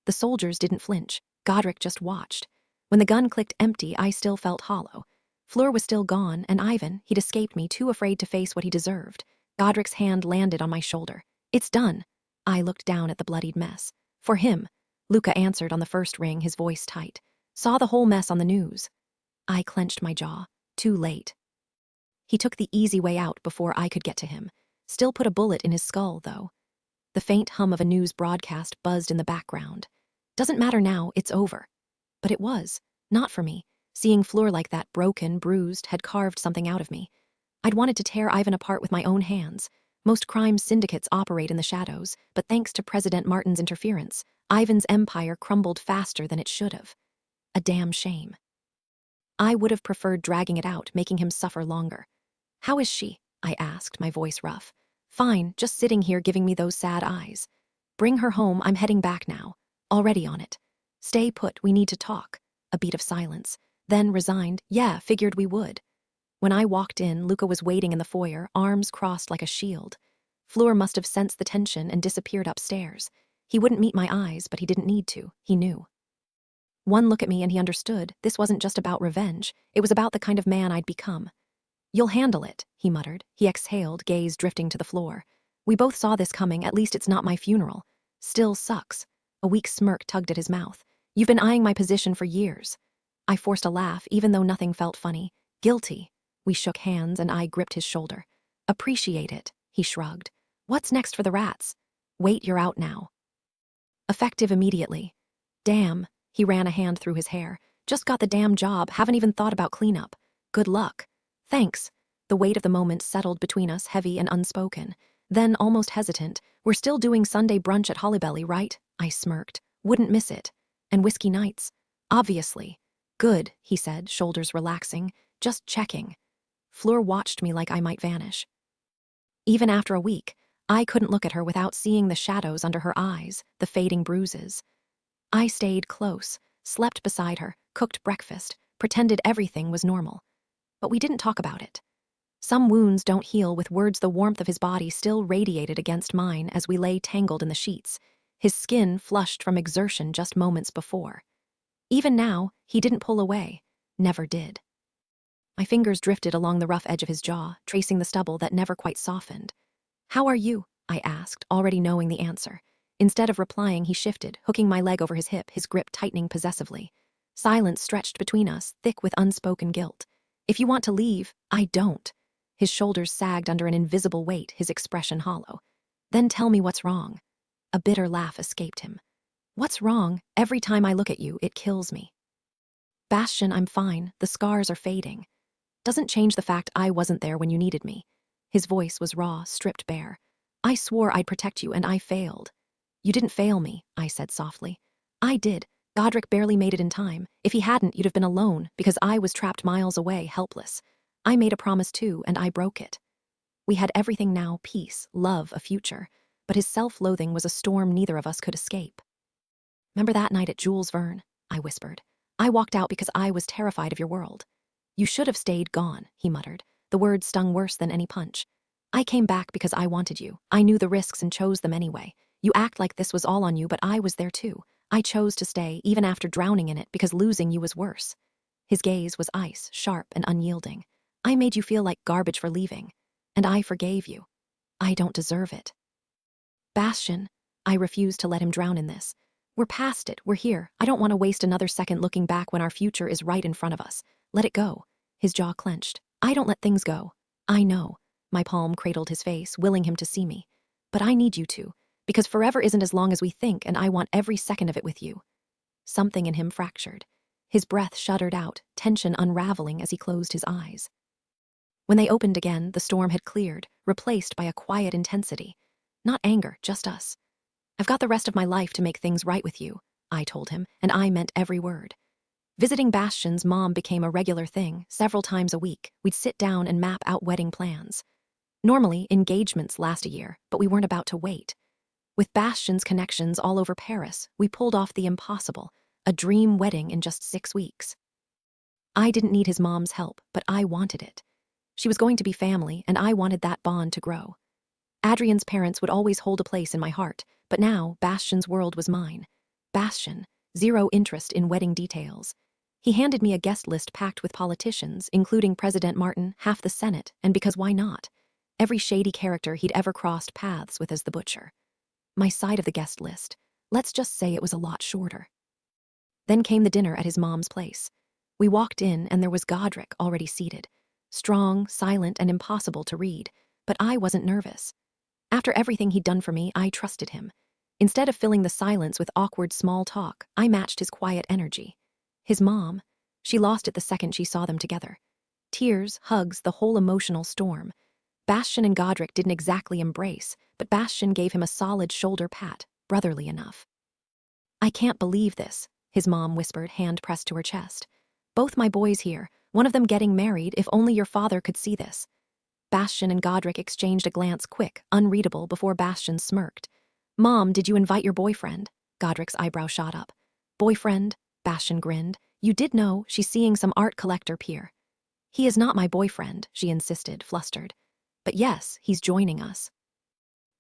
The soldiers didn't flinch. Godric just watched. When the gun clicked empty, I still felt hollow. Fleur was still gone, and Ivan, he'd escaped me, too afraid to face what he deserved. Godric's hand landed on my shoulder. It's done. I looked down at the bloodied mess. For him. Luca answered on the first ring, his voice tight. Saw the whole mess on the news. I clenched my jaw. Too late. He took the easy way out before I could get to him. Still put a bullet in his skull, though. The faint hum of a news broadcast buzzed in the background. Doesn't matter now, it's over. But it was. Not for me. Seeing Fleur like that, broken, bruised, had carved something out of me. I'd wanted to tear Ivan apart with my own hands. Most crime syndicates operate in the shadows, but thanks to President Martin's interference, Ivan's empire crumbled faster than it should have. A damn shame. I would have preferred dragging it out, making him suffer longer. How is she? I asked, my voice rough. Fine, just sitting here giving me those sad eyes. Bring her home, I'm heading back now. Already on it. Stay put, we need to talk. A beat of silence. Then resigned, yeah, figured we would. When I walked in, Luca was waiting in the foyer, arms crossed like a shield. Fleur must have sensed the tension and disappeared upstairs. He wouldn't meet my eyes, but he didn't need to. He knew. One look at me and he understood. This wasn't just about revenge. It was about the kind of man I'd become. You'll handle it, he muttered. He exhaled, gaze drifting to the floor. We both saw this coming, at least it's not my funeral. Still sucks. A weak smirk tugged at his mouth. You've been eyeing my position for years. I forced a laugh, even though nothing felt funny. Guilty. We shook hands and I gripped his shoulder. Appreciate it, he shrugged. What's next for the rats? Wait, you're out now. Effective immediately. Damn, he ran a hand through his hair. Just got the damn job, haven't even thought about cleanup. Good luck. Thanks. The weight of the moment settled between us, heavy and unspoken. Then, almost hesitant, we're still doing Sunday brunch at Hollybelly, right? I smirked. Wouldn't miss it. And whiskey nights. Obviously. Good, he said, shoulders relaxing. Just checking. Fleur watched me like I might vanish. Even after a week, I couldn't look at her without seeing the shadows under her eyes, the fading bruises. I stayed close, slept beside her, cooked breakfast, pretended everything was normal. But we didn't talk about it. Some wounds don't heal with words. The warmth of his body still radiated against mine as we lay tangled in the sheets, his skin flushed from exertion just moments before. Even now, he didn't pull away, never did. My fingers drifted along the rough edge of his jaw, tracing the stubble that never quite softened. "How are you?" I asked, already knowing the answer. Instead of replying, he shifted, hooking my leg over his hip, his grip tightening possessively. Silence stretched between us, thick with unspoken guilt. "If you want to leave, I don't." His shoulders sagged under an invisible weight, his expression hollow. "Then tell me what's wrong." A bitter laugh escaped him. "What's wrong? Every time I look at you, it kills me." "Bastian, I'm fine. The scars are fading. Doesn't change the fact I wasn't there when you needed me." His voice was raw, stripped bare. "I swore I'd protect you, and I failed." "You didn't fail me," I said softly. "I did. Godric barely made it in time. If he hadn't, you'd have been alone, because I was trapped miles away, helpless. I made a promise too, and I broke it." We had everything now: peace, love, a future. But his self-loathing was a storm neither of us could escape. "Remember that night at Jules Verne?" I whispered. "I walked out because I was terrified of your world." "You should have stayed gone," he muttered. The words stung worse than any punch. "I came back because I wanted you. I knew the risks and chose them anyway. You act like this was all on you, but I was there too. I chose to stay, even after drowning in it, because losing you was worse." His gaze was ice, sharp and unyielding. "I made you feel like garbage for leaving. And I forgave you. I don't deserve it." "Bastian," I refused to let him drown in this. "We're past it. We're here. I don't want to waste another second looking back when our future is right in front of us. Let it go." His jaw clenched. "I don't let things go." "I know." My palm cradled his face, willing him to see me. "But I need you to, because forever isn't as long as we think, and I want every second of it with you." Something in him fractured. His breath shuddered out, tension unraveling as he closed his eyes. When they opened again, the storm had cleared, replaced by a quiet intensity. Not anger, just us. "I've got the rest of my life to make things right with you," I told him, and I meant every word. Visiting Bastian's mom became a regular thing. Several times a week, we'd sit down and map out wedding plans. Normally, engagements last a year, but we weren't about to wait. With Bastian's connections all over Paris, we pulled off the impossible, a dream wedding in just 6 weeks. I didn't need his mom's help, but I wanted it. She was going to be family, and I wanted that bond to grow. Adrian's parents would always hold a place in my heart, but now Bastian's world was mine. Bastian, zero interest in wedding details. He handed me a guest list packed with politicians, including President Martin, half the Senate, and because why not? Every shady character he'd ever crossed paths with as the butcher. My side of the guest list, let's just say it was a lot shorter. Then came the dinner at his mom's place. We walked in and there was Godric already seated. Strong, silent, and impossible to read, but I wasn't nervous. After everything he'd done for me, I trusted him. Instead of filling the silence with awkward small talk, I matched his quiet energy. His mom, she lost it the second she saw them together. Tears, hugs, the whole emotional storm. Bastian and Godric didn't exactly embrace, but Bastian gave him a solid shoulder pat, brotherly enough. "I can't believe this," his mom whispered, hand pressed to her chest. "Both my boys here, one of them getting married. If only your father could see this." Bastian and Godric exchanged a glance quick, unreadable, before Bastian smirked. "Mom, did you invite your boyfriend?" Godric's eyebrow shot up. "Boyfriend?" Bastian grinned. "You did know, she's seeing some art collector peer." "He is not my boyfriend," she insisted, flustered. "But yes, he's joining us."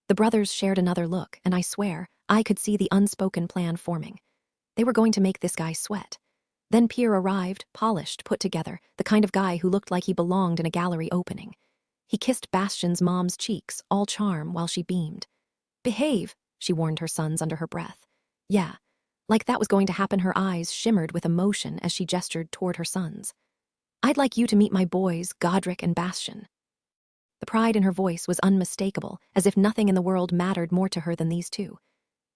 The brothers shared another look, and I swear, I could see the unspoken plan forming. They were going to make this guy sweat. Then Pierre arrived, polished, put together, the kind of guy who looked like he belonged in a gallery opening. He kissed Bastian's mom's cheeks, all charm, while she beamed. "Behave," she warned her sons under her breath. Yeah, like that was going to happen. Her eyes shimmered with emotion as she gestured toward her sons. "I'd like you to meet my boys, Godric and Bastian." The pride in her voice was unmistakable, as if nothing in the world mattered more to her than these two.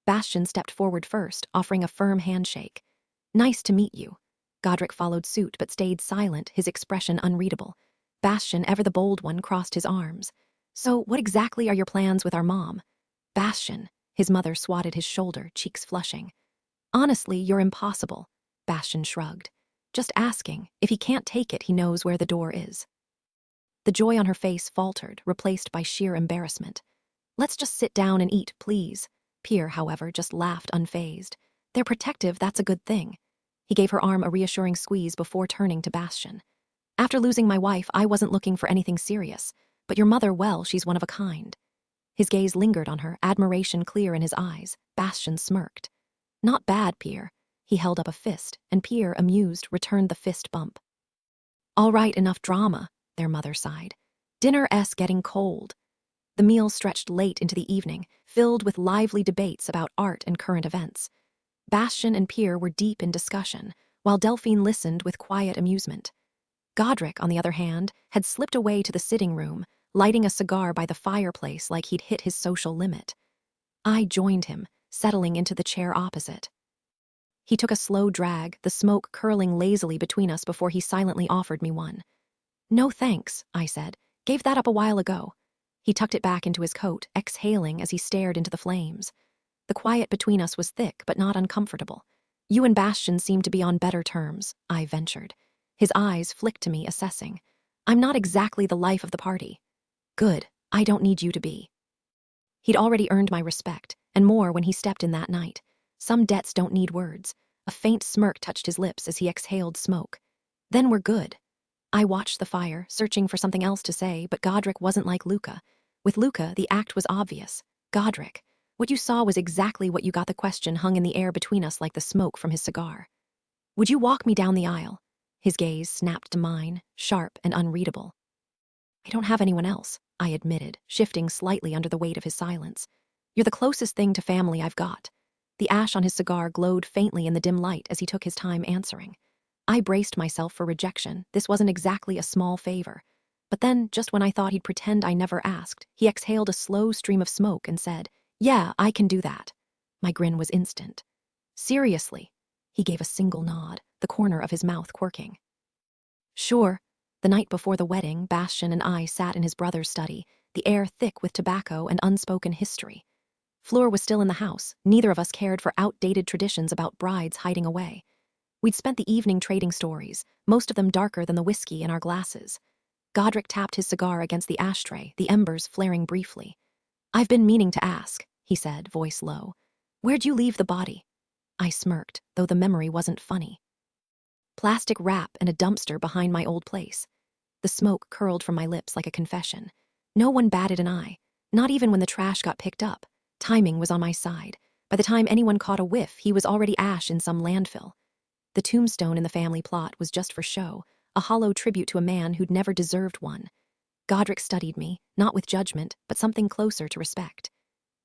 Bastian stepped forward first, offering a firm handshake. "Nice to meet you." Godric followed suit but stayed silent, his expression unreadable. Bastian, ever the bold one, crossed his arms. "So, what exactly are your plans with our mom?" "Bastian," his mother swatted his shoulder, cheeks flushing. "Honestly, you're impossible." Bastian shrugged. "Just asking. If he can't take it, he knows where the door is." The joy on her face faltered, replaced by sheer embarrassment. "Let's just sit down and eat, please." Pierre, however, just laughed unfazed. "They're protective, that's a good thing." He gave her arm a reassuring squeeze before turning to Bastian. After losing my wife, I wasn't looking for anything serious, but your mother, well, she's one of a kind. His gaze lingered on her, admiration clear in his eyes. Bastian smirked. Not bad, Pierre. He held up a fist, and Pierre, amused, returned the fist bump. All right, enough drama, their mother sighed. Dinner's getting cold. The meal stretched late into the evening, filled with lively debates about art and current events. Bastian and Pierre were deep in discussion, while Delphine listened with quiet amusement. Godric, on the other hand, had slipped away to the sitting room, lighting a cigar by the fireplace like he'd hit his social limit. I joined him, settling into the chair opposite. He took a slow drag, the smoke curling lazily between us before he silently offered me one. No thanks, I said. Gave that up a while ago. He tucked it back into his coat, exhaling as he stared into the flames. The quiet between us was thick but not uncomfortable. You and Bastian seemed to be on better terms, I ventured. His eyes flicked to me, assessing. I'm not exactly the life of the party. Good, I don't need you to be. He'd already earned my respect, and more when he stepped in that night. Some debts don't need words. A faint smirk touched his lips as he exhaled smoke. Then we're good. I watched the fire, searching for something else to say, but Godric wasn't like Luca. With Luca, the act was obvious. Godric, what you saw was exactly what you got. The question hung in the air between us like the smoke from his cigar. Would you walk me down the aisle? His gaze snapped to mine, sharp and unreadable. I don't have anyone else, I admitted, shifting slightly under the weight of his silence. You're the closest thing to family I've got. The ash on his cigar glowed faintly in the dim light as he took his time answering. I braced myself for rejection. This wasn't exactly a small favor. But then, just when I thought he'd pretend I never asked, he exhaled a slow stream of smoke and said, Yeah, I can do that. My grin was instant. Seriously? He gave a single nod, the corner of his mouth quirking. Sure. The night before the wedding, Bastian and I sat in his brother's study, the air thick with tobacco and unspoken history. Fleur was still in the house. Neither of us cared for outdated traditions about brides hiding away. We'd spent the evening trading stories, most of them darker than the whiskey in our glasses. Godric tapped his cigar against the ashtray, the embers flaring briefly. I've been meaning to ask, he said, voice low. Where'd you leave the body? I smirked, though the memory wasn't funny. Plastic wrap and a dumpster behind my old place. The smoke curled from my lips like a confession. No one batted an eye, not even when the trash got picked up. Timing was on my side. By the time anyone caught a whiff, he was already ash in some landfill. The tombstone in the family plot was just for show, a hollow tribute to a man who'd never deserved one. Godric studied me, not with judgment, but something closer to respect.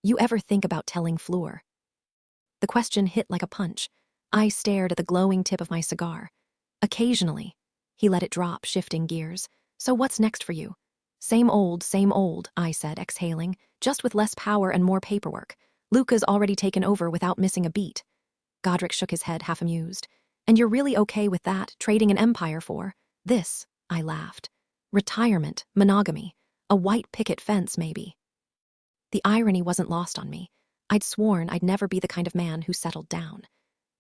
You ever think about telling Fleur? The question hit like a punch. I stared at the glowing tip of my cigar. Occasionally. He let it drop, shifting gears. So what's next for you? Same old, I said, exhaling, just with less power and more paperwork. Luca's already taken over without missing a beat. Godric shook his head, half amused. And you're really okay with that, trading an empire for this? I laughed. Retirement, monogamy, a white picket fence, maybe. The irony wasn't lost on me. I'd sworn I'd never be the kind of man who settled down.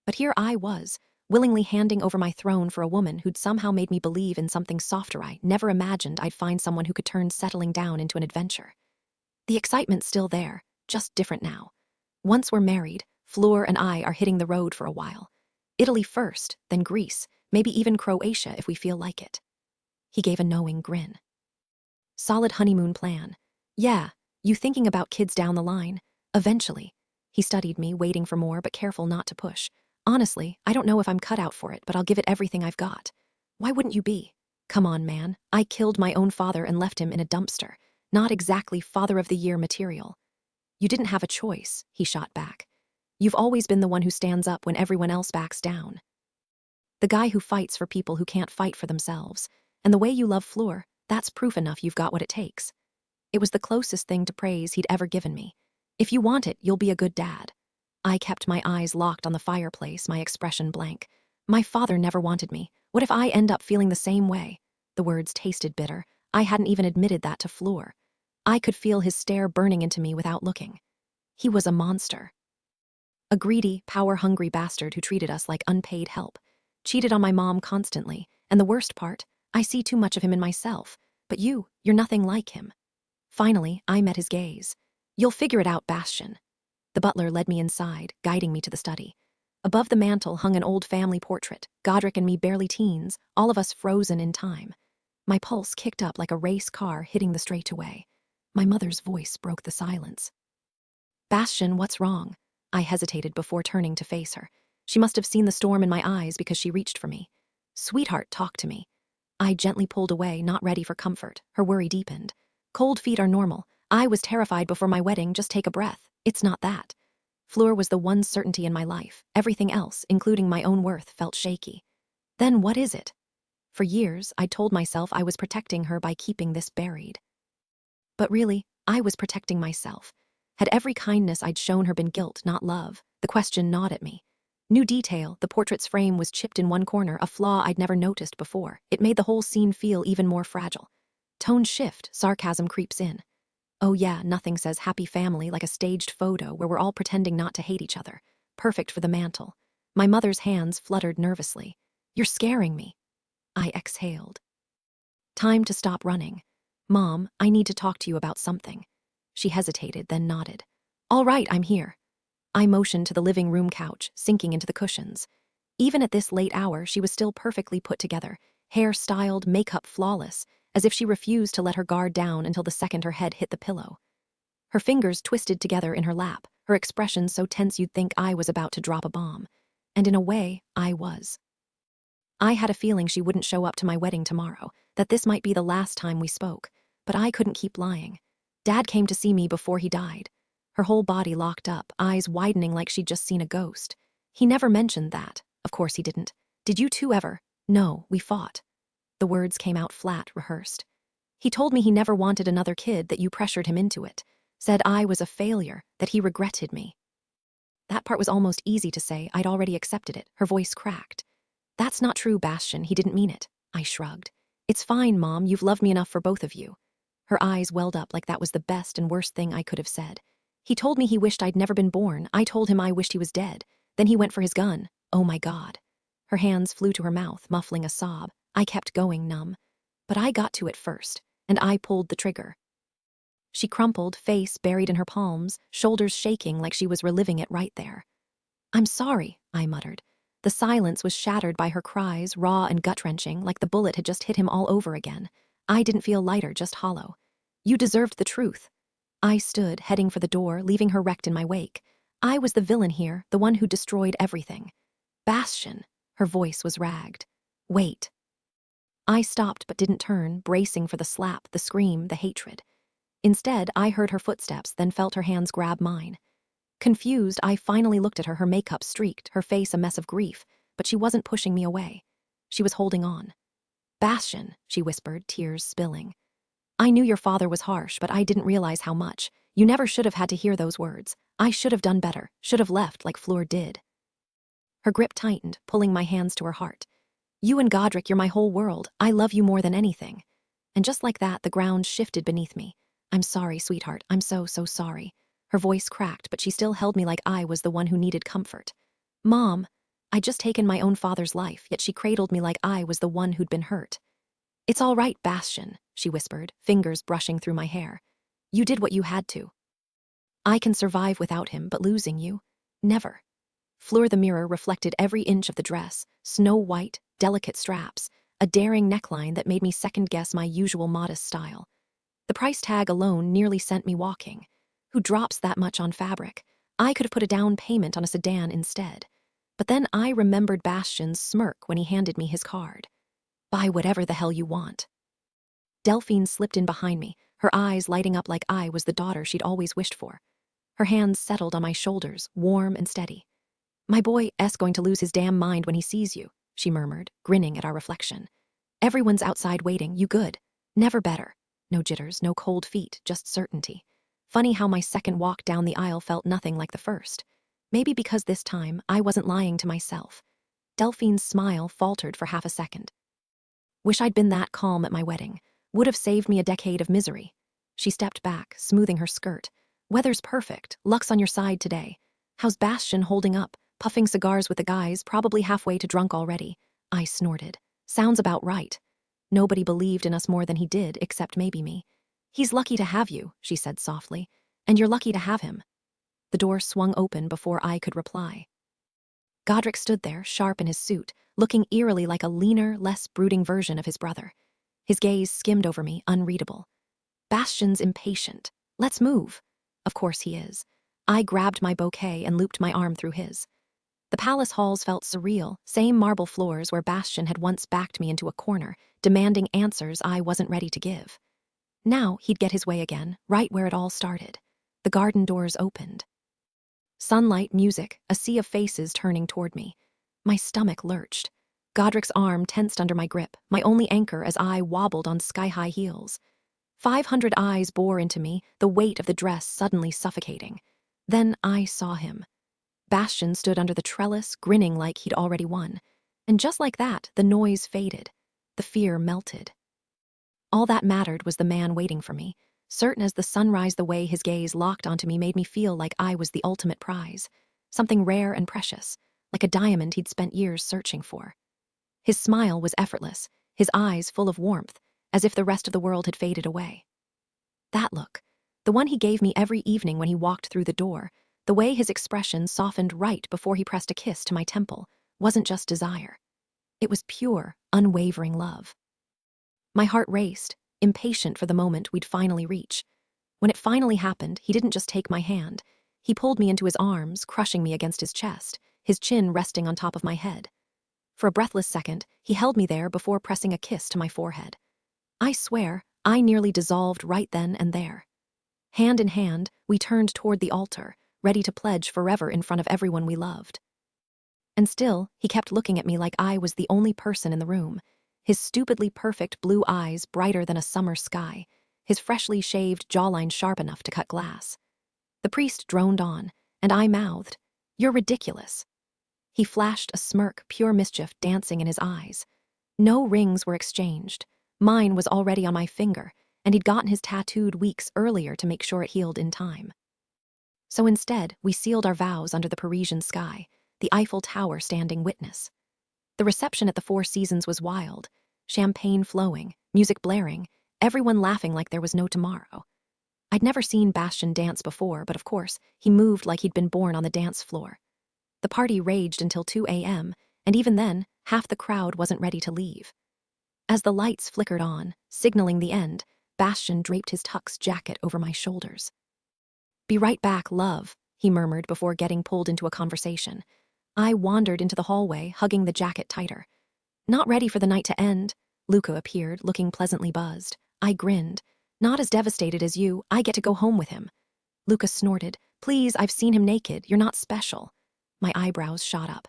But here I was, willingly handing over my throne for a woman who'd somehow made me believe in something softer. I never imagined I'd find someone who could turn settling down into an adventure. The excitement's still there, just different now. Once we're married, Fleur and I are hitting the road for a while. Italy first, then Greece, maybe even Croatia if we feel like it. He gave a knowing grin. Solid honeymoon plan. Yeah, you thinking about kids down the line? Eventually. He studied me, waiting for more but careful not to push. Honestly, I don't know if I'm cut out for it, but I'll give it everything I've got. Why wouldn't you be? Come on, man. I killed my own father and left him in a dumpster. Not exactly Father of the Year material. You didn't have a choice, he shot back. You've always been the one who stands up when everyone else backs down. The guy who fights for people who can't fight for themselves. And the way you love Fleur, that's proof enough you've got what it takes. It was the closest thing to praise he'd ever given me. If you want it, you'll be a good dad. I kept my eyes locked on the fireplace, my expression blank. My father never wanted me. What if I end up feeling the same way? The words tasted bitter. I hadn't even admitted that to Fleur. I could feel his stare burning into me without looking. He was a monster. A greedy, power-hungry bastard who treated us like unpaid help. Cheated on my mom constantly. And the worst part, I see too much of him in myself. But you're nothing like him. Finally, I met his gaze. You'll figure it out, Bastian. The butler led me inside, guiding me to the study. Above the mantel hung an old family portrait, Godric and me barely teens, all of us frozen in time. My pulse kicked up like a race car hitting the straightaway. My mother's voice broke the silence. "Bastian, what's wrong?" I hesitated before turning to face her. She must have seen the storm in my eyes because she reached for me. "Sweetheart, talk to me." I gently pulled away, not ready for comfort. Her worry deepened. "Cold feet are normal. I was terrified before my wedding, just take a breath. It's not that." Fleur was the one certainty in my life. Everything else, including my own worth, felt shaky. "Then what is it?" For years, I'd told myself I was protecting her by keeping this buried. But really, I was protecting myself. Had every kindness I'd shown her been guilt, not love? The question gnawed at me. New detail, the portrait's frame was chipped in one corner, a flaw I'd never noticed before. It made the whole scene feel even more fragile. Tone shift, sarcasm creeps in. "Oh yeah, nothing says happy family like a staged photo where we're all pretending not to hate each other. Perfect for the mantle." My mother's hands fluttered nervously. "You're scaring me." I exhaled. "Time to stop running. Mom, I need to talk to you about something." She hesitated, then nodded. "All right, I'm here." I motioned to the living room couch, sinking into the cushions. Even at this late hour, she was still perfectly put together, hair styled, makeup flawless, as if she refused to let her guard down until the second her head hit the pillow. Her fingers twisted together in her lap, her expression so tense you'd think I was about to drop a bomb. And in a way, I was. I had a feeling she wouldn't show up to my wedding tomorrow, that this might be the last time we spoke, but I couldn't keep lying. Dad came to see me before he died. Her whole body locked up, eyes widening like she'd just seen a ghost. He never mentioned that. Of course he didn't. "Did you two ever?" "No, we fought." The words came out flat, rehearsed. "He told me he never wanted another kid, that you pressured him into it. Said I was a failure, that he regretted me." That part was almost easy to say. I'd already accepted it. Her voice cracked. "That's not true, Bastian. He didn't mean it." I shrugged. "It's fine, Mom. You've loved me enough for both of you." Her eyes welled up like that was the best and worst thing I could have said. "He told me he wished I'd never been born. I told him I wished he was dead. Then he went for his gun. Oh my God." Her hands flew to her mouth, muffling a sob. I kept going, numb. But I got to it first, and I pulled the trigger. She crumpled, face buried in her palms, shoulders shaking like she was reliving it right there. "I'm sorry," I muttered. The silence was shattered by her cries, raw and gut-wrenching, like the bullet had just hit him all over again. I didn't feel lighter, just hollow. "You deserved the truth." I stood, heading for the door, leaving her wrecked in my wake. I was the villain here, the one who destroyed everything. "Bastian." Her voice was ragged. "Wait." I stopped but didn't turn, bracing for the slap, the scream, the hatred. Instead, I heard her footsteps, then felt her hands grab mine. Confused, I finally looked at her, her makeup streaked, her face a mess of grief, but she wasn't pushing me away. She was holding on. "Bastian," she whispered, tears spilling. "I knew your father was harsh, but I didn't realize how much. You never should have had to hear those words. I should have done better, should have left like Fleur did." Her grip tightened, pulling my hands to her heart. "You and Godric, you're my whole world. I love you more than anything." And just like that, the ground shifted beneath me. "I'm sorry, sweetheart. I'm so, so sorry." Her voice cracked, but she still held me like I was the one who needed comfort. "Mom." I'd just taken my own father's life, yet she cradled me like I was the one who'd been hurt. "It's all right, Bastian," she whispered, fingers brushing through my hair. "You did what you had to. I can survive without him, but losing you? Never." Fleur the mirror reflected every inch of the dress, snow white, delicate straps, a daring neckline that made me second-guess my usual modest style. The price tag alone nearly sent me walking. Who drops that much on fabric? I could have put a down payment on a sedan instead. But then I remembered Bastian's smirk when he handed me his card. "Buy whatever the hell you want." Delphine slipped in behind me, her eyes lighting up like I was the daughter she'd always wished for. Her hands settled on my shoulders, warm and steady. "My boy's going to lose his damn mind when he sees you," she murmured, grinning at our reflection. "Everyone's outside waiting. You good?" "Never better." No jitters, no cold feet, just certainty. Funny how my second walk down the aisle felt nothing like the first. Maybe because this time I wasn't lying to myself. Delphine's smile faltered for half a second. "Wish I'd been that calm at my wedding. Would have saved me a decade of misery." She stepped back, smoothing her skirt. "Weather's perfect. Luck's on your side today. How's Bastian holding up? Puffing cigars with the guys, probably halfway to drunk already." I snorted. "Sounds about right." Nobody believed in us more than he did, except maybe me. "He's lucky to have you," she said softly. "And you're lucky to have him." The door swung open before I could reply. Godric stood there, sharp in his suit, looking eerily like a leaner, less brooding version of his brother. His gaze skimmed over me, unreadable. Bastian's impatient. Let's move. Of course he is. I grabbed my bouquet and looped my arm through his. The palace halls felt surreal, same marble floors where Bastian had once backed me into a corner, demanding answers I wasn't ready to give. Now he'd get his way again, right where it all started. The garden doors opened. Sunlight, music, a sea of faces turning toward me. My stomach lurched. Godric's arm tensed under my grip, my only anchor as I wobbled on sky-high heels. 500 eyes bore into me, the weight of the dress suddenly suffocating. Then I saw him. Bastian stood under the trellis, grinning like he'd already won. And just like that, the noise faded. The fear melted. All that mattered was the man waiting for me. Certain as the sunrise, the way his gaze locked onto me made me feel like I was the ultimate prize. Something rare and precious, like a diamond he'd spent years searching for. His smile was effortless, his eyes full of warmth, as if the rest of the world had faded away. That look, the one he gave me every evening when he walked through the door, the way his expression softened right before he pressed a kiss to my temple, wasn't just desire. It was pure, unwavering love. My heart raced, impatient for the moment we'd finally reach. When it finally happened, he didn't just take my hand. He pulled me into his arms, crushing me against his chest, his chin resting on top of my head. For a breathless second, he held me there before pressing a kiss to my forehead. I swear, I nearly dissolved right then and there. Hand in hand, we turned toward the altar, ready to pledge forever in front of everyone we loved. And still, he kept looking at me like I was the only person in the room, his stupidly perfect blue eyes brighter than a summer sky, his freshly shaved jawline sharp enough to cut glass. The priest droned on, and I mouthed, "You're ridiculous." He flashed a smirk, pure mischief dancing in his eyes. No rings were exchanged. Mine was already on my finger, and he'd gotten his tattooed weeks earlier to make sure it healed in time. So instead, we sealed our vows under the Parisian sky, the Eiffel Tower standing witness. The reception at the Four Seasons was wild, champagne flowing, music blaring, everyone laughing like there was no tomorrow. I'd never seen Bastian dance before, but of course, he moved like he'd been born on the dance floor. The party raged until 2 a.m., and even then, half the crowd wasn't ready to leave. As the lights flickered on, signaling the end, Bastian draped his tux jacket over my shoulders. "Be right back, love," he murmured before getting pulled into a conversation. I wandered into the hallway, hugging the jacket tighter. "Not ready for the night to end?" Luca appeared, looking pleasantly buzzed. I grinned. "Not as devastated as you. I get to go home with him." Luca snorted. "Please, I've seen him naked. You're not special." My eyebrows shot up.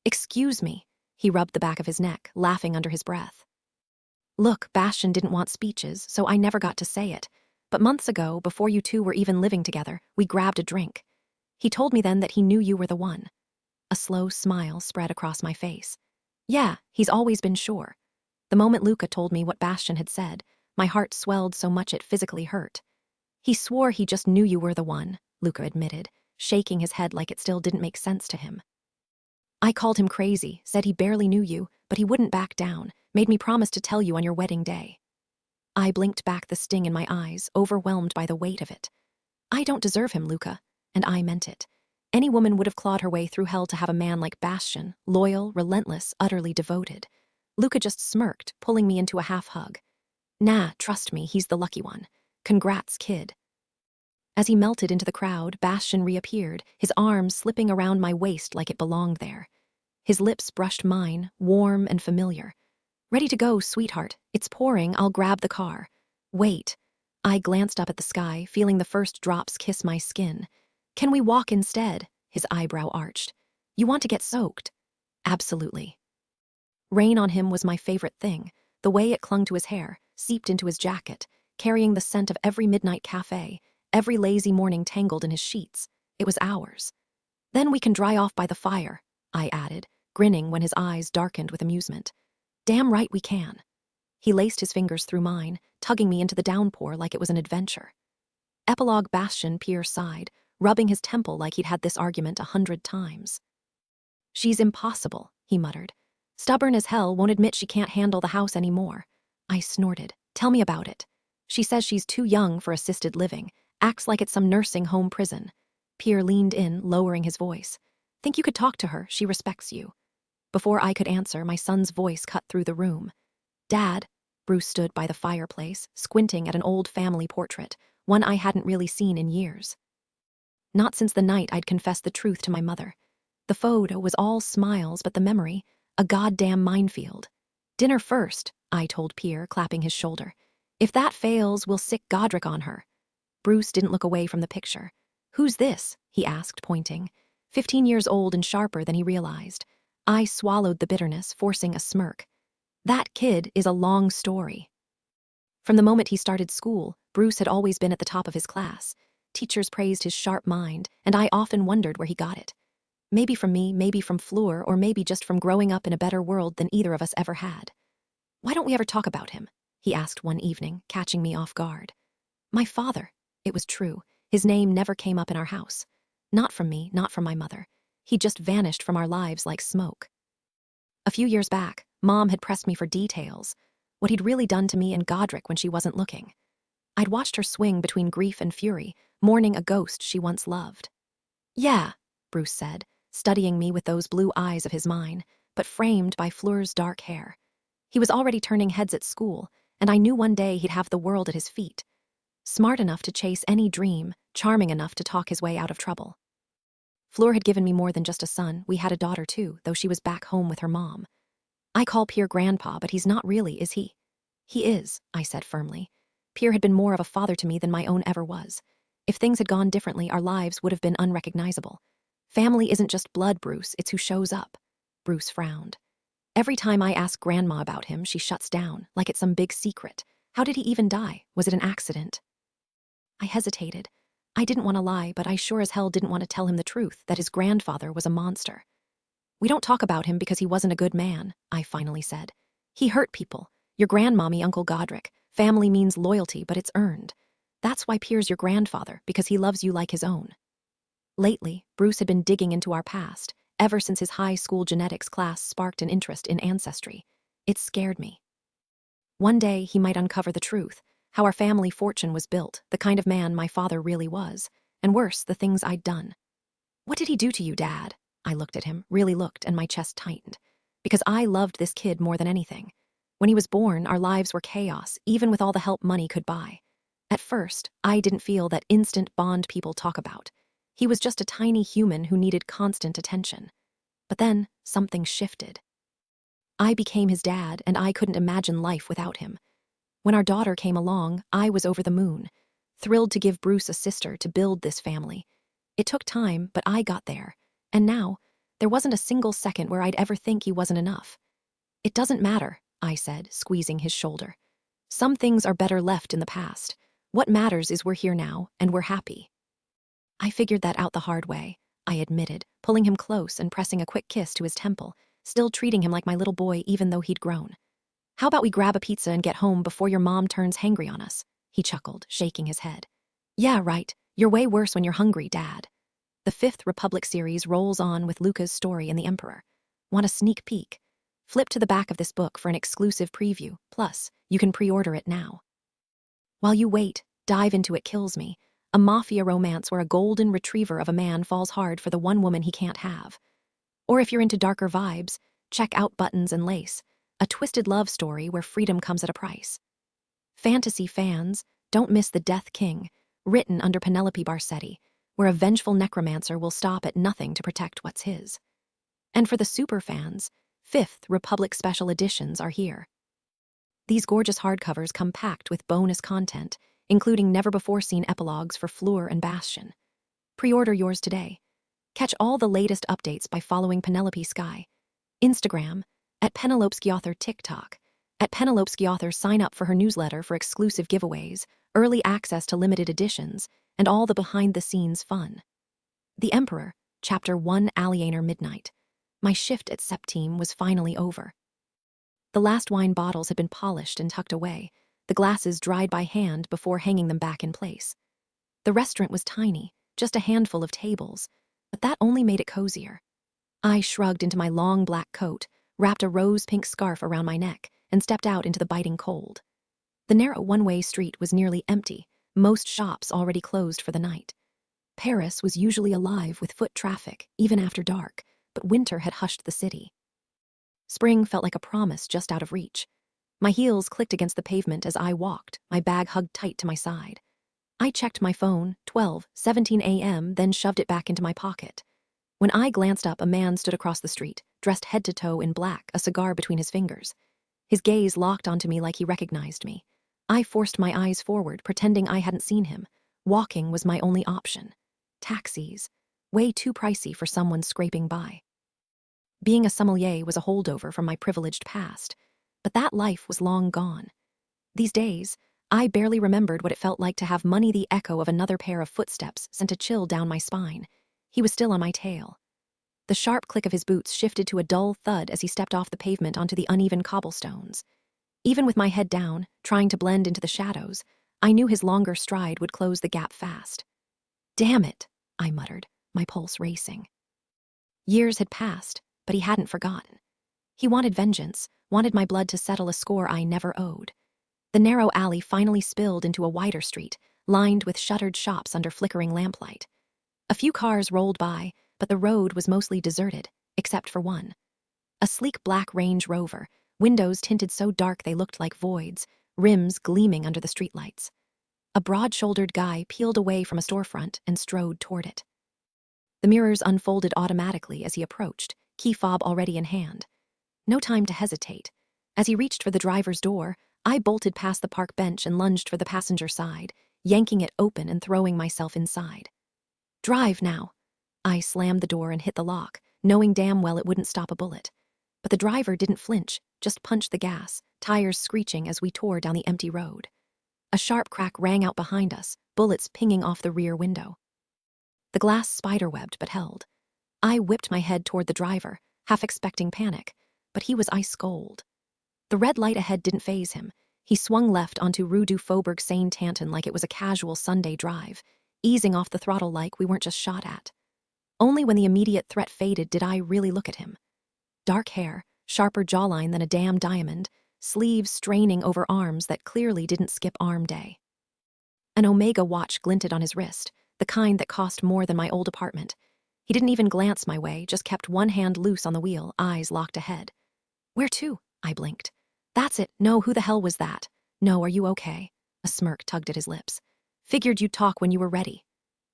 "Excuse me." He rubbed the back of his neck, laughing under his breath. "Look, Bastian didn't want speeches, so I never got to say it. But months ago, before you two were even living together, we grabbed a drink. He told me then that he knew you were the one." A slow smile spread across my face. "Yeah, he's always been sure." The moment Luca told me what Bastian had said, my heart swelled so much it physically hurt. "He swore he just knew you were the one," Luca admitted, shaking his head like it still didn't make sense to him. "I called him crazy, said he barely knew you, but he wouldn't back down, made me promise to tell you on your wedding day." I blinked back the sting in my eyes, overwhelmed by the weight of it. "I don't deserve him, Luca," and I meant it. Any woman would have clawed her way through hell to have a man like Bastian, loyal, relentless, utterly devoted. Luca just smirked, pulling me into a half-hug. "Nah, trust me, he's the lucky one. Congrats, kid." As he melted into the crowd, Bastian reappeared, his arms slipping around my waist like it belonged there. His lips brushed mine, warm and familiar. "Ready to go, sweetheart. It's pouring, I'll grab the car." "Wait." I glanced up at the sky, feeling the first drops kiss my skin. "Can we walk instead?" His eyebrow arched. "You want to get soaked?" "Absolutely." Rain on him was my favorite thing, the way it clung to his hair, seeped into his jacket, carrying the scent of every midnight cafe, every lazy morning tangled in his sheets. It was ours. "Then we can dry off by the fire," I added, grinning when his eyes darkened with amusement. "Damn right we can." He laced his fingers through mine, tugging me into the downpour like it was an adventure. Epilogue. Bastian Pierre sighed, rubbing his temple like he'd had this argument 100 times. "She's impossible," he muttered. "Stubborn as hell, won't admit she can't handle the house anymore." I snorted. "Tell me about it." "She says she's too young for assisted living, acts like it's some nursing home prison." Pierre leaned in, lowering his voice. Think you could talk to her? She respects you." Before I could answer, my son's voice cut through the room. "Dad." Bruce stood by the fireplace, squinting at an old family portrait, one I hadn't really seen in years. Not since the night I'd confessed the truth to my mother. The photo was all smiles, but the memory, a goddamn minefield. "Dinner first," I told Pierre, clapping his shoulder. "If that fails, we'll sick Godric on her." Bruce didn't look away from the picture. "Who's this?" he asked, pointing. 15 years old and sharper than he realized. I swallowed the bitterness, forcing a smirk. "That kid is a long story." From the moment he started school, Bruce had always been at the top of his class. Teachers praised his sharp mind, and I often wondered where he got it. Maybe from me, maybe from Fleur, or maybe just from growing up in a better world than either of us ever had. "Why don't we ever talk about him?" he asked one evening, catching me off guard. My father. It was true. His name never came up in our house. Not from me, not from my mother. He just vanished from our lives like smoke. A few years back, Mom had pressed me for details, what he'd really done to me and Godric when she wasn't looking. I'd watched her swing between grief and fury, mourning a ghost she once loved. "Yeah," Bruce said, studying me with those blue eyes of his mine, but framed by Fleur's dark hair. He was already turning heads at school, and I knew one day he'd have the world at his feet. Smart enough to chase any dream, charming enough to talk his way out of trouble. Fleur had given me more than just a son. We had a daughter too, though she was back home with her mom. "I call Pierre grandpa, but he's not really, is he?" "He is," I said firmly. Pierre had been more of a father to me than my own ever was. If things had gone differently, our lives would have been unrecognizable. "Family isn't just blood, Bruce, it's who shows up." Bruce frowned. "Every time I ask Grandma about him, she shuts down, like it's some big secret. How did he even die? Was it an accident?" I hesitated. I didn't want to lie, but I sure as hell didn't want to tell him the truth, that his grandfather was a monster. "We don't talk about him because he wasn't a good man," I finally said. "He hurt people. Your grandmommy, Uncle Godric. Family means loyalty, but it's earned. That's why Pierre's your grandfather, because he loves you like his own." Lately, Bruce had been digging into our past, ever since his high school genetics class sparked an interest in ancestry. It scared me. One day, he might uncover the truth, how our family fortune was built, the kind of man my father really was, and worse, the things I'd done. "What did he do to you, Dad?" I looked at him, really looked, and my chest tightened. Because I loved this kid more than anything. When he was born, our lives were chaos, even with all the help money could buy. At first, I didn't feel that instant bond people talk about. He was just a tiny human who needed constant attention. But then, something shifted. I became his dad, and I couldn't imagine life without him. When our daughter came along, I was over the moon, thrilled to give Bruce a sister to build this family. It took time, but I got there. And now, there wasn't a single second where I'd ever think he wasn't enough. "It doesn't matter," I said, squeezing his shoulder. "Some things are better left in the past. What matters is we're here now, and we're happy." I figured that out the hard way, I admitted, pulling him close and pressing a quick kiss to his temple, still treating him like my little boy even though he'd grown. "How about we grab a pizza and get home before your mom turns hangry on us?" He chuckled, shaking his head. "Yeah, right. You're way worse when you're hungry, Dad." The Fifth Republic series rolls on with Luca's story in the Emperor. Want a sneak peek? Flip to the back of this book for an exclusive preview. Plus, you can pre-order it now. While you wait, dive into It Kills Me, a mafia romance where a golden retriever of a man falls hard for the one woman he can't have. Or if you're into darker vibes, check out Buttons and Lace, a twisted love story where freedom comes at a price. Fantasy fans, don't miss The Death King, written under Penelope Barsetti, where a vengeful necromancer will stop at nothing to protect what's his. And for the super fans, Fifth Republic special editions are here. These gorgeous hardcovers come packed with bonus content, including never-before-seen epilogues for Fleur and Bastion. Pre-order yours today. Catch all the latest updates by following Penelope Sky. Instagram, @PenelopeSkyAuthor, TikTok, @PenelopeSkyAuthor. Sign up for her newsletter for exclusive giveaways, early access to limited editions, and all the behind-the-scenes fun. The Emperor, Chapter 1, Alienator Midnight. My shift at SEP team was finally over. The last wine bottles had been polished and tucked away, the glasses dried by hand before hanging them back in place. The restaurant was tiny, just a handful of tables, but that only made it cozier. I shrugged into my long black coat, wrapped a rose-pink scarf around my neck, and stepped out into the biting cold. The narrow one-way street was nearly empty, most shops already closed for the night. Paris was usually alive with foot traffic, even after dark, but winter had hushed the city. Spring felt like a promise just out of reach. My heels clicked against the pavement as I walked, my bag hugged tight to my side. I checked my phone, 12:17 a.m., then shoved it back into my pocket. When I glanced up, a man stood across the street, dressed head to toe in black, a cigar between his fingers. His gaze locked onto me like he recognized me. I forced my eyes forward, pretending I hadn't seen him. Walking was my only option. Taxis. Way too pricey for someone scraping by. Being a sommelier was a holdover from my privileged past, but that life was long gone. These days, I barely remembered what it felt like to have money. The echo of another pair of footsteps sent a chill down my spine. He was still on my tail. The sharp click of his boots shifted to a dull thud as he stepped off the pavement onto the uneven cobblestones. Even with my head down, trying to blend into the shadows, I knew his longer stride would close the gap fast. "Damn it," I muttered, my pulse racing. Years had passed, but he hadn't forgotten. He wanted vengeance, wanted my blood to settle a score I never owed. The narrow alley finally spilled into a wider street, lined with shuttered shops under flickering lamplight. A few cars rolled by, but the road was mostly deserted, except for one. A sleek black Range Rover, windows tinted so dark they looked like voids, rims gleaming under the streetlights. A broad-shouldered guy peeled away from a storefront and strode toward it. The mirrors unfolded automatically as he approached, key fob already in hand. No time to hesitate. As he reached for the driver's door, I bolted past the park bench and lunged for the passenger side, yanking it open and throwing myself inside. "Drive now." I slammed the door and hit the lock, knowing damn well it wouldn't stop a bullet. But the driver didn't flinch, just punched the gas, tires screeching as we tore down the empty road. A sharp crack rang out behind us, bullets pinging off the rear window. The glass spiderwebbed but held. I whipped my head toward the driver, half expecting panic, but he was ice cold. The red light ahead didn't faze him. He swung left onto Rue du Faubourg Saint-Anton like it was a casual Sunday drive, easing off the throttle like we weren't just shot at. Only when the immediate threat faded did I really look at him. Dark hair, sharper jawline than a damn diamond, sleeves straining over arms that clearly didn't skip arm day. An Omega watch glinted on his wrist, the kind that cost more than my old apartment. He didn't even glance my way, just kept one hand loose on the wheel, eyes locked ahead. "Where to?" I blinked. "That's it. No, who the hell was that? No, are you okay?" A smirk tugged at his lips. "Figured you'd talk when you were ready."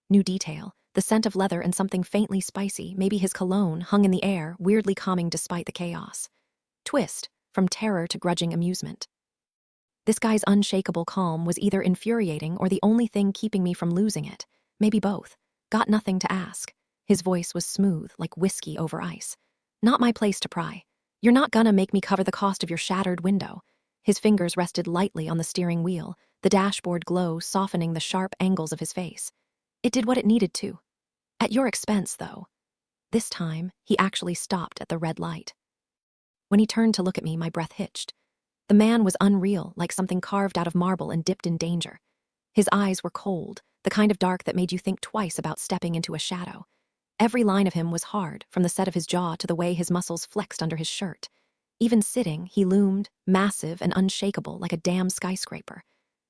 New detail, the scent of leather and something faintly spicy, maybe his cologne, hung in the air, weirdly calming despite the chaos. Twist, from terror to grudging amusement. This guy's unshakable calm was either infuriating or the only thing keeping me from losing it. Maybe both. Got nothing to ask. His voice was smooth, like whiskey over ice. "Not my place to pry. You're not gonna make me cover the cost of your shattered window." His fingers rested lightly on the steering wheel, the dashboard glow softening the sharp angles of his face. It did what it needed to. "At your expense, though." This time, he actually stopped at the red light. When he turned to look at me, my breath hitched. The man was unreal, like something carved out of marble and dipped in danger. His eyes were cold, the kind of dark that made you think twice about stepping into a shadow. Every line of him was hard, from the set of his jaw to the way his muscles flexed under his shirt. Even sitting, he loomed, massive and unshakable like a damn skyscraper.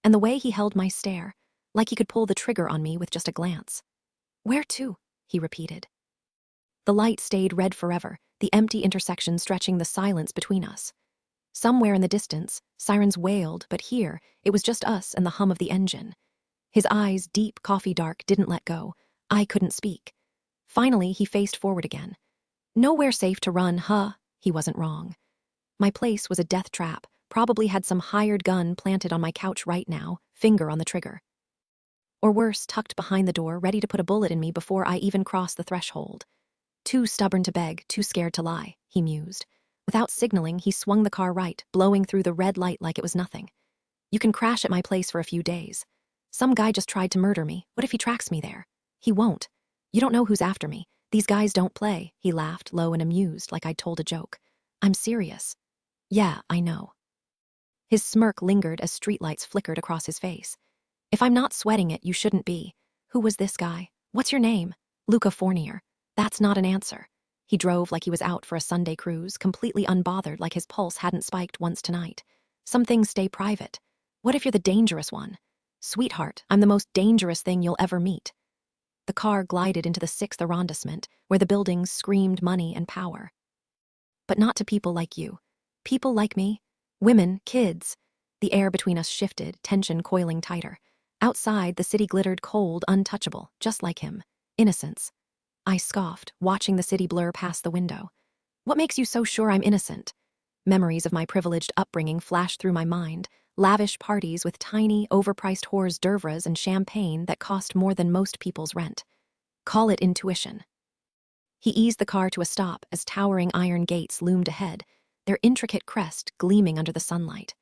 And the way he held my stare, like he could pull the trigger on me with just a glance. "Where to?" he repeated. The light stayed red forever, the empty intersection stretching the silence between us. Somewhere in the distance, sirens wailed, but here, it was just us and the hum of the engine. His eyes, deep coffee dark, didn't let go. I couldn't speak. Finally, he faced forward again. "Nowhere safe to run, huh?" He wasn't wrong. My place was a death trap, probably had some hired gun planted on my couch right now, finger on the trigger. Or worse, tucked behind the door, ready to put a bullet in me before I even crossed the threshold. "Too stubborn to beg, too scared to lie," he mused. Without signaling, he swung the car right, blowing through the red light like it was nothing. "You can crash at my place for a few days. Some guy just tried to murder me. What if he tracks me there? He won't. You don't know who's after me. These guys don't play." He laughed, low and amused, like I'd told a joke. "I'm serious." "Yeah, I know." His smirk lingered as streetlights flickered across his face. "If I'm not sweating it, you shouldn't be. Who was this guy? What's your name?" "Luca Fournier." That's not an answer. He drove like he was out for a Sunday cruise, completely unbothered, like his pulse hadn't spiked once tonight. "Some things stay private. What if you're the dangerous one?" "Sweetheart, I'm the most dangerous thing you'll ever meet." The car glided into the 6th arrondissement, where the buildings screamed money and power. But not to people like you. People like me. Women, kids. The air between us shifted, tension coiling tighter. Outside, the city glittered cold, untouchable, just like him. Innocence. I scoffed, watching the city blur past the window. What makes you so sure I'm innocent? Memories of my privileged upbringing flashed through my mind. Lavish parties with tiny, overpriced hors d'oeuvres and champagne that cost more than most people's rent. Call it intuition. He eased the car to a stop as towering iron gates loomed ahead, their intricate crest gleaming under the sunlight.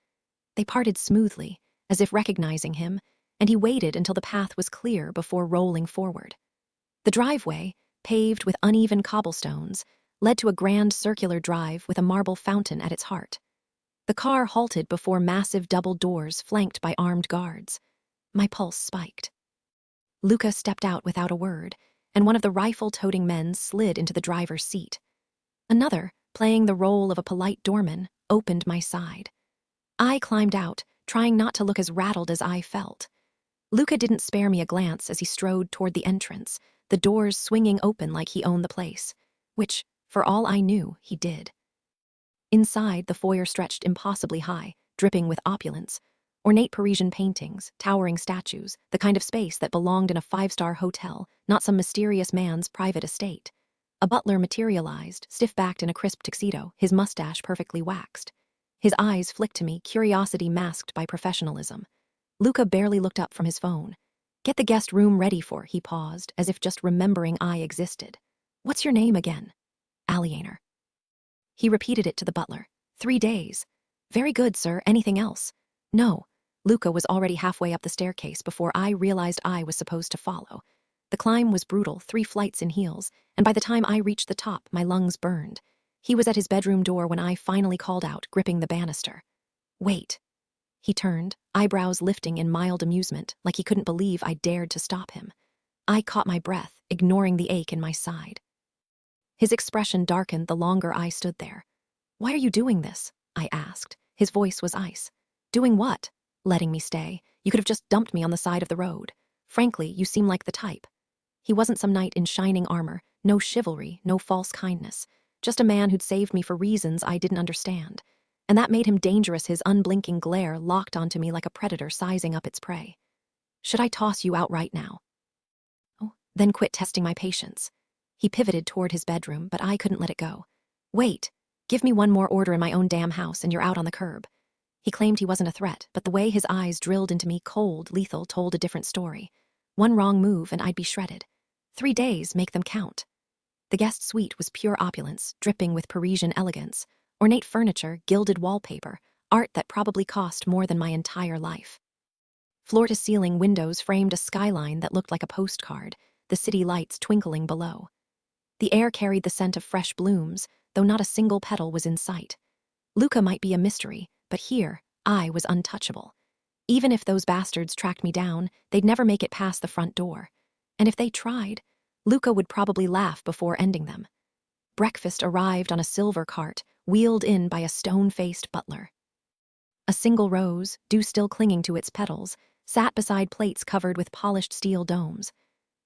They parted smoothly, as if recognizing him, and he waited until the path was clear before rolling forward. The driveway, paved with uneven cobblestones, led to a grand circular drive with a marble fountain at its heart. The car halted before massive double doors flanked by armed guards. My pulse spiked. Luca stepped out without a word, and one of the rifle-toting men slid into the driver's seat. Another, playing the role of a polite doorman, opened my side. I climbed out, trying not to look as rattled as I felt. Luca didn't spare me a glance as he strode toward the entrance, the doors swinging open like he owned the place, which, for all I knew, he did. Inside, the foyer stretched impossibly high, dripping with opulence. Ornate Parisian paintings, towering statues, the kind of space that belonged in a 5-star hotel, not some mysterious man's private estate. A butler materialized, stiff-backed in a crisp tuxedo, his mustache perfectly waxed. His eyes flicked to me, curiosity masked by professionalism. Luca barely looked up from his phone. Get the guest room ready for, he paused, as if just remembering I existed. What's your name again? Aliener. He repeated it to the butler. 3 days. Very good, sir. Anything else? No. Luca was already halfway up the staircase before I realized I was supposed to follow. The climb was brutal, 3 flights in heels, and by the time I reached the top, my lungs burned. He was at his bedroom door when I finally called out, gripping the banister. Wait. He turned, eyebrows lifting in mild amusement, like he couldn't believe I dared to stop him. I caught my breath, ignoring the ache in my side. His expression darkened the longer I stood there. Why are you doing this? I asked. His voice was ice. Doing what? Letting me stay. You could have just dumped me on the side of the road. Frankly, you seem like the type. He wasn't some knight in shining armor, no chivalry, no false kindness. Just a man who'd saved me for reasons I didn't understand. And that made him dangerous, his unblinking glare locked onto me like a predator sizing up its prey. Should I toss you out right now? Oh, then quit testing my patience. He pivoted toward his bedroom, but I couldn't let it go. Wait, give me one more order in my own damn house and you're out on the curb. He claimed he wasn't a threat, but the way his eyes drilled into me, cold, lethal, told a different story. One wrong move and I'd be shredded. 3 days, make them count. The guest suite was pure opulence, dripping with Parisian elegance. Ornate furniture, gilded wallpaper, art that probably cost more than my entire life. Floor-to-ceiling windows framed a skyline that looked like a postcard, the city lights twinkling below. The air carried the scent of fresh blooms, though not a single petal was in sight. Luca might be a mystery, but here, I was untouchable. Even if those bastards tracked me down, they'd never make it past the front door. And if they tried, Luca would probably laugh before ending them. Breakfast arrived on a silver cart, wheeled in by a stone-faced butler. A single rose, dew still clinging to its petals, sat beside plates covered with polished steel domes.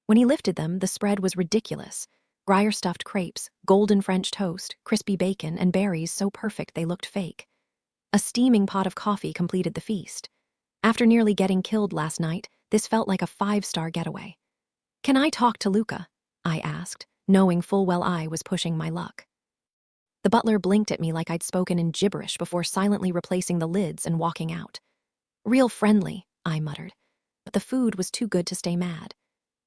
When he lifted them, the spread was ridiculous. Gruyere-stuffed crepes, golden French toast, crispy bacon, and berries so perfect they looked fake. A steaming pot of coffee completed the feast. After nearly getting killed last night, this felt like a 5-star getaway. Can I talk to Luca? I asked, knowing full well I was pushing my luck. The butler blinked at me like I'd spoken in gibberish before silently replacing the lids and walking out. Real friendly, I muttered, but the food was too good to stay mad.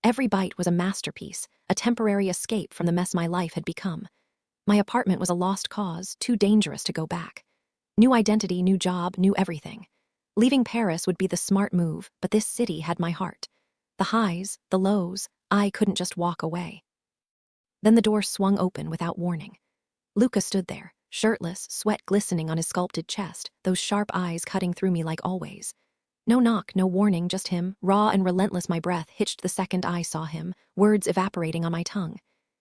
Every bite was a masterpiece, a temporary escape from the mess my life had become. My apartment was a lost cause, too dangerous to go back. New identity, new job, new everything. Leaving Paris would be the smart move, but this city had my heart. The highs, the lows, I couldn't just walk away. Then the door swung open without warning. Luca stood there, shirtless, sweat glistening on his sculpted chest, those sharp eyes cutting through me like always. No knock, no warning, just him, raw and relentless. My breath hitched the second I saw him, words evaporating on my tongue.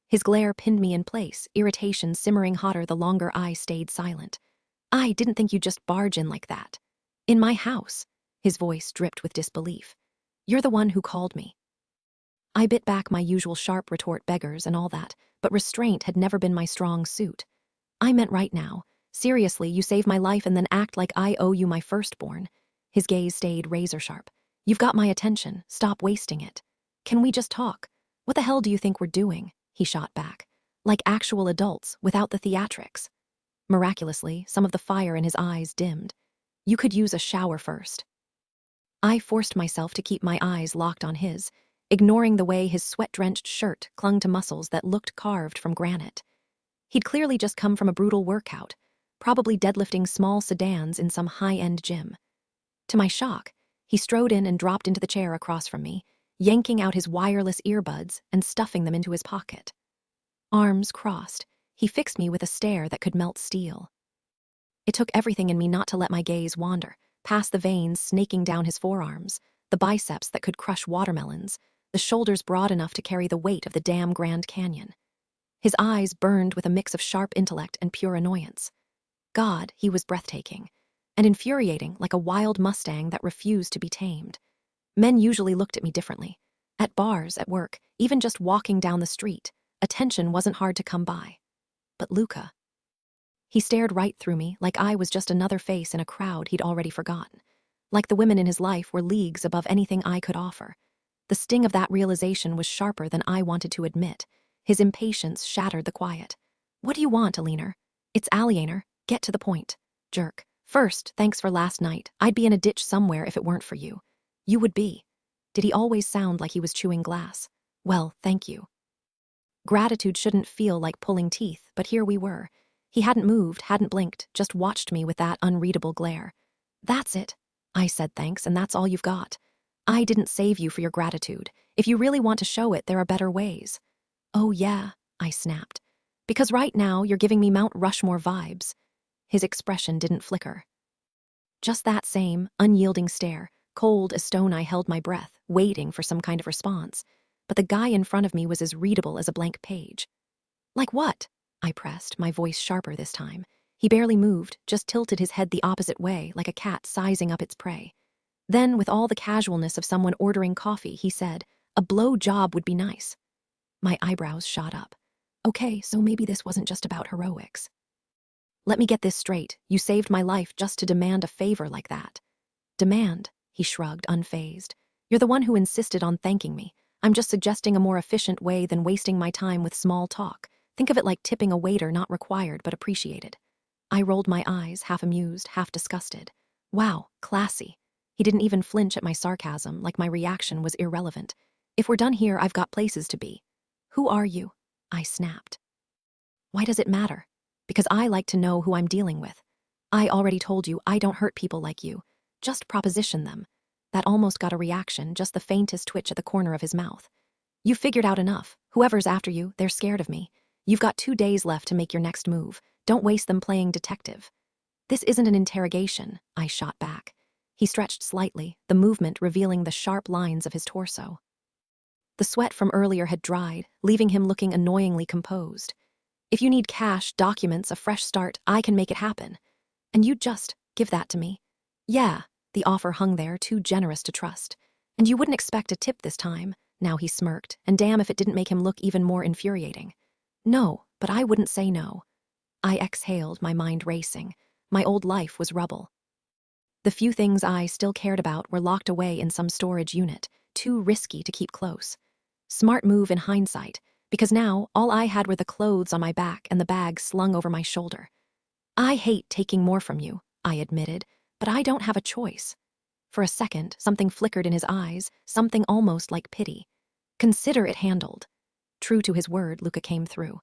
His glare pinned me in place, irritation simmering hotter the longer I stayed silent. I didn't think you'd just barge in like that. In my house. His voice dripped with disbelief. You're the one who called me. I bit back my usual sharp retort, beggars and all that, but restraint had never been my strong suit. I meant right now. Seriously, you save my life and then act like I owe you my firstborn. His gaze stayed razor sharp. You've got my attention. Stop wasting it. Can we just talk? What the hell do you think we're doing? He shot back. Like actual adults, without the theatrics. Miraculously, some of the fire in his eyes dimmed. You could use a shower first. I forced myself to keep my eyes locked on his, ignoring the way his sweat-drenched shirt clung to muscles that looked carved from granite. He'd clearly just come from a brutal workout, probably deadlifting small sedans in some high-end gym. To my shock, he strode in and dropped into the chair across from me, yanking out his wireless earbuds and stuffing them into his pocket. Arms crossed, he fixed me with a stare that could melt steel. It took everything in me not to let my gaze wander, past the veins snaking down his forearms, the biceps that could crush watermelons, the shoulders broad enough to carry the weight of the damn Grand Canyon. His eyes burned with a mix of sharp intellect and pure annoyance. God, he was breathtaking, and infuriating like a wild Mustang that refused to be tamed. Men usually looked at me differently. At bars, at work, even just walking down the street, attention wasn't hard to come by. But Luca. He stared right through me like I was just another face in a crowd he'd already forgotten. Like the women in his life were leagues above anything I could offer. The sting of that realization was sharper than I wanted to admit. His impatience shattered the quiet. What do you want, Aliener? It's Aliener. Get to the point. Jerk. First, thanks for last night. I'd be in a ditch somewhere if it weren't for you. You would be. Did he always sound like he was chewing glass? Well, thank you. Gratitude shouldn't feel like pulling teeth, but here we were. He hadn't moved, hadn't blinked, just watched me with that unreadable glare. That's it. I said thanks, and that's all you've got. I didn't save you for your gratitude. If you really want to show it, there are better ways. Oh yeah, I snapped. Because right now, you're giving me Mount Rushmore vibes. His expression didn't flicker. Just that same, unyielding stare, cold as stone. I held my breath, waiting for some kind of response. But the guy in front of me was as readable as a blank page. Like what? I pressed, my voice sharper this time. He barely moved, just tilted his head the opposite way, like a cat sizing up its prey. Then, with all the casualness of someone ordering coffee, he said, "A blow job would be nice." My eyebrows shot up. Okay, so maybe this wasn't just about heroics. Let me get this straight. You saved my life just to demand a favor like that. Demand, he shrugged, unfazed. You're the one who insisted on thanking me. I'm just suggesting a more efficient way than wasting my time with small talk. Think of it like tipping a waiter, not required but appreciated. I rolled my eyes, half amused, half disgusted. Wow, classy. He didn't even flinch at my sarcasm, like my reaction was irrelevant. If we're done here, I've got places to be. Who are you? I snapped. Why does it matter? Because I like to know who I'm dealing with. I already told you I don't hurt people like you. Just proposition them. That almost got a reaction, just the faintest twitch at the corner of his mouth. You figured out enough. Whoever's after you, they're scared of me. You've got 2 days left to make your next move. Don't waste them playing detective. This isn't an interrogation, I shot back. He stretched slightly, the movement revealing the sharp lines of his torso. The sweat from earlier had dried, leaving him looking annoyingly composed. If you need cash, documents, a fresh start, I can make it happen. And you'd just give that to me? Yeah, the offer hung there, too generous to trust. And you wouldn't expect a tip this time. Now he smirked, and damn if it didn't make him look even more infuriating. No, but I wouldn't say no. I exhaled, my mind racing. My old life was rubble. The few things I still cared about were locked away in some storage unit, too risky to keep close. Smart move in hindsight, because now all I had were the clothes on my back and the bag slung over my shoulder. I hate taking more from you, I admitted, but I don't have a choice. For a second, something flickered in his eyes, something almost like pity. Consider it handled. True to his word, Luca came through.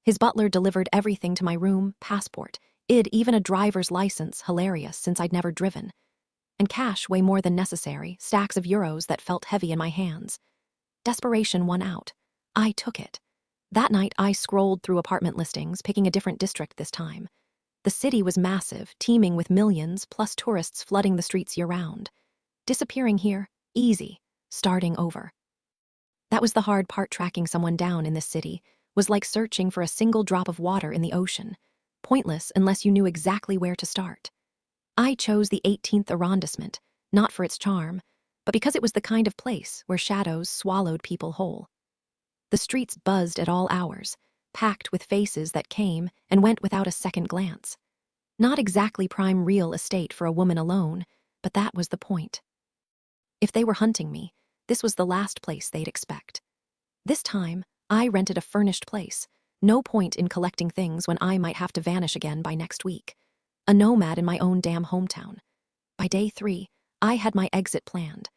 His butler delivered everything to my room, passport, even a driver's license, hilarious since I'd never driven. And cash way more than necessary, stacks of euros that felt heavy in my hands. Desperation won out. I took it. That night, I scrolled through apartment listings, picking a different district this time. The city was massive, teeming with millions, plus tourists flooding the streets year-round. Disappearing here, easy, starting over. That was the hard part. Tracking someone down in this city was like searching for a single drop of water in the ocean. Pointless unless you knew exactly where to start. I chose the 18th arrondissement, not for its charm, but because it was the kind of place where shadows swallowed people whole. The streets buzzed at all hours, packed with faces that came and went without a second glance. Not exactly prime real estate for a woman alone, but that was the point. If they were hunting me, this was the last place they'd expect. This time, I rented a furnished place. No point in collecting things when I might have to vanish again by next week. A nomad in my own damn hometown. By day 3, I had my exit planned.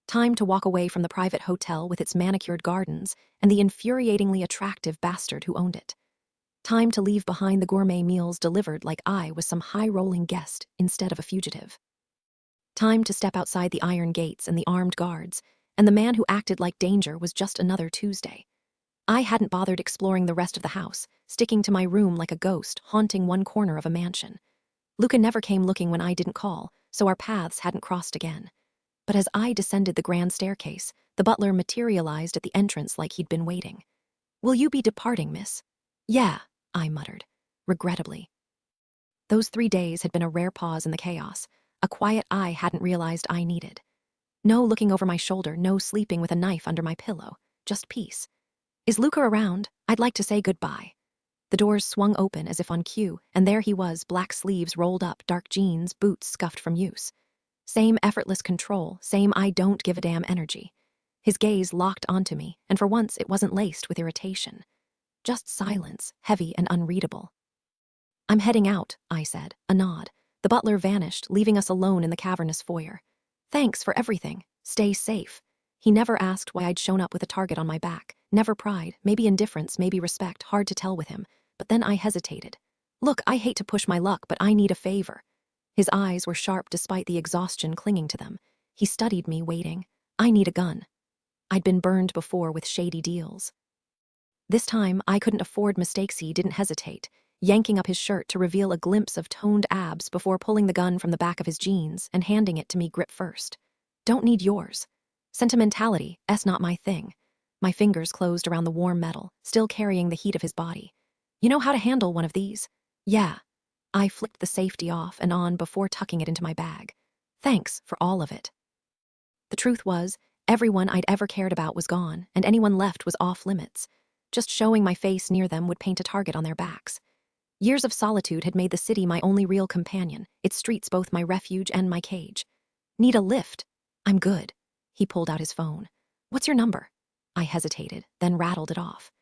Time to walk away from the private hotel with its manicured gardens and the infuriatingly attractive bastard who owned it. Time to leave behind the gourmet meals delivered like I was some high-rolling guest instead of a fugitive. Time to step outside the iron gates and the armed guards, and the man who acted like danger was just another Tuesday. I hadn't bothered exploring the rest of the house, sticking to my room like a ghost haunting one corner of a mansion. Luca never came looking when I didn't call, so our paths hadn't crossed again. But as I descended the grand staircase, the butler materialized at the entrance like he'd been waiting. "Will you be departing, miss?" "Yeah," I muttered, regrettably. Those 3 days had been a rare pause in the chaos, a quiet I hadn't realized I needed. No looking over my shoulder, no sleeping with a knife under my pillow, just peace. "Is Luca around? I'd like to say goodbye." The doors swung open as if on cue, and there he was, black sleeves rolled up, dark jeans, boots scuffed from use. Same effortless control, same I don't give a damn energy. His gaze locked onto me, and for once it wasn't laced with irritation. Just silence, heavy and unreadable. "I'm heading out," I said, a nod. The butler vanished, leaving us alone in the cavernous foyer. "Thanks for everything. Stay safe." He never asked why I'd shown up with a target on my back. Never pride, maybe indifference, maybe respect, hard to tell with him. But then I hesitated. "Look, I hate to push my luck, but I need a favor." His eyes were sharp despite the exhaustion clinging to them. He studied me, waiting. "I need a gun." I'd been burned before with shady deals. This time, I couldn't afford mistakes. He didn't hesitate, yanking up his shirt to reveal a glimpse of toned abs before pulling the gun from the back of his jeans and handing it to me grip first. "Don't need yours. Sentimentality, not my thing." My fingers closed around the warm metal, still carrying the heat of his body. "You know how to handle one of these?" "Yeah." I flicked the safety off and on before tucking it into my bag. "Thanks for all of it." The truth was, everyone I'd ever cared about was gone, and anyone left was off limits. Just showing my face near them would paint a target on their backs. Years of solitude had made the city my only real companion, its streets both my refuge and my cage. "Need a lift?" "I'm good." He pulled out his phone. "What's your number?" I hesitated, then rattled it off.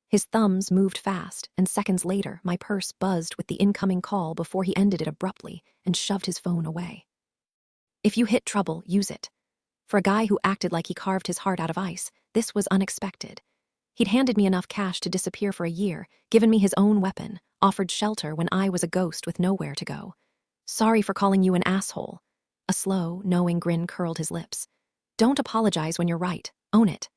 His thumbs moved fast, and seconds later, my purse buzzed with the incoming call before he ended it abruptly and shoved his phone away. "If you hit trouble, use it." For a guy who acted like he carved his heart out of ice, this was unexpected. He'd handed me enough cash to disappear for a year, given me his own weapon, offered shelter when I was a ghost with nowhere to go. "Sorry for calling you an asshole." A slow, knowing grin curled his lips. "Don't apologize when you're right. Own it."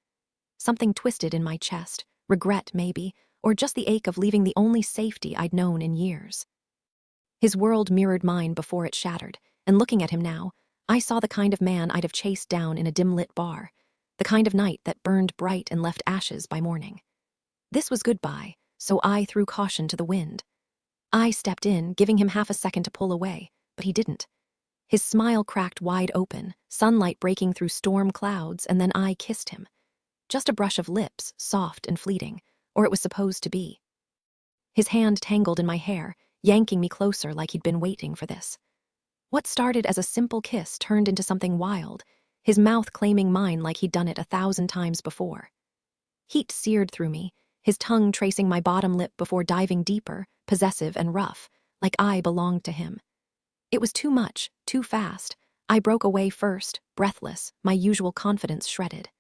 Something twisted in my chest, regret maybe, or just the ache of leaving the only safety I'd known in years. His world mirrored mine before it shattered, and looking at him now, I saw the kind of man I'd have chased down in a dim-lit bar, the kind of night that burned bright and left ashes by morning. This was goodbye, so I threw caution to the wind. I stepped in, giving him half a second to pull away, but he didn't. His smile cracked wide open, sunlight breaking through storm clouds, and then I kissed him. Just a brush of lips, soft and fleeting, or it was supposed to be. His hand tangled in my hair, yanking me closer like he'd been waiting for this. What started as a simple kiss turned into something wild, his mouth claiming mine like he'd done it 1,000 times before. Heat seared through me, his tongue tracing my bottom lip before diving deeper, possessive and rough, like I belonged to him. It was too much, too fast. I broke away first, breathless, my usual confidence shredded.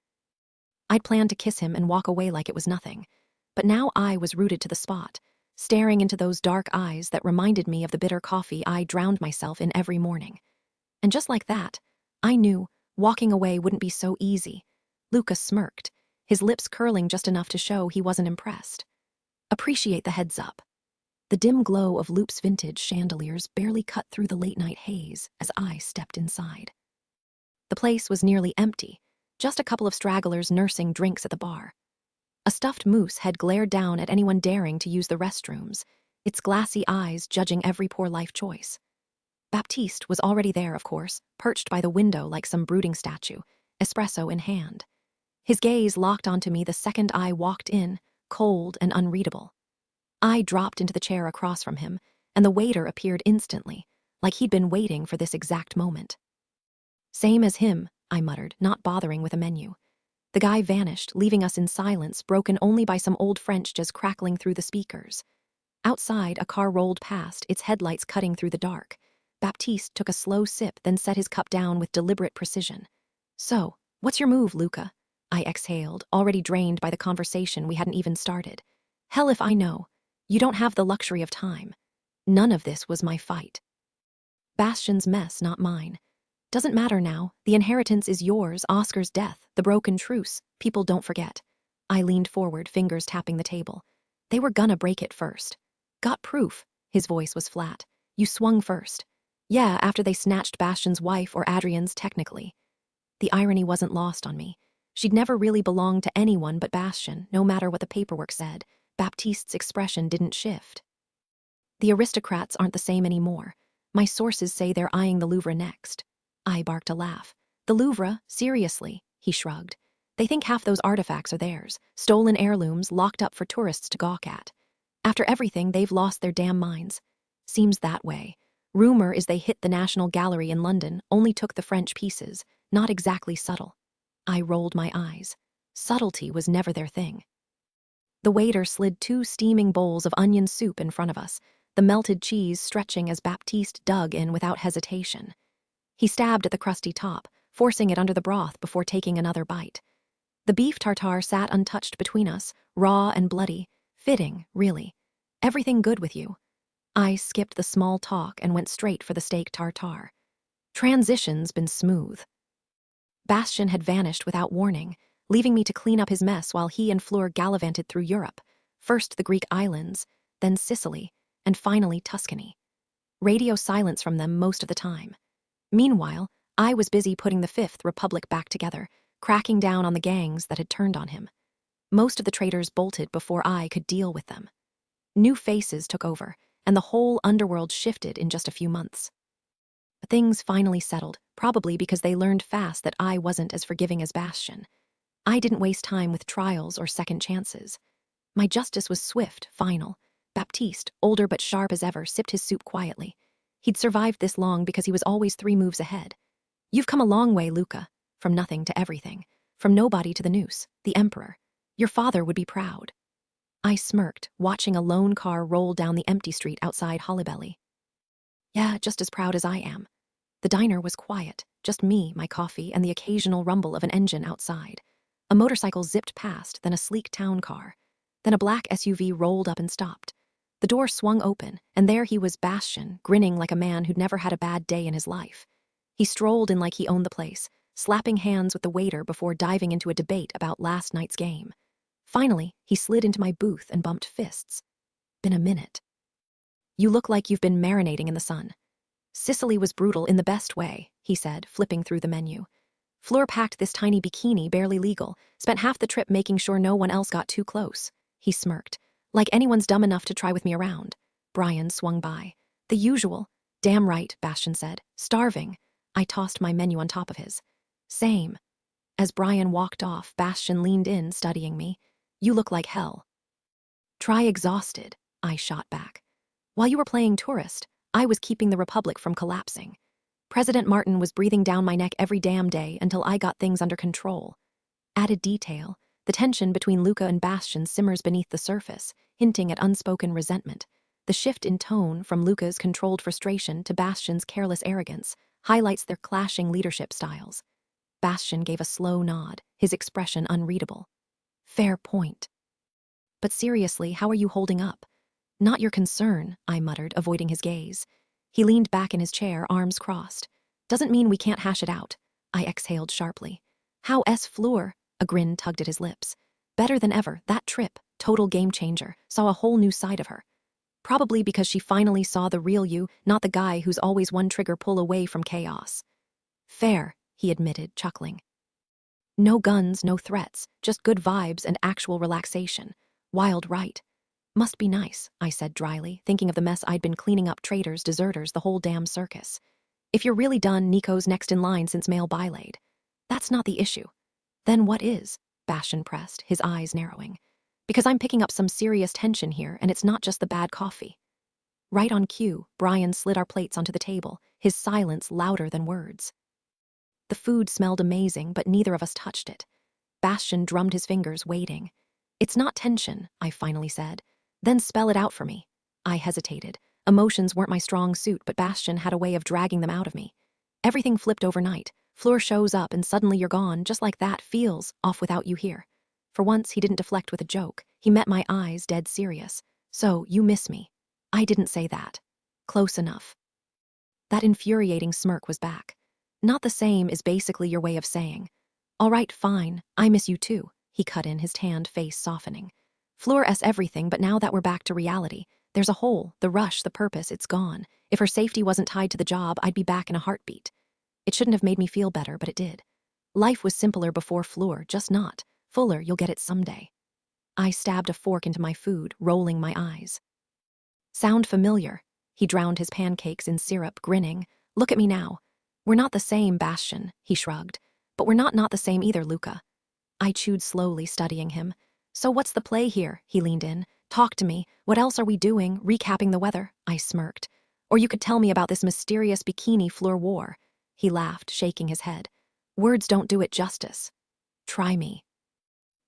I'd planned to kiss him and walk away like it was nothing, but now I was rooted to the spot, staring into those dark eyes that reminded me of the bitter coffee I drowned myself in every morning. And just like that, I knew walking away wouldn't be so easy. Luca smirked, his lips curling just enough to show he wasn't impressed. "Appreciate the heads up." The dim glow of Loop's vintage chandeliers barely cut through the late-night haze as I stepped inside. The place was nearly empty, just a couple of stragglers nursing drinks at the bar. A stuffed moose had glared down at anyone daring to use the restrooms, its glassy eyes judging every poor life choice. Baptiste was already there, of course, perched by the window like some brooding statue, espresso in hand. His gaze locked onto me the second I walked in, cold and unreadable. I dropped into the chair across from him, and the waiter appeared instantly, like he'd been waiting for this exact moment. "Same as him," I muttered, not bothering with a menu. The guy vanished, leaving us in silence, broken only by some old French just crackling through the speakers. Outside, a car rolled past, its headlights cutting through the dark. Baptiste took a slow sip, then set his cup down with deliberate precision. "So, what's your move, Luca?" I exhaled, already drained by the conversation we hadn't even started. "Hell if I know. You don't have the luxury of time. None of this was my fight. Bastian's mess, not mine. Doesn't matter now. The inheritance is yours, Oscar's death, the broken truce. People don't forget." I leaned forward, fingers tapping the table. "They were gonna break it first." "Got proof?" His voice was flat. "You swung first." "Yeah, after they snatched Bastian's wife, or Adrian's technically." The irony wasn't lost on me. She'd never really belonged to anyone but Bastian, no matter what the paperwork said. Baptiste's expression didn't shift. "The aristocrats aren't the same anymore. My sources say they're eyeing the Louvre next." I barked a laugh. "The Louvre? Seriously?" He shrugged. "They think half those artifacts are theirs, stolen heirlooms locked up for tourists to gawk at. After everything, they've lost their damn minds. Seems that way. Rumor is they hit the National Gallery in London, only took the French pieces. Not exactly subtle." I rolled my eyes. Subtlety was never their thing. The waiter slid 2 steaming bowls of onion soup in front of us, the melted cheese stretching as Baptiste dug in without hesitation. He stabbed at the crusty top, forcing it under the broth before taking another bite. The beef tartare sat untouched between us, raw and bloody. Fitting, really. "Everything good with you?" I skipped the small talk and went straight for the steak tartare. "Transition's been smooth." Bastian had vanished without warning, leaving me to clean up his mess while he and Fleur gallivanted through Europe, first the Greek islands, then Sicily, and finally Tuscany. Radio silence from them most of the time. Meanwhile, I was busy putting the Fifth Republic back together, cracking down on the gangs that had turned on him. Most of the traitors bolted before I could deal with them. New faces took over, and the whole underworld shifted in just a few months. But things finally settled, probably because they learned fast that I wasn't as forgiving as Bastian. I didn't waste time with trials or second chances. My justice was swift, final. Baptiste, older but sharp as ever, sipped his soup quietly. He'd survived this long because he was always 3 moves ahead. "You've come a long way, Luca. From nothing to everything. From nobody to the noose, the emperor. Your father would be proud." I smirked, watching a lone car roll down the empty street outside Hollybelly. "Yeah, just as proud as I am." The diner was quiet, just me, my coffee, and the occasional rumble of an engine outside. A motorcycle zipped past, then a sleek town car. Then a black SUV rolled up and stopped. The door swung open, and there he was, Bastian, grinning like a man who'd never had a bad day in his life. He strolled in like he owned the place, slapping hands with the waiter before diving into a debate about last night's game. Finally, he slid into my booth and bumped fists. "Been a minute." "You look like you've been marinating in the sun." "Sicily was brutal in the best way," he said, flipping through the menu. "Fleur packed this tiny bikini, barely legal, spent half the trip making sure no one else got too close." He smirked. "Like anyone's dumb enough to try with me around." Brian swung by. "The usual." "Damn right," Bastian said. "Starving." I tossed my menu on top of his. "Same." As Brian walked off, Bastian leaned in, studying me. "You look like hell." "Try exhausted," I shot back. "While you were playing tourist, I was keeping the Republic from collapsing. President Martin was breathing down my neck every damn day until I got things under control." Added detail, the tension between Luca and Bastian simmers beneath the surface, hinting at unspoken resentment. The shift in tone from Luca's controlled frustration to Bastian's careless arrogance highlights their clashing leadership styles. Bastian gave a slow nod, his expression unreadable. "Fair point. But seriously, how are you holding up?" "Not your concern," I muttered, avoiding his gaze. He leaned back in his chair, arms crossed. "Doesn't mean we can't hash it out." I exhaled sharply. "How Fleur?" A grin tugged at his lips. "Better than ever. That trip, total game changer, saw a whole new side of her. Probably because she finally saw the real you, not the guy who's always one trigger pull away from chaos." "Fair," he admitted, chuckling. "No guns, no threats, just good vibes and actual relaxation. Wild right. Must be nice," I said dryly, thinking of the mess I'd been cleaning up, traitors, deserters, the whole damn circus. "If you're really done, Nico's next in line since male bilaid." That's not the issue. Then what is? Bastian pressed, his eyes narrowing. Because I'm picking up some serious tension here, and it's not just the bad coffee. Right on cue, Brian slid our plates onto the table, his silence louder than words. The food smelled amazing, but neither of us touched it. Bastian drummed his fingers, waiting. It's not tension, I finally said. Then spell it out for me. I hesitated. Emotions weren't my strong suit, but Bastian had a way of dragging them out of me. Everything flipped overnight. Fleur shows up and suddenly you're gone, just like that, feels off without you here. For once, he didn't deflect with a joke. He met my eyes, dead serious. So, you miss me. I didn't say that. Close enough. That infuriating smirk was back. Not the same is basically your way of saying, all right, fine, I miss you too, he cut in, his tanned face softening. Fleur-s everything, but now that we're back to reality, there's a hole, the rush, the purpose, it's gone. If her safety wasn't tied to the job, I'd be back in a heartbeat. It shouldn't have made me feel better, but it did. Life was simpler before Fleur, just not. Fuller, you'll get it someday. I stabbed a fork into my food, rolling my eyes. Sound familiar? He drowned his pancakes in syrup, grinning. Look at me now. We're not the same, Bastian, he shrugged. But we're not the same either, Luca. I chewed slowly, studying him. So what's the play here? He leaned in. Talk to me. What else are we doing? Recapping the weather? I smirked. Or you could tell me about this mysterious bikini Fleur wore. He laughed, shaking his head. Words don't do it justice. Try me.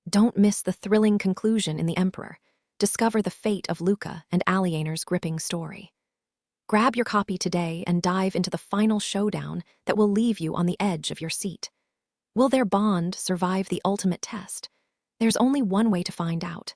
Don't miss the thrilling conclusion in The Emperor. Discover the fate of Luca and Aliener's gripping story. Grab your copy today and dive into the final showdown that will leave you on the edge of your seat. Will their bond survive the ultimate test? There's only one way to find out.